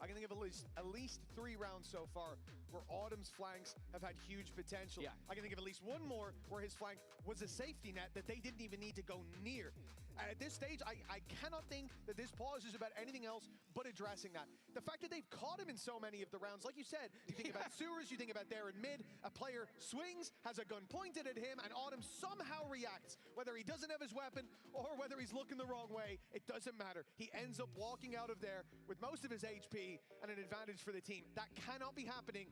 I can think of at least 3 rounds so far where Autumn's flanks have had huge potential. Yeah. I can think of at least one more where his flank was a safety net that they didn't even need to go near. At this stage, I cannot think that this pause is about anything else but addressing that. The fact that they've caught him in so many of the rounds, like you said, you think about sewers, you think about there in mid, a player swings, has a gun pointed at him, and Autumn somehow reacts. Whether he doesn't have his weapon or whether he's looking the wrong way, it doesn't matter. He ends up walking out of there with most of his HP and an advantage for the team. That cannot be happening.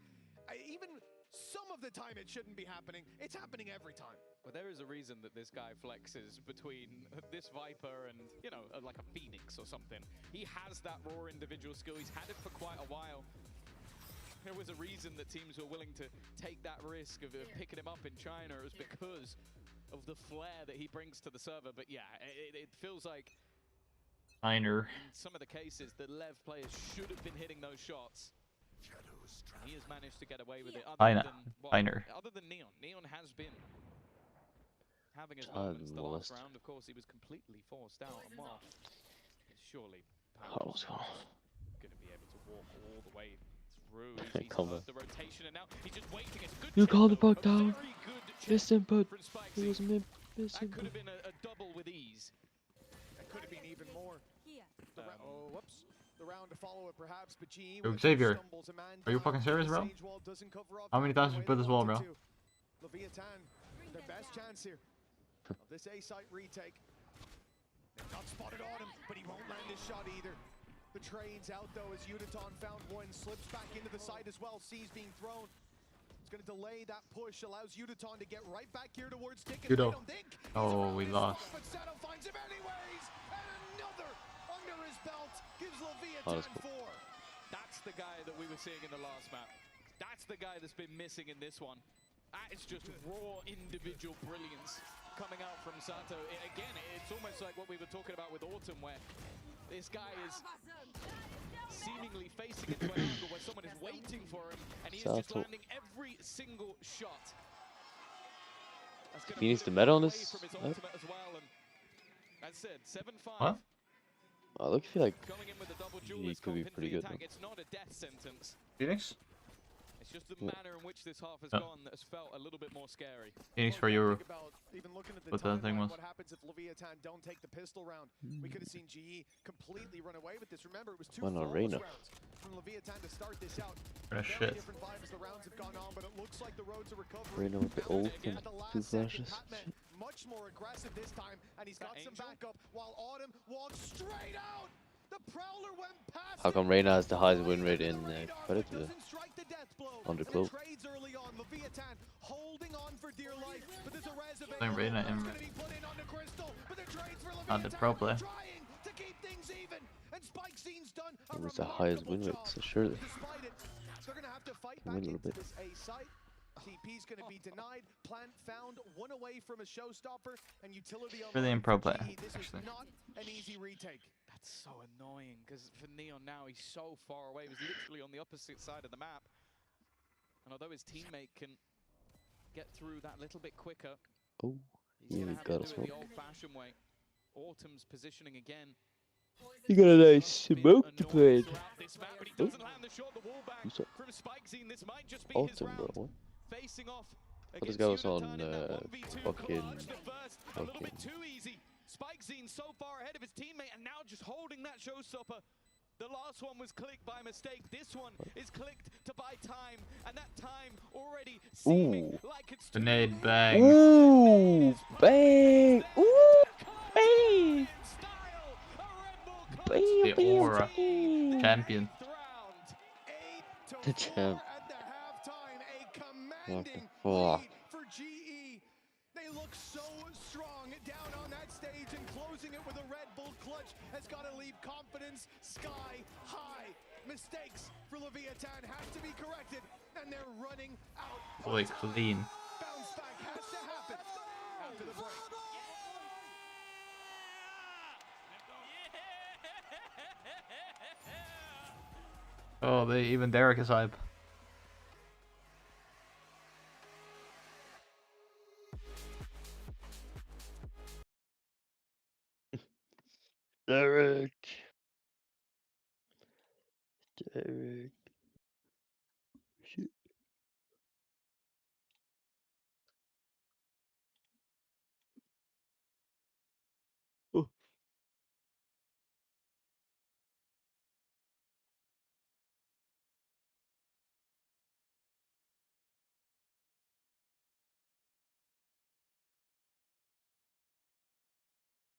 Even some of the time it shouldn't be happening. It's happening every time. Well, there is a reason that this guy flexes between this Viper and, you know, like a Phoenix or something. He has that raw individual skill. He's had it for quite a while. There was a reason that teams were willing to take that risk of picking him up in China. It was because of the flair that he brings to the server. But yeah, it feels like in some of the cases, the LeV players should have been hitting those shots. He has managed to get away with it. Other than Neon. Neon has been having his moments the last round. Of course, he was completely forced out. And well, surely Paolo's going to be able to walk all the way through. He's heard the rotation, and now he's just waiting. It's a good You call the bug down. down. Miss input. It was mid. Miss That could input. have been a double with ease. That could have been even more. Whoops. The round to follow it perhaps, but GE Yo, Xavier, are you fucking serious, bro? How many times have you put this wall, bro? Leviathan, their best chance here of this A-site retake. They've not spotted Autumn, but he won't land his shot either. The trade's out though as Yudatan found one, slips back into the site as well. C's being thrown. It's going to delay that push, allows Yudatan to get right back here towards Dick. Judo. Oh, we lost. But Sato finds him anyways, and another under his belt gives Leviathan 4. That's the guy that we were seeing in the last map. That's the guy that's been missing in this one. That is just raw individual brilliance coming out from Sato. Again, it's almost like what we were talking about with Autumn, where this guy is seemingly facing into an angle where someone is waiting for him, and he is just landing every single shot. He needs the meta on this. From his ultimate as well, and that's it. 7-5. What? I look feel like Going in with a double he could be pretty good. attack. It's not a death sentence. Phoenix? It's just the manner in which this half has gone that has felt a little bit more scary. Phoenix for you. Even looking at the What that thing was. what happens if Leviathan don't take the pistol round? We could have seen GE completely run away with this. Remember, it was 2 flawless rounds from Leviathan to start this out. Very shit. different vibe as the rounds have gone on, but it looks like the road to recovery. Reina with the ult and 2 flashes. Much more aggressive this time, and he's got some backup while Autumn walks straight out. The Prowler went past. How come Reina has the highest win rate in competitive? Doesn't strike the death blow. Under close. Trades early on. Leviathan holding on for dear life, but there's a reservation. Playing Reyna in. Not the pro play. It was the highest win rate, so surely. They're gonna have to fight Win a back little into bit. this A site. TP's gonna be denied. Plant found, one away from a showstopper, and utility on Really in pro play, This actually. is not an easy retake. That's so annoying, because for Neon now, he's so far away. He was literally on the opposite side of the map. And although his teammate can get through that little bit quicker, Oh, he's you going to have got to a do it smoke. the old-fashioned way. Autumn's positioning again. You got a nice smoke to play it. Oh, who's up? Autumn, bro. What? But this guy was on fucking. Spikezine so far ahead of his teammate and now just holding that showstopper. The last one was clicked by mistake. This one is clicked to buy time, and that time already seeming like it's Grenade bang. Ooh, bang! Ooh, bang! Bam, The aura. bam, Champion. The champ. What the fuck? For GE, they look so strong down on that stage, and closing it with a Red Bull clutch has got to leave confidence sky high. Mistakes for Leviathan have to be corrected, and they're running out. Boy, clean. Bounce back has to happen after the break. Oh, even Derek is hype. Derek. Derek. Shit. Oh.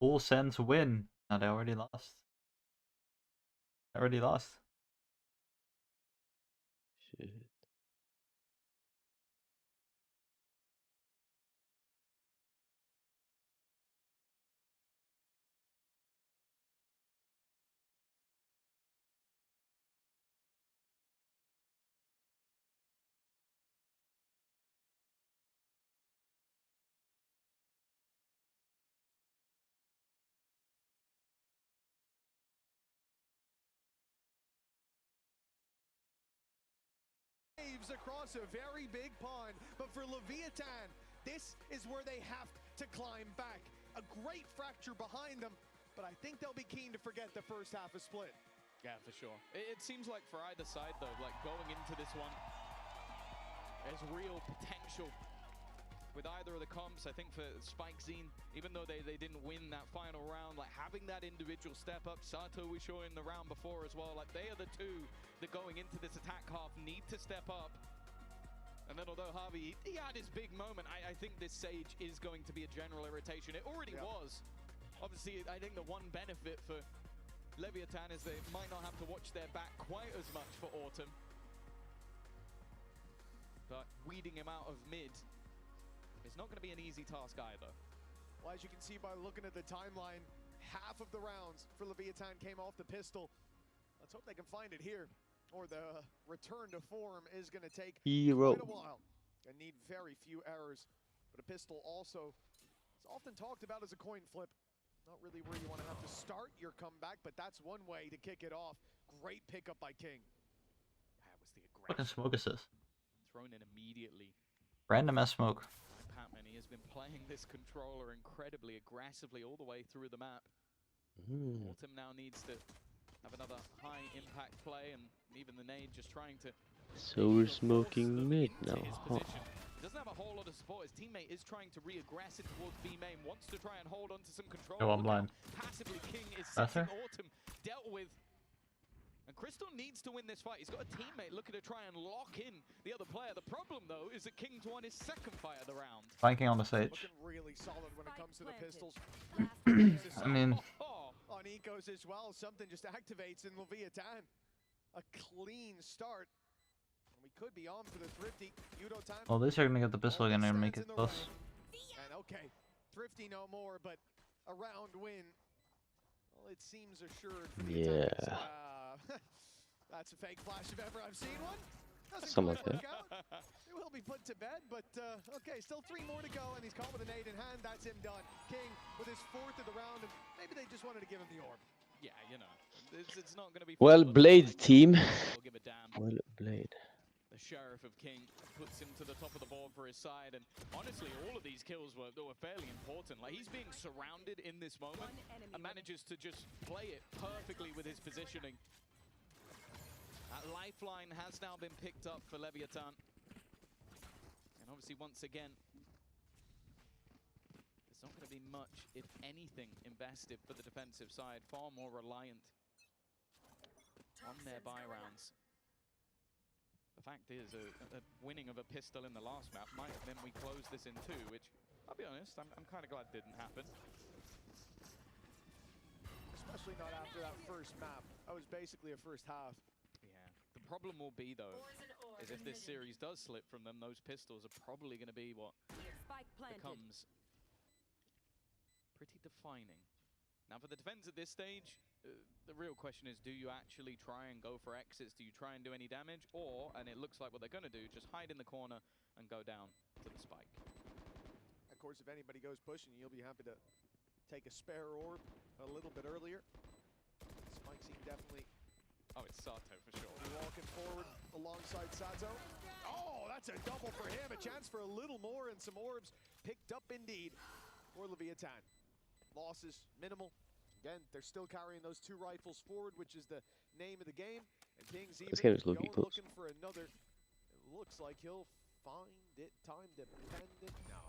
Full sense win. No, they already lost. They already lost. Shit. Across a very big pond, but for Leviathan, this is where they have to climb back. A great fracture behind them, but I think they'll be keen to forget the first half of split. Yeah, for sure. It seems like for either side, though, like going into this one, there's real potential with either of the comps. I think for Spikezine, even though they didn't win that final round, like having that individual step up, Sato we saw in the round before as well, like they are the two that going into this attack half need to step up. And then although Harvey, he had his big moment, I think this Sage is going to be a general irritation. It already was. Obviously, I think the one benefit for Leviathan is they might not have to watch their back quite as much for Autumn. But weeding him out of mid, it's not going to be an easy task either. Well, as you can see by looking at the timeline, half of the rounds for Leviathan came off the pistol. Let's hope they can find it here, or the return to form is going to take quite a while and need very few errors. But a pistol also is often talked about as a coin flip. Not really where you want to have to start your comeback, but that's one way to kick it off. Great pickup by King. That was the Fucking aggression. smoke assist. Thrown in immediately. Random ass smoke. Patman, he has been playing this controller incredibly aggressively all the way through the map. Autumn now needs to have another high impact play, and even the nade just trying to... So we're smoking mid now, huh? He doesn't have a whole lot of support. His teammate is trying to re-aggress it towards B main, wants to try and hold on to some control. Go online. Passively, King is setting Autumn dealt with. And Crystal needs to win this fight. He's got a teammate looking to try and lock in the other player. The problem, though, is that King's won his second fight of the round. Flanking on the Sage. Looking really solid when it comes to the pistols. I mean... On Ecos as well, something just activates in Leviathan. A clean start. And we could be on for the Thrifty. Judo time. Well, at least you're gonna get the pistol again and make it close. And okay, Thrifty no more, but a round win. Well, it seems assured for the Yeah. Italians. That's a fake flash if ever I've seen one. Doesn't Something quite like work out. It will be put to bed, but okay, still 3 more to go, and he's caught with a nade in hand. That's him done. King with his 4th of the round, and maybe they just wanted to give him the orb. Yeah, you know, it's not going to be. Well played, team. They'll give a damn. Well played. The Sheriff of King puts him to the top of the board for his side, and honestly, all of these kills were fairly important. Like, he's being surrounded in this moment and manages to just play it perfectly with his positioning. That lifeline has now been picked up for Leviathan. And obviously, once again, there's not going to be much, if anything, invested for the defensive side. Far more reliant on their buy rounds. The fact is, a winning of a pistol in the last map might have meant we closed this in 2, which, I'll be honest, I'm kind of glad didn't happen. Especially not after that first map. That was basically a first half. Yeah. The problem will be, though, is if this series does slip from them, those pistols are probably going to be what becomes pretty defining. Now, for the defense at this stage, the real question is, do you actually try and go for exits? Do you try and do any damage? Or, and it looks like what they're going to do, just hide in the corner and go down to the spike. Of course, if anybody goes pushing, you'll be happy to take a spare orb a little bit earlier. Spike seem definitely... Oh, it's Sato for sure. Walking forward alongside Sato. Oh, that's a double for him. A chance for a little more and some orbs picked up indeed for Leviathan. Losses minimal. Again, they're still carrying those 2 rifles forward, which is the name of the game. And King's even going looking for another. It looks like he'll find it time dependent. No.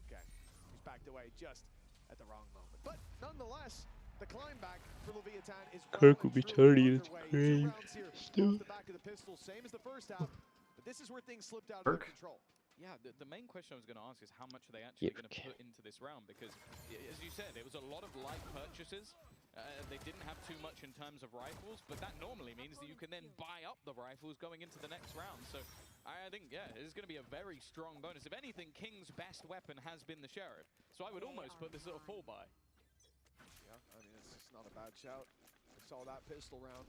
Okay. He's backed away just at the wrong moment. But nonetheless, the climb back for Leviathan is Kirk will be turning its grave. Still. The back of the pistol, same as the first half. But this is where things slipped out of their control. Yeah, the main question I was going to ask is how much are they actually going to put into this round? Because, as you said, it was a lot of light purchases. They didn't have too much in terms of rifles, but that normally means that you can then buy up the rifles going into the next round. So I think, yeah, it is going to be a very strong bonus. If anything, King's best weapon has been the Sheriff. So I would almost put this at a full buy. Yeah, I mean, it's not a bad shout. I saw that pistol round.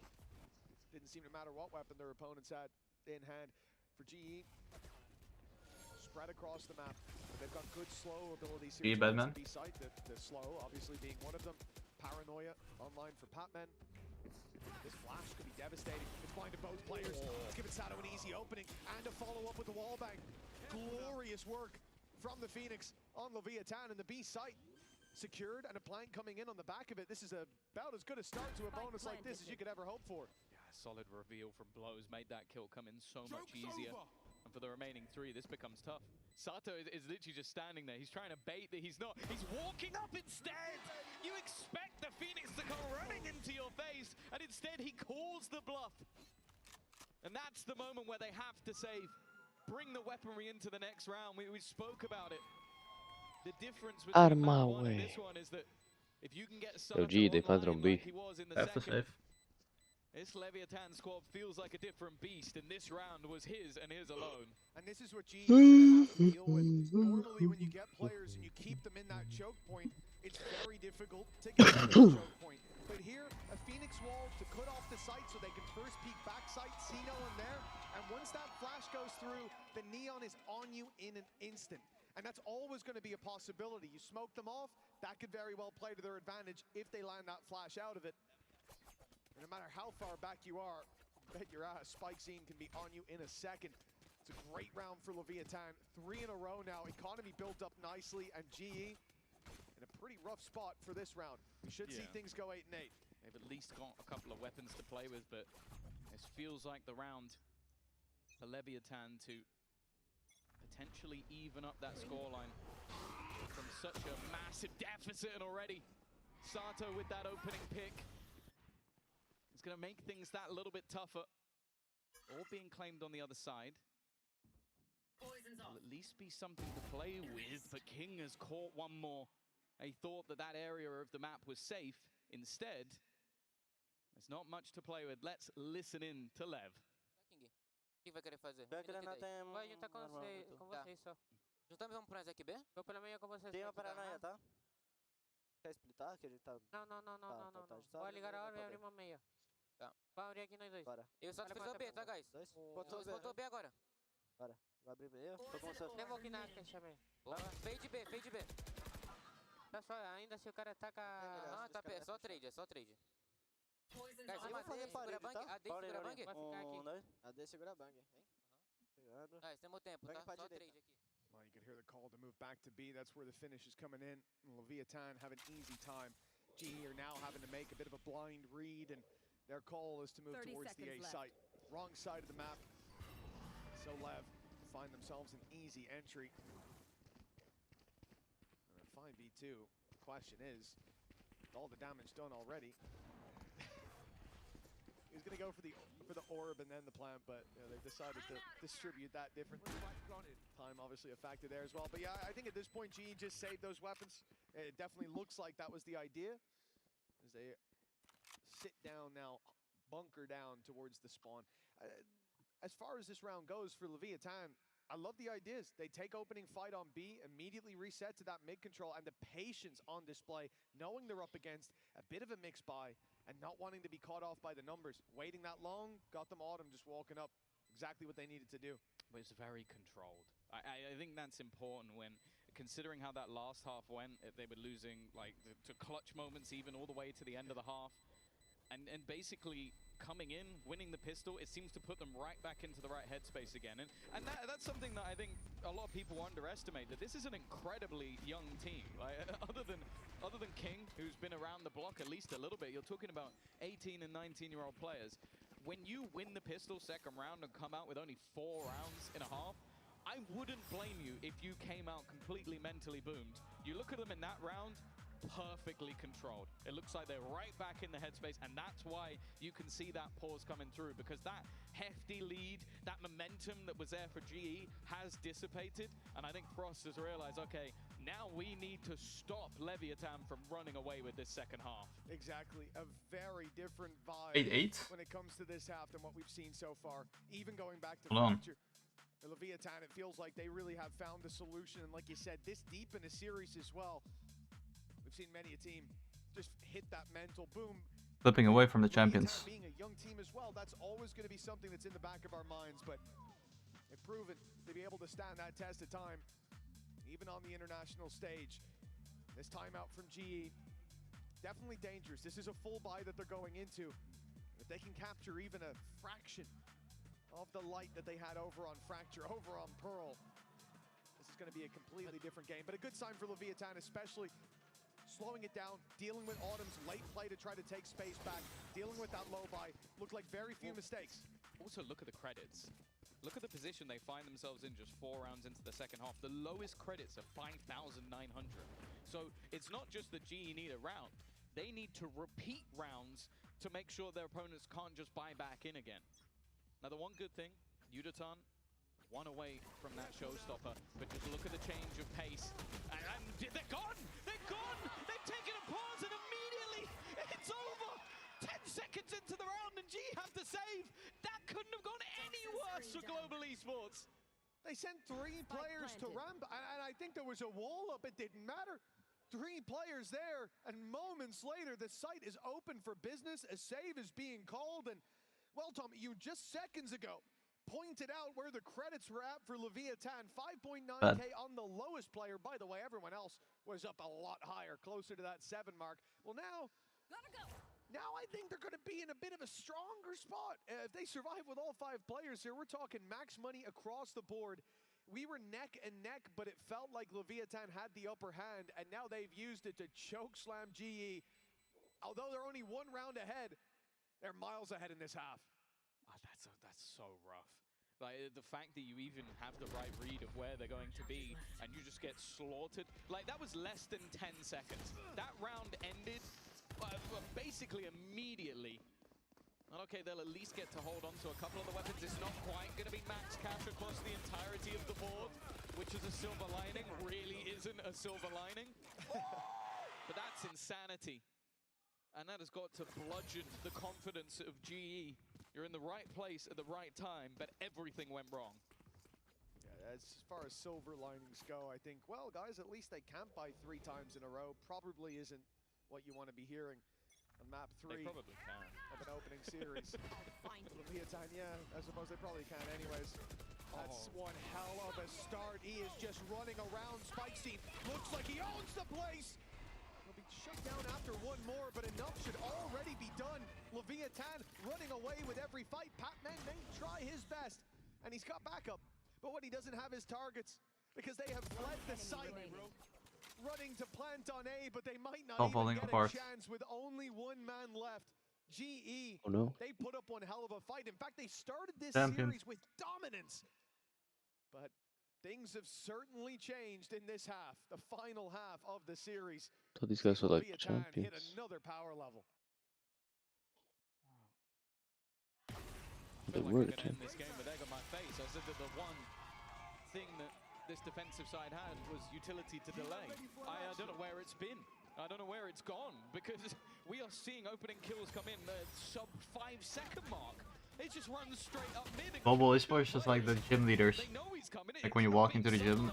Didn't seem to matter what weapon their opponents had in hand. For GE, spread across the map. They've got good slow abilities here. Batman. B-site, the slow obviously being one of them. Paranoia online for Patman. This flash could be devastating. It's blinded both players. Let's give it Sato an easy opening and a follow-up with the wall bang. Glorious work from the Phoenix on Leviathan, and the B-site secured and a plank coming in on the back of it. This is about as good a start to a bonus like this as you could ever hope for. Yeah, solid reveal from Blows made that kill come in so much easier. And for the remaining 3, this becomes tough. Sato is literally just standing there. He's trying to bait that he's not. He's walking up instead. You expect the Phoenix to come running into your face, and instead he calls the bluff. And that's the moment where they have to save. Bring the weaponry into the next round. We spoke about it. The difference between map 1 and this one is that if you can get Sato online like he was in the second, this Leviathan squad feels like a different beast, and this round was his and his alone. And this is what GE have to deal with. Normally when you get players and you keep them in that choke point, it's very difficult to get to the choke point. But here, a Phoenix wall to cut off the site so they can first peek back site, see no one there. And once that flash goes through, the Neon is on you in an instant. And that's always going to be a possibility. You smoke them off, that could very well play to their advantage if they land that flash out of it. No matter how far back you are, bet your ass, Spike Scene can be on you in a second. It's a great round for Leviathan. 3 in a row now. Economy built up nicely, and GE in a pretty rough spot for this round. We should see things go 8 and 8. They've at least got a couple of weapons to play with, but this feels like the round for Leviathan to potentially even up that scoreline from such a massive deficit, and already Sato with that opening pick. It's going to make things that little bit tougher. All being claimed on the other side. Will at least be something to play with, but King has caught one more. He thought that that area of the map was safe. Instead, there's not much to play with. Let's listen in to Lev. O que vai querer fazer? Vai querer não tem. Vai juntar com vocês só. Juntamos, vamos pra aqui B? Vou pela manhã com vocês. Tem uma paranoia, tá? Quer splitar? Que ele tá. Não. Vou ligar a hora e abrir uma meia. Tá. Vai abrir aqui nós dois. Bora. Eu só te fiz o B, tá, guys? Botou B agora. Bora. Vai abrir meia. Tô com você. Nem vou aqui na caixa B. Fade B. Tá só, ainda se o cara taca... Ah, tá, é só trade. Guys, segura a bang. A D segura a bang. Vai ficar aqui. A D segura a bang, hein? Guys, temos tempo, tá? Só trade aqui. Well, you can hear the call to move back to B. That's where the finish is coming in. Leviathan have an easy time. GE are now having to make a bit of a blind read, and their call is to move towards the A site. Wrong side of the map. So Lev find themselves an easy entry. And then find B2. The question is, with all the damage done already, he's going to go for the orb and then the plant, but you know, they've decided to distribute that differently. Time obviously a factor there as well. But yeah, I think at this point, GE just saved those weapons. It definitely looks like that was the idea. As they sit down now, bunker down towards the spawn. As far as this round goes for Leviathan, I love the ideas. They take opening fight on B, immediately reset to that mid control, and the patience on display, knowing they're up against a bit of a mix buy and not wanting to be caught off by the numbers. Waiting that long, got them Autumn just walking up. Exactly what they needed to do. But it's very controlled. I think that's important when, considering how that last half went, they were losing like to clutch moments even all the way to the end of the half. And basically coming in, winning the pistol, it seems to put them right back into the right headspace again. And that's something that I think a lot of people underestimate, that this is an incredibly young team. Like, other than King, who's been around the block at least a little bit, you're talking about 18 and 19-year-old players. When you win the pistol second round and come out with only 4 rounds in a half, I wouldn't blame you if you came out completely mentally boomed. You look at them in that round, perfectly controlled. It looks like they're right back in the headspace, and that's why you can see that pause coming through, because that hefty lead, that momentum that was there for GE has dissipated, and I think Frost has realized, okay, now we need to stop Leviathan from running away with this second half. Exactly, a very different vibe 8-8 when it comes to this half than what we've seen so far. Even going back to Hold on. Fracture, the Leviathan, it feels like they really have found the solution, and like you said, this deep in a series as well. We've seen many a team just hit that mental boom. Flipping away from the champions. Being a young team as well, that's always going to be something that's in the back of our minds, but they've proven to be able to stand that test of time, even on the international stage. This timeout from GE, definitely dangerous. This is a full buy that they're going into. If they can capture even a fraction of the light that they had over on Fracture, over on Pearl, this is going to be a completely different game. But a good sign for Leviathan, especially slowing it down, dealing with Autumn's late play to try to take space back, dealing with that low buy. Looked like very few mistakes. Also, look at the credits. Look at the position they find themselves in just 4 rounds into the second half. The lowest credits are 5,900. So it's not just that GE need a round. They need to repeat rounds to make sure their opponents can't just buy back in again. Now, the one good thing, Udatan, one away from that showstopper, but just look at the change of pace. And they're gone! They're gone! They've taken a pause and immediately it's over! 10 seconds into the round and G have to save! That couldn't have gone any worse for Global Esports! They sent 3 players to ramp, and I think there was a wall up, it didn't matter. 3 players there, and moments later, the site is open for business, a save is being called, and, well, Tom, you just seconds ago pointed out where the credits were at for Leviathan. 5.9k on the lowest player. By the way, everyone else was up a lot higher, closer to that 7 mark. Well, now I think they're going to be in a bit of a stronger spot. If they survive with all 5 players here, we're talking max money across the board. We were neck and neck, but it felt like Leviathan had the upper hand, and now they've used it to chokeslam GE. Although they're only 1 round ahead, they're miles ahead in this half. Oh, that's so rough. Like, the fact that you even have the right read of where they're going to be and you just get slaughtered. Like, that was less than 10 seconds. That round ended basically immediately. Okay, they'll at least get to hold on to a couple of the weapons. It's not quite going to be max cash across the entirety of the board, which is a silver lining. Really isn't a silver lining. But that's insanity. And that has got to bludgeon the confidence of GE. You're in the right place at the right time, but everything went wrong. Yeah, as far as silver linings go, I think, well, guys, at least they can't buy 3 times in a row. Probably isn't what you want to be hearing on map 3 They probably can. of an opening series. Leviathan, yeah, I suppose they probably can anyways. That's one hell of a start. He is just running around. Spike Scene looks like he owns the place. He'll be shut down after one more, but enough should already be done. Leviathan running away with every fight. Patman may try his best, and he's got backup. But what he doesn't have is targets, because they have fled the site. Running to plant on A, but they might not even get a chance with only one man left. GE, they put up one hell of a fight. In fact, they started this series with dominance. But things have certainly changed in this half, the final half of the series. Thought these guys were like champions. Hit another power level. They were champions. This game with egg on my face. I said that the one thing that this defensive side had was utility to delay. I don't know where it's been. I don't know where it's gone, because we are seeing opening kills come in the sub 5-second mark. It just runs straight up mid. Mobile Esports just like the gym leaders. Like when you walk into the gym.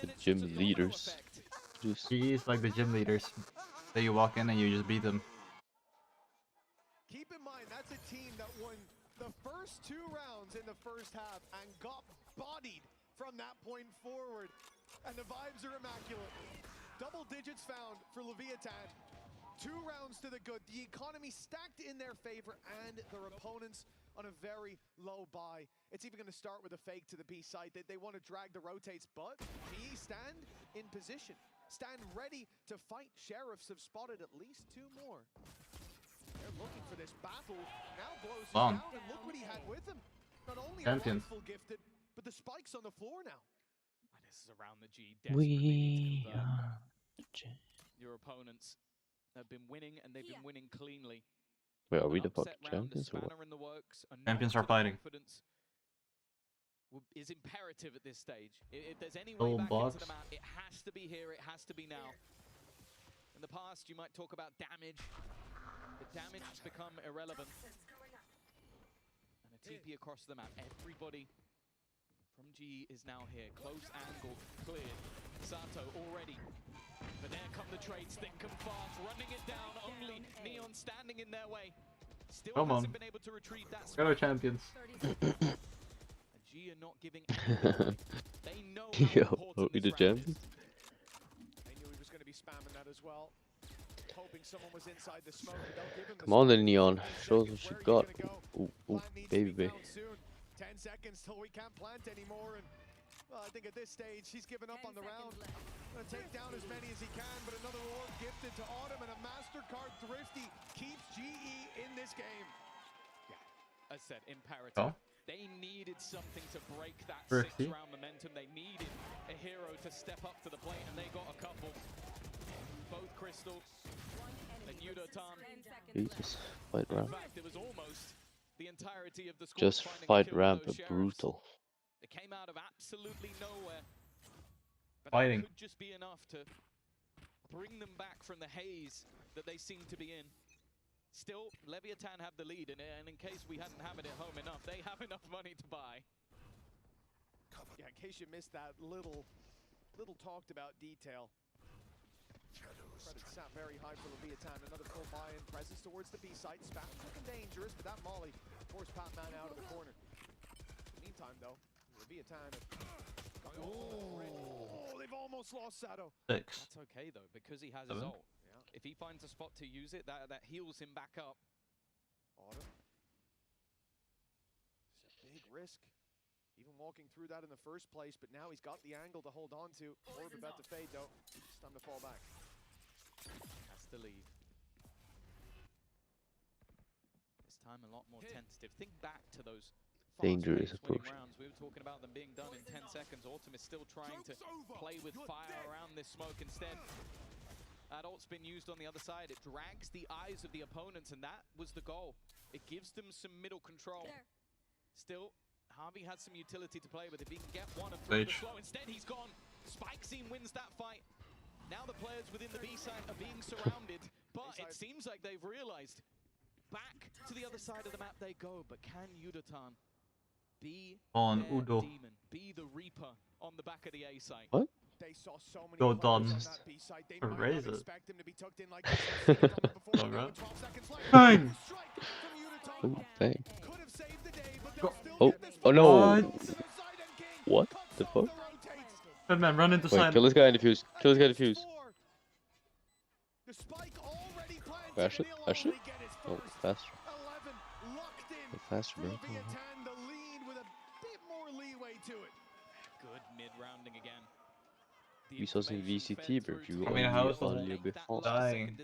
The gym leaders. GE is like the gym leaders. That you walk in and you just beat them. Keep in mind, that's a team that won the first 2 rounds in the first half and got bodied from that point forward. And the vibes are immaculate. Double digits found for Leviathan. 2 rounds to the good. The economy stacked in their favor, and their opponents on a very low buy. It's even going to start with a fake to the B site. They want to drag the rotates, but GE stand in position. Stand ready to fight. Sheriffs have spotted at least 2 more. They're looking for this battle. Now blows down, and look what he had with him. Not only a rifle gifted, but the spikes on the floor now. This is around the G. We are your opponents have been winning, and they've been winning cleanly. Wait, are we the fucking champions or what? Champions are fighting. Is imperative at this stage. If there's any way back into the map, it has to be here. It has to be now. In the past, you might talk about damage. The damage has become irrelevant. And a TP across the map. Everybody from GE is now here. Close angle cleared. Sato already. But there come the trades, thick and fast, running it down. Only Neon standing in their way. Still hasn't been able to retrieve that spot. Got our champions. GE are not giving anything. They know how important we the champions? They knew he was going to be spamming that as well. Hoping someone was inside the smoke. Come on then, Neon. Show us what you got. Ooh, baby. 10 seconds till we can't plant anymore, and well, I think at this stage he's given up on the round. Gonna take down as many as he can, but another orb gifted to Autumn, and a MasterCard Thrifty keeps GE in this game. Yeah, as said, imperative. They needed something to break that 6-round momentum. They needed a hero to step up to the plate, and they got a couple. Both Crystal and Yudotan. Jesus, fight ramp. In fact, it was almost the entirety of the squad. Just fight ramp are brutal. It came out of absolutely nowhere. But Fighting. That could just be enough to bring them back from the haze that they seem to be in. Still, Leviathan have the lead, and in case we hadn't hammered it home enough, they have enough money to buy. Yeah, in case you missed that little talked about detail. Credit sat very high for Leviathan. Another full buy-in presence towards the B site. Spam's looking dangerous, but that molly forced Patman out of the corner. In the meantime, though, Leviathan have they've almost lost Sato. That's okay though, because he has his ult. Yeah. If he finds a spot to use it, that heals him back up. Autumn. It's a big risk. Even walking through that in the first place, but now he's got the angle to hold on to. Orb about to fade though. It's time to fall back. Has to leave. This time a lot more tentative. Think back to those dangerous approach. Rounds. We were talking about them being done in 10 seconds. Autumn is still trying to play with fire around this smoke instead. That ult's been used on the other side. It drags the eyes of the opponents, and that was the goal. It gives them some middle control. Still, Harvey has some utility to play with. If he can get one and throw the slow, instead he's gone. Spike Scene wins that fight. Now the players within the B site are being surrounded, but it seems like they've realized back to the other side of the map they go, but can Yudatan be On their Udo. demon, be the Reaper on the back of the A site? What? They saw so many Go players done. on that B site. They might Raise not it. expect him to be tucked in like this. Alright. Bang! Oh, dang. Could have saved the day, but Go. Oh, oh no! What? What the fuck? Good man, run into Wait, side. kill this guy in defuse. Kill this guy in defuse. Flash it? Flash it? Oh, faster. Go faster, bro. Come on. The lead with a bit more leeway to it. Good mid-rounding again. Vi såg sin VCT review I mean, how is the on whole your before. dying?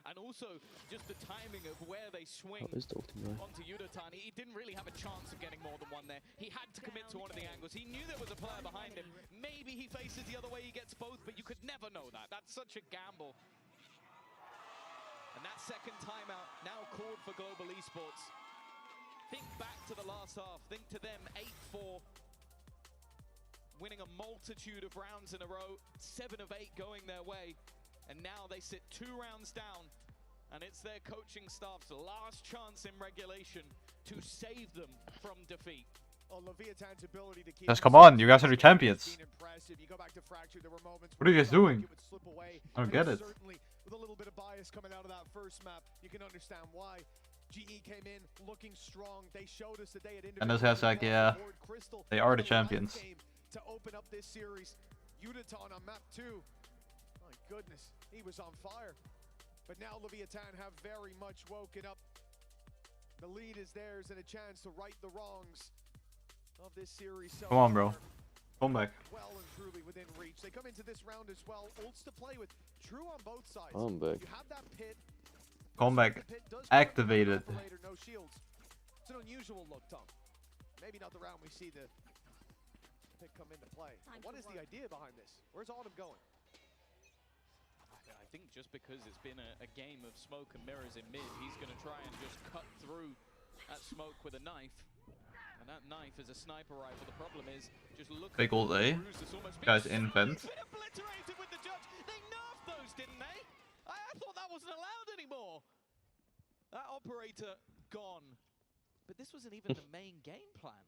And also just the timing of where they swing How is the ultimate? onto Yudatan. He didn't really have a chance of getting more than one there. He had to commit to one of the angles. He knew there was a player behind him. Maybe he faces the other way, he gets both, but you could never know that. That's such a gamble. And that second timeout now called for Global Esports. Think back to the last half. Think to them, 8-4. Winning a multitude of rounds in a row, 7 of 8 going their way, and now they sit 2 rounds down, and it's their coaching staff's last chance in regulation to save them from defeat. Guys, come on, you guys are the champions. What are you guys doing? I don't get it. With a little bit of bias coming out of that first map, you can understand why. GE came in looking strong. They showed us that they had And those guys like, yeah, they are the champions. To open up this series. Yudatan on map 2. My goodness, he was on fire. But now Leviathan have very much woken up. The lead is theirs and a chance to right the wrongs of this series. So Come on, bro. Come back. well and truly within reach. They come into this round as well. Ults to play with. True on both sides. I'm back. You have that pit. Come back. Activated. No shields. It's an unusual look, Tom. Maybe not the round we see the pick come into play. What is the idea behind this? Where's Autumn going? I think just because it's been a game of smoke and mirrors in mid, he's going to try and just cut through that smoke with a knife. And that knife is a sniper rifle. The problem is, just look Big old A. Guys in vent. obliterated with the judge. They nerfed those, didn't they? I thought that wasn't allowed anymore. That operator gone. But this wasn't even the main game plan.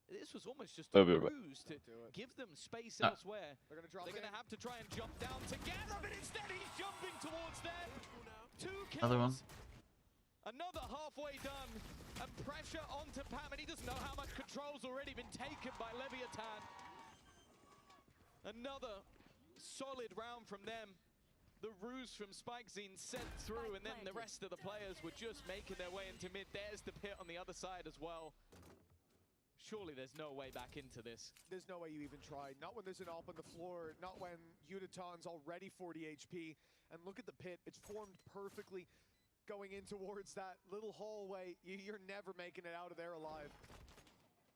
This was almost just a ruse to give them space elsewhere. They're going to have to try and jump down together, but instead he's jumping towards them. 2 kills. Another one. Another halfway done. And pressure onto Pam, and he doesn't know how much control's already been taken by Leviathan. Another solid round from them. The ruse from Spikezine sent through, and then the rest of the players were just making their way into mid. There's the pit on the other side as well. Surely there's no way back into this. There's no way you even tried. Not when there's an AWP on the floor, not when Yudatan's already 40 HP. And look at the pit, it's formed perfectly going in towards that little hallway. You're never making it out of there alive.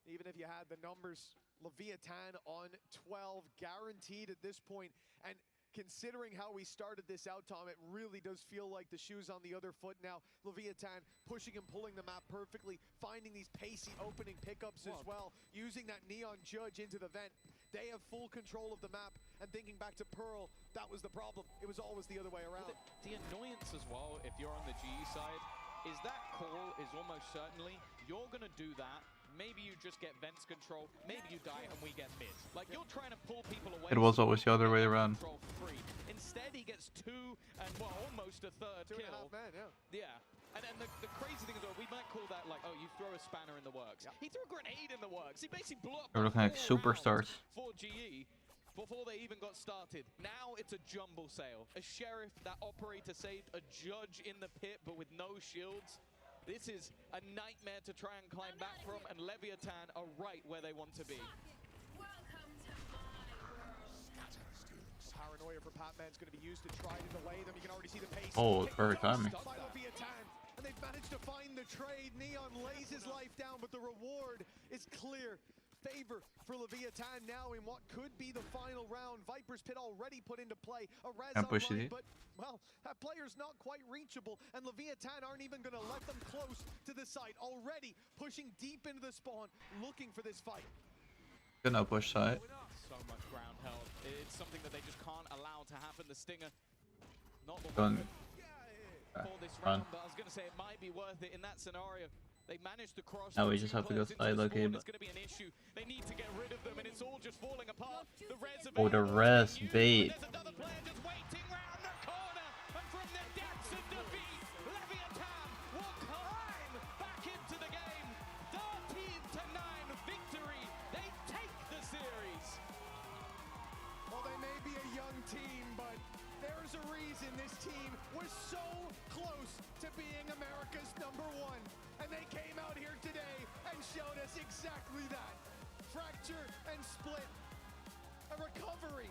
Even if you had the numbers, Leviathan on 12, guaranteed at this point. And considering how we started this out, Tom, it really does feel like the shoe's on the other foot now. Leviathan pushing and pulling the map perfectly, finding these pacey opening pickups as well, using that neon judge into the vent. They have full control of the map, and thinking back to Pearl, that was the problem. It was always the other way around. The annoyance as well, if you're on the GE side, is that call is almost certainly, you're going to do that. Maybe you just get vents control, maybe you die and we get mid. Like, you're trying to pull people away. It was always the other way around. Instead, he gets 2 and, well, almost a third 2.5 kill. men, Yeah. And then the crazy thing is, we might call that like, oh, you throw a spanner in the works. He threw a grenade in the works. He basically blew up They're looking like superstars. for GE before they even got started. Now it's a jumble sale. A sheriff, that operator saved, a judge in the pit, but with no shields. This is a nightmare to try and climb back from, and Leviathan are right where they want to be. Paranoia for Patman's going to be used to try to delay them. You can already see the pace. Oh, perfect timing. And they've managed to find the trade. Neon lays his life down, but the reward is clear. Favor for Leviathan now in what could be the final round. Viper's Pit already put into play. A res online, but, well, that player's not quite reachable, and Leviathan aren't even going to let them close to the site. Already pushing deep into the spawn, looking for this fight. Good no push side. So much ground held. It's something that they just can't allow to happen. The Stinger, not the Done. one. for this Run. round, but I was going to say it might be worth it in that scenario. They managed to cross. Now we just have to go side locate. It's going to be an issue. They need to get rid of them, and it's all just falling apart. The Reds Oh, the res bait. There's another player just waiting round the corner, and from the depths of defeat, Leviathan will climb back into the game. 13-9 victory. They take the series. Well, they may be a young team, but there's a reason this team was so close to being America's #1. And they came out here today and showed us exactly that. Fracture and split. A recovery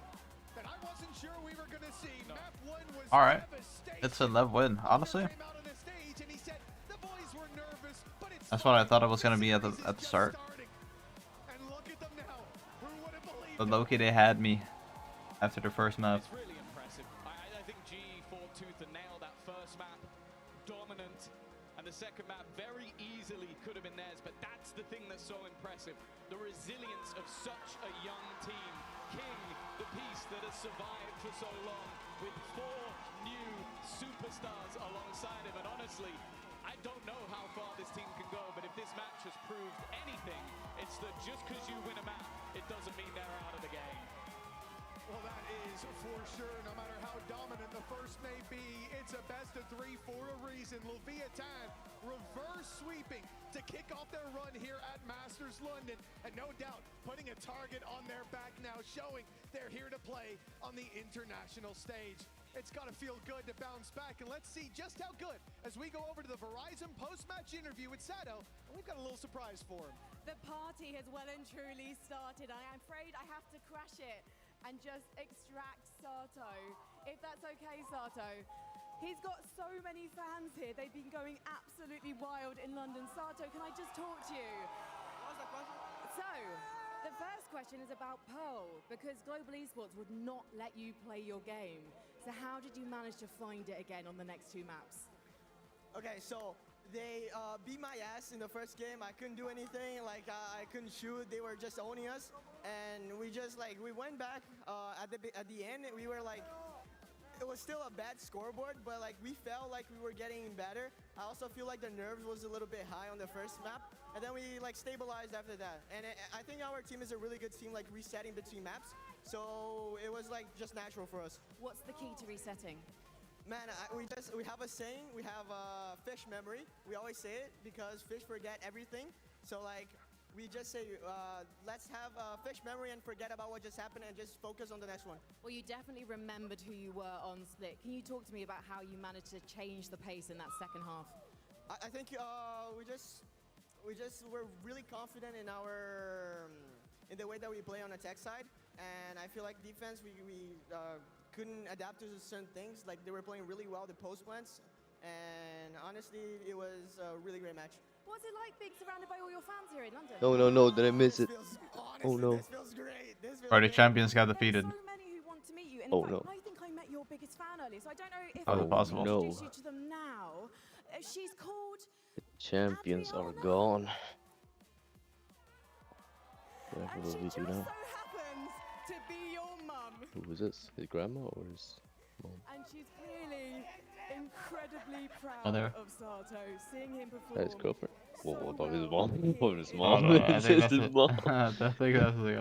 that I wasn't sure we were going to see. No. Map 1 was Alright. devastating. It's a lev win, honestly. Came out on the stage and he said the boys were nervous, but it's That's what I thought it was gonna be at the start. and look at them now. Who would have believed But Loki, they had me after the first map. It's really impressive. I think GE fought tooth and nail that first map. Dominant. And the second map very easily could have been theirs, but that's the thing that's so impressive. The resilience of such a young team. King, the piece that has survived for so long, with 4 new superstars alongside him. And honestly, I don't know how far this team can go, but if this match has proved anything, it's that just because you win a map, it doesn't mean they're out of the game. Well, that is for sure. No matter how dominant the first may be, it's a best-of-3 for a reason. Leviathan reverse sweeping to kick off their run here at Masters London. And no doubt, putting a target on their back now, showing they're here to play on the international stage. It's got to feel good to bounce back, and let's see just how good as we go over to the Verizon post-match interview with Sato, and we've got a little surprise for him. The party has well and truly started. I'm afraid I have to crash it and just extract Sato. If that's okay, Sato. He's got so many fans here. They've been going absolutely wild in London. Sato, can I just talk to you? So, the first question is about Pearl, because Global Esports would not let you play your game. So how did you manage to find it again on the next 2 maps? Okay, so they beat my ass in the first game. I couldn't do anything, like I couldn't shoot. They were just owning us, and we just we went back at the end. We were like, it was still a bad scoreboard, but we felt like we were getting better. I also feel like the nerves was a little bit high on the first map, and then we stabilized after that. And I think our team is a really good team, resetting between maps. So it was just natural for us. What's the key to resetting? Man, we have a saying. We have fish memory. We always say it because fish forget everything. So we just say, let's have fish memory and forget about what just happened and just focus on the next one. Well, you definitely remembered who you were on Split. Can you talk to me about how you managed to change the pace in that second half? I think we just were really confident in in the way that we play on the tech side, and I feel like defense we couldn't adapt to certain things. They were playing really well the post plants, and honestly, it was a really great match. What's it like being surrounded by all your fans here in London? No, did I miss it? Oh no. This feels great. Or the champions got defeated. There's so many who want to meet you. In Oh fact, no. I think I met your biggest fan earlier, so I don't know if How is I it possible? can No. introduce you to them now. She's called... Champions are gone. Whatever And will she we just do so now? happens to be your mum. Who is this? His grandma or his mom? And she's clearly incredibly proud Oh, there. of Sato, seeing him perform. His girlfriend? so What about his well. mom? What about his I mom? don't know, I It's think his that's mom. I think that's the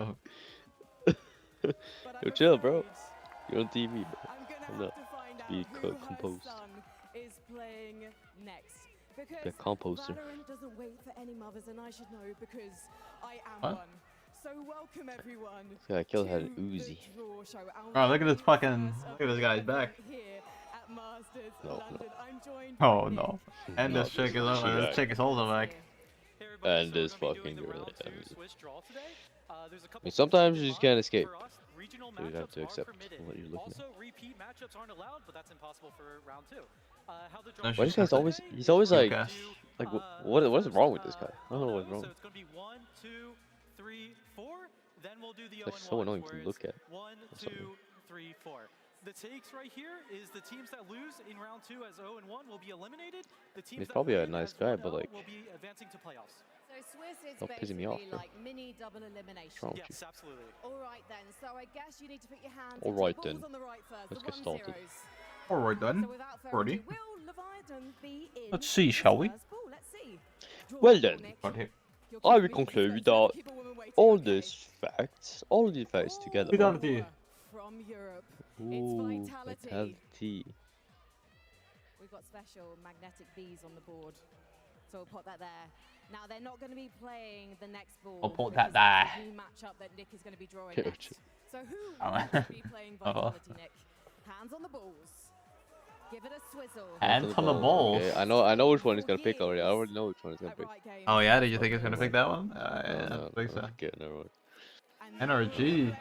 Yo, chill, bro. You're on TV, bro. I'm gonna Hold have up. to find out Be who composed. her son is playing next. Because Be a composer. Valorant doesn't wait for any mothers, and I should know because I am What? one. So welcome everyone. Yeah, I killed had an to Uzi. the draw show. Oh, look at this fucking. Look at this guy's back. Here at Masters No, London. I'm joined Oh by no. Nick. And this chick is over. This chick is also back. And this fucking girl. I mean, sometimes you just can't escape. So you have to accept what you're looking at. Repeat matchups aren't allowed, but that's impossible for round 2. No, Why this guy's always? He's always like what is wrong with this guy? I don't know what's wrong. So it's gonna be 1, 2, 3, 4. Then we'll do the It's like so annoying to look at. 1, 2, 3, 4. The takes right here is the teams that lose in round 2 as 0 and 1 will be eliminated. The teams He's that probably a win nice as guy, 1-0 but like, will be advancing to playoffs. So Swiss is Stop pissing me off, basically bro. like mini double elimination. wrong with Yes, absolutely. All right then. So I guess you need to put your hands All into right balls then. on the right first. Let's the get started. 1-0s. Forward then. So without further Already. ado, will Leviathan be in Let's see, shall we? first ball? Let's see. Well then, Right here. I will conclude that all these facts together. Vitality. From Europe. Ooh, It's vitality. We've got special magnetic bees on the board. So we'll put that there. Now they're not going to be playing the next ball. I'll put that because there. it's a new matchup that Nick is going to be drawing Gotcha. next. So who Oh. will be playing Oh. Vitality, Nick? Hands on the balls. Give it a swizzle. Hands on the balls. Okay, I know which one he's gonna pick already. I already know which one he's gonna pick. Oh yeah, did you think he's gonna pick that one? Yeah, No, I think so. okay, never mind. NRG.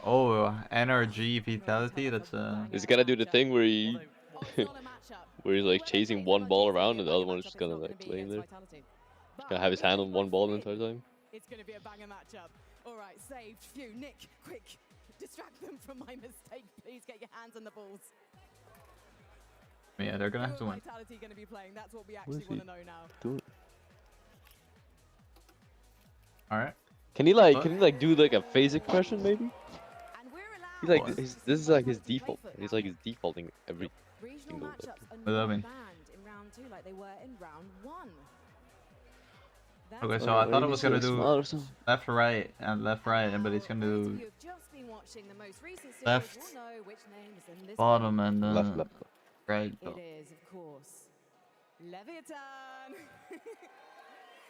Oh, NRG Vitality. That's Is he gonna do the thing where he, where he's like chasing one ball around and the other one's just gonna like lay in there? He's gonna have his hand on one ball the entire time. It's going to be a banger matchup. All right, saved. Phew, Nick, quick. Distract them from my mistake. Please get your hands on the balls. Yeah, they're gonna have to Who are win. Vitality going to be playing? That's what we actually want to know now. Do it. All right. Can he like do like a phase expression maybe? He's like this is like his default. He's like his defaulting every single. Matchups are What does that not mean? banned in round 2 like they were in round 1. Okay, so I thought it was gonna do left, right, and left, right, but it's gonna do left, bottom, and left. right. It is, of course, Leviathan.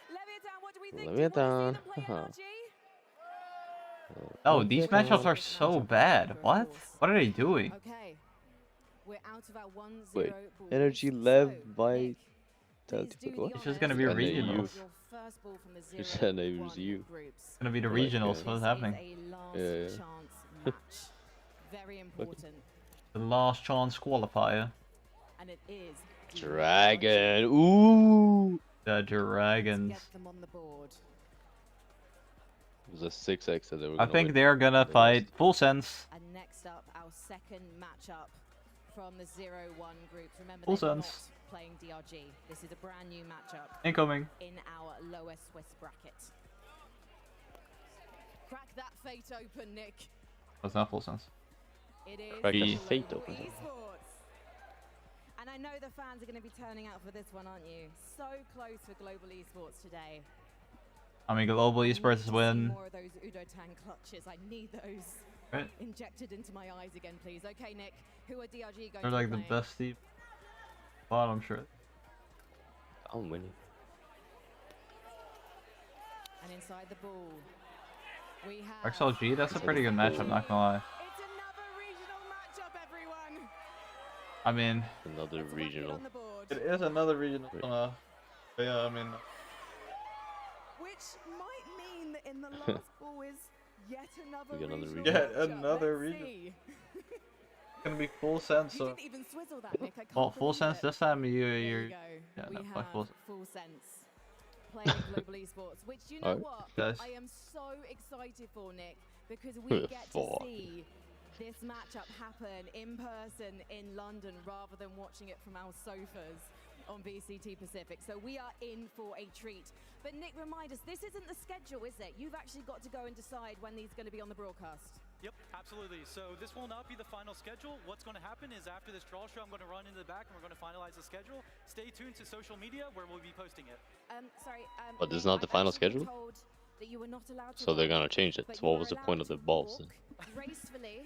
Leviathan, what do we think? Leviathan. Oh, these matchups are so bad. What? What are they doing? Okay. We're out of our 1-0 Wait, balls. energy lev vitality. What? It's just gonna be regionals. First ball from the You said it was you. It's gonna be the regionals. What's happening? Yeah. Very important. The last chance qualifier. And it is Dragon. Ooh. The Dragons. get them on the board. It was a 6x and they were I gonna think win. they're gonna fight full sense. And next up, our second matchup from the 0-1 groups. Remember, Full they're sense. not playing DRG. This is a brand new matchup. Incoming. In our lower Swiss bracket. Crack that fate open, Nick. That's not full sense. It is Crack the E. fate open. Esports. And I know the fans are going to be turning out for this one, aren't you? So close for Global Esports today. I mean, Global Esports win. More of those Udo Tang clutches. I need those Right. injected into my eyes again, please. Okay, Nick. Who are DRG going They're to like the play? best team. Bottom sure. I'm winning. And inside the ball, we have... XLG, that's a pretty good matchup, not gonna lie. It's another regional matchup, everyone. I mean, Another regional. On the board. it is another regional. But yeah, I mean, Which might mean that in the last ball is yet another We got another regional regional. matchup. Yet another Let's regional. see. it's gonna be full sense. You So, didn't even swizzle that, Nick. I can't well, full believe sense it. this time. There You're you go. yeah, We no, have fuck full. full sense playing Global Esports, which you know Alright. what? Yes. I am so excited for, Nick, because we get to Fuck. see this matchup happen in person in London rather than watching it from our sofas on VCT Pacific. So we are in for a treat. But Nick, remind us, this isn't the schedule, is it? You've actually got to go and decide when these are going to be on the broadcast. Yep, absolutely. So this will not be the final schedule. What's going to happen is after this draw show, I'm going to run into the back and we're going to finalize the schedule. Stay tuned to social media where we'll be posting it. Sorry. But this is not the final schedule? That you were not allowed to So they're run, gonna change it. but So you what were was the allowed point of to the balls then? walk gracefully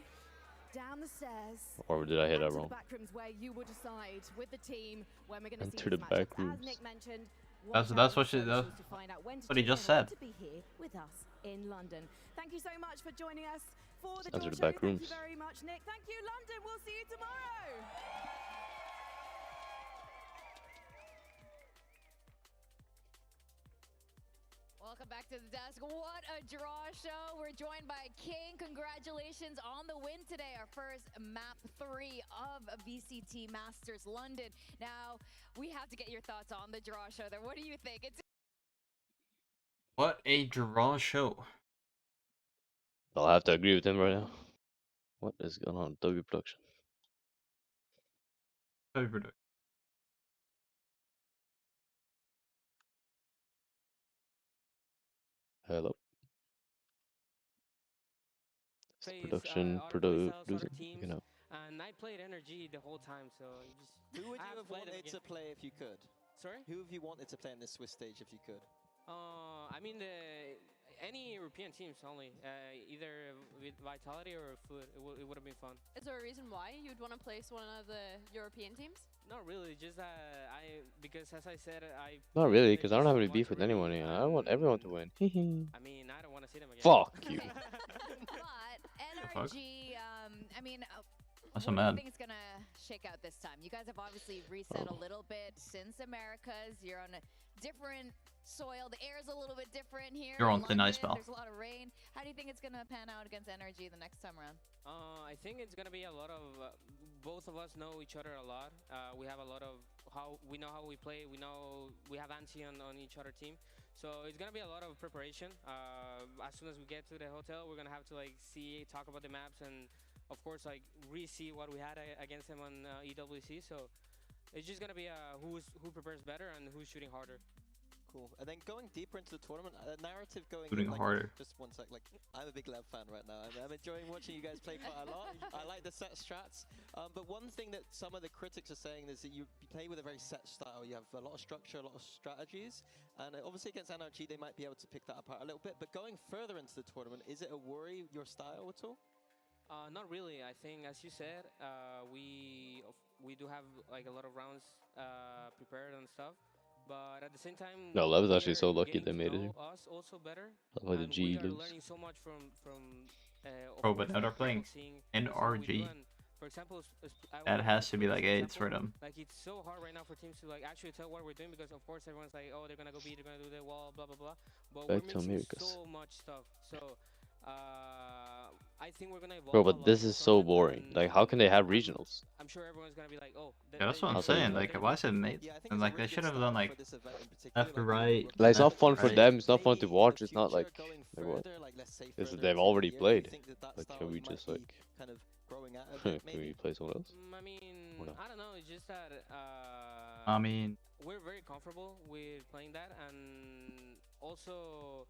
down the stairs. Or did I hear that to wrong? the back rooms where you will decide with the team when we're going to see Enter the these back matchups. rooms. As Nick mentioned, That's watch that's out what for she socials does. to find out when to What he tune just in and said. to be here with us in London. Thank you so much for joining us for the Enter draw the show. back Thank rooms. you very much, Nick. Thank you, London. We'll see you tomorrow. Welcome back to the desk. What a draw show. We're joined by King. Congratulations on the win today. Our first map 3 of VCT Masters London. Now, we have to get your thoughts on the draw show there. What do you think? What a draw show. I'll have to agree with him right now. What is going on? W production. Heavy production. Hello. Phase, Production, our play styles, our producing, teams. you know. And I played Energy the whole time, so just. Who would you have played them wanted to play if you could? Sorry? Who have you wanted to play in this Swiss stage if you could? I mean, any European teams only, either with Vitality or FUT. It would have been fun. Is there a reason why you'd want to place one of the European teams? Not really, just because as I said, Not really, because I don't have any beef with anyone. I want everyone to win. I mean, I don't want to see them again. Fuck you. But Energy, I mean, That's what so do you mad. think it's gonna shake out this time? You guys have obviously reset a little bit since Americas. You're on a different soil. The air's a little bit different here. You're in on thin ice, London. pal. There's a lot of rain. How do you think it's gonna pan out against Energy the next time around? I think it's gonna be a lot of. Both of us know each other a lot. We have a lot of how we play. We know we have anti on each other team. So it's gonna be a lot of preparation. As soon as we get to the hotel, we're gonna have to like talk about the maps, and of course like re-see what we had against them on EWC. So it's just gonna be who prepares better and who's shooting harder. Cool. And then going deeper into the tournament, narrative going Shooting like, harder. Just one sec. Like, I'm a big Lev fan right now. I'm enjoying watching you guys play quite a lot. I like the set strats. But one thing that some of the critics are saying is that you play with a very set style. You have a lot of structure, a lot of strategies. And obviously against NRG, they might be able to pick that apart a little bit. But going further into the tournament, is it a worry, your style at all? Not really. I think, as you said, we do have like a lot of rounds prepared and stuff. But at the same time, No, Lev is actually so lucky they made it here. Us also better. Like the G we are lose. learning so much from Bro, but now they're playing NRG. For example, That has to be like AIDS for them. Like it's so hard right now for teams to like actually tell what we're doing because of course everyone's like, oh, they're gonna go B, they're gonna do the wall, blah blah blah. But Back we're to mixing Americas. so much stuff. So I think we're gonna evolve. Bro, a but lot this in is the so tournament, boring. and Like, how can they have regionals? I'm sure everyone's gonna be like, oh. Yeah, that's what I'm I'll tell you saying. that. Like, why is it made? And like, they should have done like left to right. Like, it's not left fun to for right. them. It's not fun to watch. It's not like what? It's that they've already played. Like, can we just like? Can we play someone else? I mean, Or no? I don't know. It's just that I mean, we're very comfortable with playing that, and also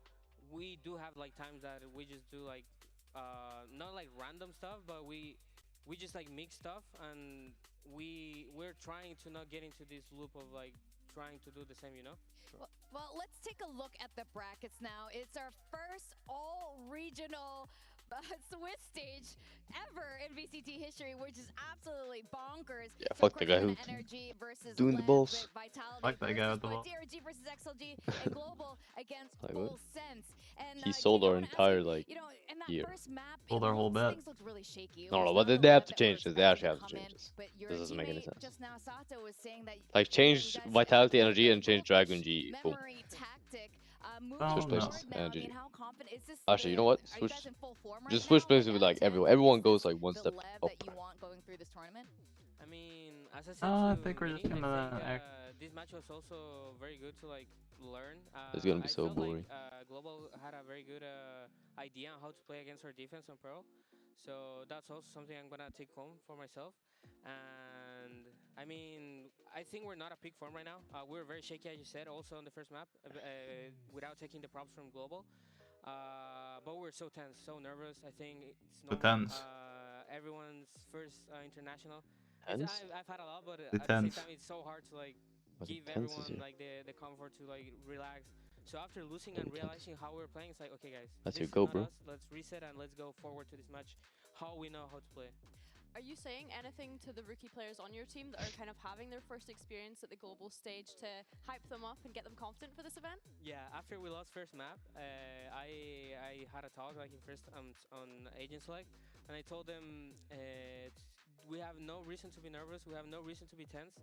we do have like times that we just do like not like random stuff, but we just like mix stuff, and we're trying to not get into this loop of like trying to do the same, you know? Well, let's take a look at the brackets now. It's our first all-regional Swiss stage ever in VCT history, which is absolutely bonkers. Yeah, So fuck the guy of course, who's Energy versus doing the Lev, balls. Vitality Fuck that guy with the ball. DRG versus XLG, and Global against Like what? Full Sense. And He sold Gino, our I wanna ask entire you, like you know, in that year. first map, Sold our whole bet. things looked really shaky. It No, was no, not but the they have Lev to that change we're this. They actually expecting have to come change in, this. but your This doesn't make any teammate sense. just now, Sato, was saying that Like, change Vitality Energy and change Dragon G. Boom. memory tactic. Oh, Switch no. places. Now, I Energy. mean, how confident is this? Actually, you know what? Are you Switch. guys in full form right Just now? switch places with like everyone. Everyone goes like one the step Lev up. that you want going through this tournament? I mean, as I said, I to think we're just Mini, gonna I think, act. this match was also very good to like learn. It's gonna be I so felt boring. Like, Global had a very good idea on how to play against our defense on Pearl. So that's also something I'm gonna take home for myself. And I mean, I think we're not at peak form right now. We're very shaky, as you said, also on the first map, without taking the props from Global. But we're so tense, so nervous. I think it's The normal. tense. Everyone's first international. Tense? I've had a lot, but The at the same tense. time, it's so hard to like What's give tense is everyone here? like the comfort to like relax. So after losing Very and tense. realizing how we're playing, it's like, okay, guys, That's this your go, is not bro. us. Let's reset and let's go forward to this match. How we know how to play. Are you saying anything to the rookie players on your team that are kind of having their first experience at the global stage to hype them up and get them confident for this event? Yeah, after we lost first map, I had a talk like in first on Agent Select, and I told them we have no reason to be nervous. We have no reason to be tense.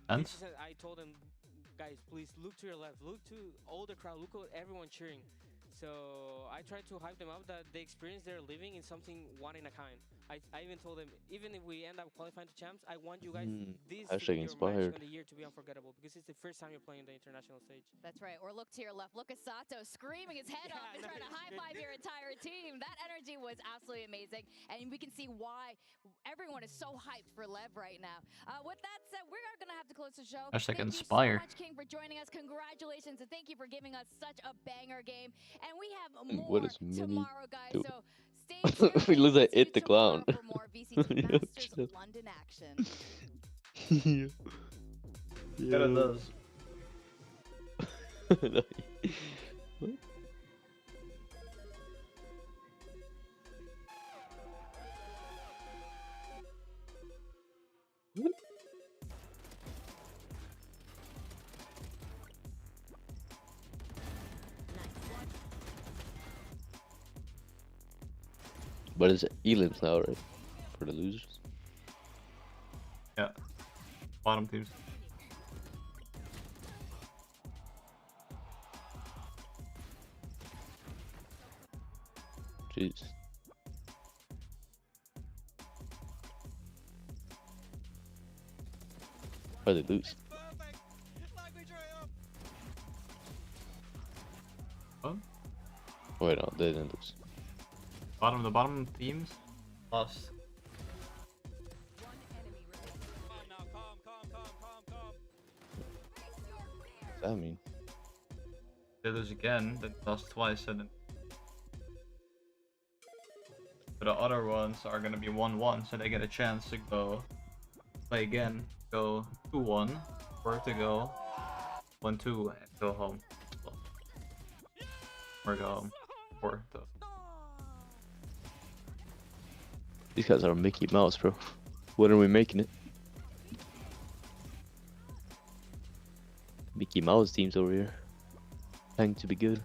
Tense? I told them, guys, please look to your left, look to all the crowd, look at everyone cheering. So I tried to hype them up that the experience they're living is something one in a kind. I even told them, even if we end up qualifying to champs, I want you guys this to Hashtag be your inspired. match of the year to be unforgettable because it's the first time you're playing the international stage. That's right. Or look to your left. Look at Sato screaming his head off and trying to high-five your entire team. That energy was absolutely amazing. And we can see why everyone is so hyped for Lev right now. With that said, we are going to have to close the show. Hashtag Thank inspire. you so much, King, for joining us. Congratulations, and thank you for giving us such a banger game. And we have And more what is Mini tomorrow, guys. doing? So He looks like It the Clown. For more VCT Masters London action. Yeah. Yeah, it does. No, what? What? But it's elims now, right? For the losers. Yeah. Bottom teams. Jeez. Why they lose? What? Wait, no, they didn't lose. The bottom teams lost. What does that mean? They lose again, they lost twice, and then the other ones are gonna be 1-1, so they get a chance to go play again, go 2-1, or to go 1-2 and go home. Or go home. Or the... These guys are Mickey Mouse, bro. When are we making it? Mickey Mouse teams over here. Trying to be good.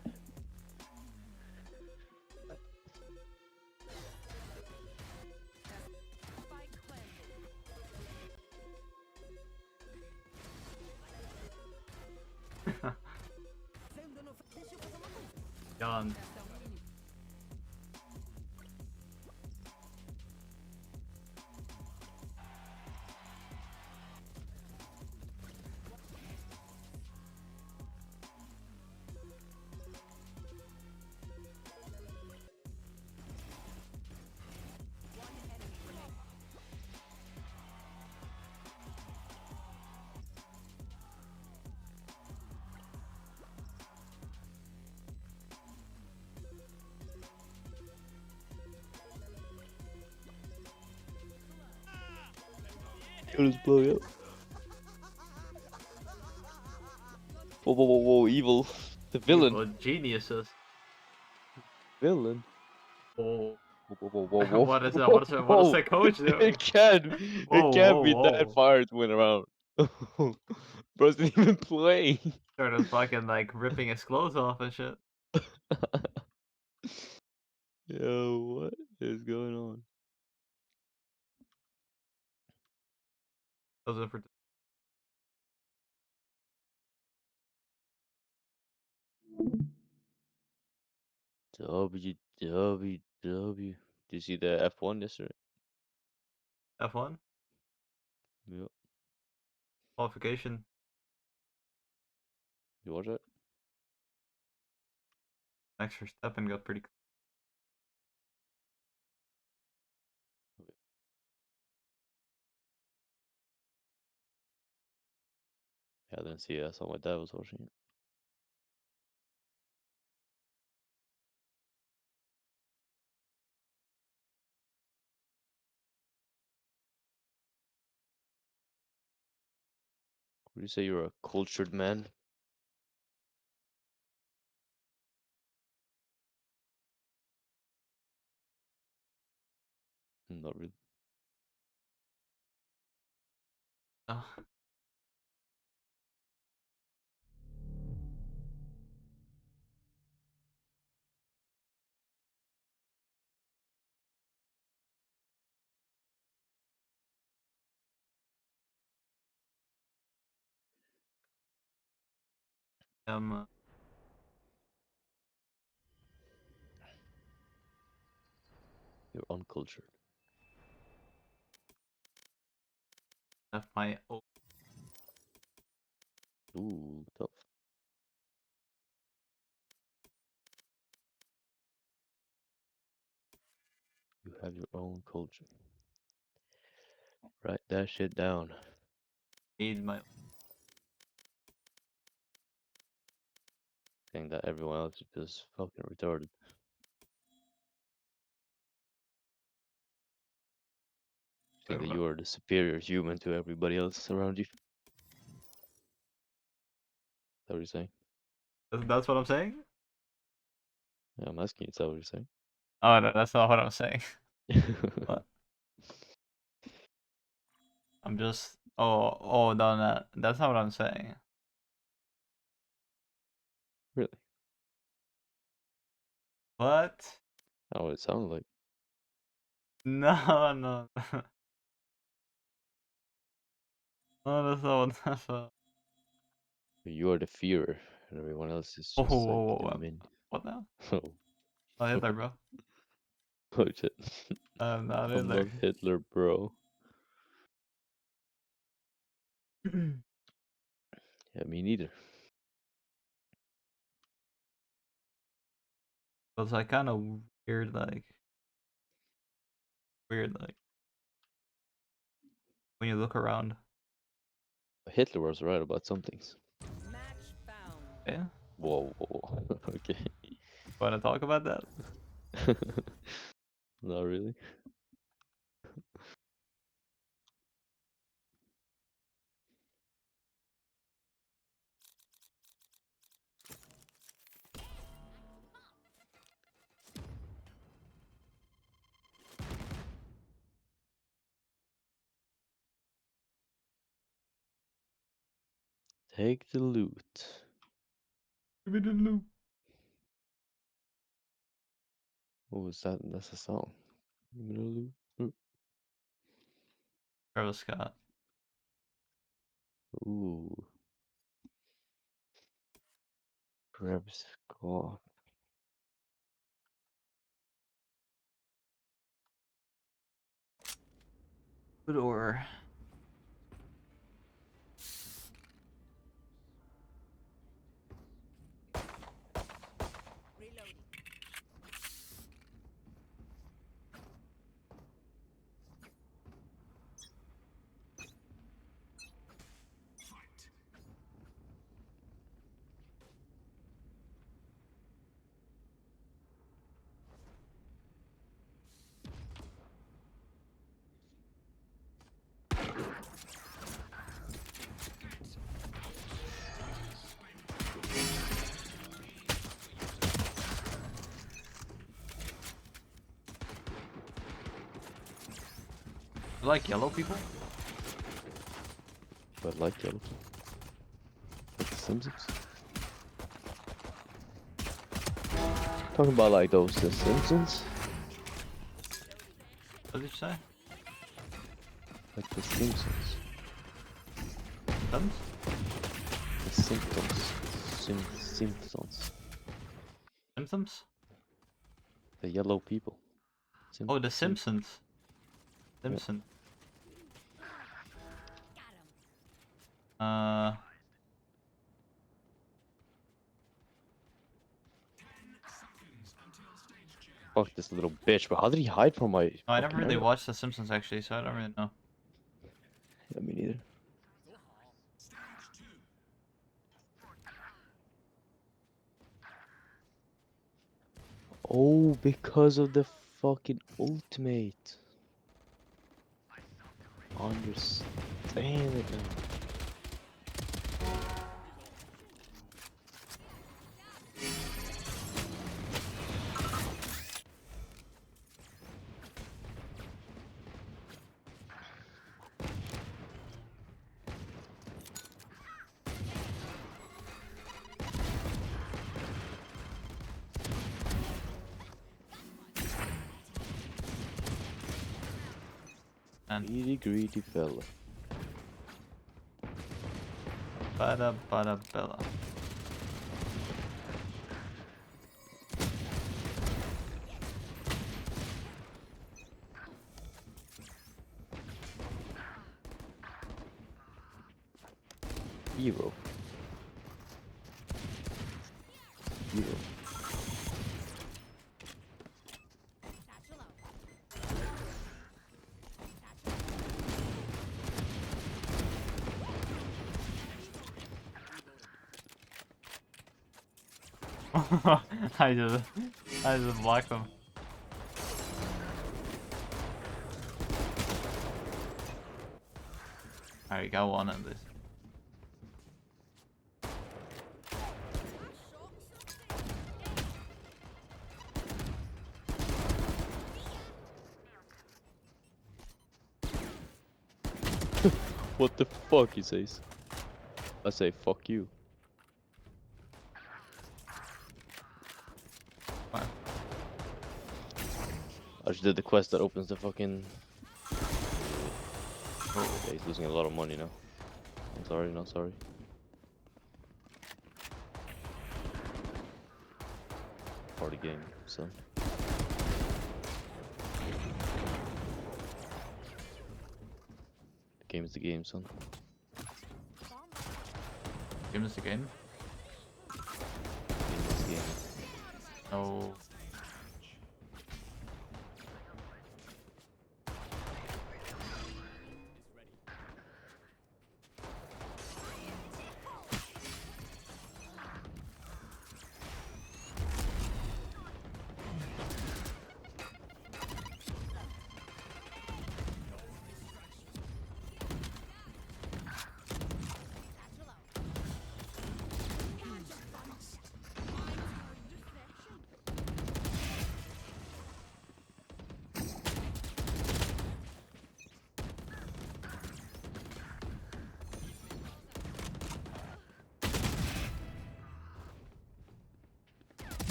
Yawn. Go just blow you up. Whoa, whoa, whoa, whoa, evil. The villain. Evil geniuses. Villain. Oh. Whoa, whoa, whoa, whoa. What is that? What does the coach do? It can't be that far to win around. Bro's didn't even play. Started fucking like ripping his clothes off and shit. Yo, what is going on? Those are for W. Did you see the F1 yesterday? F1 Yep. qualification. You watch it? Max Verstappen got pretty. Yeah, I didn't see it. I saw my dad was watching it. Would you say you're a cultured man? Not really. Oh. You're uncultured. Have my Ooh, tough. You have your own culture. Write that shit down. need my. Saying that everyone else is just fucking retarded. Think that you are the superior human to everybody else around you. Is that what you're saying? That's what I'm saying? Yeah, I'm asking you, is that what you're saying? Oh, no, that's not what I'm saying. What? I'm just... Oh, no, that's not what I'm saying. Really? What? That's what it sounded like. No. No, that's not what... That's not... You are the fear, and everyone else is Oh, just like the min. what now? Oh. Oh, Hitler, bro. Oh shit. I'm not I'm Hitler. not Hitler, bro. Yeah, me neither. It was like kind of weird, like when you look around. Hitler was right about some things. Yeah. Whoa. Okay. Want to talk about that? Not really. Take the loot. Give me the loot. What was that? That's a song. Give me the loot. Travis Scott. Ooh. Travis Scott. Good or. You like yellow people? I like yellow people. Like the Simpsons. Talking about like those The Simpsons? What did you say? Like the Simpsons. Sims? The Simpsons. Simpsons. Simpsons? The yellow people. Oh, the Simpsons. Simpson. Fuck this little bitch, but how did he hide from my... I never really watched The Simpsons actually, so I don't really know. Yeah, me neither. Oh, because of the fucking ultimate. Understand it now. Greedy fella. Bada bella. Hero. I just blocked him. Alright, got one on this. What the fuck, he says? I say, fuck you. Wow. I just did the quest that opens the fucking... Oh. Yeah, he's losing a lot of money now. I'm sorry, not sorry. Party game, son. The game is the game, son. Game is the game? Game is the game. No.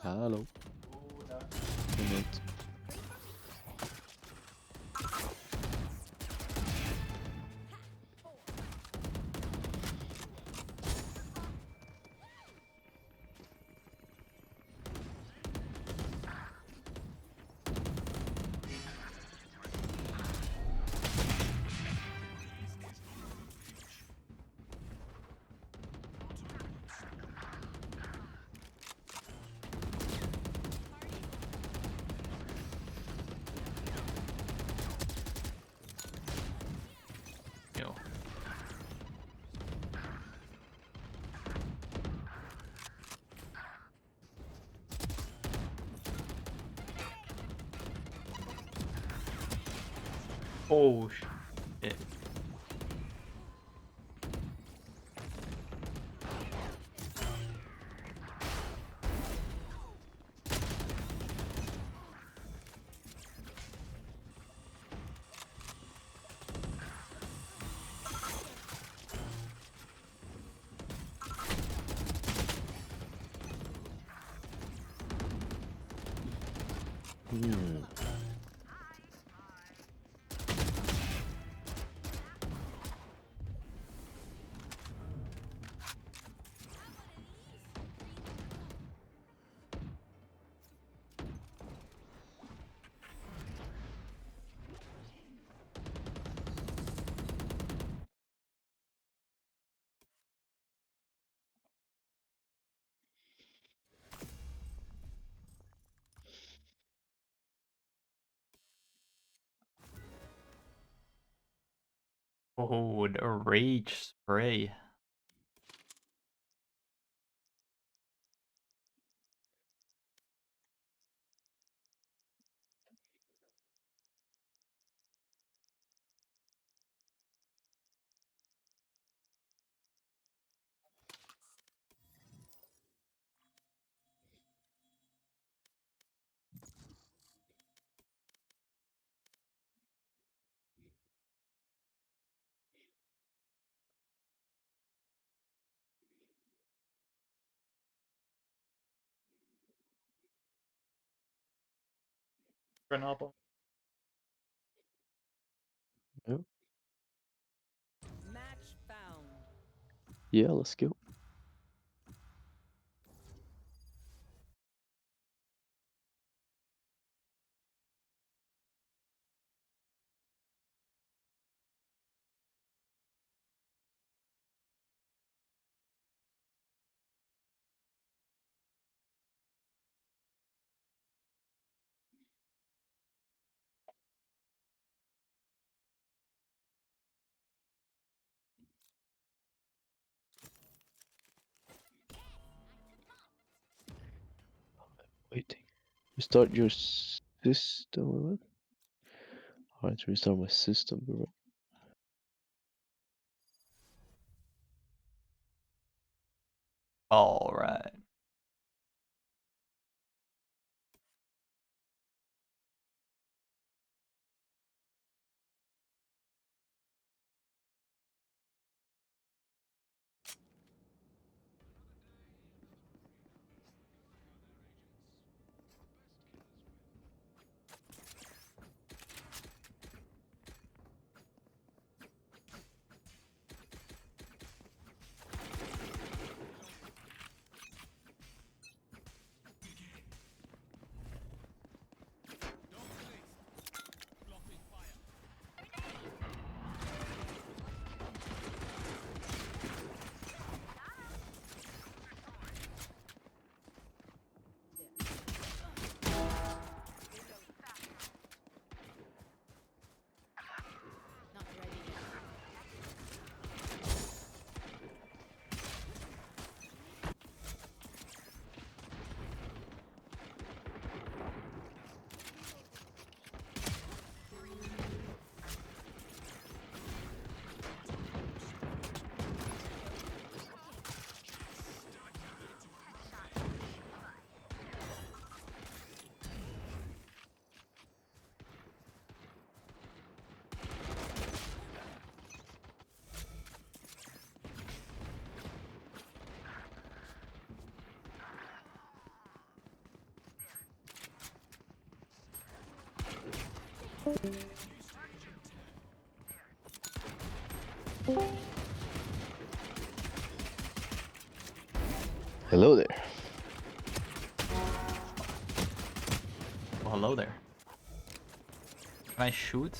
Hello. Hey, mate. Yo. Oh shit. Oh, the rage spray. Grenoble. Yeah. Match found. Yeah, let's go. Waiting. Restart your system. What? Alright, restart my system. Bro. All right. Hello there. Well, hello there. Can I shoot?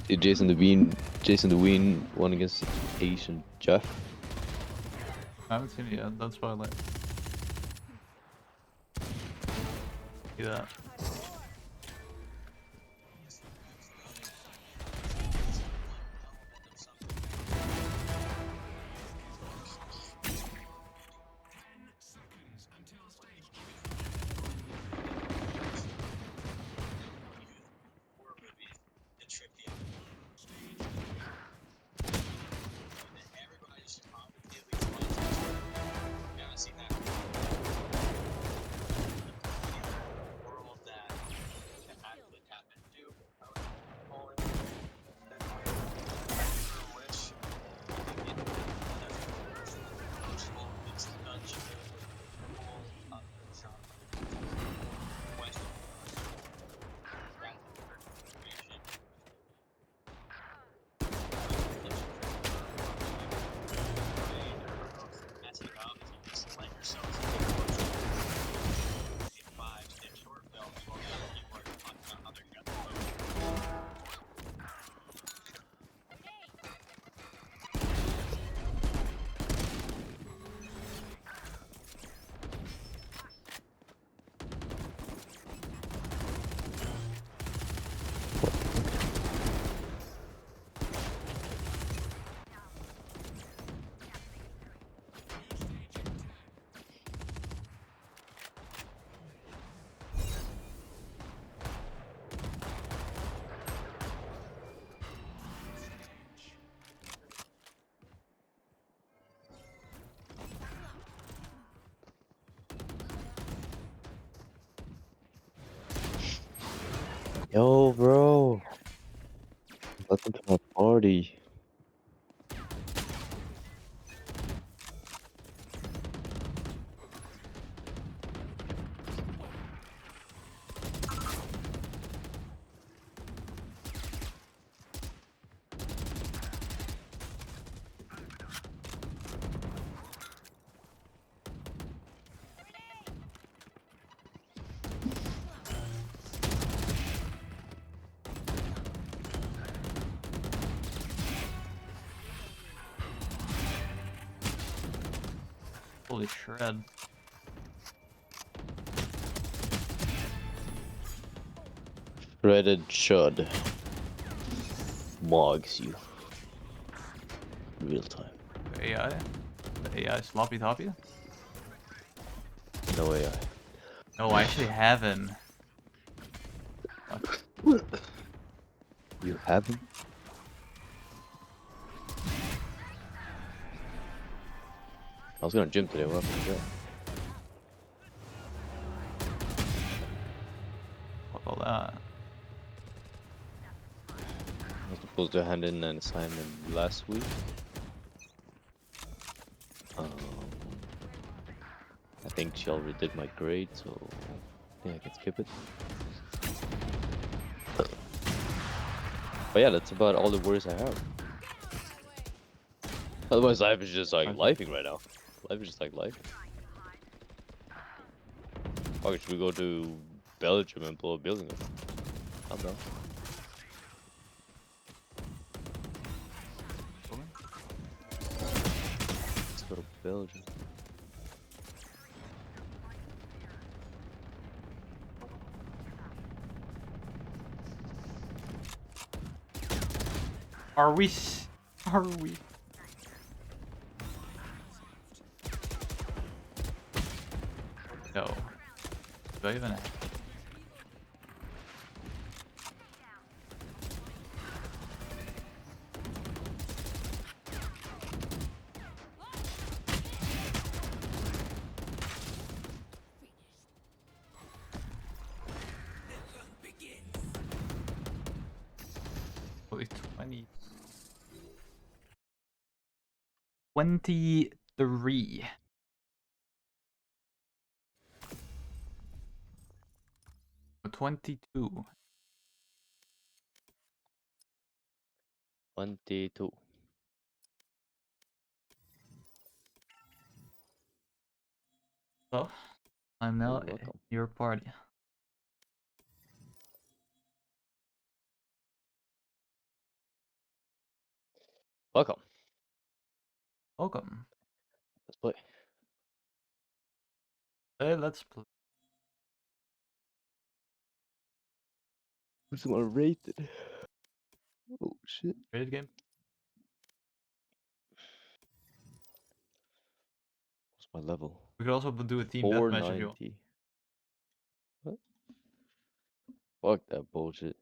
Did Jason the Ween won against Asian Jeff? I haven't seen it yet. That's why I like. See that. Yo, bro. Welcome to my party. Holy shred. Shredded Shud. Mogs you. Real time. AI? The AI sloppy toppy? No AI. No, I actually haven't. You haven't? I was gonna gym today, what happened to that? Fuck all that. I was supposed to hand in an assignment last week. I think she already did my grade, so I think I can skip it. But yeah, that's about all the worries I have. Otherwise, life is just like lifing right now. Life is just like life. Fuck, should we go to Belgium and blow a building up? I'm down. Let's go to Belgium. Are we? Are we? No. Do I even have? Holy 20. 23. Or 22. 22. So, I'm now You're welcome. your party. Welcome. Welcome. Let's play. Hey, let's play. Who's the one rated? Oh shit. Rated game? What's my level? We could also do a team deathmatch if you want. 490. What? Fuck that bullshit.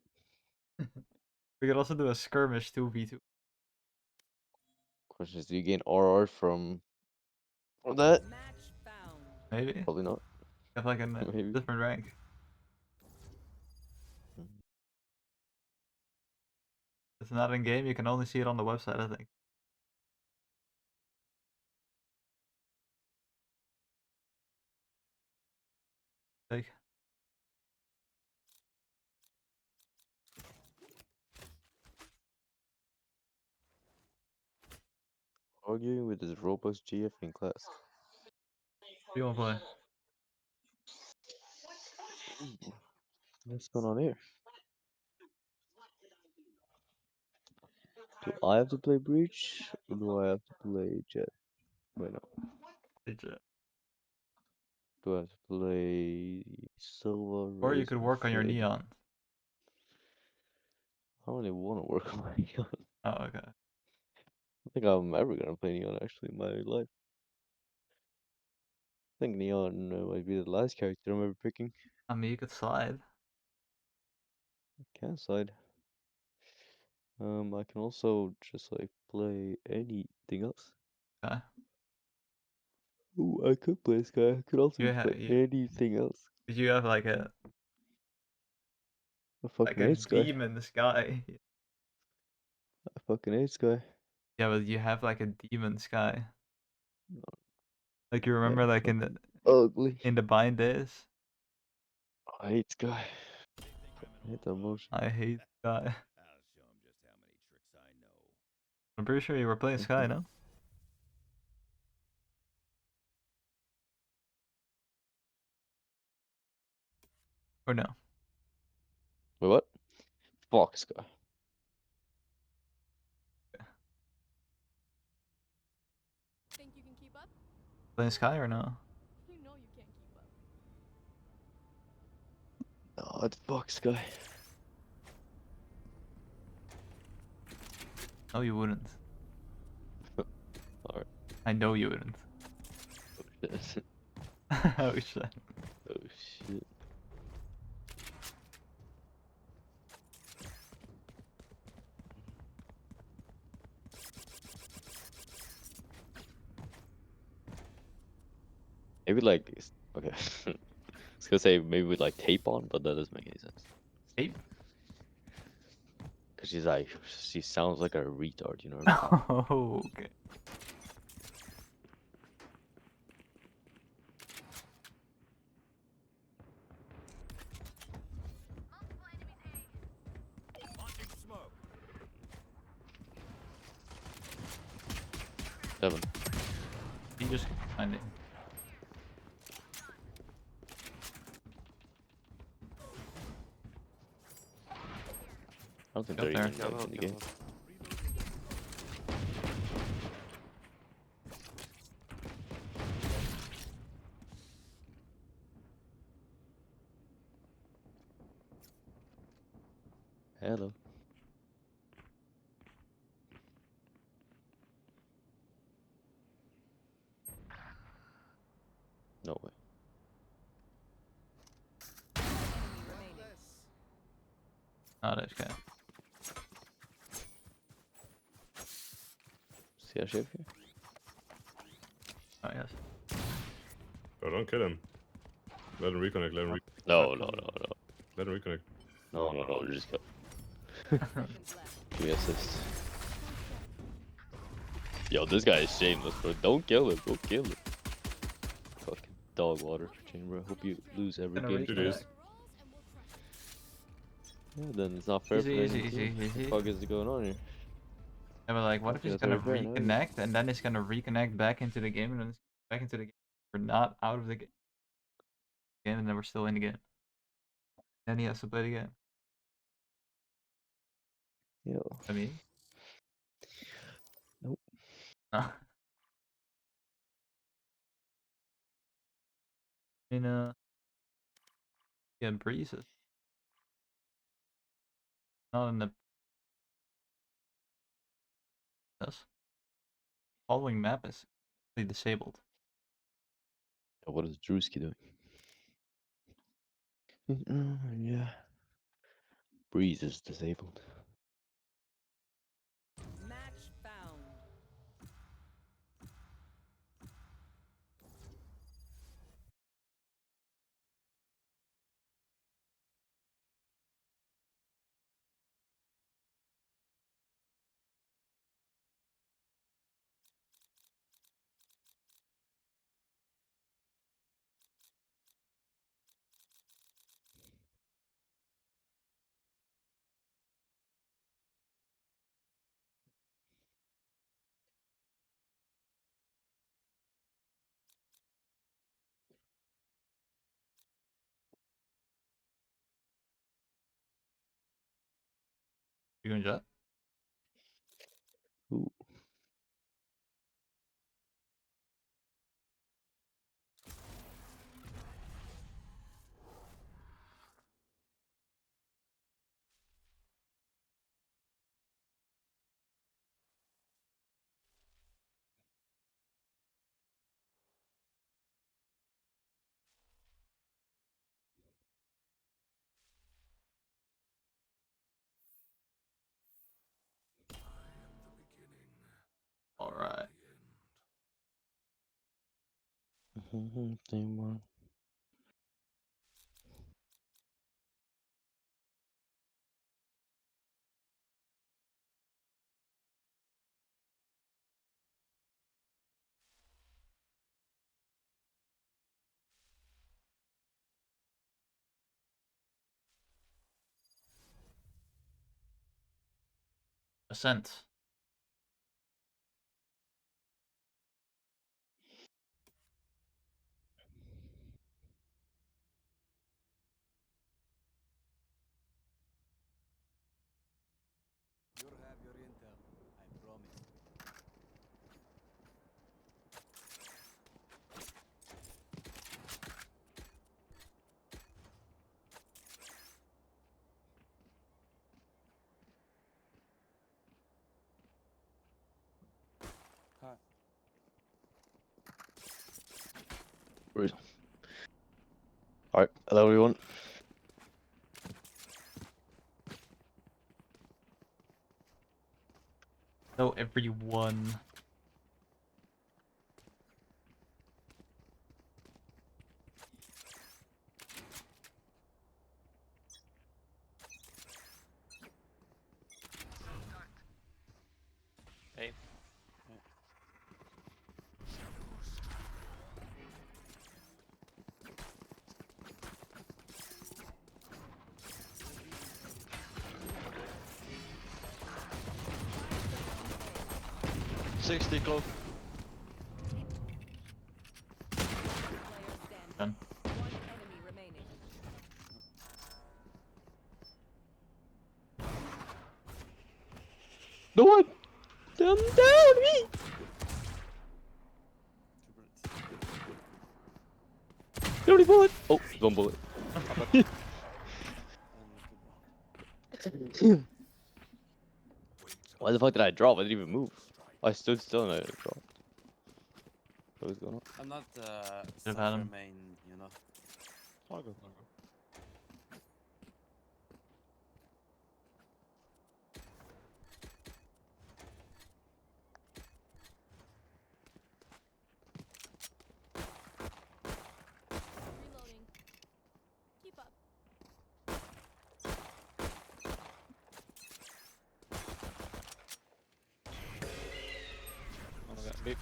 We could also do a skirmish 2v2. Question is, do you gain RR from that? Maybe. Probably not. Have like a Maybe. different rank. It's not in game, you can only see it on the website, I think. Like, Arguing with this Roblox GF in class. what do you want to play? What's going on here? Do I have to play Breach? Or do I have to play Jet? Wait, no. Play Jet. Do I have to play Silva, Or you Raze, could or work on your Fade? neon. I don't really want to work on my Neon. Oh, okay. I think I'm ever gonna play Neon actually in my life. I think Neon might be the last character I'm ever picking. I mean, you could slide. Can't side. I can also just like play anything else. Okay. Ooh, I could play Sky. I could also You, play anything else. you have like a I fucking hate Sky. demon Sky. I fucking hate Sky. Yeah, but you have like a demon Sky. No. Like you remember, Yeah, like in the ugly. in the bind days. I hate Sky. I hate that motion. I hate Sky. I'm pretty sure you were playing Sky, no? Or no? Wait, what? Fuck Sky. Think you can keep up? Playing Sky or no? You know you can't keep up. Oh, it's fuck Sky. No, you wouldn't. Alright. I know you wouldn't. Oh shit. Oh shit. Oh shit. Maybe like, okay. I was gonna say maybe with like tape on, but that doesn't make any sense. Tape? Cause she's like, she sounds like a retard, you know what I mean? Oh, okay. Seven. You just find it. I don't think Up they're there. even in the game. Hello. No way. Oh, that's good. See our shape here? Oh, yes. Oh, don't kill him. Let him reconnect, let him reconnect. No. Let him reconnect. No, just go. Give me assist. Yo, this guy is shameless, bro. Don't kill him. Go kill him. Fucking dog water chamber. I hope you lose every game. It is. Yeah, then it's not fair for Easy. What the fuck is going on here? Yeah, but like, what if Okay, he's that's gonna very fair, no? reconnect and then he's gonna reconnect back into the game and then back into the game? We're not out of the game and then we're still in the game. Then he has to play the game. Yo. I mean, Nope. no. I mean, yeah, breezes. Not in the. Yes. Following map is disabled. What is Drewski doing? Yeah. Breeze is disabled. Match found. You going jet? Ooh. All right. Same one. Ascent. You'll have your intel, I promise. Rude. Alright, hello everyone. Hello everyone. Hey. 60 close. Done. No one! Down me! Nobody bullet! Oh, one bullet. Why the fuck did I drop? I didn't even move. I stood still and I dropped. What was going on? I'm not Should've had soccer him. main, you know. All good. Reloading. Keep up. Oh my god, big.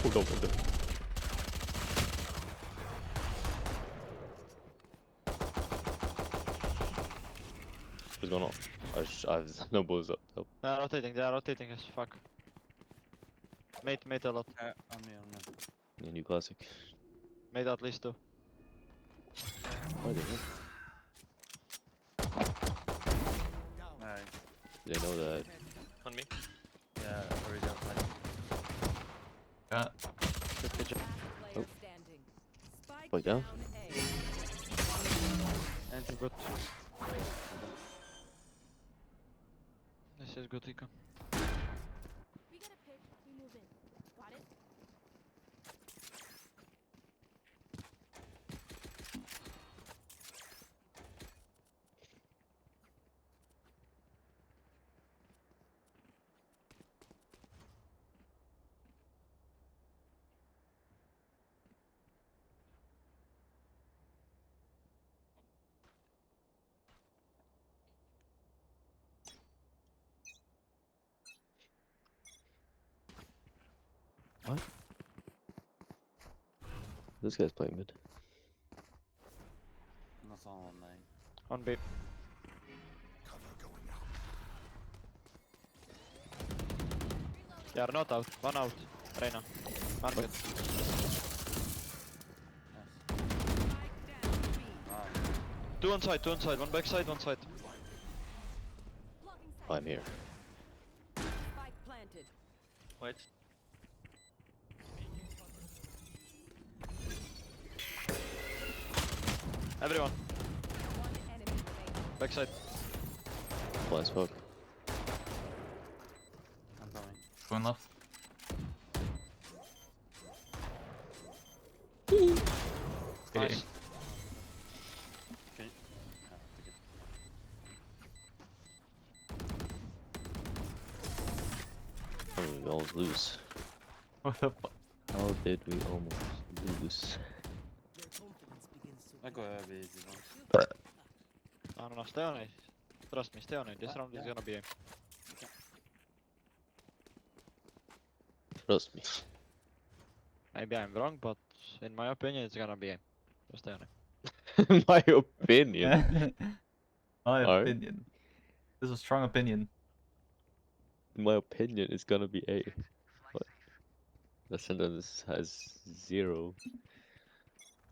Hold on, hold on. What's going on? I have no bullets up. Help. They are rotating as fuck. Mate a lot. On me. Yeah, new classic. Mate at least two. Why they Nice. They know that. On me? Yeah, where is that? Got. Good job. Oh. Spike down? Engine good. This is good, Eco. We get a pick, we move in. Got it? What? This guy's playing mid. Not on main. On B. They are not out. One out. Reina. Market. Two on side. One back side, one side. I'm here. Wait. Everyone. Backside. Blind smoke. I'm coming. Going left. Nice. Okay. Oh, we almost lose. What the fuck? How did we almost lose? I go easy. No, stay on it. Trust me, stay on it. This round is gonna be aim. Trust me. Maybe I'm wrong, but in my opinion, it's gonna be aim. Just stay on it. My opinion. My Alright. opinion. This is a strong opinion. In my opinion, it's gonna be A. What? That sentence has 0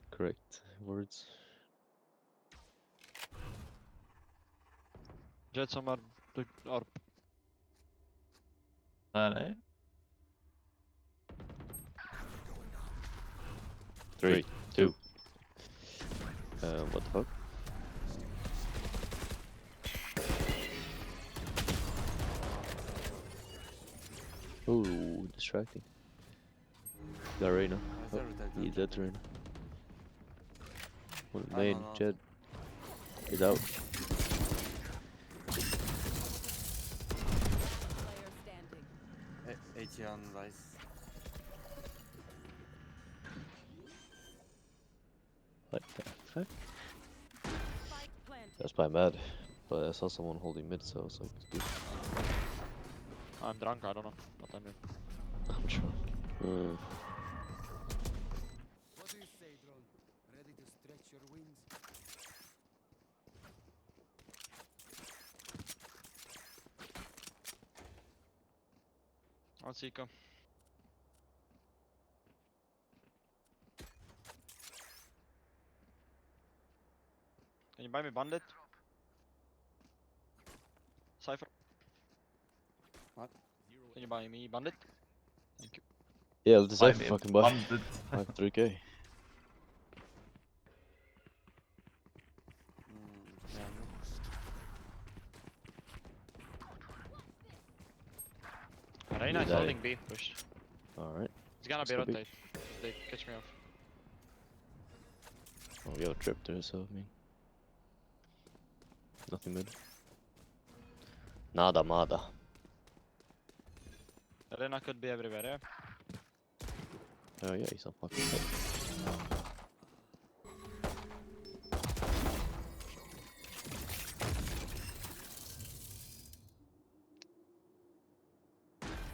correct words. Jet somewhere to or 3, 2. What the fuck? Oh, distracting. Got Reyna. Oh, he's dead to Reyna. One main, Jet. He's out. Player standing. 80 on Vice. What the fuck? That's probably mad. But I saw someone holding mid, so it's like, dude. I'm drunk, I don't know what I'm doing. I'm drunk. What do you say, drone? Ready to stretch your wings? I'll see you. Can you buy me bandit? Cypher. What? Can you buy me bandit? Thank you. Yeah, let's Buy say me a fucking buff. bandit. Like 3k. Reyna is holding B, push. Alright. It's gonna be rotate. They catch me off. Oh, we have a trip there, so I mean. Nothing mid. Nada, nada. Reyna could be everywhere, yeah? Oh yeah, he's on fucking head.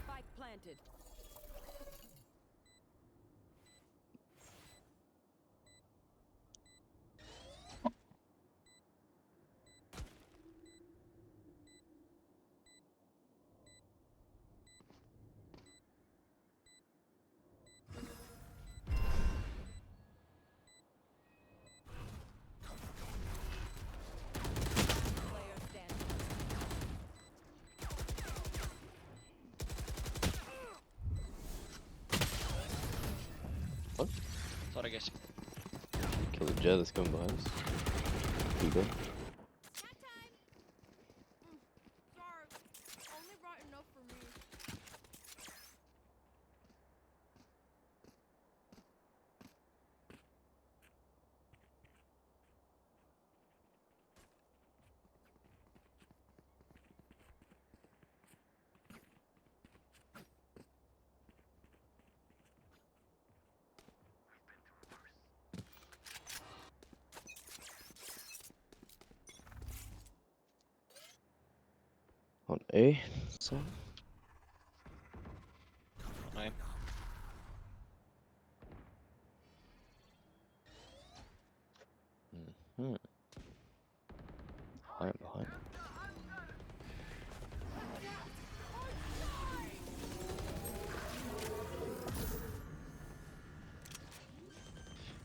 Spike planted. Player standing. What? Sorry guys. Kill the jet that's coming behind us. Keep going. Sorry, only right enough for me. On A, so. Right. I'm behind.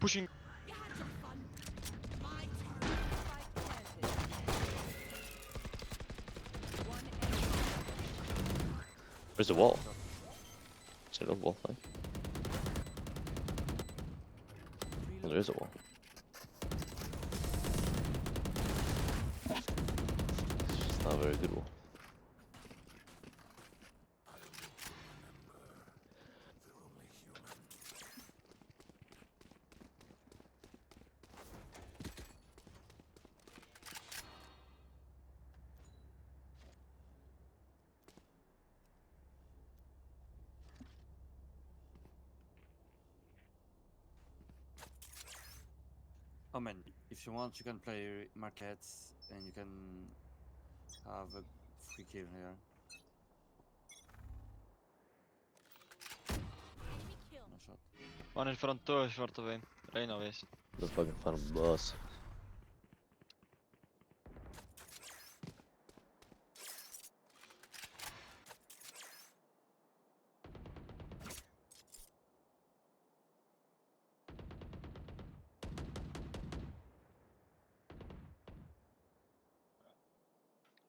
Pushing. Where's the wall? Is there a wall flank? Oh, there is a wall. It's not a very good wall. Oh man, if you want, you can play markets and you can have a free kill here. No shot. One in front, two short of him. Reyna waste. The fucking final boss.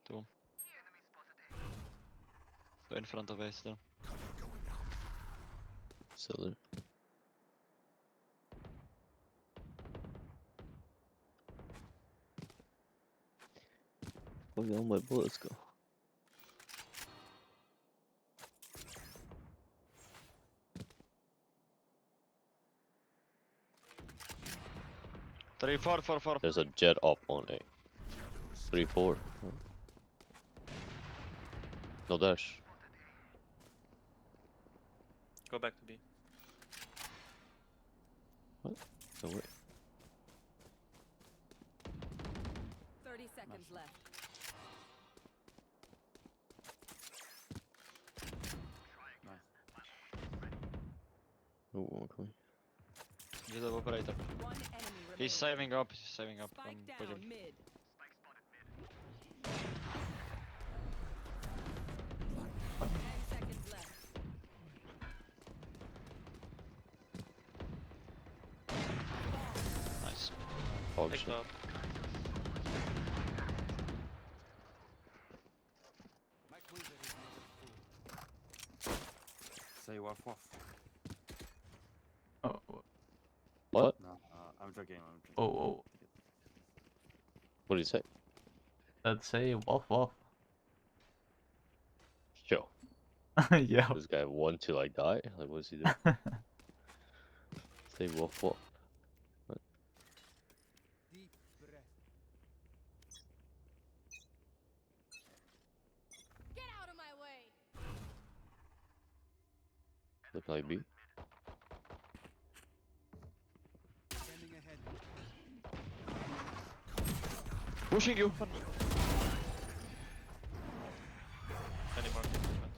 Two. Two in front of us still. Still there. Where did all my bullets go? 3, 4, 4, 4. There's a jet up on A. 3, 4. No dash. Go back to B. What? No way. 30 seconds left. Oh, okay. Just the operator. One enemy remaining. He's saving up. He's saving up. Spike down Pushing. mid. 10 seconds left. Nice. Picked up. Say waff waff. Oh. What? No, I'm joking. I'm joking. Oh. What did he say? Let's say waff waff. Yo. Yeah. This guy want to like die? Like, what is he doing? Say woof woof. What? Deep breath. Get out of my way. Look like B. Standing ahead. Pushing you. Any market movement.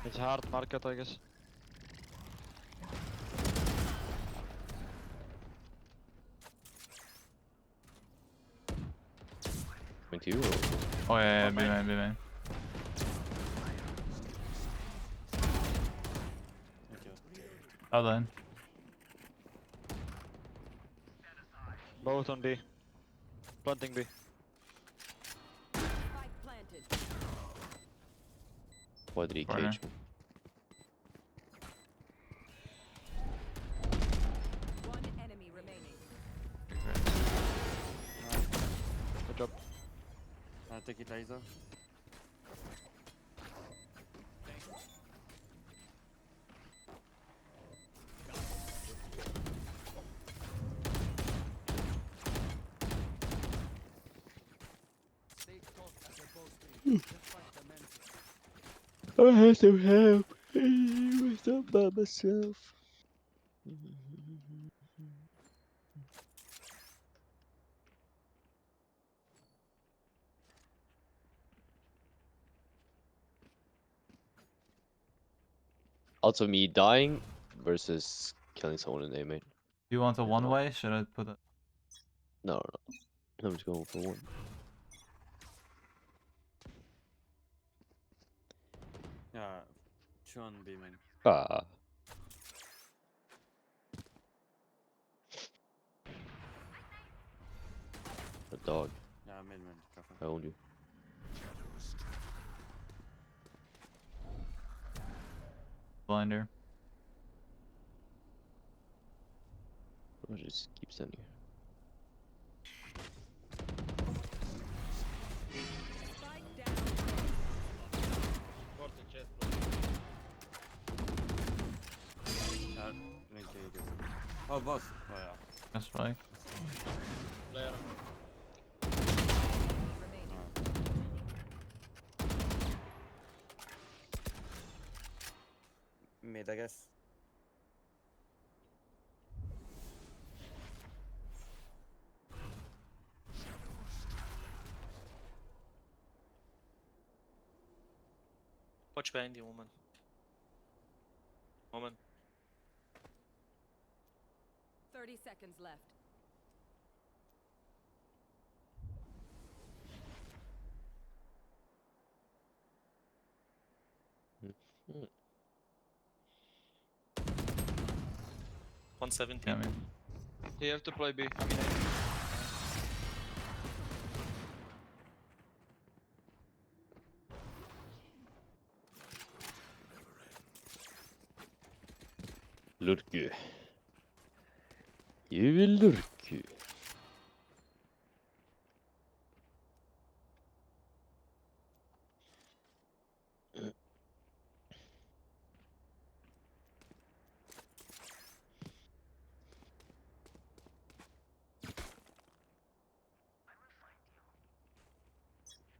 It's hard market, I guess. Went to you. Oh yeah, B main. Oh then. Both on B. Planting B. Spike planted. Why did he Corner. cage me? One enemy remaining. Good job. Take it, Aiza. Stay taut at the bow stage. Just fight the mantis. I had some help. I was all by myself. Also, me dying versus killing someone in A main. Do you want a one way? Should I put it? No. I'm just going for one. Yeah, two on B main. Ah. A dog. Yeah, mid man. Careful. I owned you. Blinder. I'll just keep sending you. Spike down. Oh, boss. Oh, yeah. That's right. Mid, I guess. Watch behind you, woman. Woman. 30 seconds left. Hmm. 117. Yeah, man. You have to play B. Lurku. You will lurku.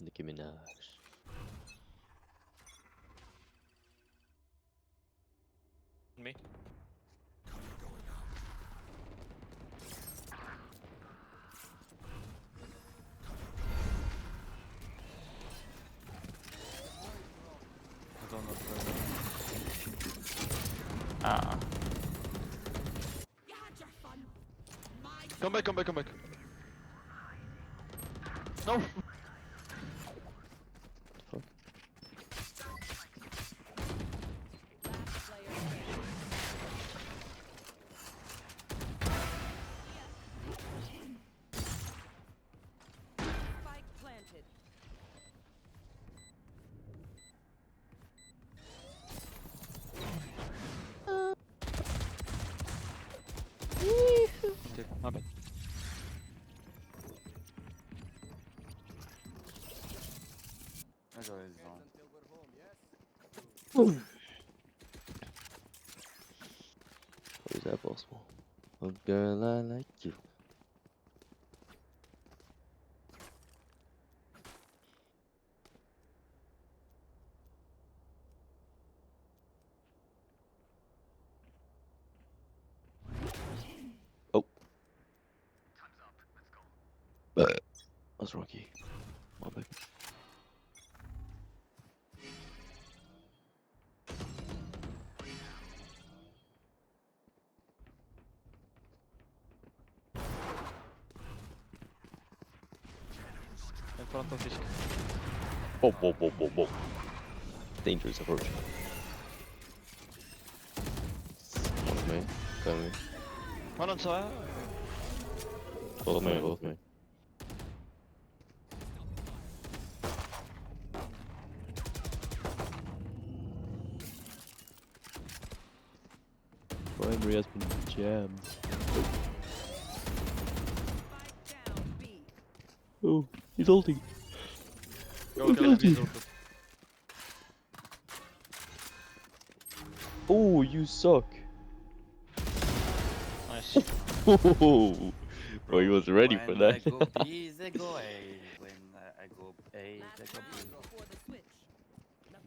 Nicki Minaj. Me. I don't know. Ah. Come back, come back, come back. No! Spike planted. Okay, my bad. I go easy zone. How is that possible? A girl I like you. Oh. That's Rocky. My bad. In front of this. Whoa, whoa, whoa, whoa, whoa. Dangerous approach. One main. Come in. One on side. Both main, both main. Primary has been jammed. Oh, he's ulting. Go kill him, he's ulted. Oh, you suck. Nice. Bro, he was ready for that. When I go B, they go A. When I go A, they go B.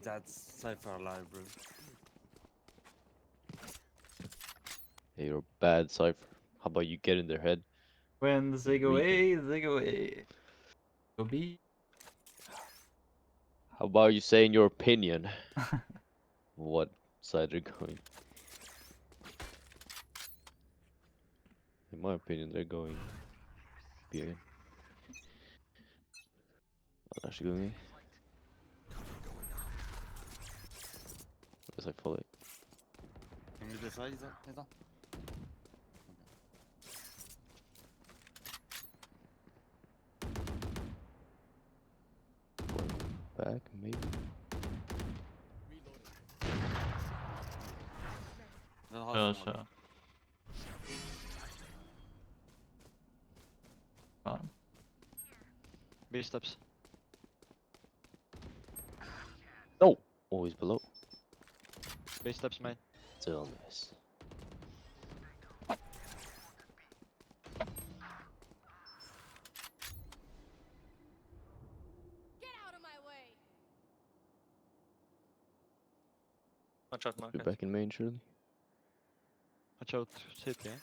That's Cypher alive, bro. Hey, you're a bad Cypher. How about you get in their head? When they go A, they go A. Go B. How about you say in your opinion what side they're going? In my opinion, they're going B again. I'm actually going A. Guess I follow it. Can you decide that? Back, maybe. Sure. Fine. B steps. No! Always below. B steps, man. Still miss. Watch out, You're market. back in main, surely? Watch out, city, eh?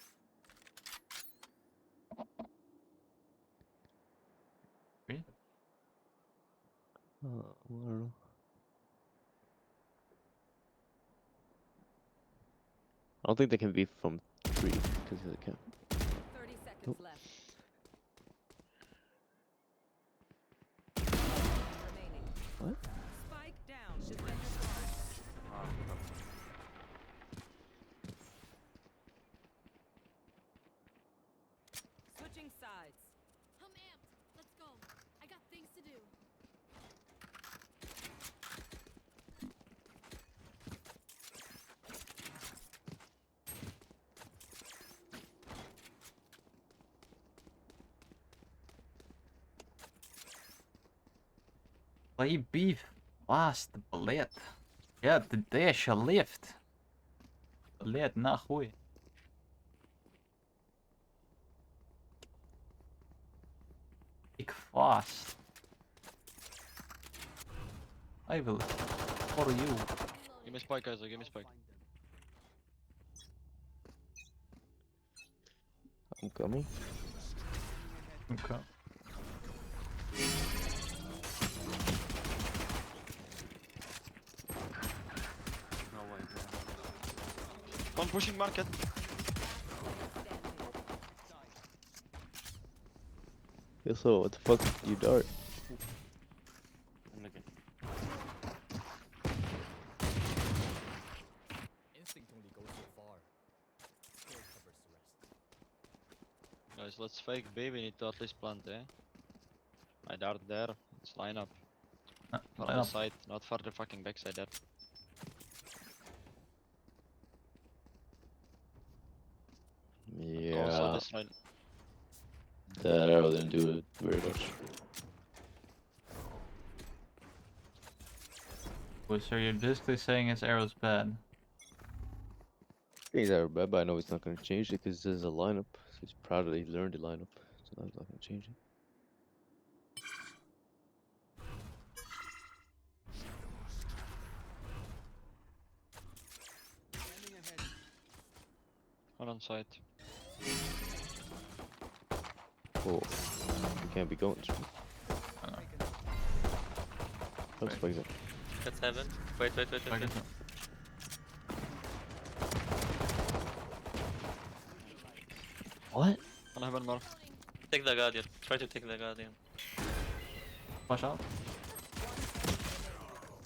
I don't know. I don't think they can be from 3 because they can. 30 seconds left. Remaining. What? Spike down. Defender spotted. Switching sides. I'm amped. Let's go. I got things to do. Play B fast, блядь. Я dash a lift. Блядь, нахуй. Pick fast. I will. For you. Give me spike, Isaac, give me spike. I'm coming. Okay. No way, bro. One pushing market. Yo, so what the fuck did you dart? I'm looking. Instinct only goes so far. Skill covers the rest. Guys, let's fake B, we need to at least plant, eh? I dart there, let's line up. For line the up. side, not for the fucking backside there. Also Yeah. this line. That arrow didn't do it very much. Well, so you're basically saying his arrow's bad. He's arrow bad, but I know he's not gonna change it because there's a lineup. So he's proud that he learned the lineup. So now he's not gonna change it. One on site. Oh, you can't be going through. Let's play that. That's heaven. Wait. What? One heaven more. Take the guardian. Try to take the guardian. Watch out.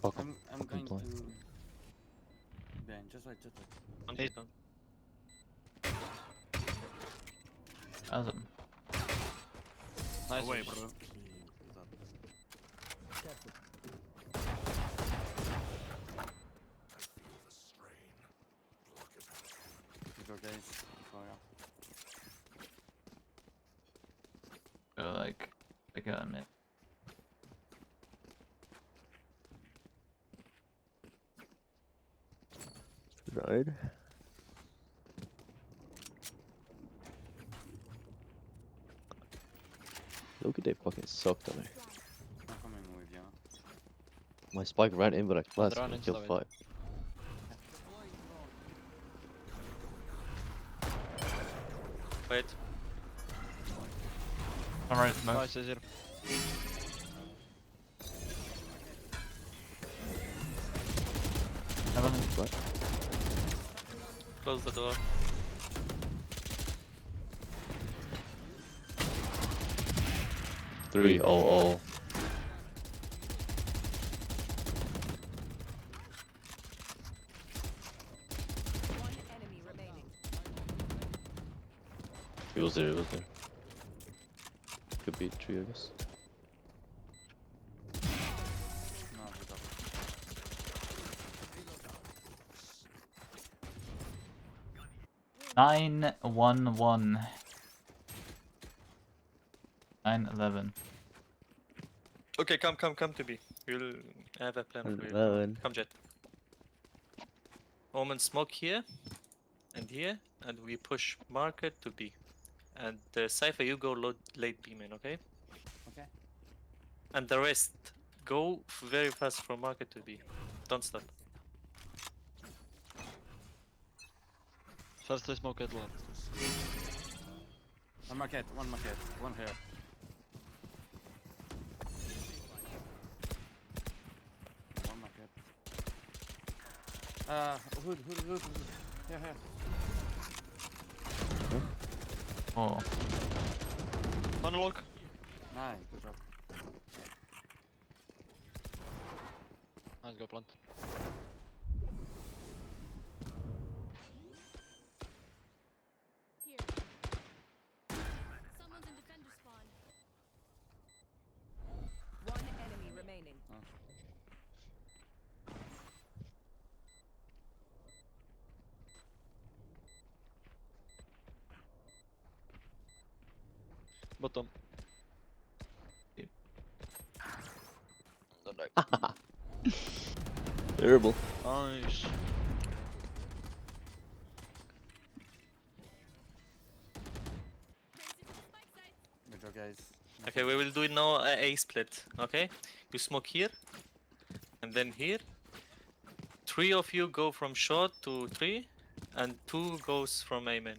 Fuck I'm going to... play. Ben, just wait. On hit. Awesome. Nice. Away, bro. Careful. Go, guys. Go like a minute. Right. Look at they fucking sucked on me. I'm coming with you. My spike ran in, but I flashed Run and killed into it. 5. Wait. Alright, nice. Nice, is it? Heaven. What? Close the door. Three. Oh. One enemy remaining. It was there. Could be 3, I guess. No, good up. 9-1-1. 9-11. Okay, come to B. We'll have a plan for you. 11. Come, Jet. Omen smoke here and here, and we push market to B. And Cypher, you go late B main, okay? Okay. And the rest, go very fast from market to B. Don't stop. First they smoke at left. One market, one here. One market. Hood. Here. Oh. Unlock. Nice, good job. Nice, go plant. Here. Someone's in defender spawn. One enemy remaining. Bottom. Terrible. Nice. Good job, guys. Okay, we will do it now A split, okay? You smoke here, And then here, 3 of you go from short to 3, and 2 goes from A main.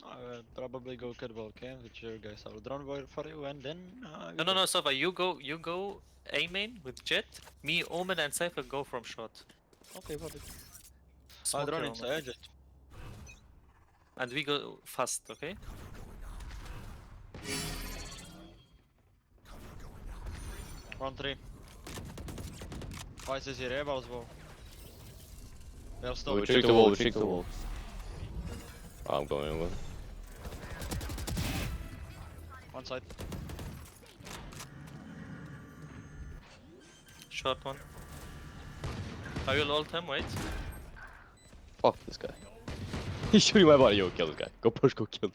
I will probably go Kidball, okay? Which you guys have a drone boy for you, and then. No, Safa, you go A main with Jet. Me, Omen, and Cypher go from short. Okay, what it? Smoke Drone your Omen. inside Jet. And we go fast, okay? 1-3. Vice is here, eh, balls ball. We are still. We trick the wall, we trick the wall. I'm going with. One side. Short one. I will ult him, wait. Fuck this guy. He's shooting my body. Yo, kill this guy. Go push, go kill.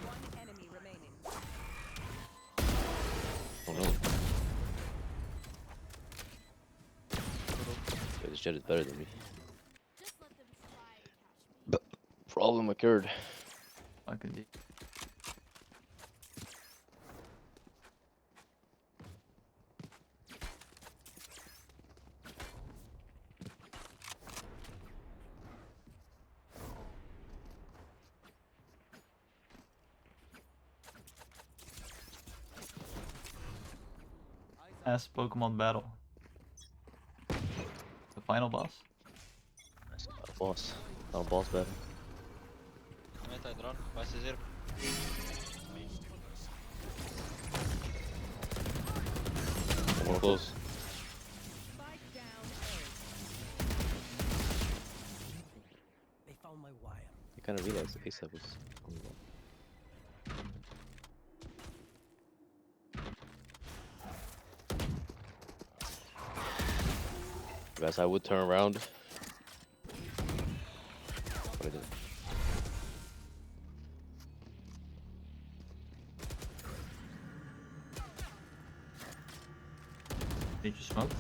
One enemy remaining. Oh no. Yeah, this Jet is better than me. But problem occurred. Fucking deep. Last Pokemon battle. The final boss. That's not a boss. Not a boss battle. Anti-drone. Vice is here. One close. They found my wire. I kind of realized ASAP was on the wall. Guess I would turn around. But I didn't. Did you smoke?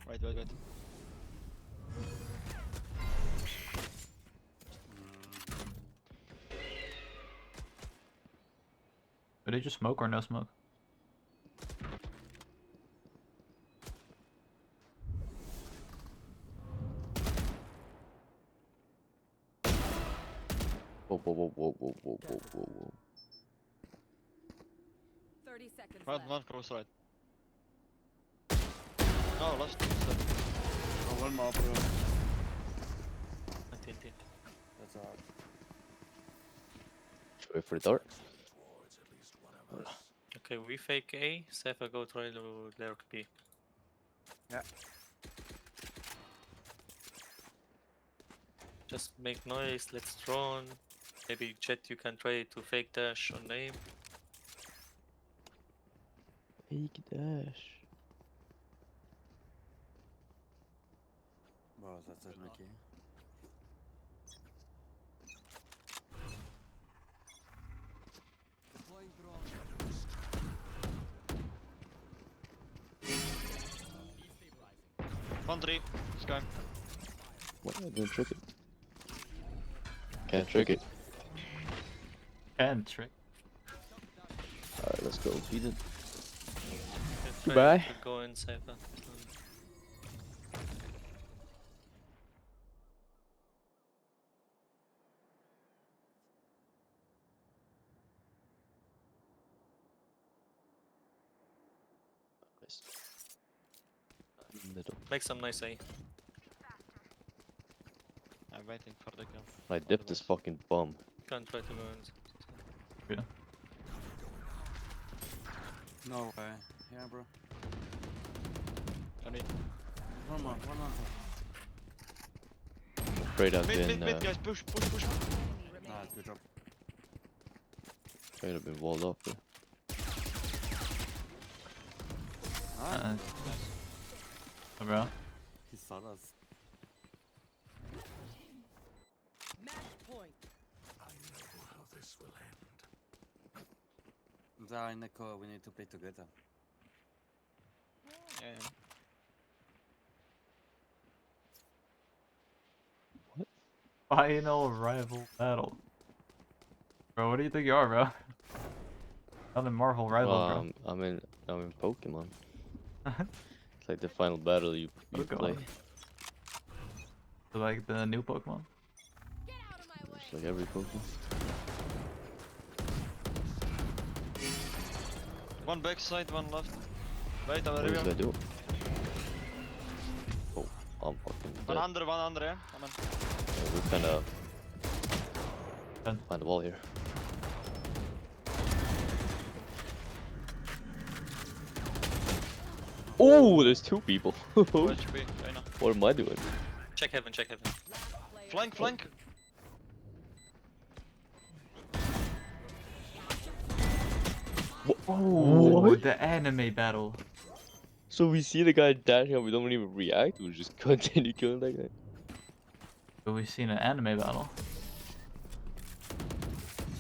Wait. Did you smoke or no smoke? Whoa. 30 seconds One left. close right. No, last. Oh, one more, bro. That's all. Should we wait for the dart? Okay, we fake A, Cypher go try to lurk B. Yeah. Just make noise, let's drone. Maybe Jet you can try to fake dash on name. Fake dash. Bro, that's unlucky. Deploying drone. 1-3. Sky. What? I didn't trick it. Can't trick it. Can trick. Alright, let's go. Beat it. Try Goodbye. to go in Cypher. Nice. Middle. Make some nice A. I'm waiting for the kill. I dipped this fucking bum. Can't try to go in. Yeah. No way. Yeah, bro. One more. I'm afraid I've been. Mid, guys, push. Nah, good job. Afraid I've been walled off there. Bro. He saw us. Match point. I know how this will end. They are in the core, we need to play together. Yeah. Final rival battle. Bro, what do you think you are, bro? Not in Marvel Rivals, bro. I'm in Pokemon. It's like the final battle you play. So like the new Pokemon? It's like every Pokemon. One backside, one left. Wait, What is this guy doing? Oh, I'm fucking dead. 100, yeah? Come on. Yeah, we're kinda find the wall here. Oh, there's two people. What am I doing? Check heaven, check heaven. Flank, flank! Oh, the anime battle. So we see the guy dashing and we don't even react, we just continue killing that guy. So we've seen an anime battle.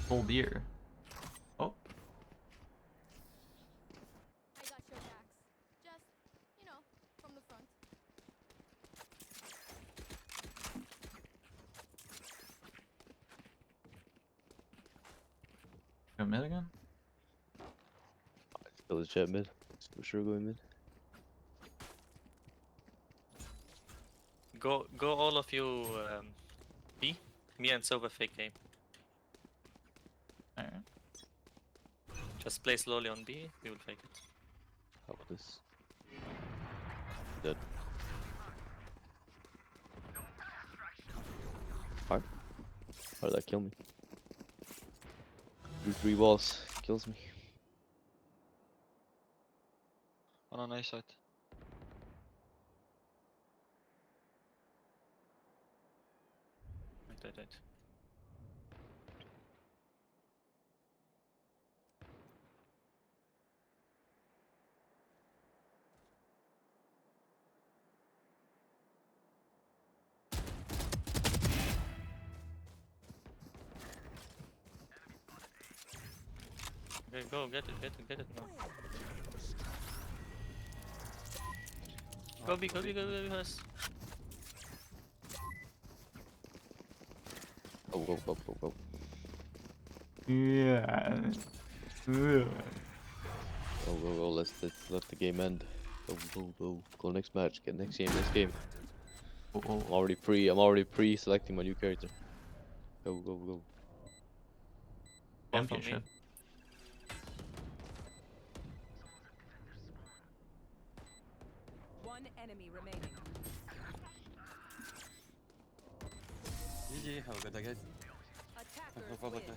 Full beer. Oh. I got your backs. Just, you know, from the front. Go mid again? Kill the jet mid. For sure going mid. Go all of you B. Me and Silver fake game. Alright. Just play slowly on B, we will fake it. How about this? Dead. Hard? How did that kill me? 3 walls. Kills me. One on A side. Wait. Okay, go, get it now. Go B, first. Go. Yeah. Go. Let's let the game end. Go next match. Get next game. I'm already pre-selecting my new character. Go. Championship. One enemy remaining. GG, have a good day, guys. Attackers Have a win. good day.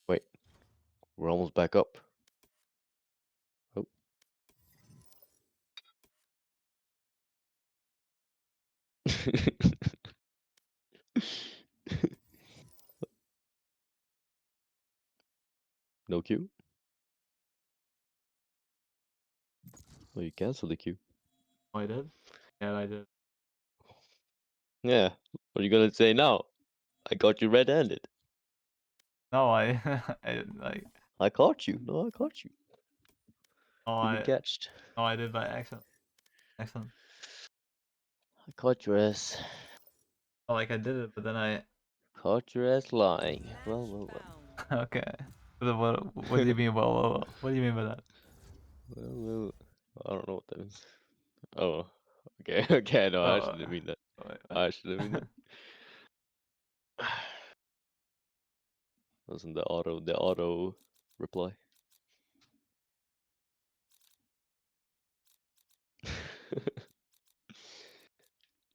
Wait, we're almost back up. Oh. No queue? Oh, you canceled the queue. Oh, I did? Yeah, I did. Yeah. What are you gonna say now? I got you red-handed. No, I like. I caught you. No, I caught you. Oh, You been catched. No, I did by accident. Excellent. I caught your ass. Oh, like I did it, but then I. Caught your ass lying. Well. Okay. What do you mean? Well. What do you mean by that? Well. I don't know what that is. Oh. Okay. No, I Oh, actually didn't mean that. wait. I actually didn't mean that. Wasn't the auto reply.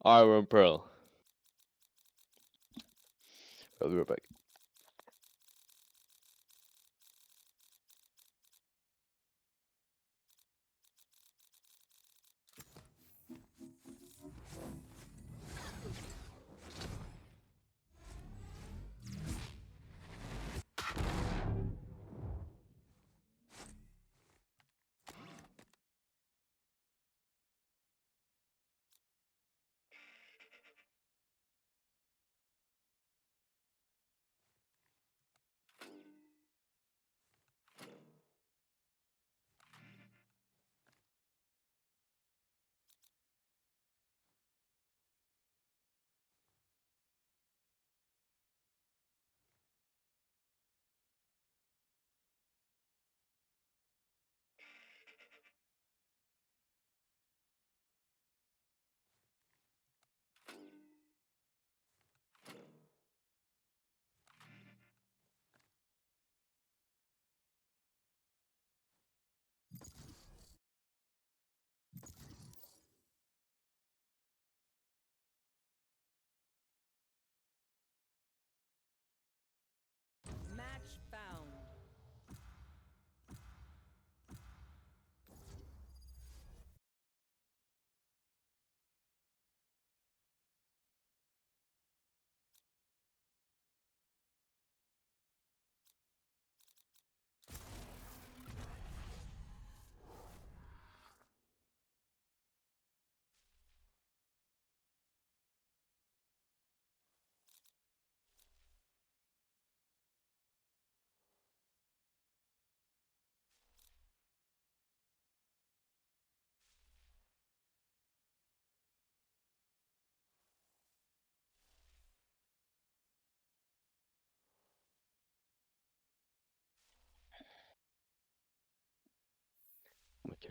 Alright, we're in Pearl. I'll be right back.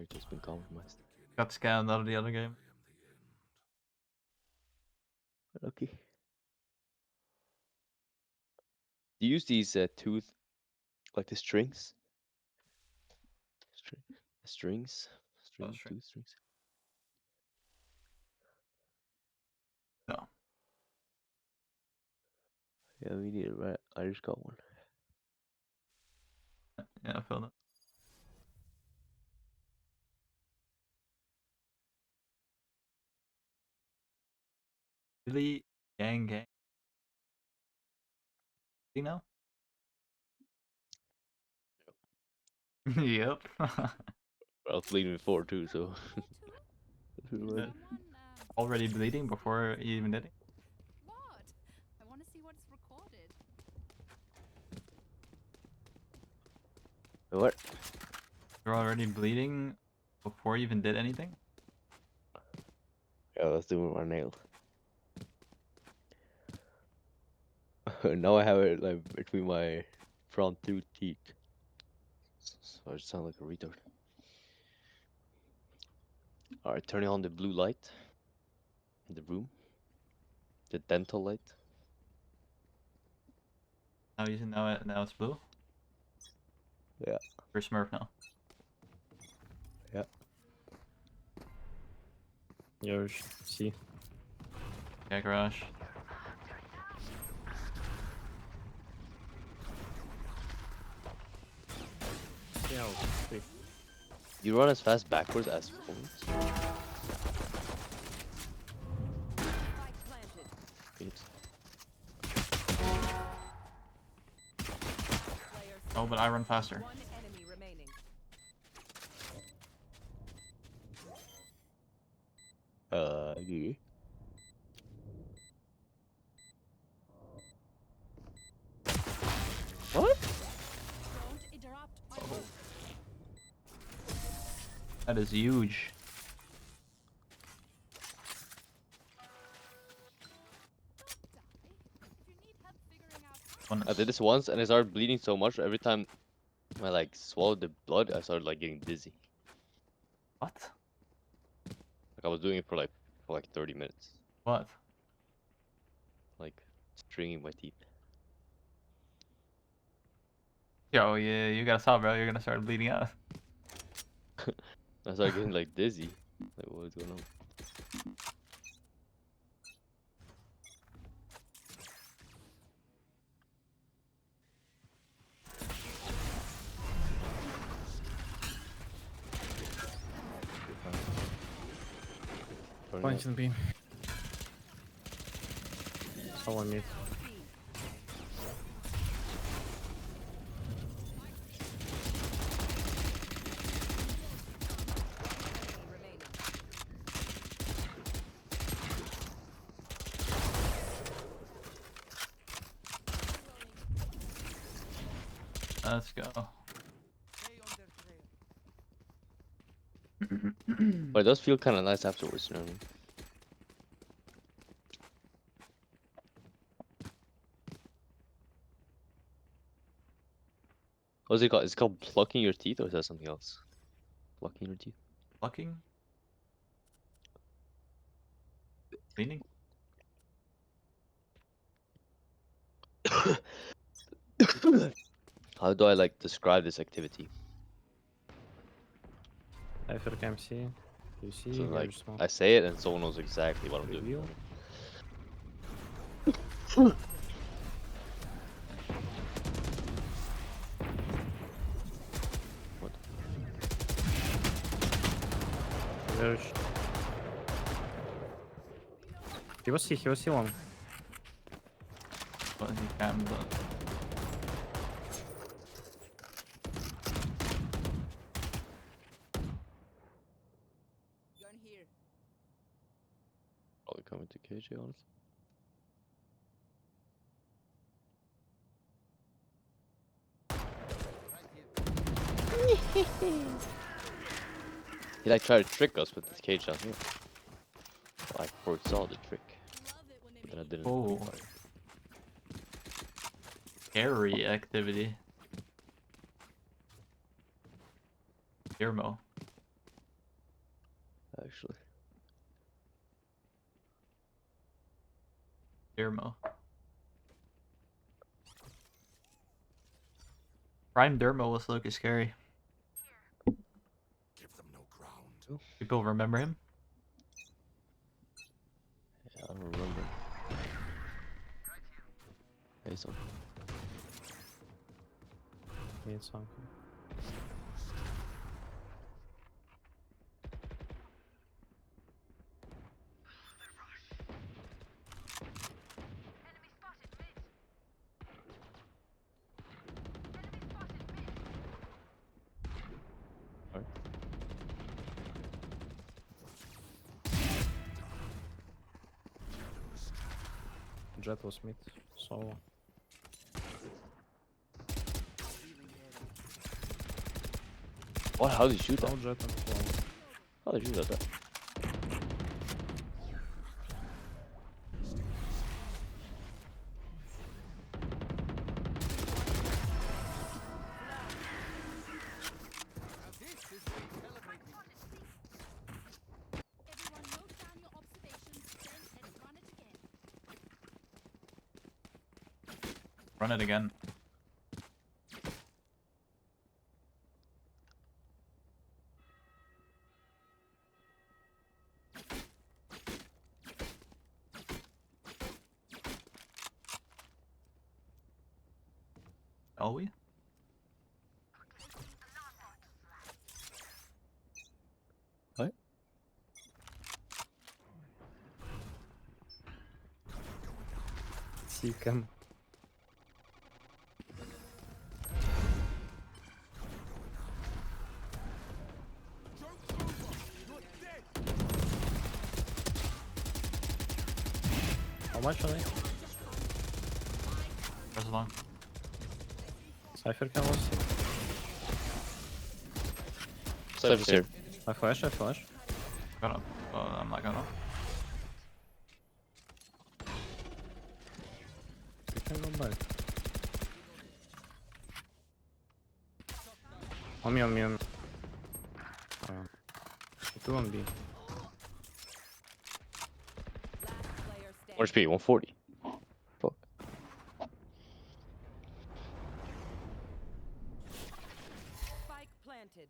character's been compromised. Got scanned out of the other game. Okay. Do you use these tooth, like the strings? Strings? String, string. tooth strings? No. Yeah, we need it, right? I just got one. Yeah, I feel that. Really? Gang. You know? Yep. I was bleeding before too, so. Already bleeding before you even did it? What? I want to see what's recorded. What? You're already bleeding before you even did anything? Yeah, let's do it with my nails. Now I have it like between my front two teeth. So I just sound like a retard. Alright, turning on the blue light in the room. The dental light. Now it's blue? Yeah. You're Smurf now. Yeah. Yours, see. Yeah, garage. Yeah, okay. You run as fast backwards as forwards. Phoenix. Oh, but I run faster. One enemy remaining. Yeah. What? Don't interrupt my work. That is huge. I did this once and I started bleeding so much every time I like swallowed the blood, I started like getting dizzy. What? Like I was doing it for like 30 minutes. What? Like stringing my teeth. Yo, yeah, you gotta stop, bro. You're gonna start bleeding out. I started getting like dizzy. Like what was going on? Point in B. Someone mid. Let's go. But it does feel kind of nice afterwards, you know what I mean? What's it called? Is it called plucking your teeth or is that something else? Plucking your teeth? Plucking? Cleaning? How do I like describe this activity? I feel like I'm seeing. You see, So like, very small. I say it and someone knows exactly what I'm doing. Review. What? Very He was C one. But he can, but... Gun here. Probably coming to KJ, honestly. He like tried to trick us with this cage down here. I foresaw the trick. But then I didn't. Oh. Scary activity. Irmo. actually. Dermo. Prime Dermo was looking scary. People remember him? Yeah, I don't remember. Hey, son. Need something. Jet was mid, so What? How did you shoot that? no jet on the floor. How did you shoot that? Everyone note down your observations, then let's run it again. Run it again. Are we? What? See cam. How much are they? Press long. Cypher cam was here. Cypher's here. I flash. Got up. I'm not gonna. You can go back. On me. Two on B. Where's P? 140. Fuck. Spike planted.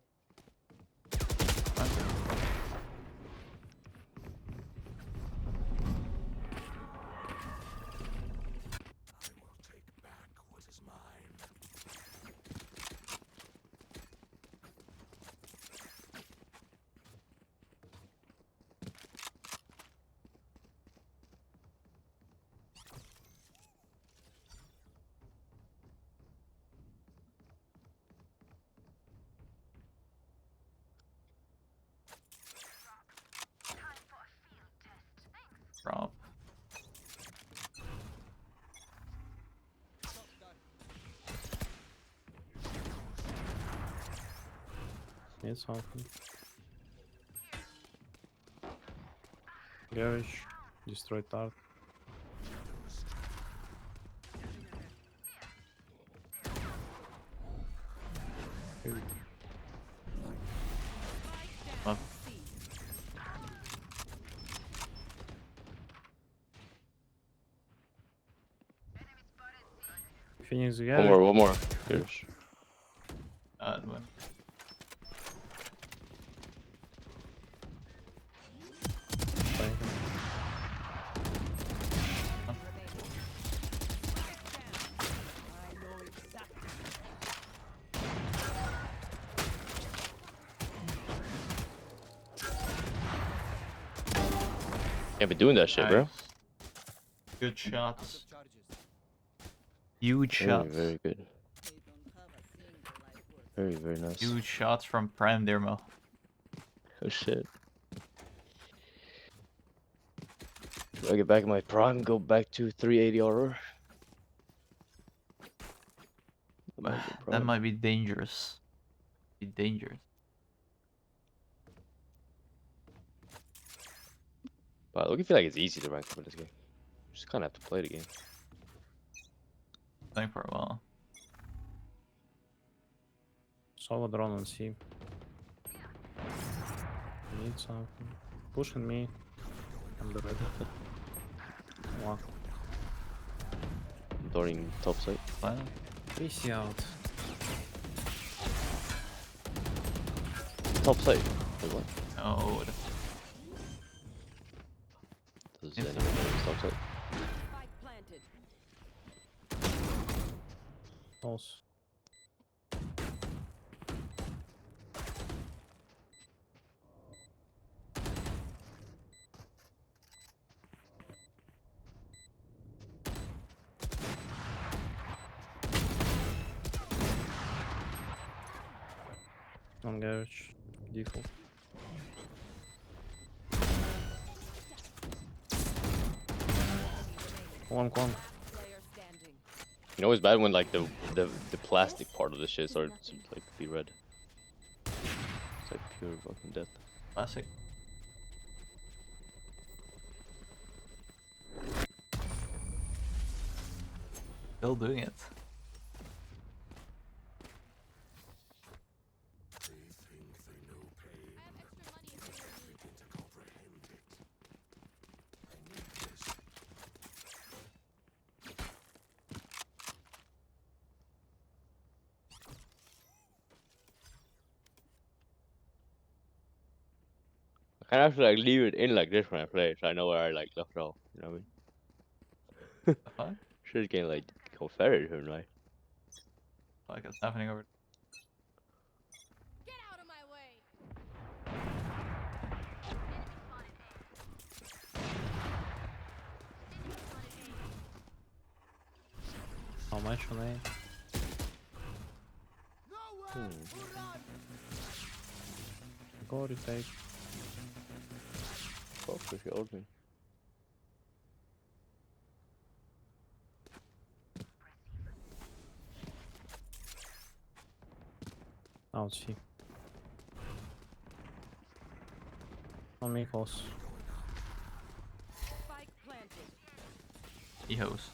Drop. Need something. Garage. Destroy Tart. Up. Finish the garage. One more. Garage. Win. Can't be doing that shit, bro. Good shots. Huge shots. Very good. Very nice. Huge shots from Prime Dermo. Oh shit. Should I get back in my prime, go back to 380 RR? That might be dangerous. Be dangerous. But look, I feel like it's easy to rank up in this game. You just kind of have to play the game. Playing for a while. Solo drone on C. Need something. Pushing me. I'm the red. Wow. During top side. Peace out. Top side. Wait, what? No. Does anyone know top side? Spike planted. False. On garage. Default. One. Player standing. You know it's bad when like the plastic part of the shit starts to like be red. It's like pure fucking death. Classic. Still doing it. I kind of have to like leave it in like this when I play, so I know where I like left off. You know what I mean? Shit's getting like confederate here, right? Like it's happening over. Get out of my way! How much on A? Go retake. Fuck if you owed me. I'll see. On me, close. Spike planted. Ehos.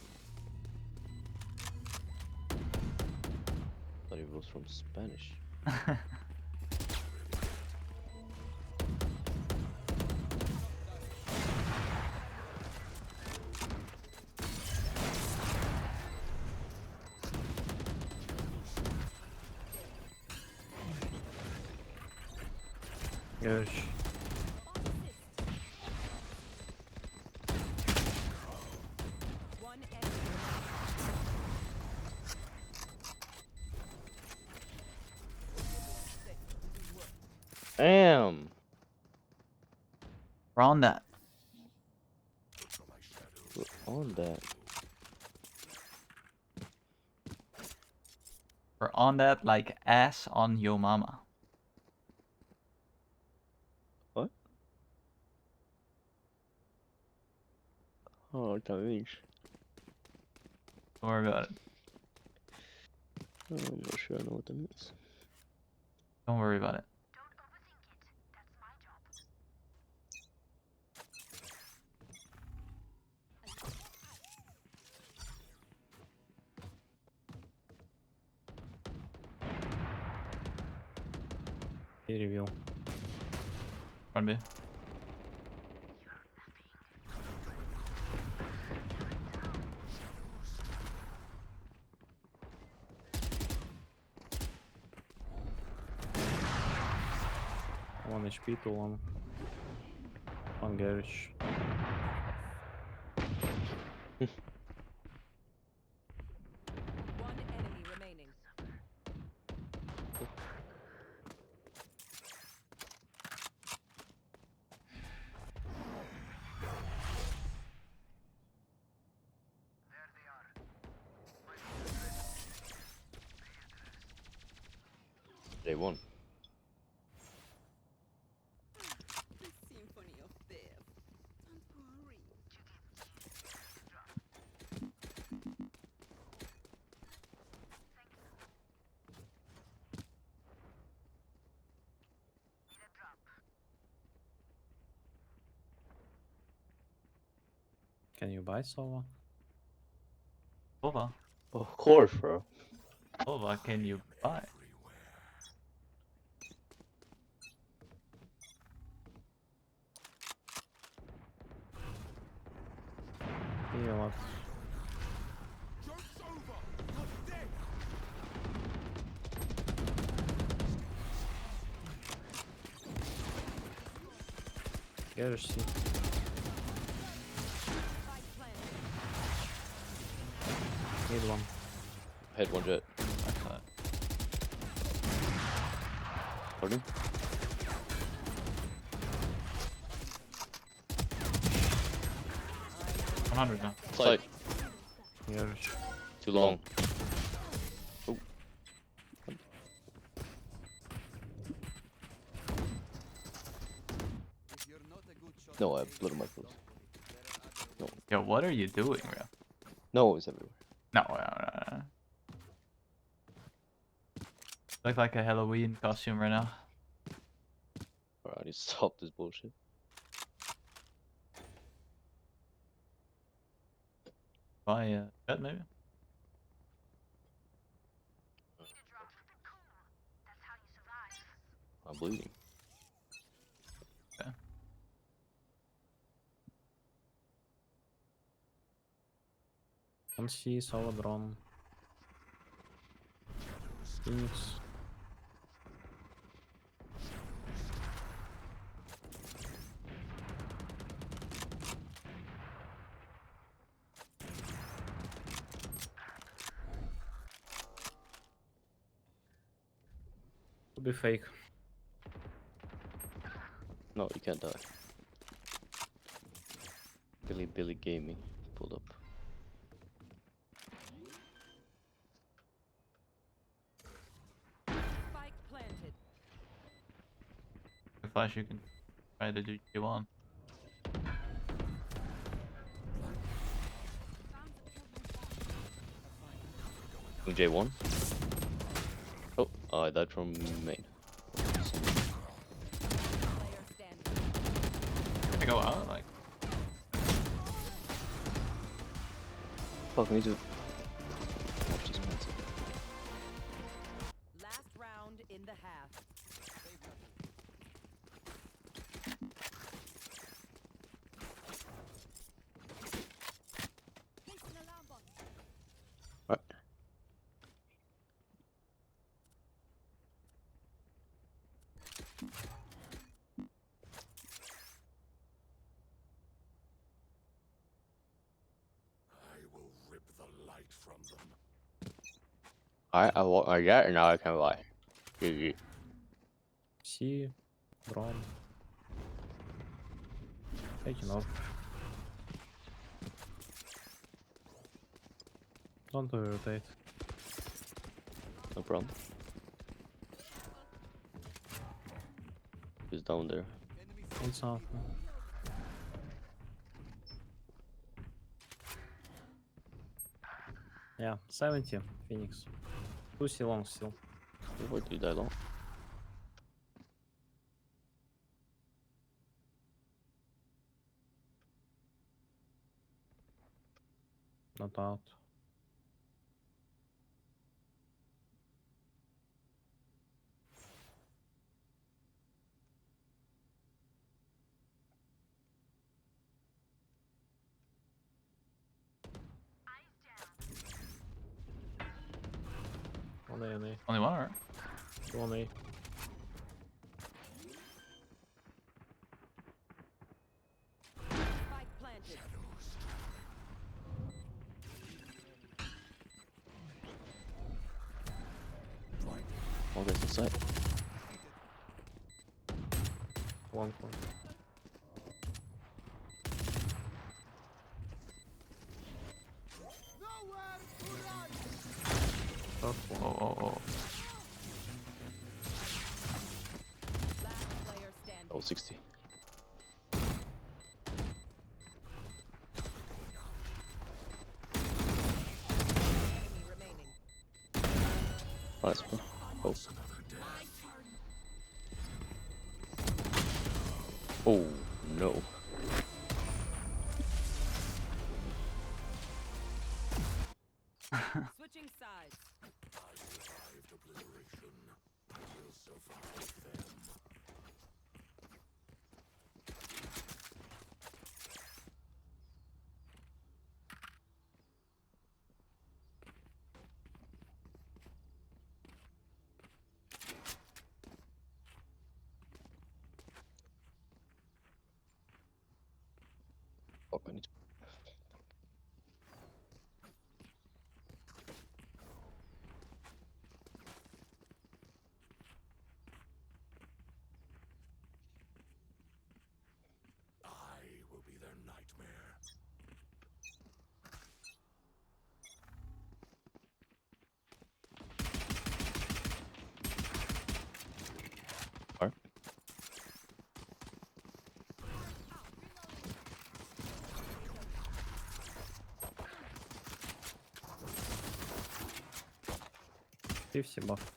Thought he was from Spanish. Good. One enemy. Damn. We're on that. We're on that. We're on that like ass on yo mama. What? Oh, what that means? Don't worry about it. I'm not sure I know what that means. Don't worry about it. Review. Run B. One HP to one garage. One enemy remaining. They won. Symphony of Death. Don't worry. Can you buy Sova? Sova? Of course, bro. Sova, can you buy? Yeah, what? Garage C. Need one. Head one jet. Pardon? Now. Sight. Garage. Too long. Oh. No, I have blood on my clothes. No. Yo, what are you doing, bro? No, it's everywhere. No. Look like a Halloween costume right now. Alright, I need to stop this bullshit. Buy jet maybe? I'm bleeding. Okay. One C, solid run. Phoenix. Could be fake. No, you can't die. Billy Gaming pulled up. Spike planted. If Flash, you can try to do G1. From J1. Oh, I died from main. I go out like. Fuck, I need to watch this man. Last round in the half. What? I get it now. I can't lie. GG. C, drone. Taking off. Don't rotate. No problem. He's down there. It's off. Yeah, 70 Phoenix. 2C long still. Why did you die long? Not out. One A and A. Only one, or? One A. Spike planted. All guys inside. One point. Oh. Last player standing. Oh, 60. Enemy remaining. Nice, bro. Oh. Oh, no. Switching sides. 50 buff.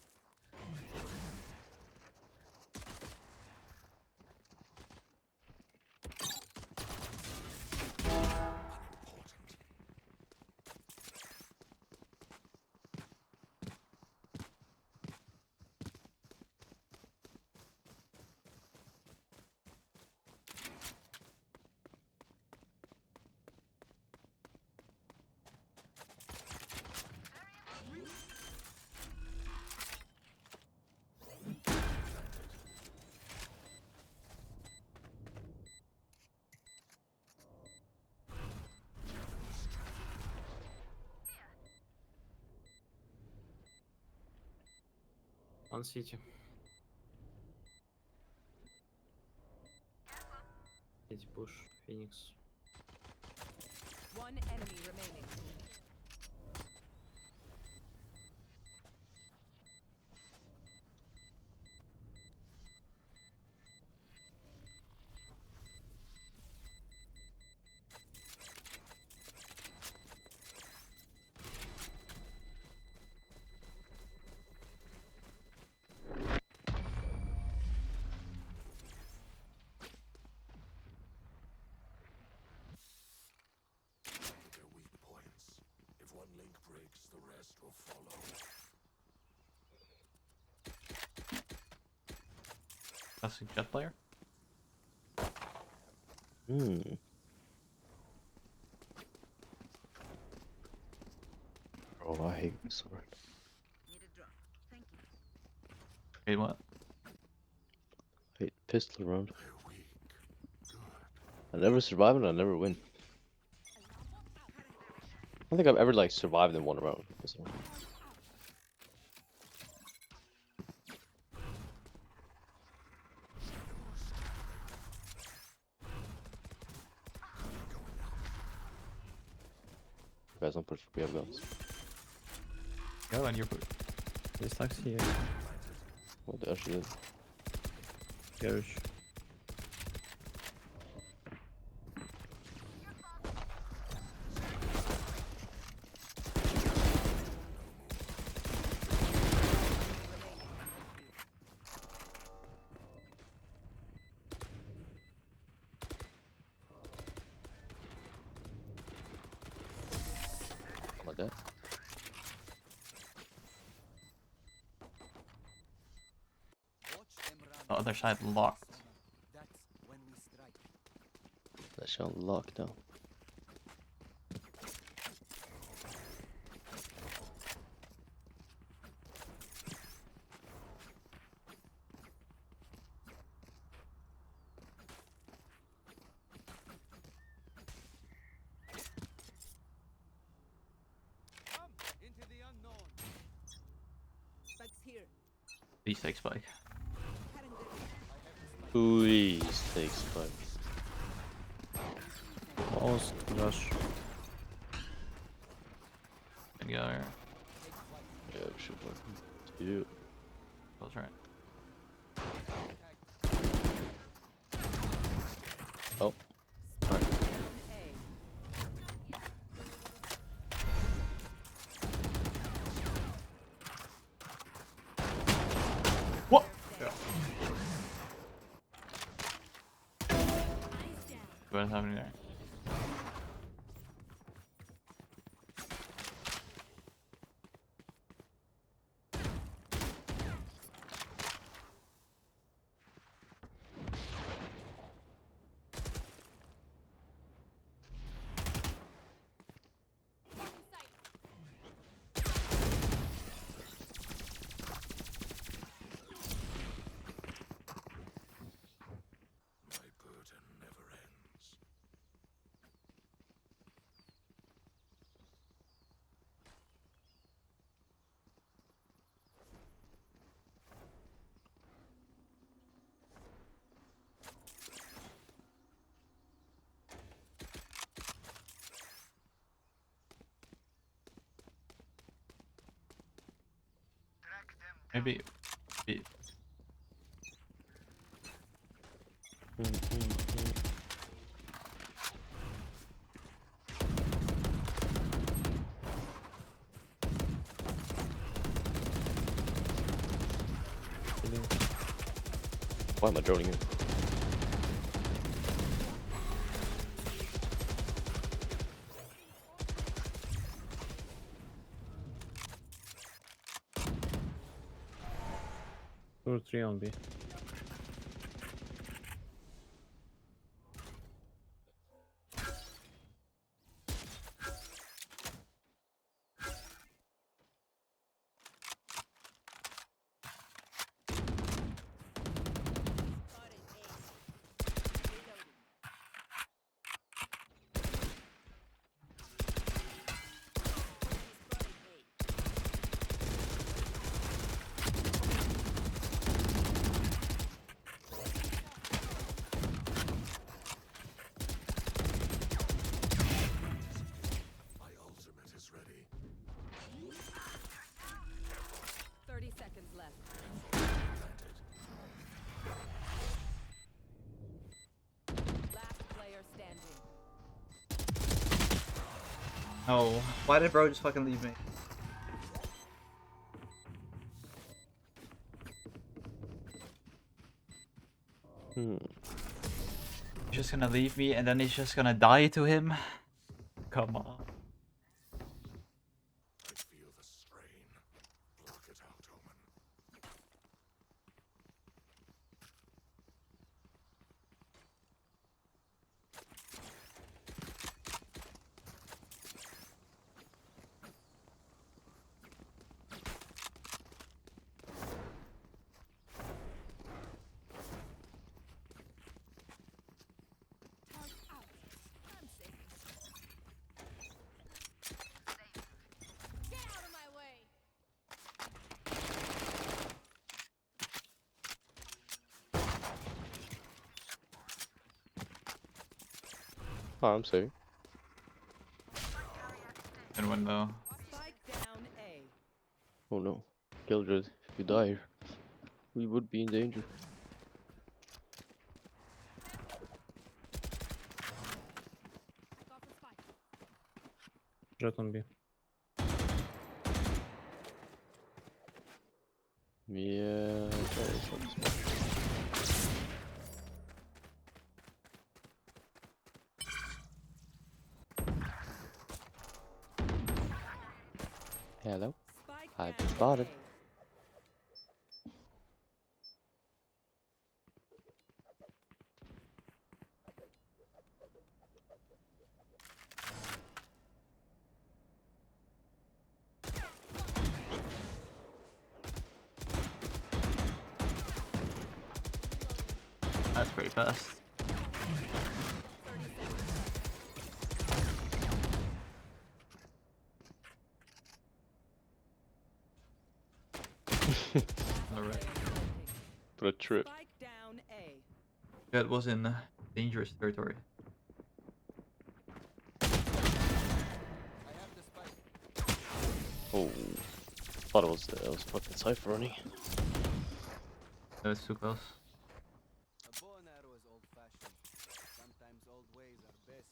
On City. City push, Phoenix. One enemy remaining. That's a jet player. Oh, I hate this sword. Wait, what? I hate pistol round. I never survive and I never win. I don't think I've ever like survived in one round. So. You guys don't push for BF guns. Go and you're put. This tax here. What the actually is? Garage. Like that. The other side locked. That shall lock down. Into the unknown. Spikes here. Please take spike. Please take spike. Almost rush. Can go here. Yeah, it should work. Dude. That's right. Oh. Alright. What? Yeah. What's happening there? Maybe. Why am I droning it? Two or three on B. My ultimate is ready. 30 seconds left. Last player standing. No. Why did bro just fucking leave me? He's just gonna leave me and then he's just gonna die to him? Come on. I feel the strain. Block it out, Omen. I'm safe. Get out of my way. Oh, I'm sorry. In window. Spike down A. Oh no. Killjoy, if you die, we would be in danger. Jet on B. Yeah, sorry, sorry. Hello. I've been spotted. That's pretty fast. Alright. For a trip. Spike down A. That was in dangerous territory. Oh, thought it was fucking Cypher running. That was too close. A bow and arrow is old-fashioned. Sometimes old ways are best.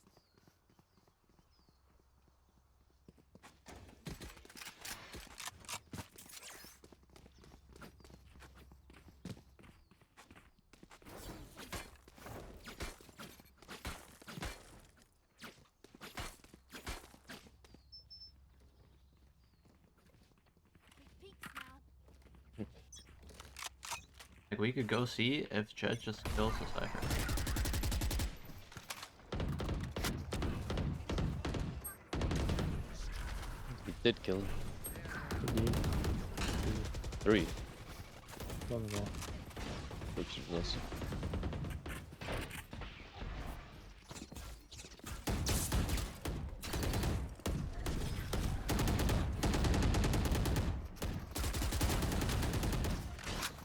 Like, we could go see if Jet just kills the Cypher. He did kill him. 3. One more. Which is nice.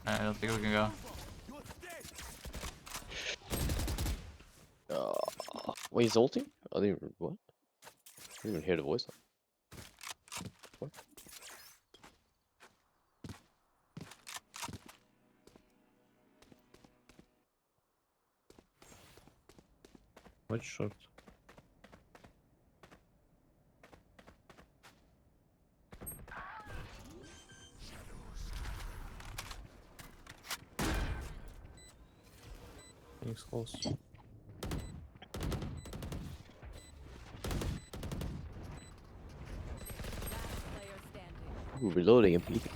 I don't think we can go. Wait, he's ulting? I didn't even, what? I didn't even hear the voice. What? Which shot? Phoenix close. Ooh, reloading and peeking.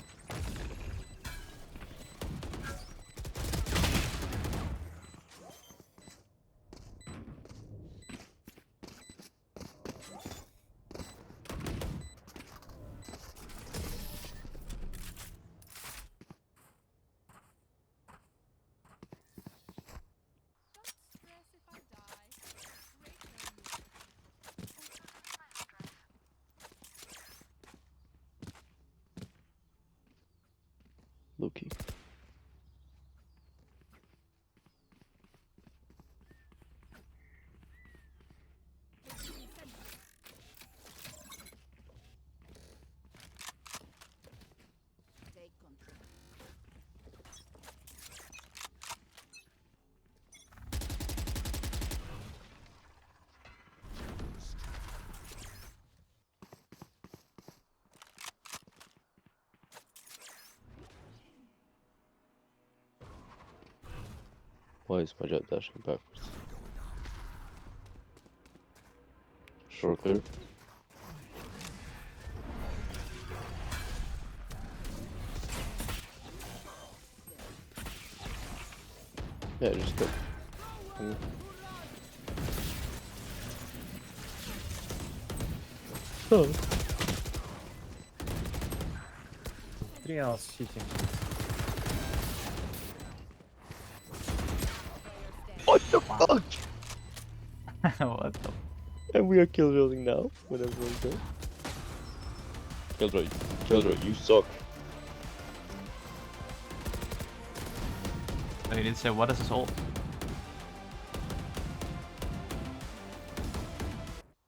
Low-key. Take control. Why is my jet dashing backwards? Short clear. Yeah, just go. Oh. 3 hours cheating. What the fuck? What the? And we are killjoying now when everyone's there. Killjoy, you suck. Oh, you didn't say what is his ult?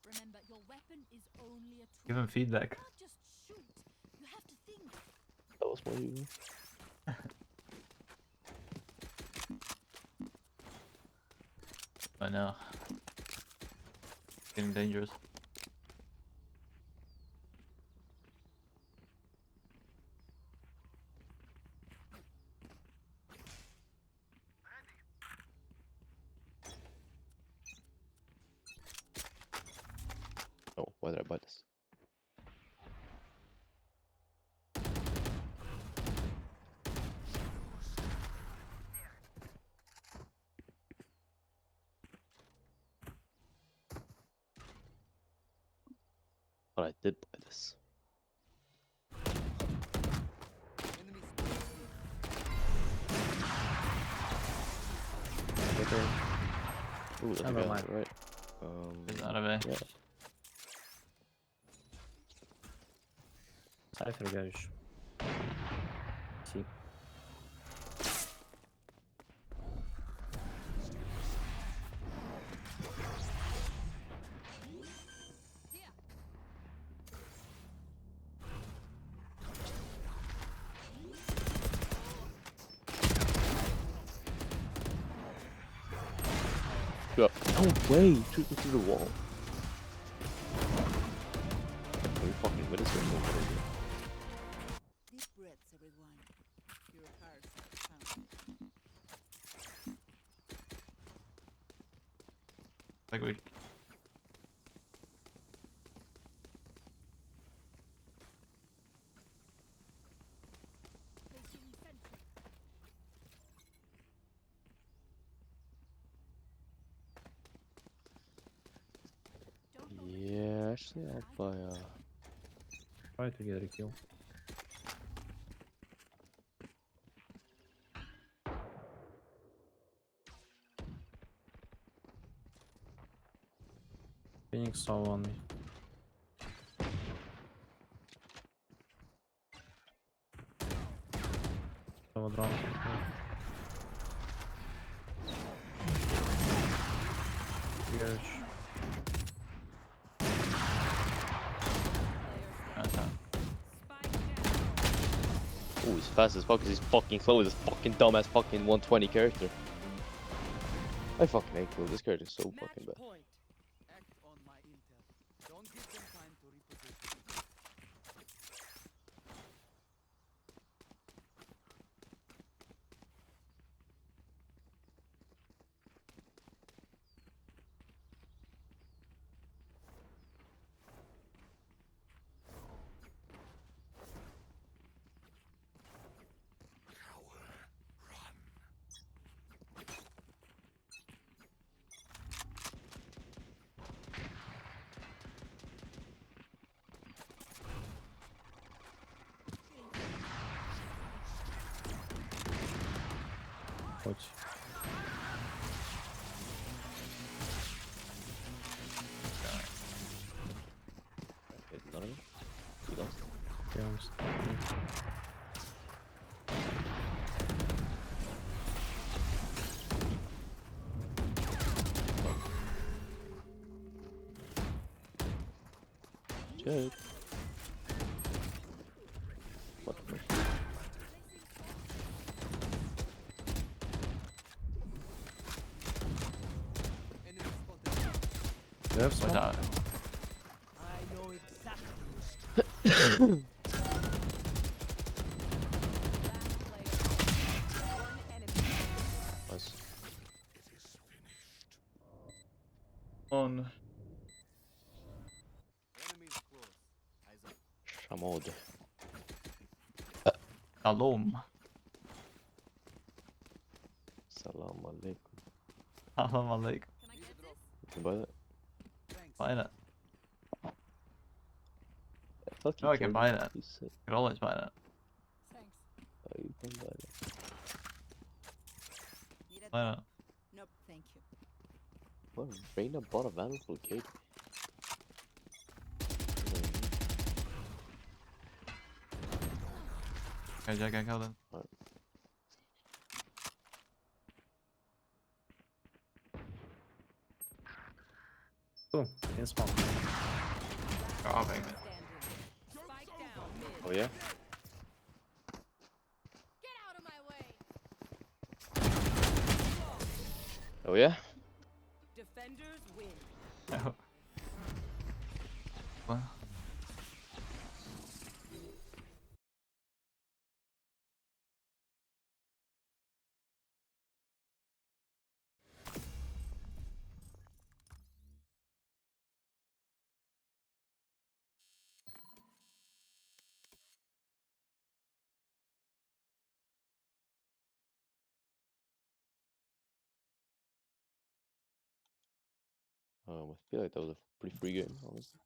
Remember, your weapon is only a tool. Give him feedback. You can't just shoot. You have to think. That was my usual. I know. Getting dangerous. Oh, why did I buy this? But I did buy this. Okay. Ooh, that's a Never guy, mind. right? Is that a way? Yeah. Cypher görüş. See. Yeah. No way! Shoot me through the wall. Are you fucking with us or something? Deep breaths, everyone. Your hearts are pounding. Like we. Yeah, actually I'll buy Try to get a kill. Phoenix saw on me. Someone drone. Huge. Oh, he's fast as fuck because he's fucking slow with this fucking dumbass fucking 120 character. I fucking hate Will. This character is so fucking bad. Act on my intel. Don't give them time to reposition. Watch. Nothing? You lost? Yeah, I'm just... Check. What the fuck? You have smoke? Without. I know exactly. Nice. On. Shamod. Shalom. Salam alaikum. Salam alaikum. You can buy that? Buy that. I thought you No, I can killed buy it. that. You said, I can always buy that. Thanks. oh, you can buy that. Need a Buy drop? that. Nope, thank you. What? Reina bought a valuable cake. Okay, Jack, I killed him. Alright. Cool. In spawn. Dropping it. Oh yeah? Get out of my way. Oh yeah? Defenders win. What? I feel like that was a pretty free game, honestly.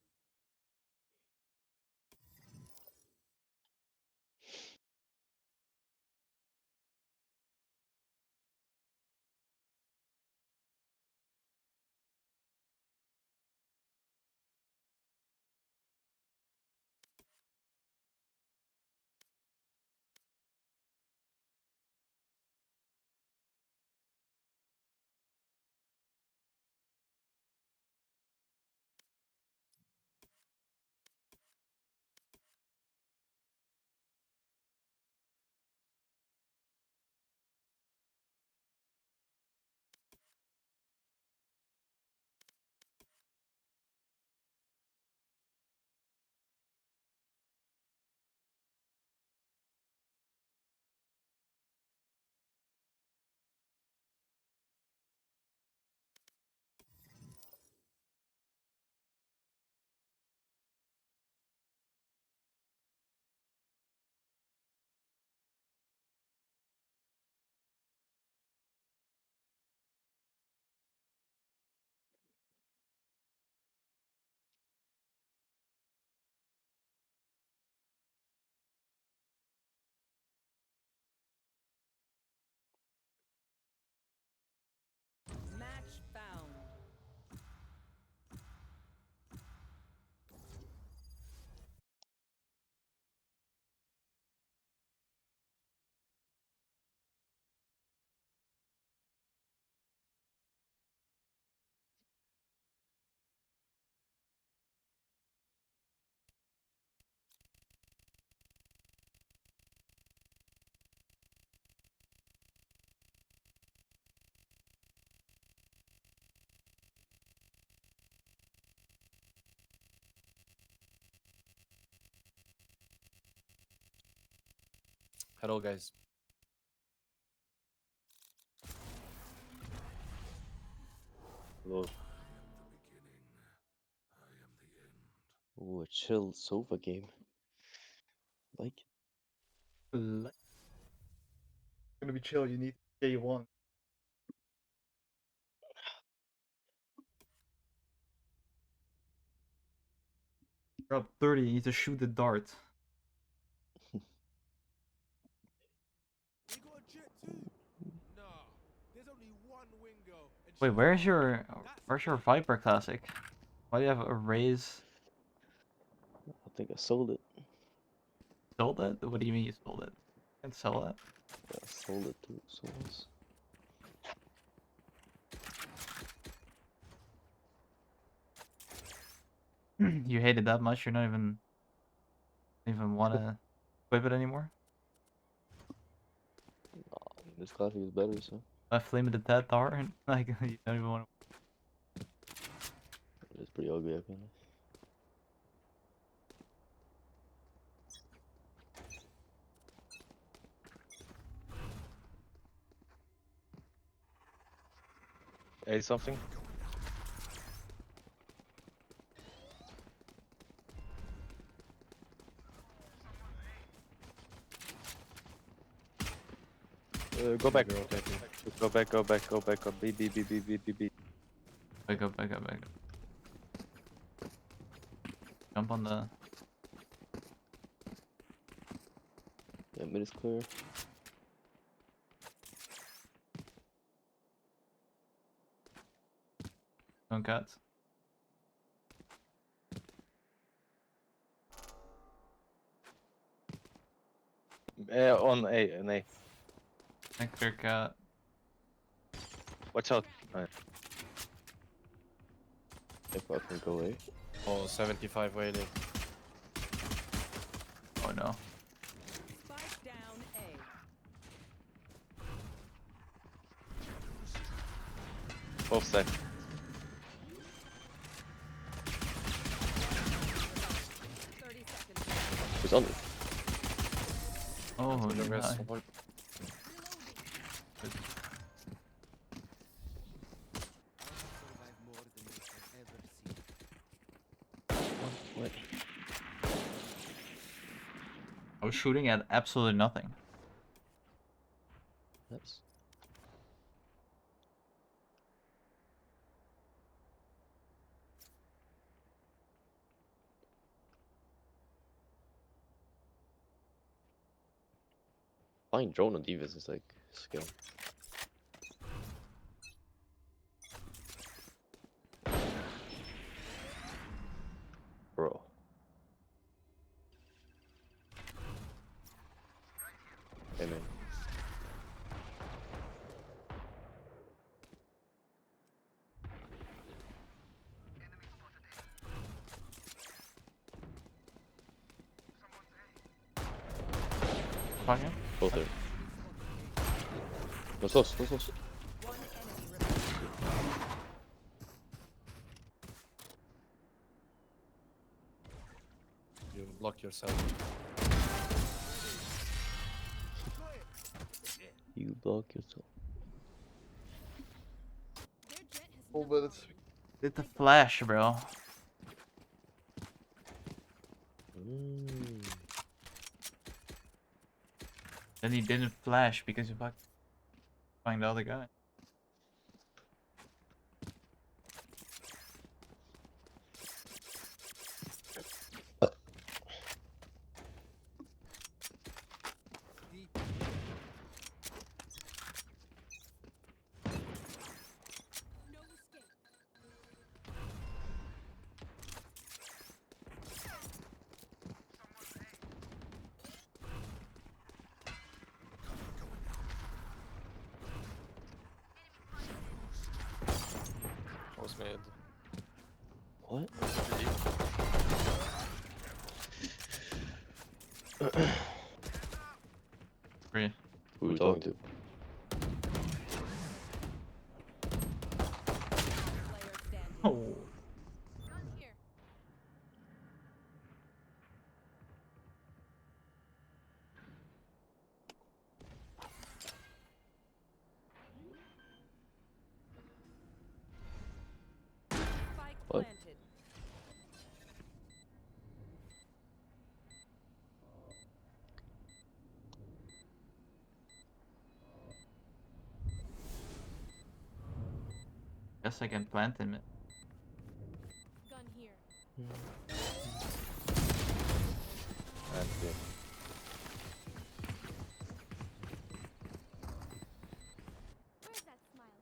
Match found. Hello, guys. Hello. Ooh, a chill sofa game. Like it. Gonna be chill, you need K1. You're up 30, you need to shoot the dart. Wait, where's your Viper Classic? Why do you have a raise? I think I sold it. Sold it? What do you mean you sold it? You can sell it. Yeah, I sold it to someone else. You hate it that much? You're not even want to equip it anymore? Nah, this classic is better, so Left limited that tower and like you don't even want to. it's pretty ugly, I think. Hey, something. Go back. Go back. Go back. Go B. Back up. Jump on the. Yeah, mid is clear. Don't cats. On A, an A. Clear cat. Watch out. Right. If I can go A. Oh, 75 waiting. Oh no. Spike down A. Both side. Who's under? Oh, the rest. nice. What? I was shooting at absolutely nothing. Oops. Flying drone on Divas is like skill. Bro. Hey man. Fucking. Both there. No sauce. You block yourself. You block yourself. Oh, but it's... Did the flash, bro. Then he didn't flash because you find the other guy. Was made. What? Free. Who are we talking to? Oh. What? Guess I can plant him. Gun here. And yeah. Where's that smile?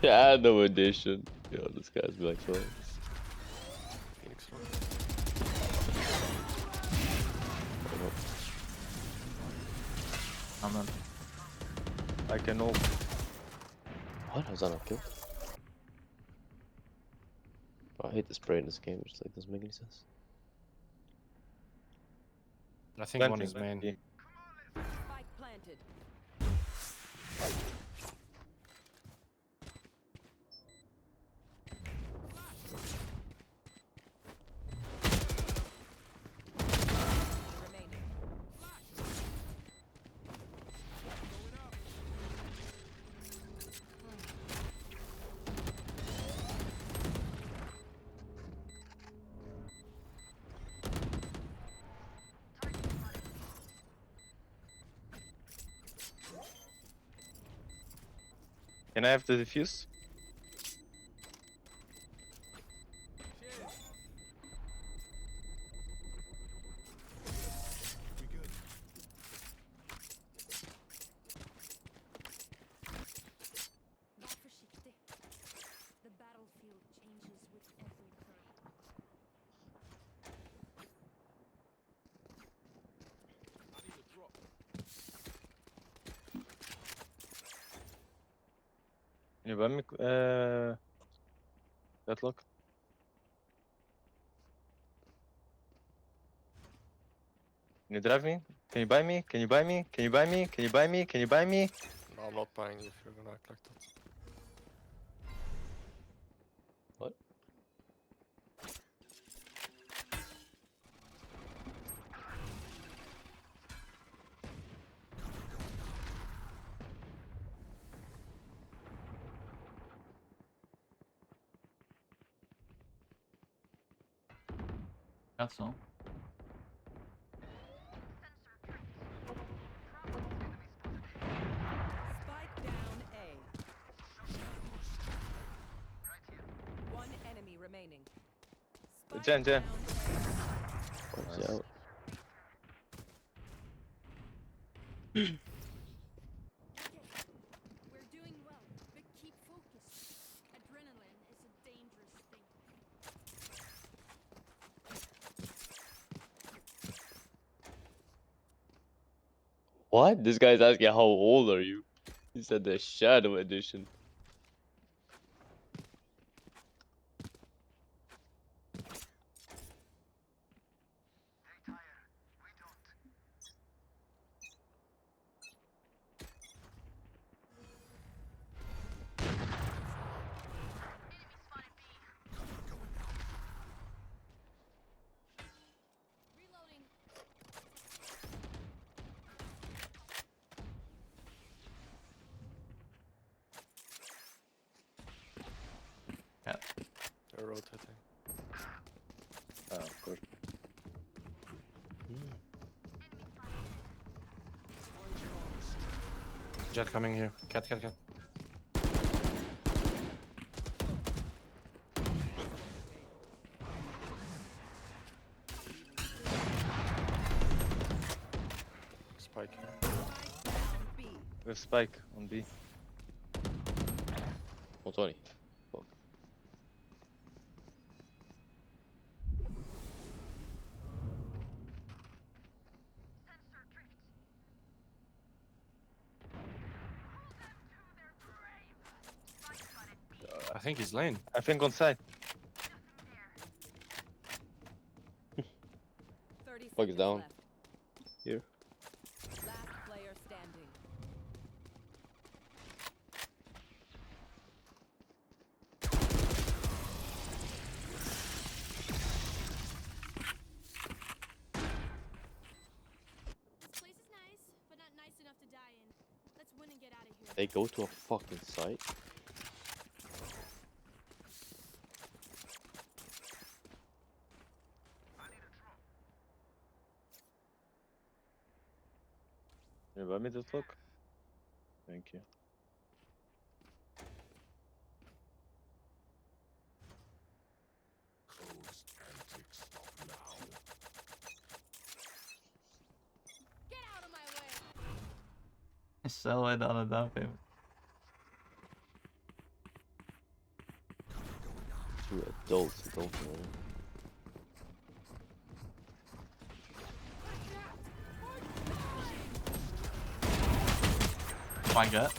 Yeah, no addition. Yo, this guy's like so. Amen. I can ult. What? How's that not kill? Bro, I hate the spray in this game. It's like doesn't make any sense. I think one is main. Spike planted. Can I have the defuse? Var försiktig. The battlefield changes with every turn. Can you buy me Deadlock? Can you drive me? Can you buy me? Can you buy me? Can you buy me? Can you buy me? Can you buy me? No, I'm not buying if you're gonna act like that. What? That's all. Spike down A. One enemy remaining. Spike Jen. Watch out. We're doing well, but keep focused. Adrenaline is a dangerous thing. What? This guy's asking how old are you? He said the Shadow Edition. Reloading. Yeah. They're rotating. Of course. Jet coming here. Cat. Spike. B. We have Spike on B. 120. Fuck. I think he's lane. I think on side. 30 Fuck is seconds down. left. Here. Last player standing. This place is nice, but not nice enough to die in. Let's win and get out of here. They go to a fucking site. Can you buy me Deadlock? Thank you. Get out of my way. Sell it on a down payment. Adults, adults, man. Fine jet.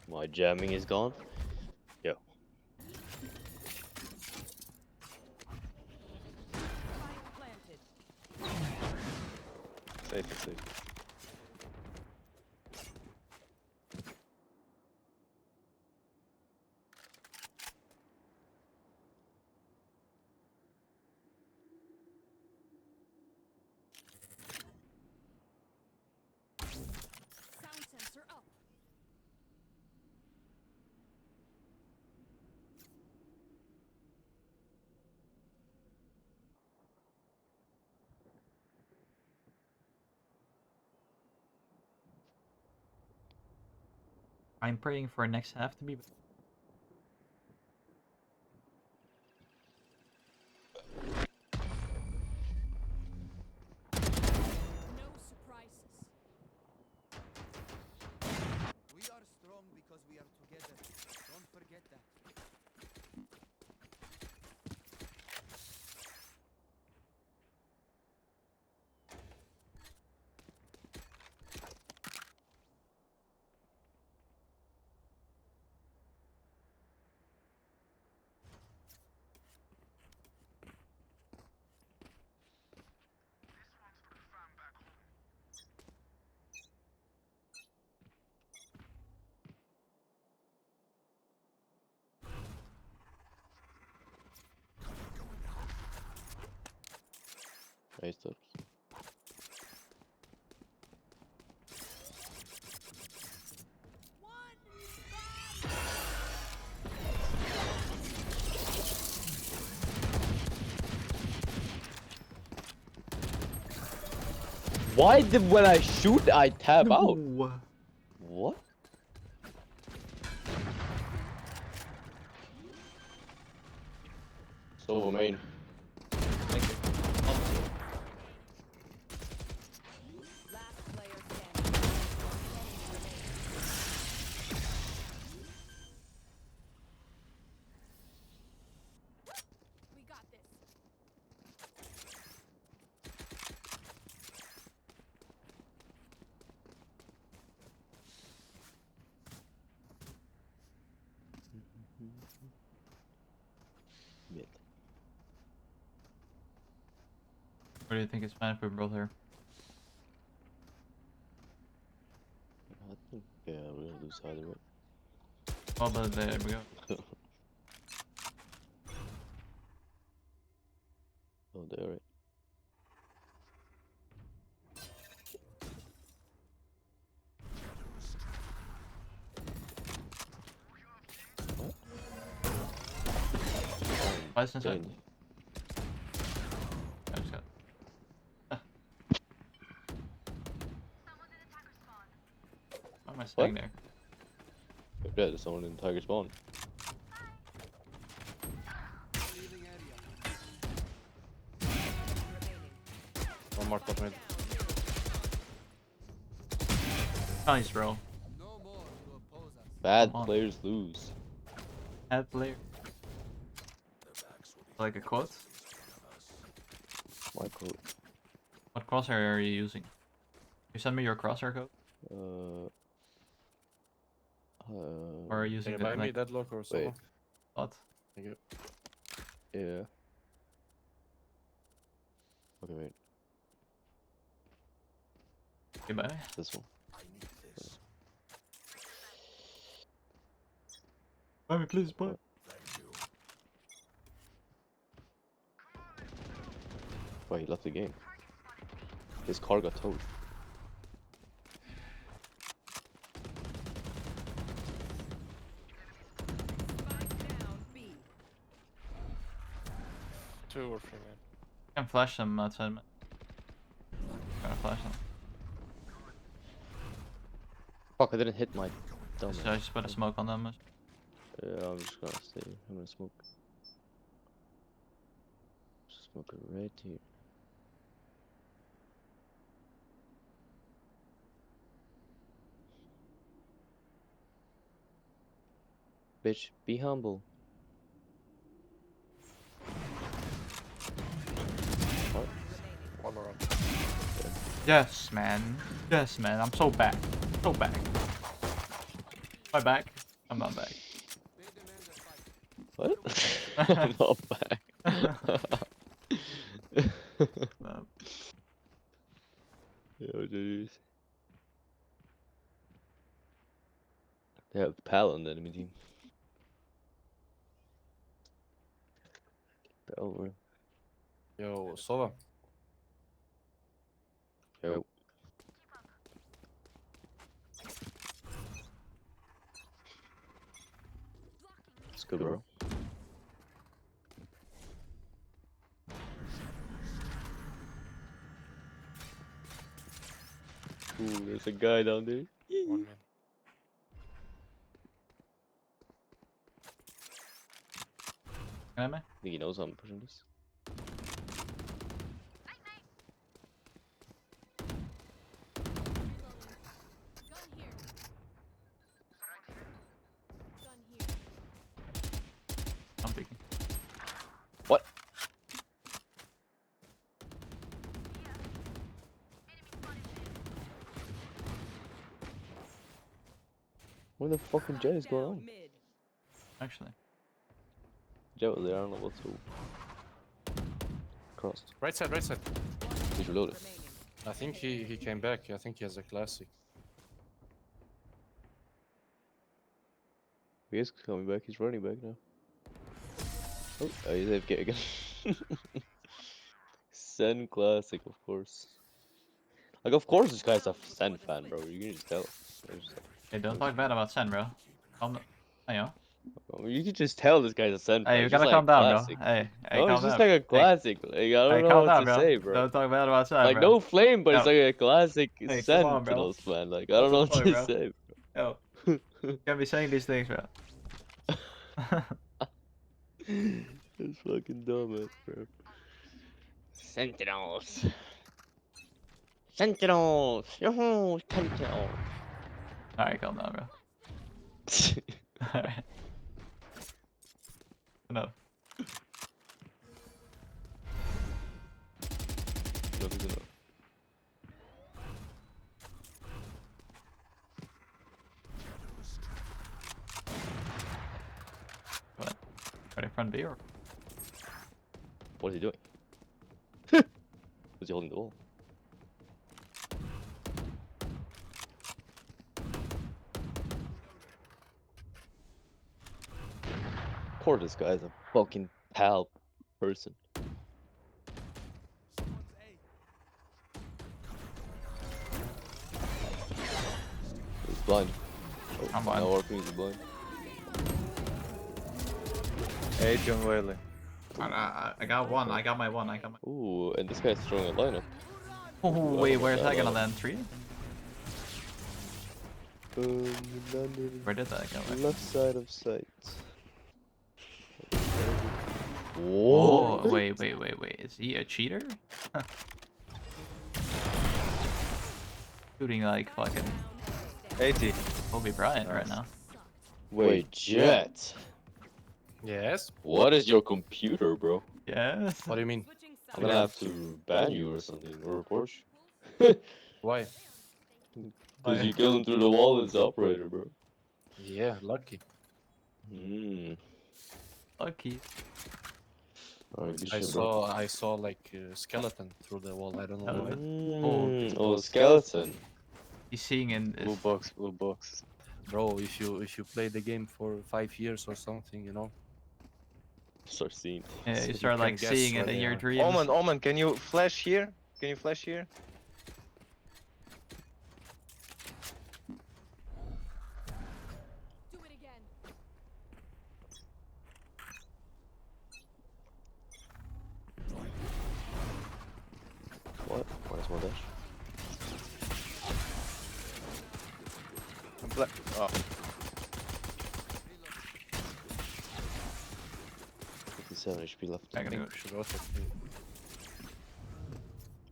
My jamming is gone. Yo. Safe, safe. Sound sensor up. I'm praying for next half to be. No surprises. We are strong because we are together. Don't forget that. Nice stuff. Why did when I shoot I tab out? What? So main. Last player standing. One enemy remaining. We got this. Mid. What do you think is fine for both here? I think we're gonna lose either way. Oh, but there we go. Oh, they're right. Vice inside. Dang. I just got. Why am I staying there? Yeah, there's someone in Tiger Spawn. Leaving area. One more top mid. Nice, bro. No more to oppose us. Bad Come on. players lose. Bad player. Like a quote? My quote. What crosshair are you using? You send me your crosshair code? Or are you using Can you the buy me like deadlock or something? bot? Thank you. Yeah. Okay, wait. Okay, bye. This one. Buy me, please, buy. Why he left the game? His car got towed. Spike down B. 2 or 3 man. I can flash them outside. Gotta flash them. Fuck, I didn't hit my dumb. So I just put a smoke on them. Yeah, I'm just gonna stay. I'm gonna smoke. Smoke it right here. Bitch, be humble. Yes, man. Yes, man. I'm so back. So back. Am I back? I'm not back. What? I'm not back. Yo, jeez. They have Pal on the enemy team. Over. Yo, Sova. Yo. It's good, bro. Ooh, there's a guy down there. 1 man. Can I? I think he knows I'm pushing this. I'm peeking. What? Where the fucking jet is going on? Actually. Jet was there, I don't know what's up. Crossed. Right side, right side. He's reloaded. I think he came back. I think he has a classic. He is coming back, he's running back now. Oh, he's AFK again. Sen Classic, of course. Like, of course this guy's a Sen fan, bro. You can just tell. Hey, don't talk bad about Sen, bro. Calm down. Hey, yo. You can just tell this guy's a Sen fan. Hey, you It's gotta just calm like down, classic. bro. Hey, No, calm it's just down. like a classic. Like, I don't know calm what down, to bro. say, bro. Don't talk bad about Sen, Like, bro. no flame, but it's Yo. like a classic Hey, come on, bro. Sentinels fan. Like, I don't know what to say, Yo. You can't be saying these things, bro. It's fucking dumb, bro. Sentinels. Sentinels. Yo, Sentinels. Alright, calm down, bro. Alright. Enough. Enough is enough. What? Ready front B or? What is he doing? Was he holding the wall? Poor this guy is a fucking pal person. He's blind. Oh, I'm blind. No, working, he's blind. Hey, John Whaley. I got one. I got my one. I got my. Ooh, and this guy's throwing a lineup. Oh, wait, where's that gonna land? 3? Where did that go? Left side of sight. Oh, wait. Is he a cheater? Shooting like fucking 80. Kobe Bryant right now. Wait, Jet. Yes. What is your computer, bro? Yes. What do you mean? I'm gonna have to ban you or something, or report you. Why? Because you killed him through the wall as the operator, bro. Yeah, lucky. Lucky. Alright, good shit, bro. I saw like a skeleton through the wall. I don't know why. Oh, skeleton. He's seeing in Blue box, blue box. Bro, if you play the game for 5 years or something, you know. Start seeing. Yeah, So you you start can like guess seeing where it in they your are. dreams. Omen, can you flash here? Can you flash here? Do it again. What? Minus one dash. I'm black. Oh. 57 HP left. I gotta go. Should also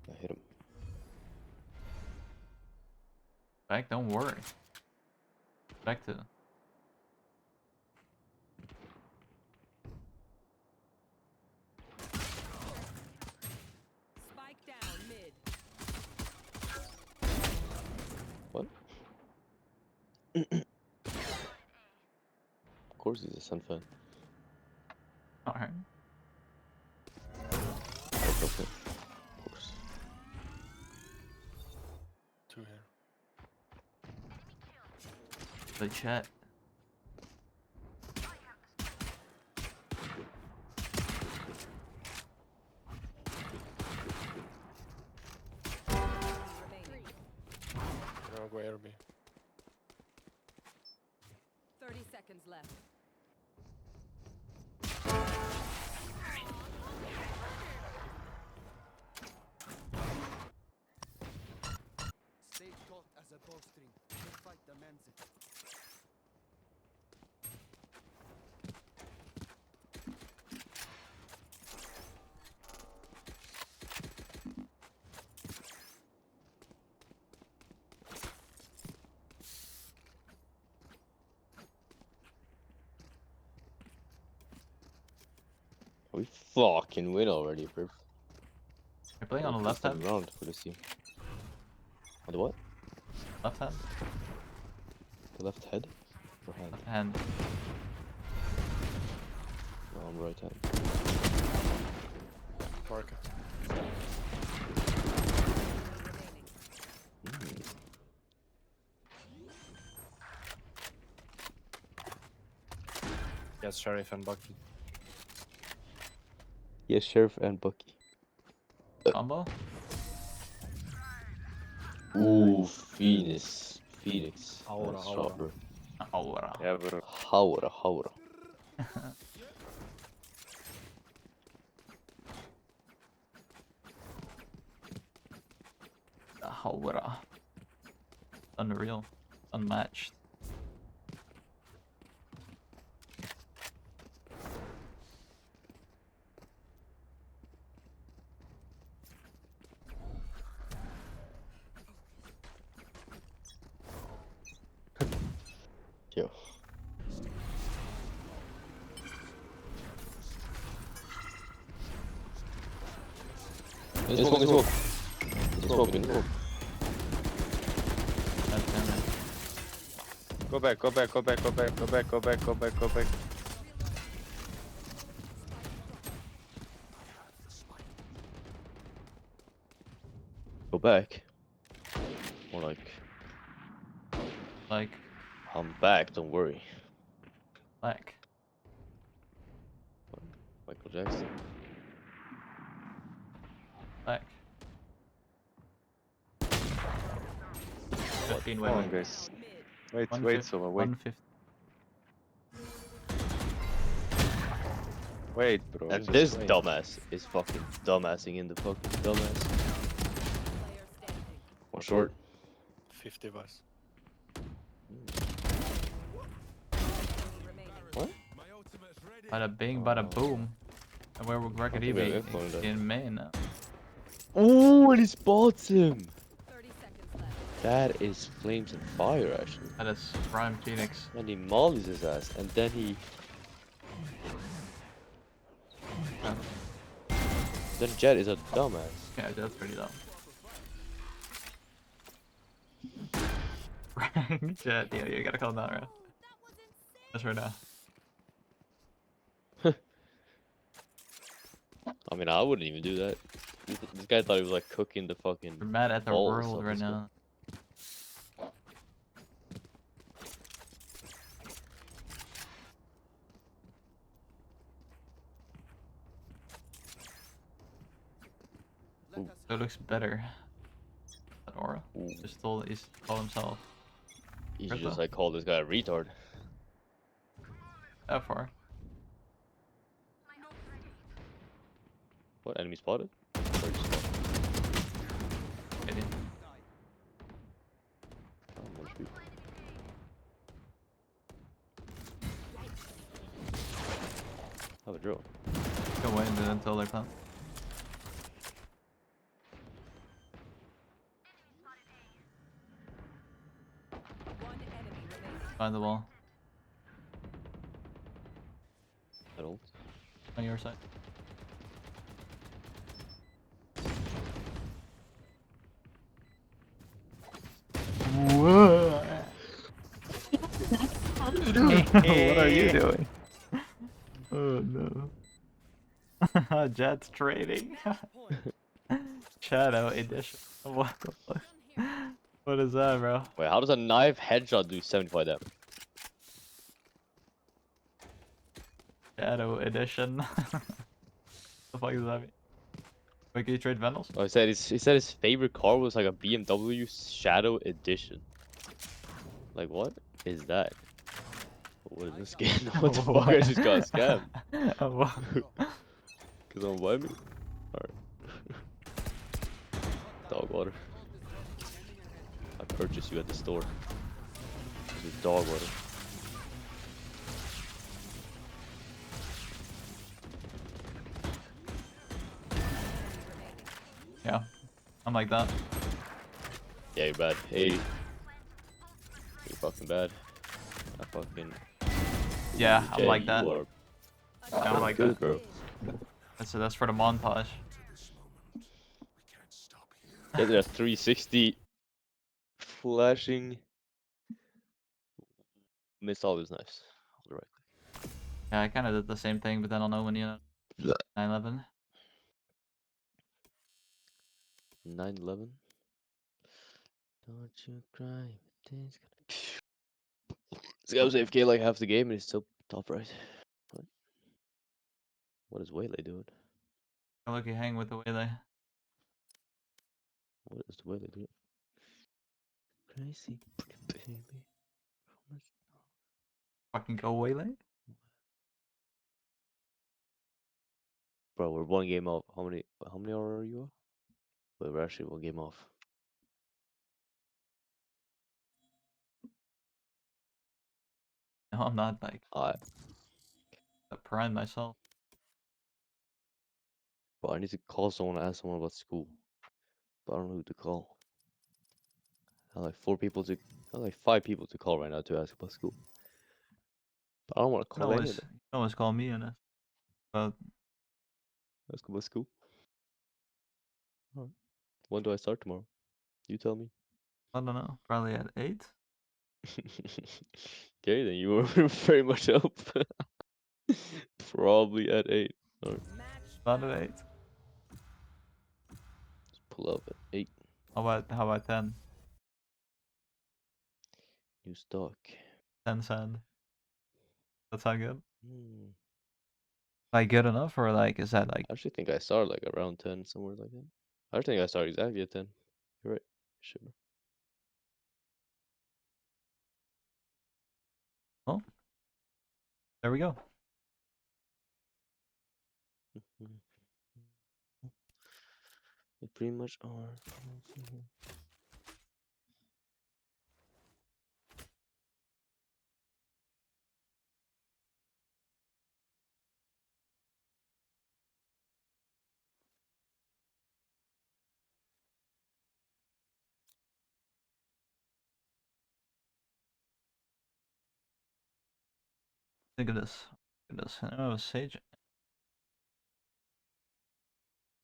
I hit him. Back, don't worry. Back to. Spike down mid. course he's a Sun fan. Alright. Of course. Two here. The chat. I'll go ARB. 30 seconds left. Stay taut as a bowstring. The fight demands it. We fucking win already, bro. You're playing on the left hand? Round for this team. On the what? Left hand? The left head? Or hand? Left hand. No, I'm right hand. Market. Yes, Sheriff and Bucky. Yes, Sheriff and Bucky. Combo? Ooh, Phoenix. Phoenix. Aura, That's aura. shot, bro. Aura. Yeah, bro. Haura, haura. Aura. Unreal. Unmatched. Yo. Let's smoke, let's smoke. Let's smoke, let's smoke. Go back, go back, go back, go back, go back, go back, go back, go back. Go back. More like, I'm back, don't worry. Back. Michael Jackson. Back. 15 Come on, win. guys. Wait, 150 wait, Sova, wait. 150. Wait, bro. And just this wait. dumbass is fucking dumbassing in the fucking dumbass. One short. 50 bus. What? Bada bing, bada boom. And where will Rocket think be? I found that. In main now. Ooh, and he spots him! That is flames and fire, actually. That is prime Phoenix. And he mollies his ass, and then he... Then Jet is a dumbass. Yeah, that's pretty dumb. Jet, yeah, you gotta calm down, right? That's right now. I mean, I wouldn't even do that. This guy thought he was like cooking the fucking. We're mad at the balls world off right this guy. now. That looks better. That aura. Just stole himself. You should just like call this guy a retard. That far. What, enemy spotted? Idiot. Have a drill. Go away until they plant. Find the wall. I don't. On your side. What are you doing? Oh no. Jet's trading. Shadow edition. What the fuck? What is that, bro? Wait, how does a knife headshot do 75 damage? Shadow edition. The fuck does that mean? Wait, can you trade Vandals? Oh, he said his favorite car was like a BMW Shadow Edition. Like, what is that? What is this skin? What the fuck? I just got scammed. Cause don't buy me? Alright. Dog water. I purchased you at the store. This is dog water. Yeah, I'm like that. Yeah, you're bad. Hey. You're fucking bad. I fucking... Yeah, I'm Jay, like that. you are I'm like good, that. bro. That's for the montage. Yeah, there's 360 flashing. Missed all his knives. All right. Yeah, I kind of did the same thing, but then on Omen, 9/11. 9/11. Don't you cry. This guy was AFK like half the game and he's still top right. What is Waylay doing? I look, you hang with the Waylay. What is the Waylay doing? Crazy baby. Fucking go Waylay. Bro, we're one game off. How many are you off? Wait, we're actually one game off. No, I'm not like Alright. a prime myself. Bro, I need to call someone and ask someone about school. But I don't know who to call. I have like 5 people to call right now to ask about school. But I don't want to call any of them. You can always call me on it. But Ask about school. Alright. When do I start tomorrow? You tell me. I don't know. Probably at 8. Okay, then you were very much up. Probably at 8. Alright. Not at 8. Let's pull up at 8. How about 10? New stock. 10 sand. That's how good. Hmm. Like good enough, or like is that like? I actually think I started like around 10, somewhere like that. I think I started exactly at 10. You're right. Sure. Oh, there we go. They pretty much are. Look at this. Look at this. Oh, Sage.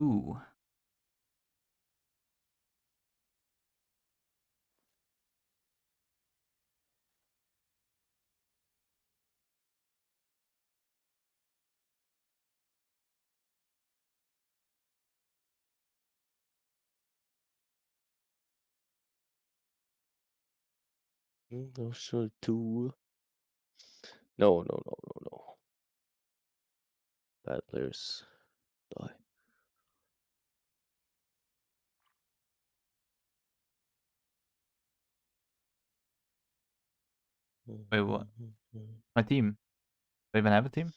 Ooh. No, sure, too. No. Bad players die. Wait, what? My team. Do I even have a team?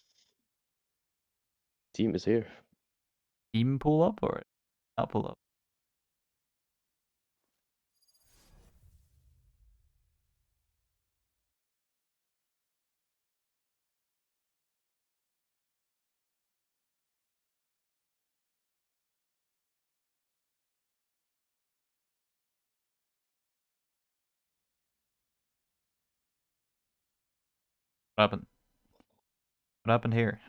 Team is here. Team pull up or not pull up? What happened? What happened here?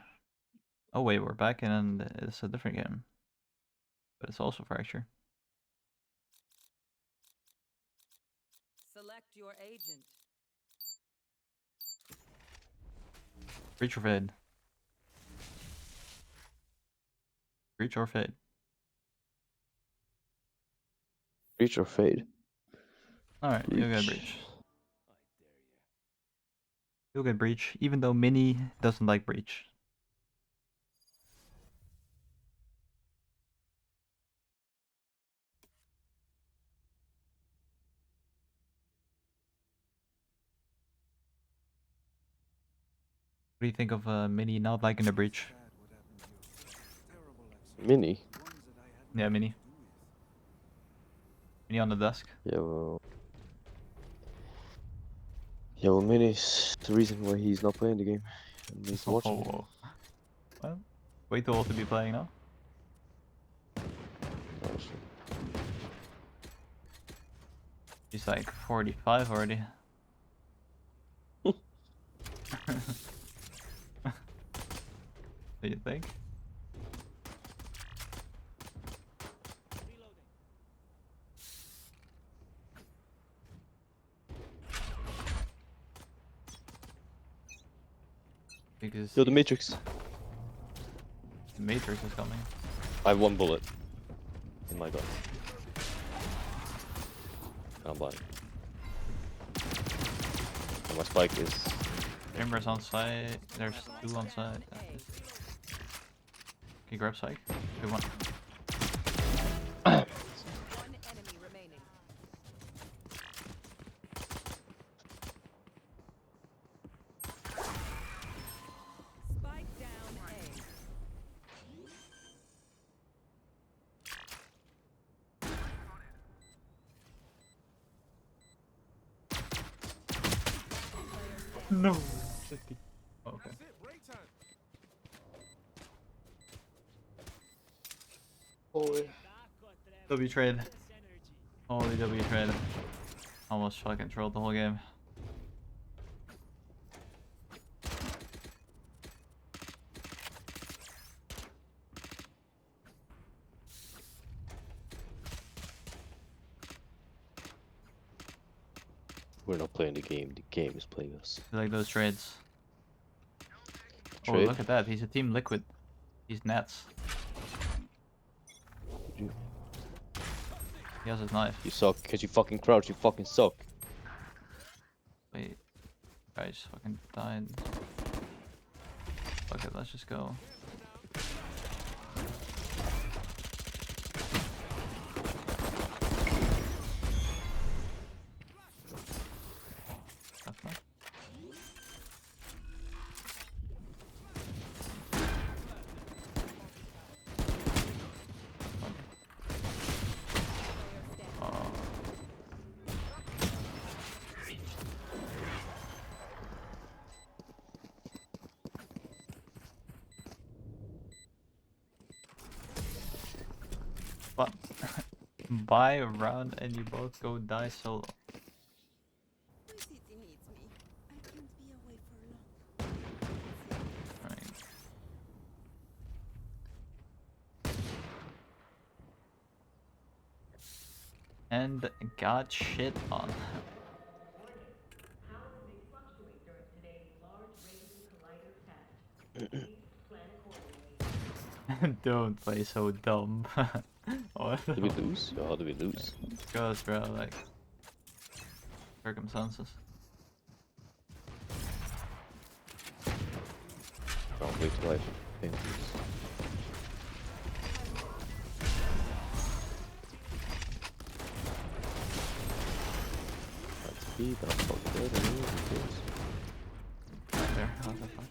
Oh wait, we're back in and it's a different game. But it's also Fracture. Select your agent. Breach or fade? Breach or fade? Breach or fade? Alright, you'll get breach. You'll get breach, even though Mini doesn't like breach. What do you think of Mini not liking the breach? Mini? Yeah, Mini. Mini on the desk. Yeah, well, Mini's the reason why he's not playing the game. And he's watching. Oh, well, way too old to be playing now. He's like 45 already. Do you think? Because Yo, the Matrix. The Matrix is coming. I have one bullet in my gun. I'm blind. And my spike is... Chamber's on site. There's 2 on site. Can you grab spike? Good one. No. 50. Oh, okay. Holy. W trade. Holy W trade. Almost fucking trolled the whole game. We're not playing the game is playing us. I like those trades. Oh, Trade? look at that. He's a team liquid. He's Nets. He has his knife. You suck, cause you fucking crouch, you fucking suck. Wait. Guys, fucking died. Fuck it, let's just go. But buy a round and you both go die solo. Right. And got shit on. Don't play so dumb. What? Did we lose? How did we lose? Because, bro, like circumstances. Oh, wait till I think That's B, but I'm fucked good. I knew it was. Right there. How's that fun?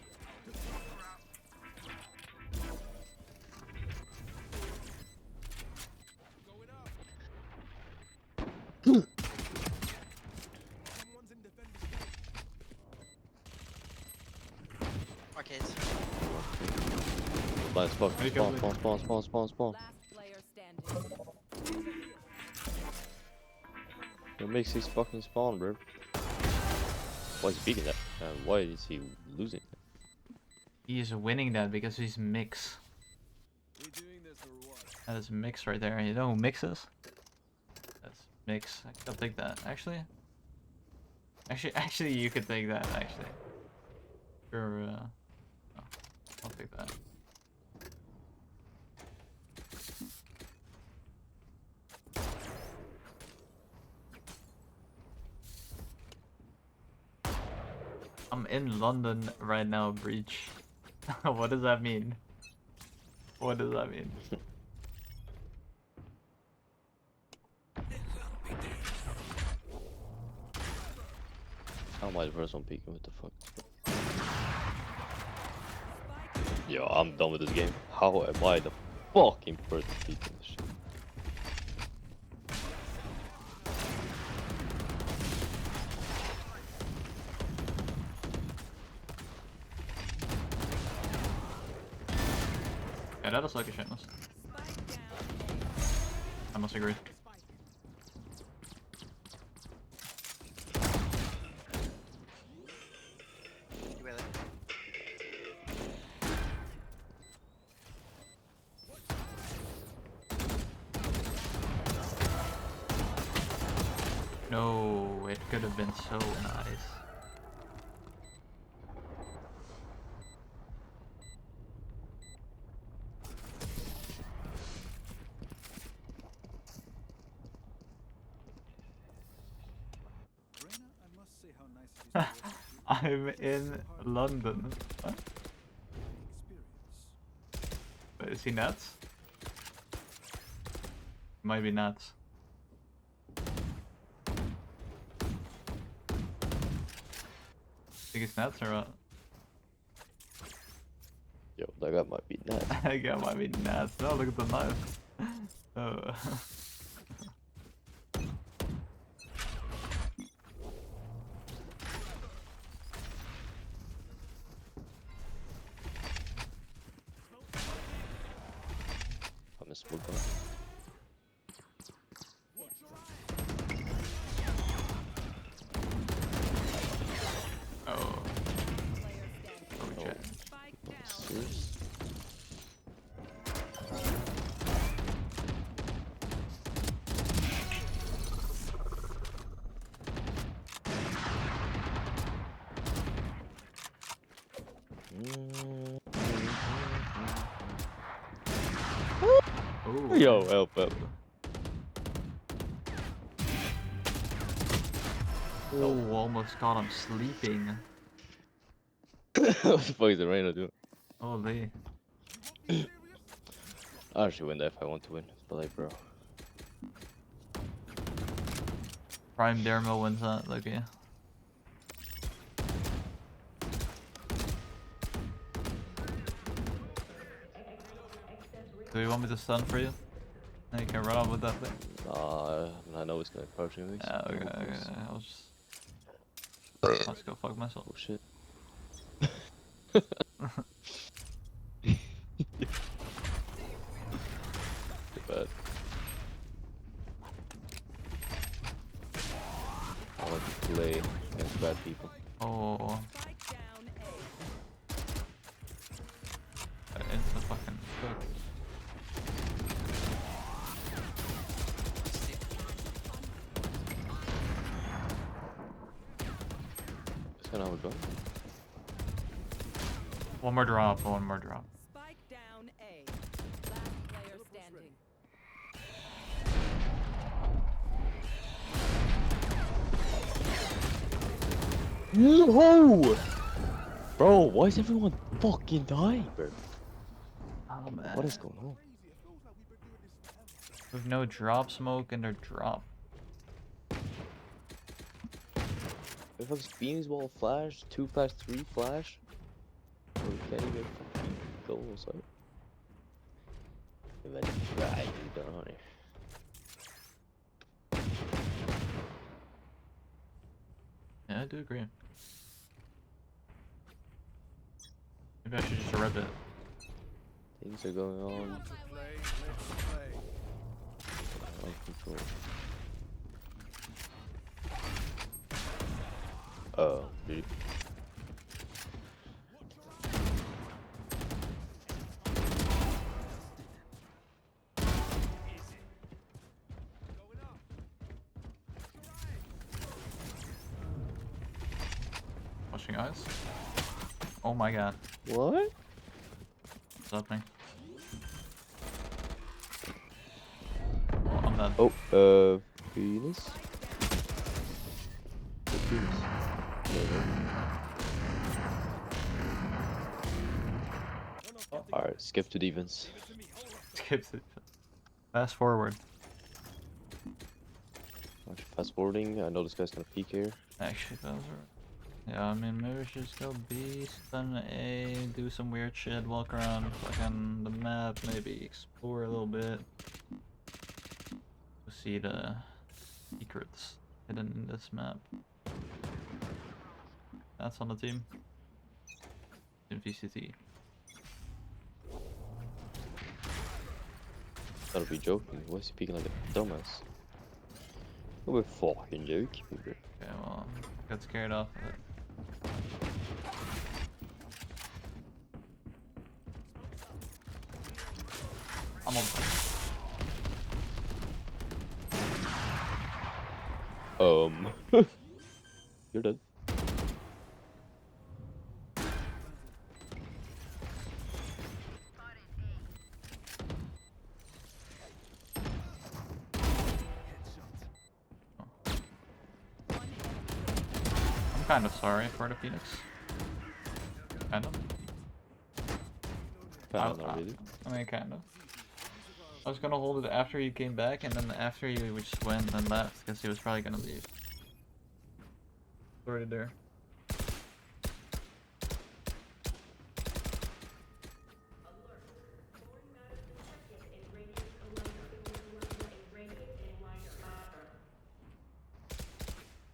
Arcades. Blind spawn, spawn. What makes this fucking spawn, bro? Why is he beating that? And why is he losing? He is winning that because he's mix. That is mix right there. You know who mix is? That's mix. I'll take that. Actually, you could take that. Actually, sure. I'll take that. I'm in London right now, Breach. What does that mean? What does that mean? How am I the first one peeking? What the fuck? Yo, I'm done with this game. How am I the fucking person peeking this shit? Yeah, that looks like a shitless. I must agree. No, it could have been so nice. I'm in London. What? Wait, is he nuts? Might be nuts. Think it's nuts or what? Yo, that guy might be nuts. That guy might be nuts. No, look at the knife. Oh. I'm a smoke on. Oh. Ooh. Yo, help. Oh, almost got him sleeping. What the fuck is the Reyna doing? Holy. I actually win that if I want to win, but like, bro. Prime Dermo wins that, lucky. Do you want me to stun for you? Then you can run off with that thing. I know it's gonna crush me. Yeah, okay. I'll just... Let's go fuck myself. Oh shit. Too bad. I like to play against bad people. Oh. It's the fucking cook. That's kinda how it goes. One more drop. Spike down A. Last player standing. No! Bro, why is everyone fucking dying, bro? Oh man. What is going on? With no drop smoke and their drop. If it's beams wall flash, 2 flash, 3 flash, we can't even fucking go on site. Imagine try to do down on it. Yeah, I do agree. Maybe I should just rip it. Things are going on. Out of control. Oh, dude. Watching eyes. Oh my god. What? happening. Oh, I'm dead. Oh, Venus. Venus. Alright, skip to defense. Skip it. Fast forward. Fast forwarding. I know this guy's gonna peek here. Actually, those are. Yeah, I mean, maybe we should just go B, stun A, do some weird shit, walk around fucking the map, maybe explore a little bit. To see the secrets hidden in this map. That's on the team. In VCT. Gotta be joking. Why is he peeking like a dumbass? We're fucking joking. Okay, well, I got scared off of it. I'm on. You're dead. I'm kind of sorry for the Phoenix. Kind of. Not really. I mean, kind of. I was gonna hold it after he came back, and then after he just went and left, because he was probably gonna leave. Already there.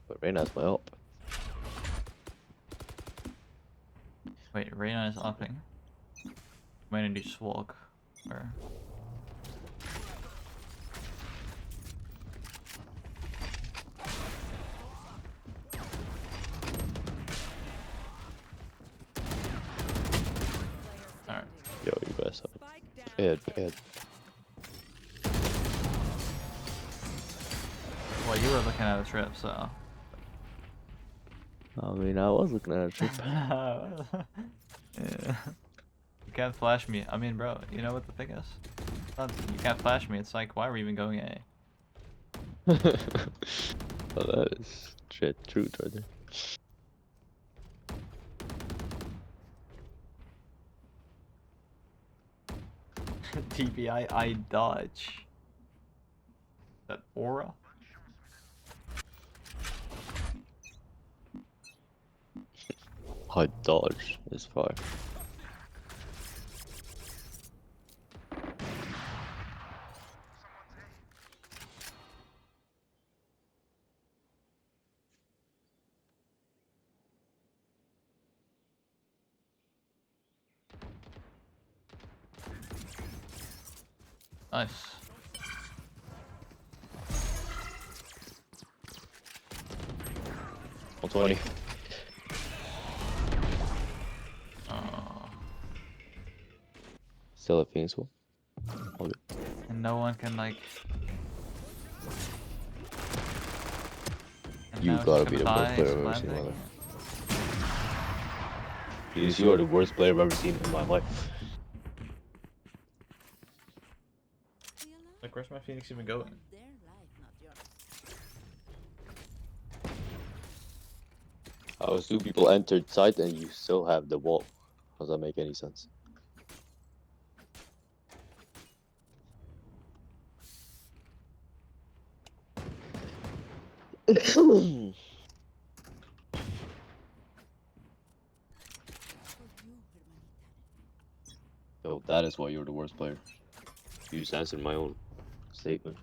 But Reyna's my up. Wait, Reyna is upping. When did he just walk? Or... Alright. Yo, you guys up. Ed. Well, you were looking at a trip, so... I mean, I was looking at a trip. Yeah. You can't flash me. I mean, bro, you know what the thing is? You can't flash me. It's like, why are we even going A? Well, that is truth right there. TBI, I dodge. That aura? I dodge is fire. Nice. On 20. Still a Phoenix wall. All good. And no one can like... And You now he's gotta be gonna the die, worst player I've ever landing. seen in my life. You are the worst player I've ever seen in my life. Like, where's my Phoenix even going? How was 2 people entered site and you still have the wall? Does that make any sense? So that is why you're the worst player. You just answered my own statement.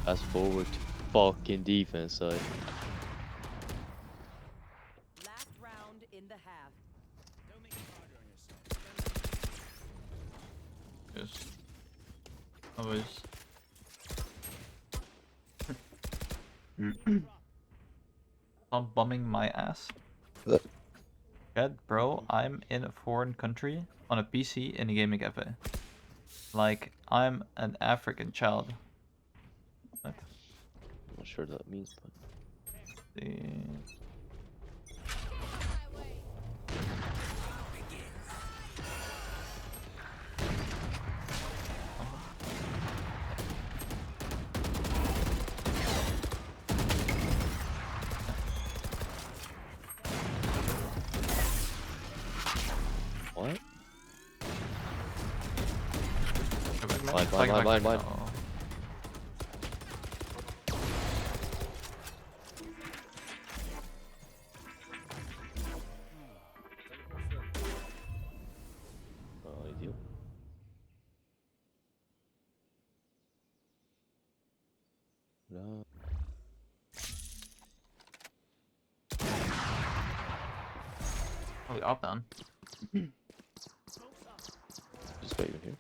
Fast forward to fucking defense side. Last round in the half. Don't make it harder on yourself. Yes. Always. Stop bumming my ass. Chad, bro, I'm in a foreign country on a PC in a gaming cafe. Like, I'm an African child. What? I'm not sure what that means, but... What? Mine. Ideal. No. Oh, the up down. Just got you here.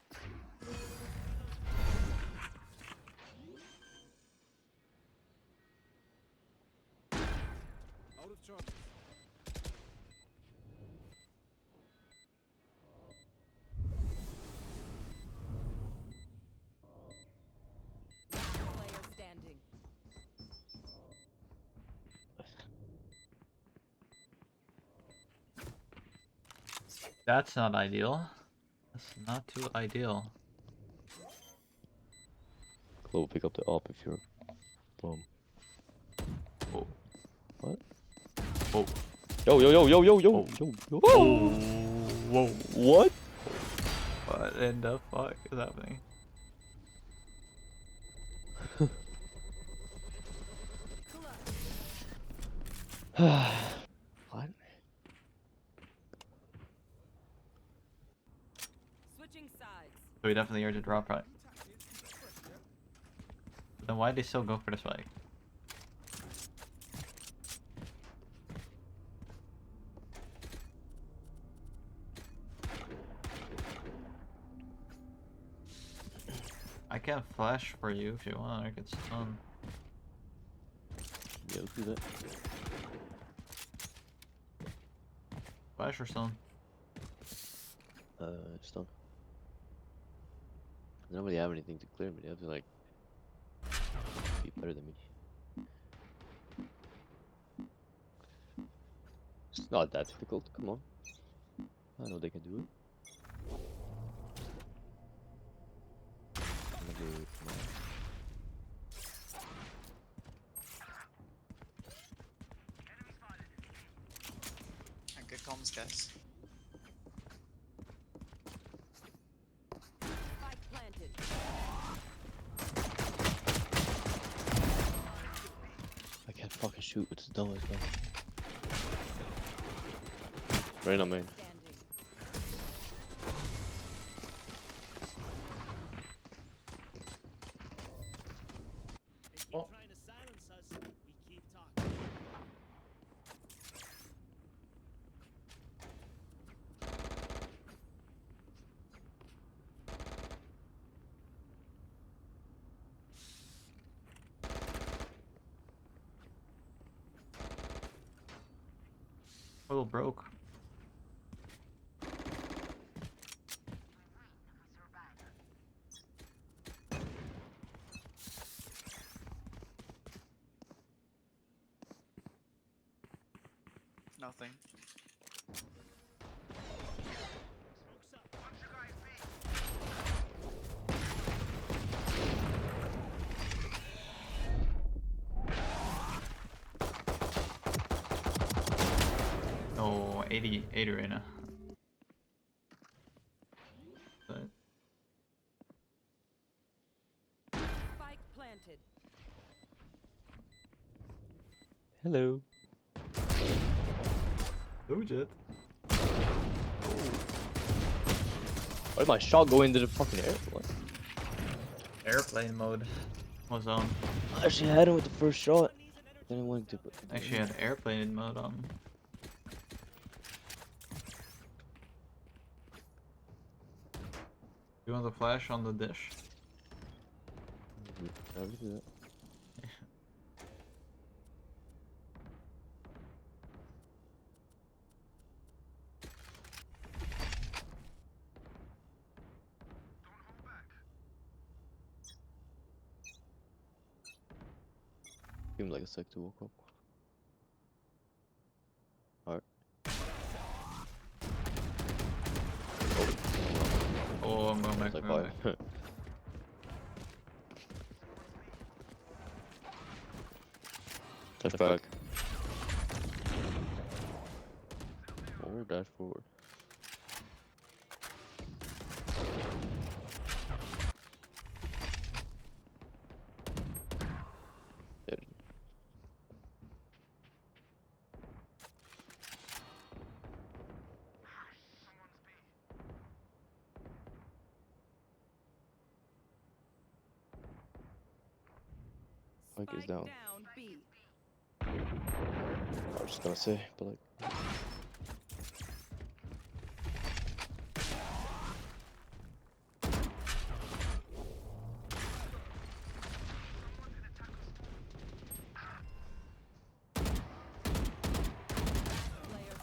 Out of charges. Player standing. That's not ideal. That's not too ideal. Chloe, pick up the op if you're... Boom. Oh. What? Oh. Yo. Whoa. Whoa. What? What in the fuck is happening? What? Switching sides. So we definitely are to drop, right? But then why'd they still go for the spike? I can flash for you if you want, I could stun. Yeah, let's do that. Flash or stun? Stun. I don't really have anything to clear me. They have to like be better than me. It's not that difficult. Come on. I know they can do it. I'm gonna do it now. Good comms, guys. Spike planted. I can't fucking shoot with this dumb as well. Right on main. Oh. A little broke. Nothing. Oh, 80 arena. But Spike planted. Hello. oh, Jet. Why did my shot go into the fucking air? What? Airplane mode was on. I actually had him with the first shot. Then I wanted to put... Actually had airplane mode on. You want the flash on the dish? I would do that. Give him like a sec to walk up. Alright. Oh, I'm going back. Like I'm going back. Touch back. Or dash forward. There. Mike is down. B. I was just gonna say, but like.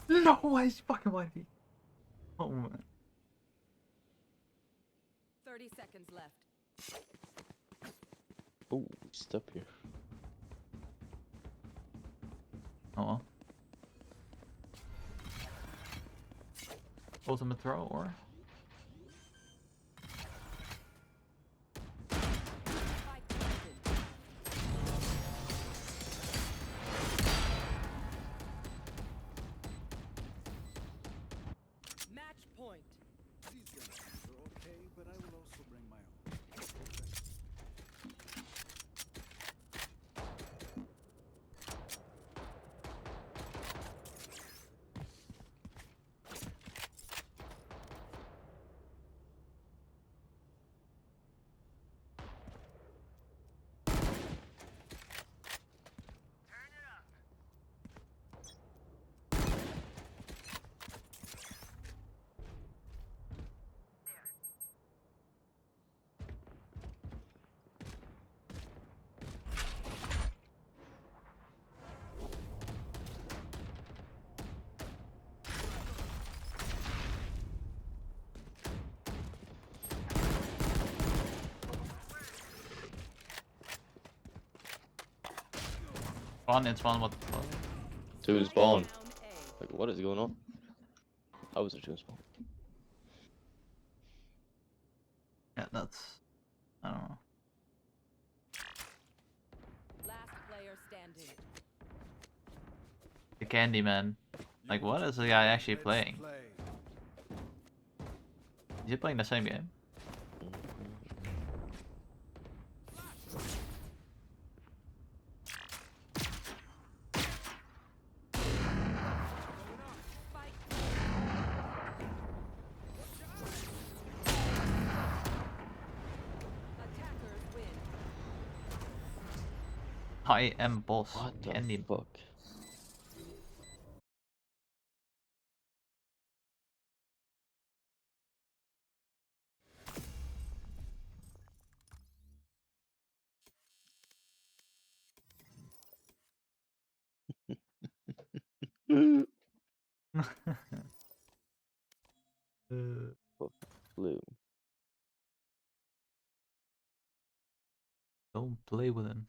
No, why is he fucking wifey? Oh man. 30 seconds left. Oh, step here. Oh well. Ultimate throw or? Match point. These guns are okay, but I will also bring my own. It's one, what the fuck? Two spawn. Like, what is going on? How is it two spawn? Yeah, that's... I don't know. Last player standing. The Candyman. Like, what is the guy actually playing? Is he playing the same game? Attackers win. I am boss. What the Candy. fuck? Fuck flu. Don't play with him.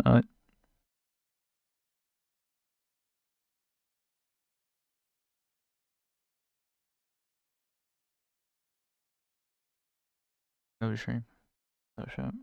Alright. Go to stream. No shot.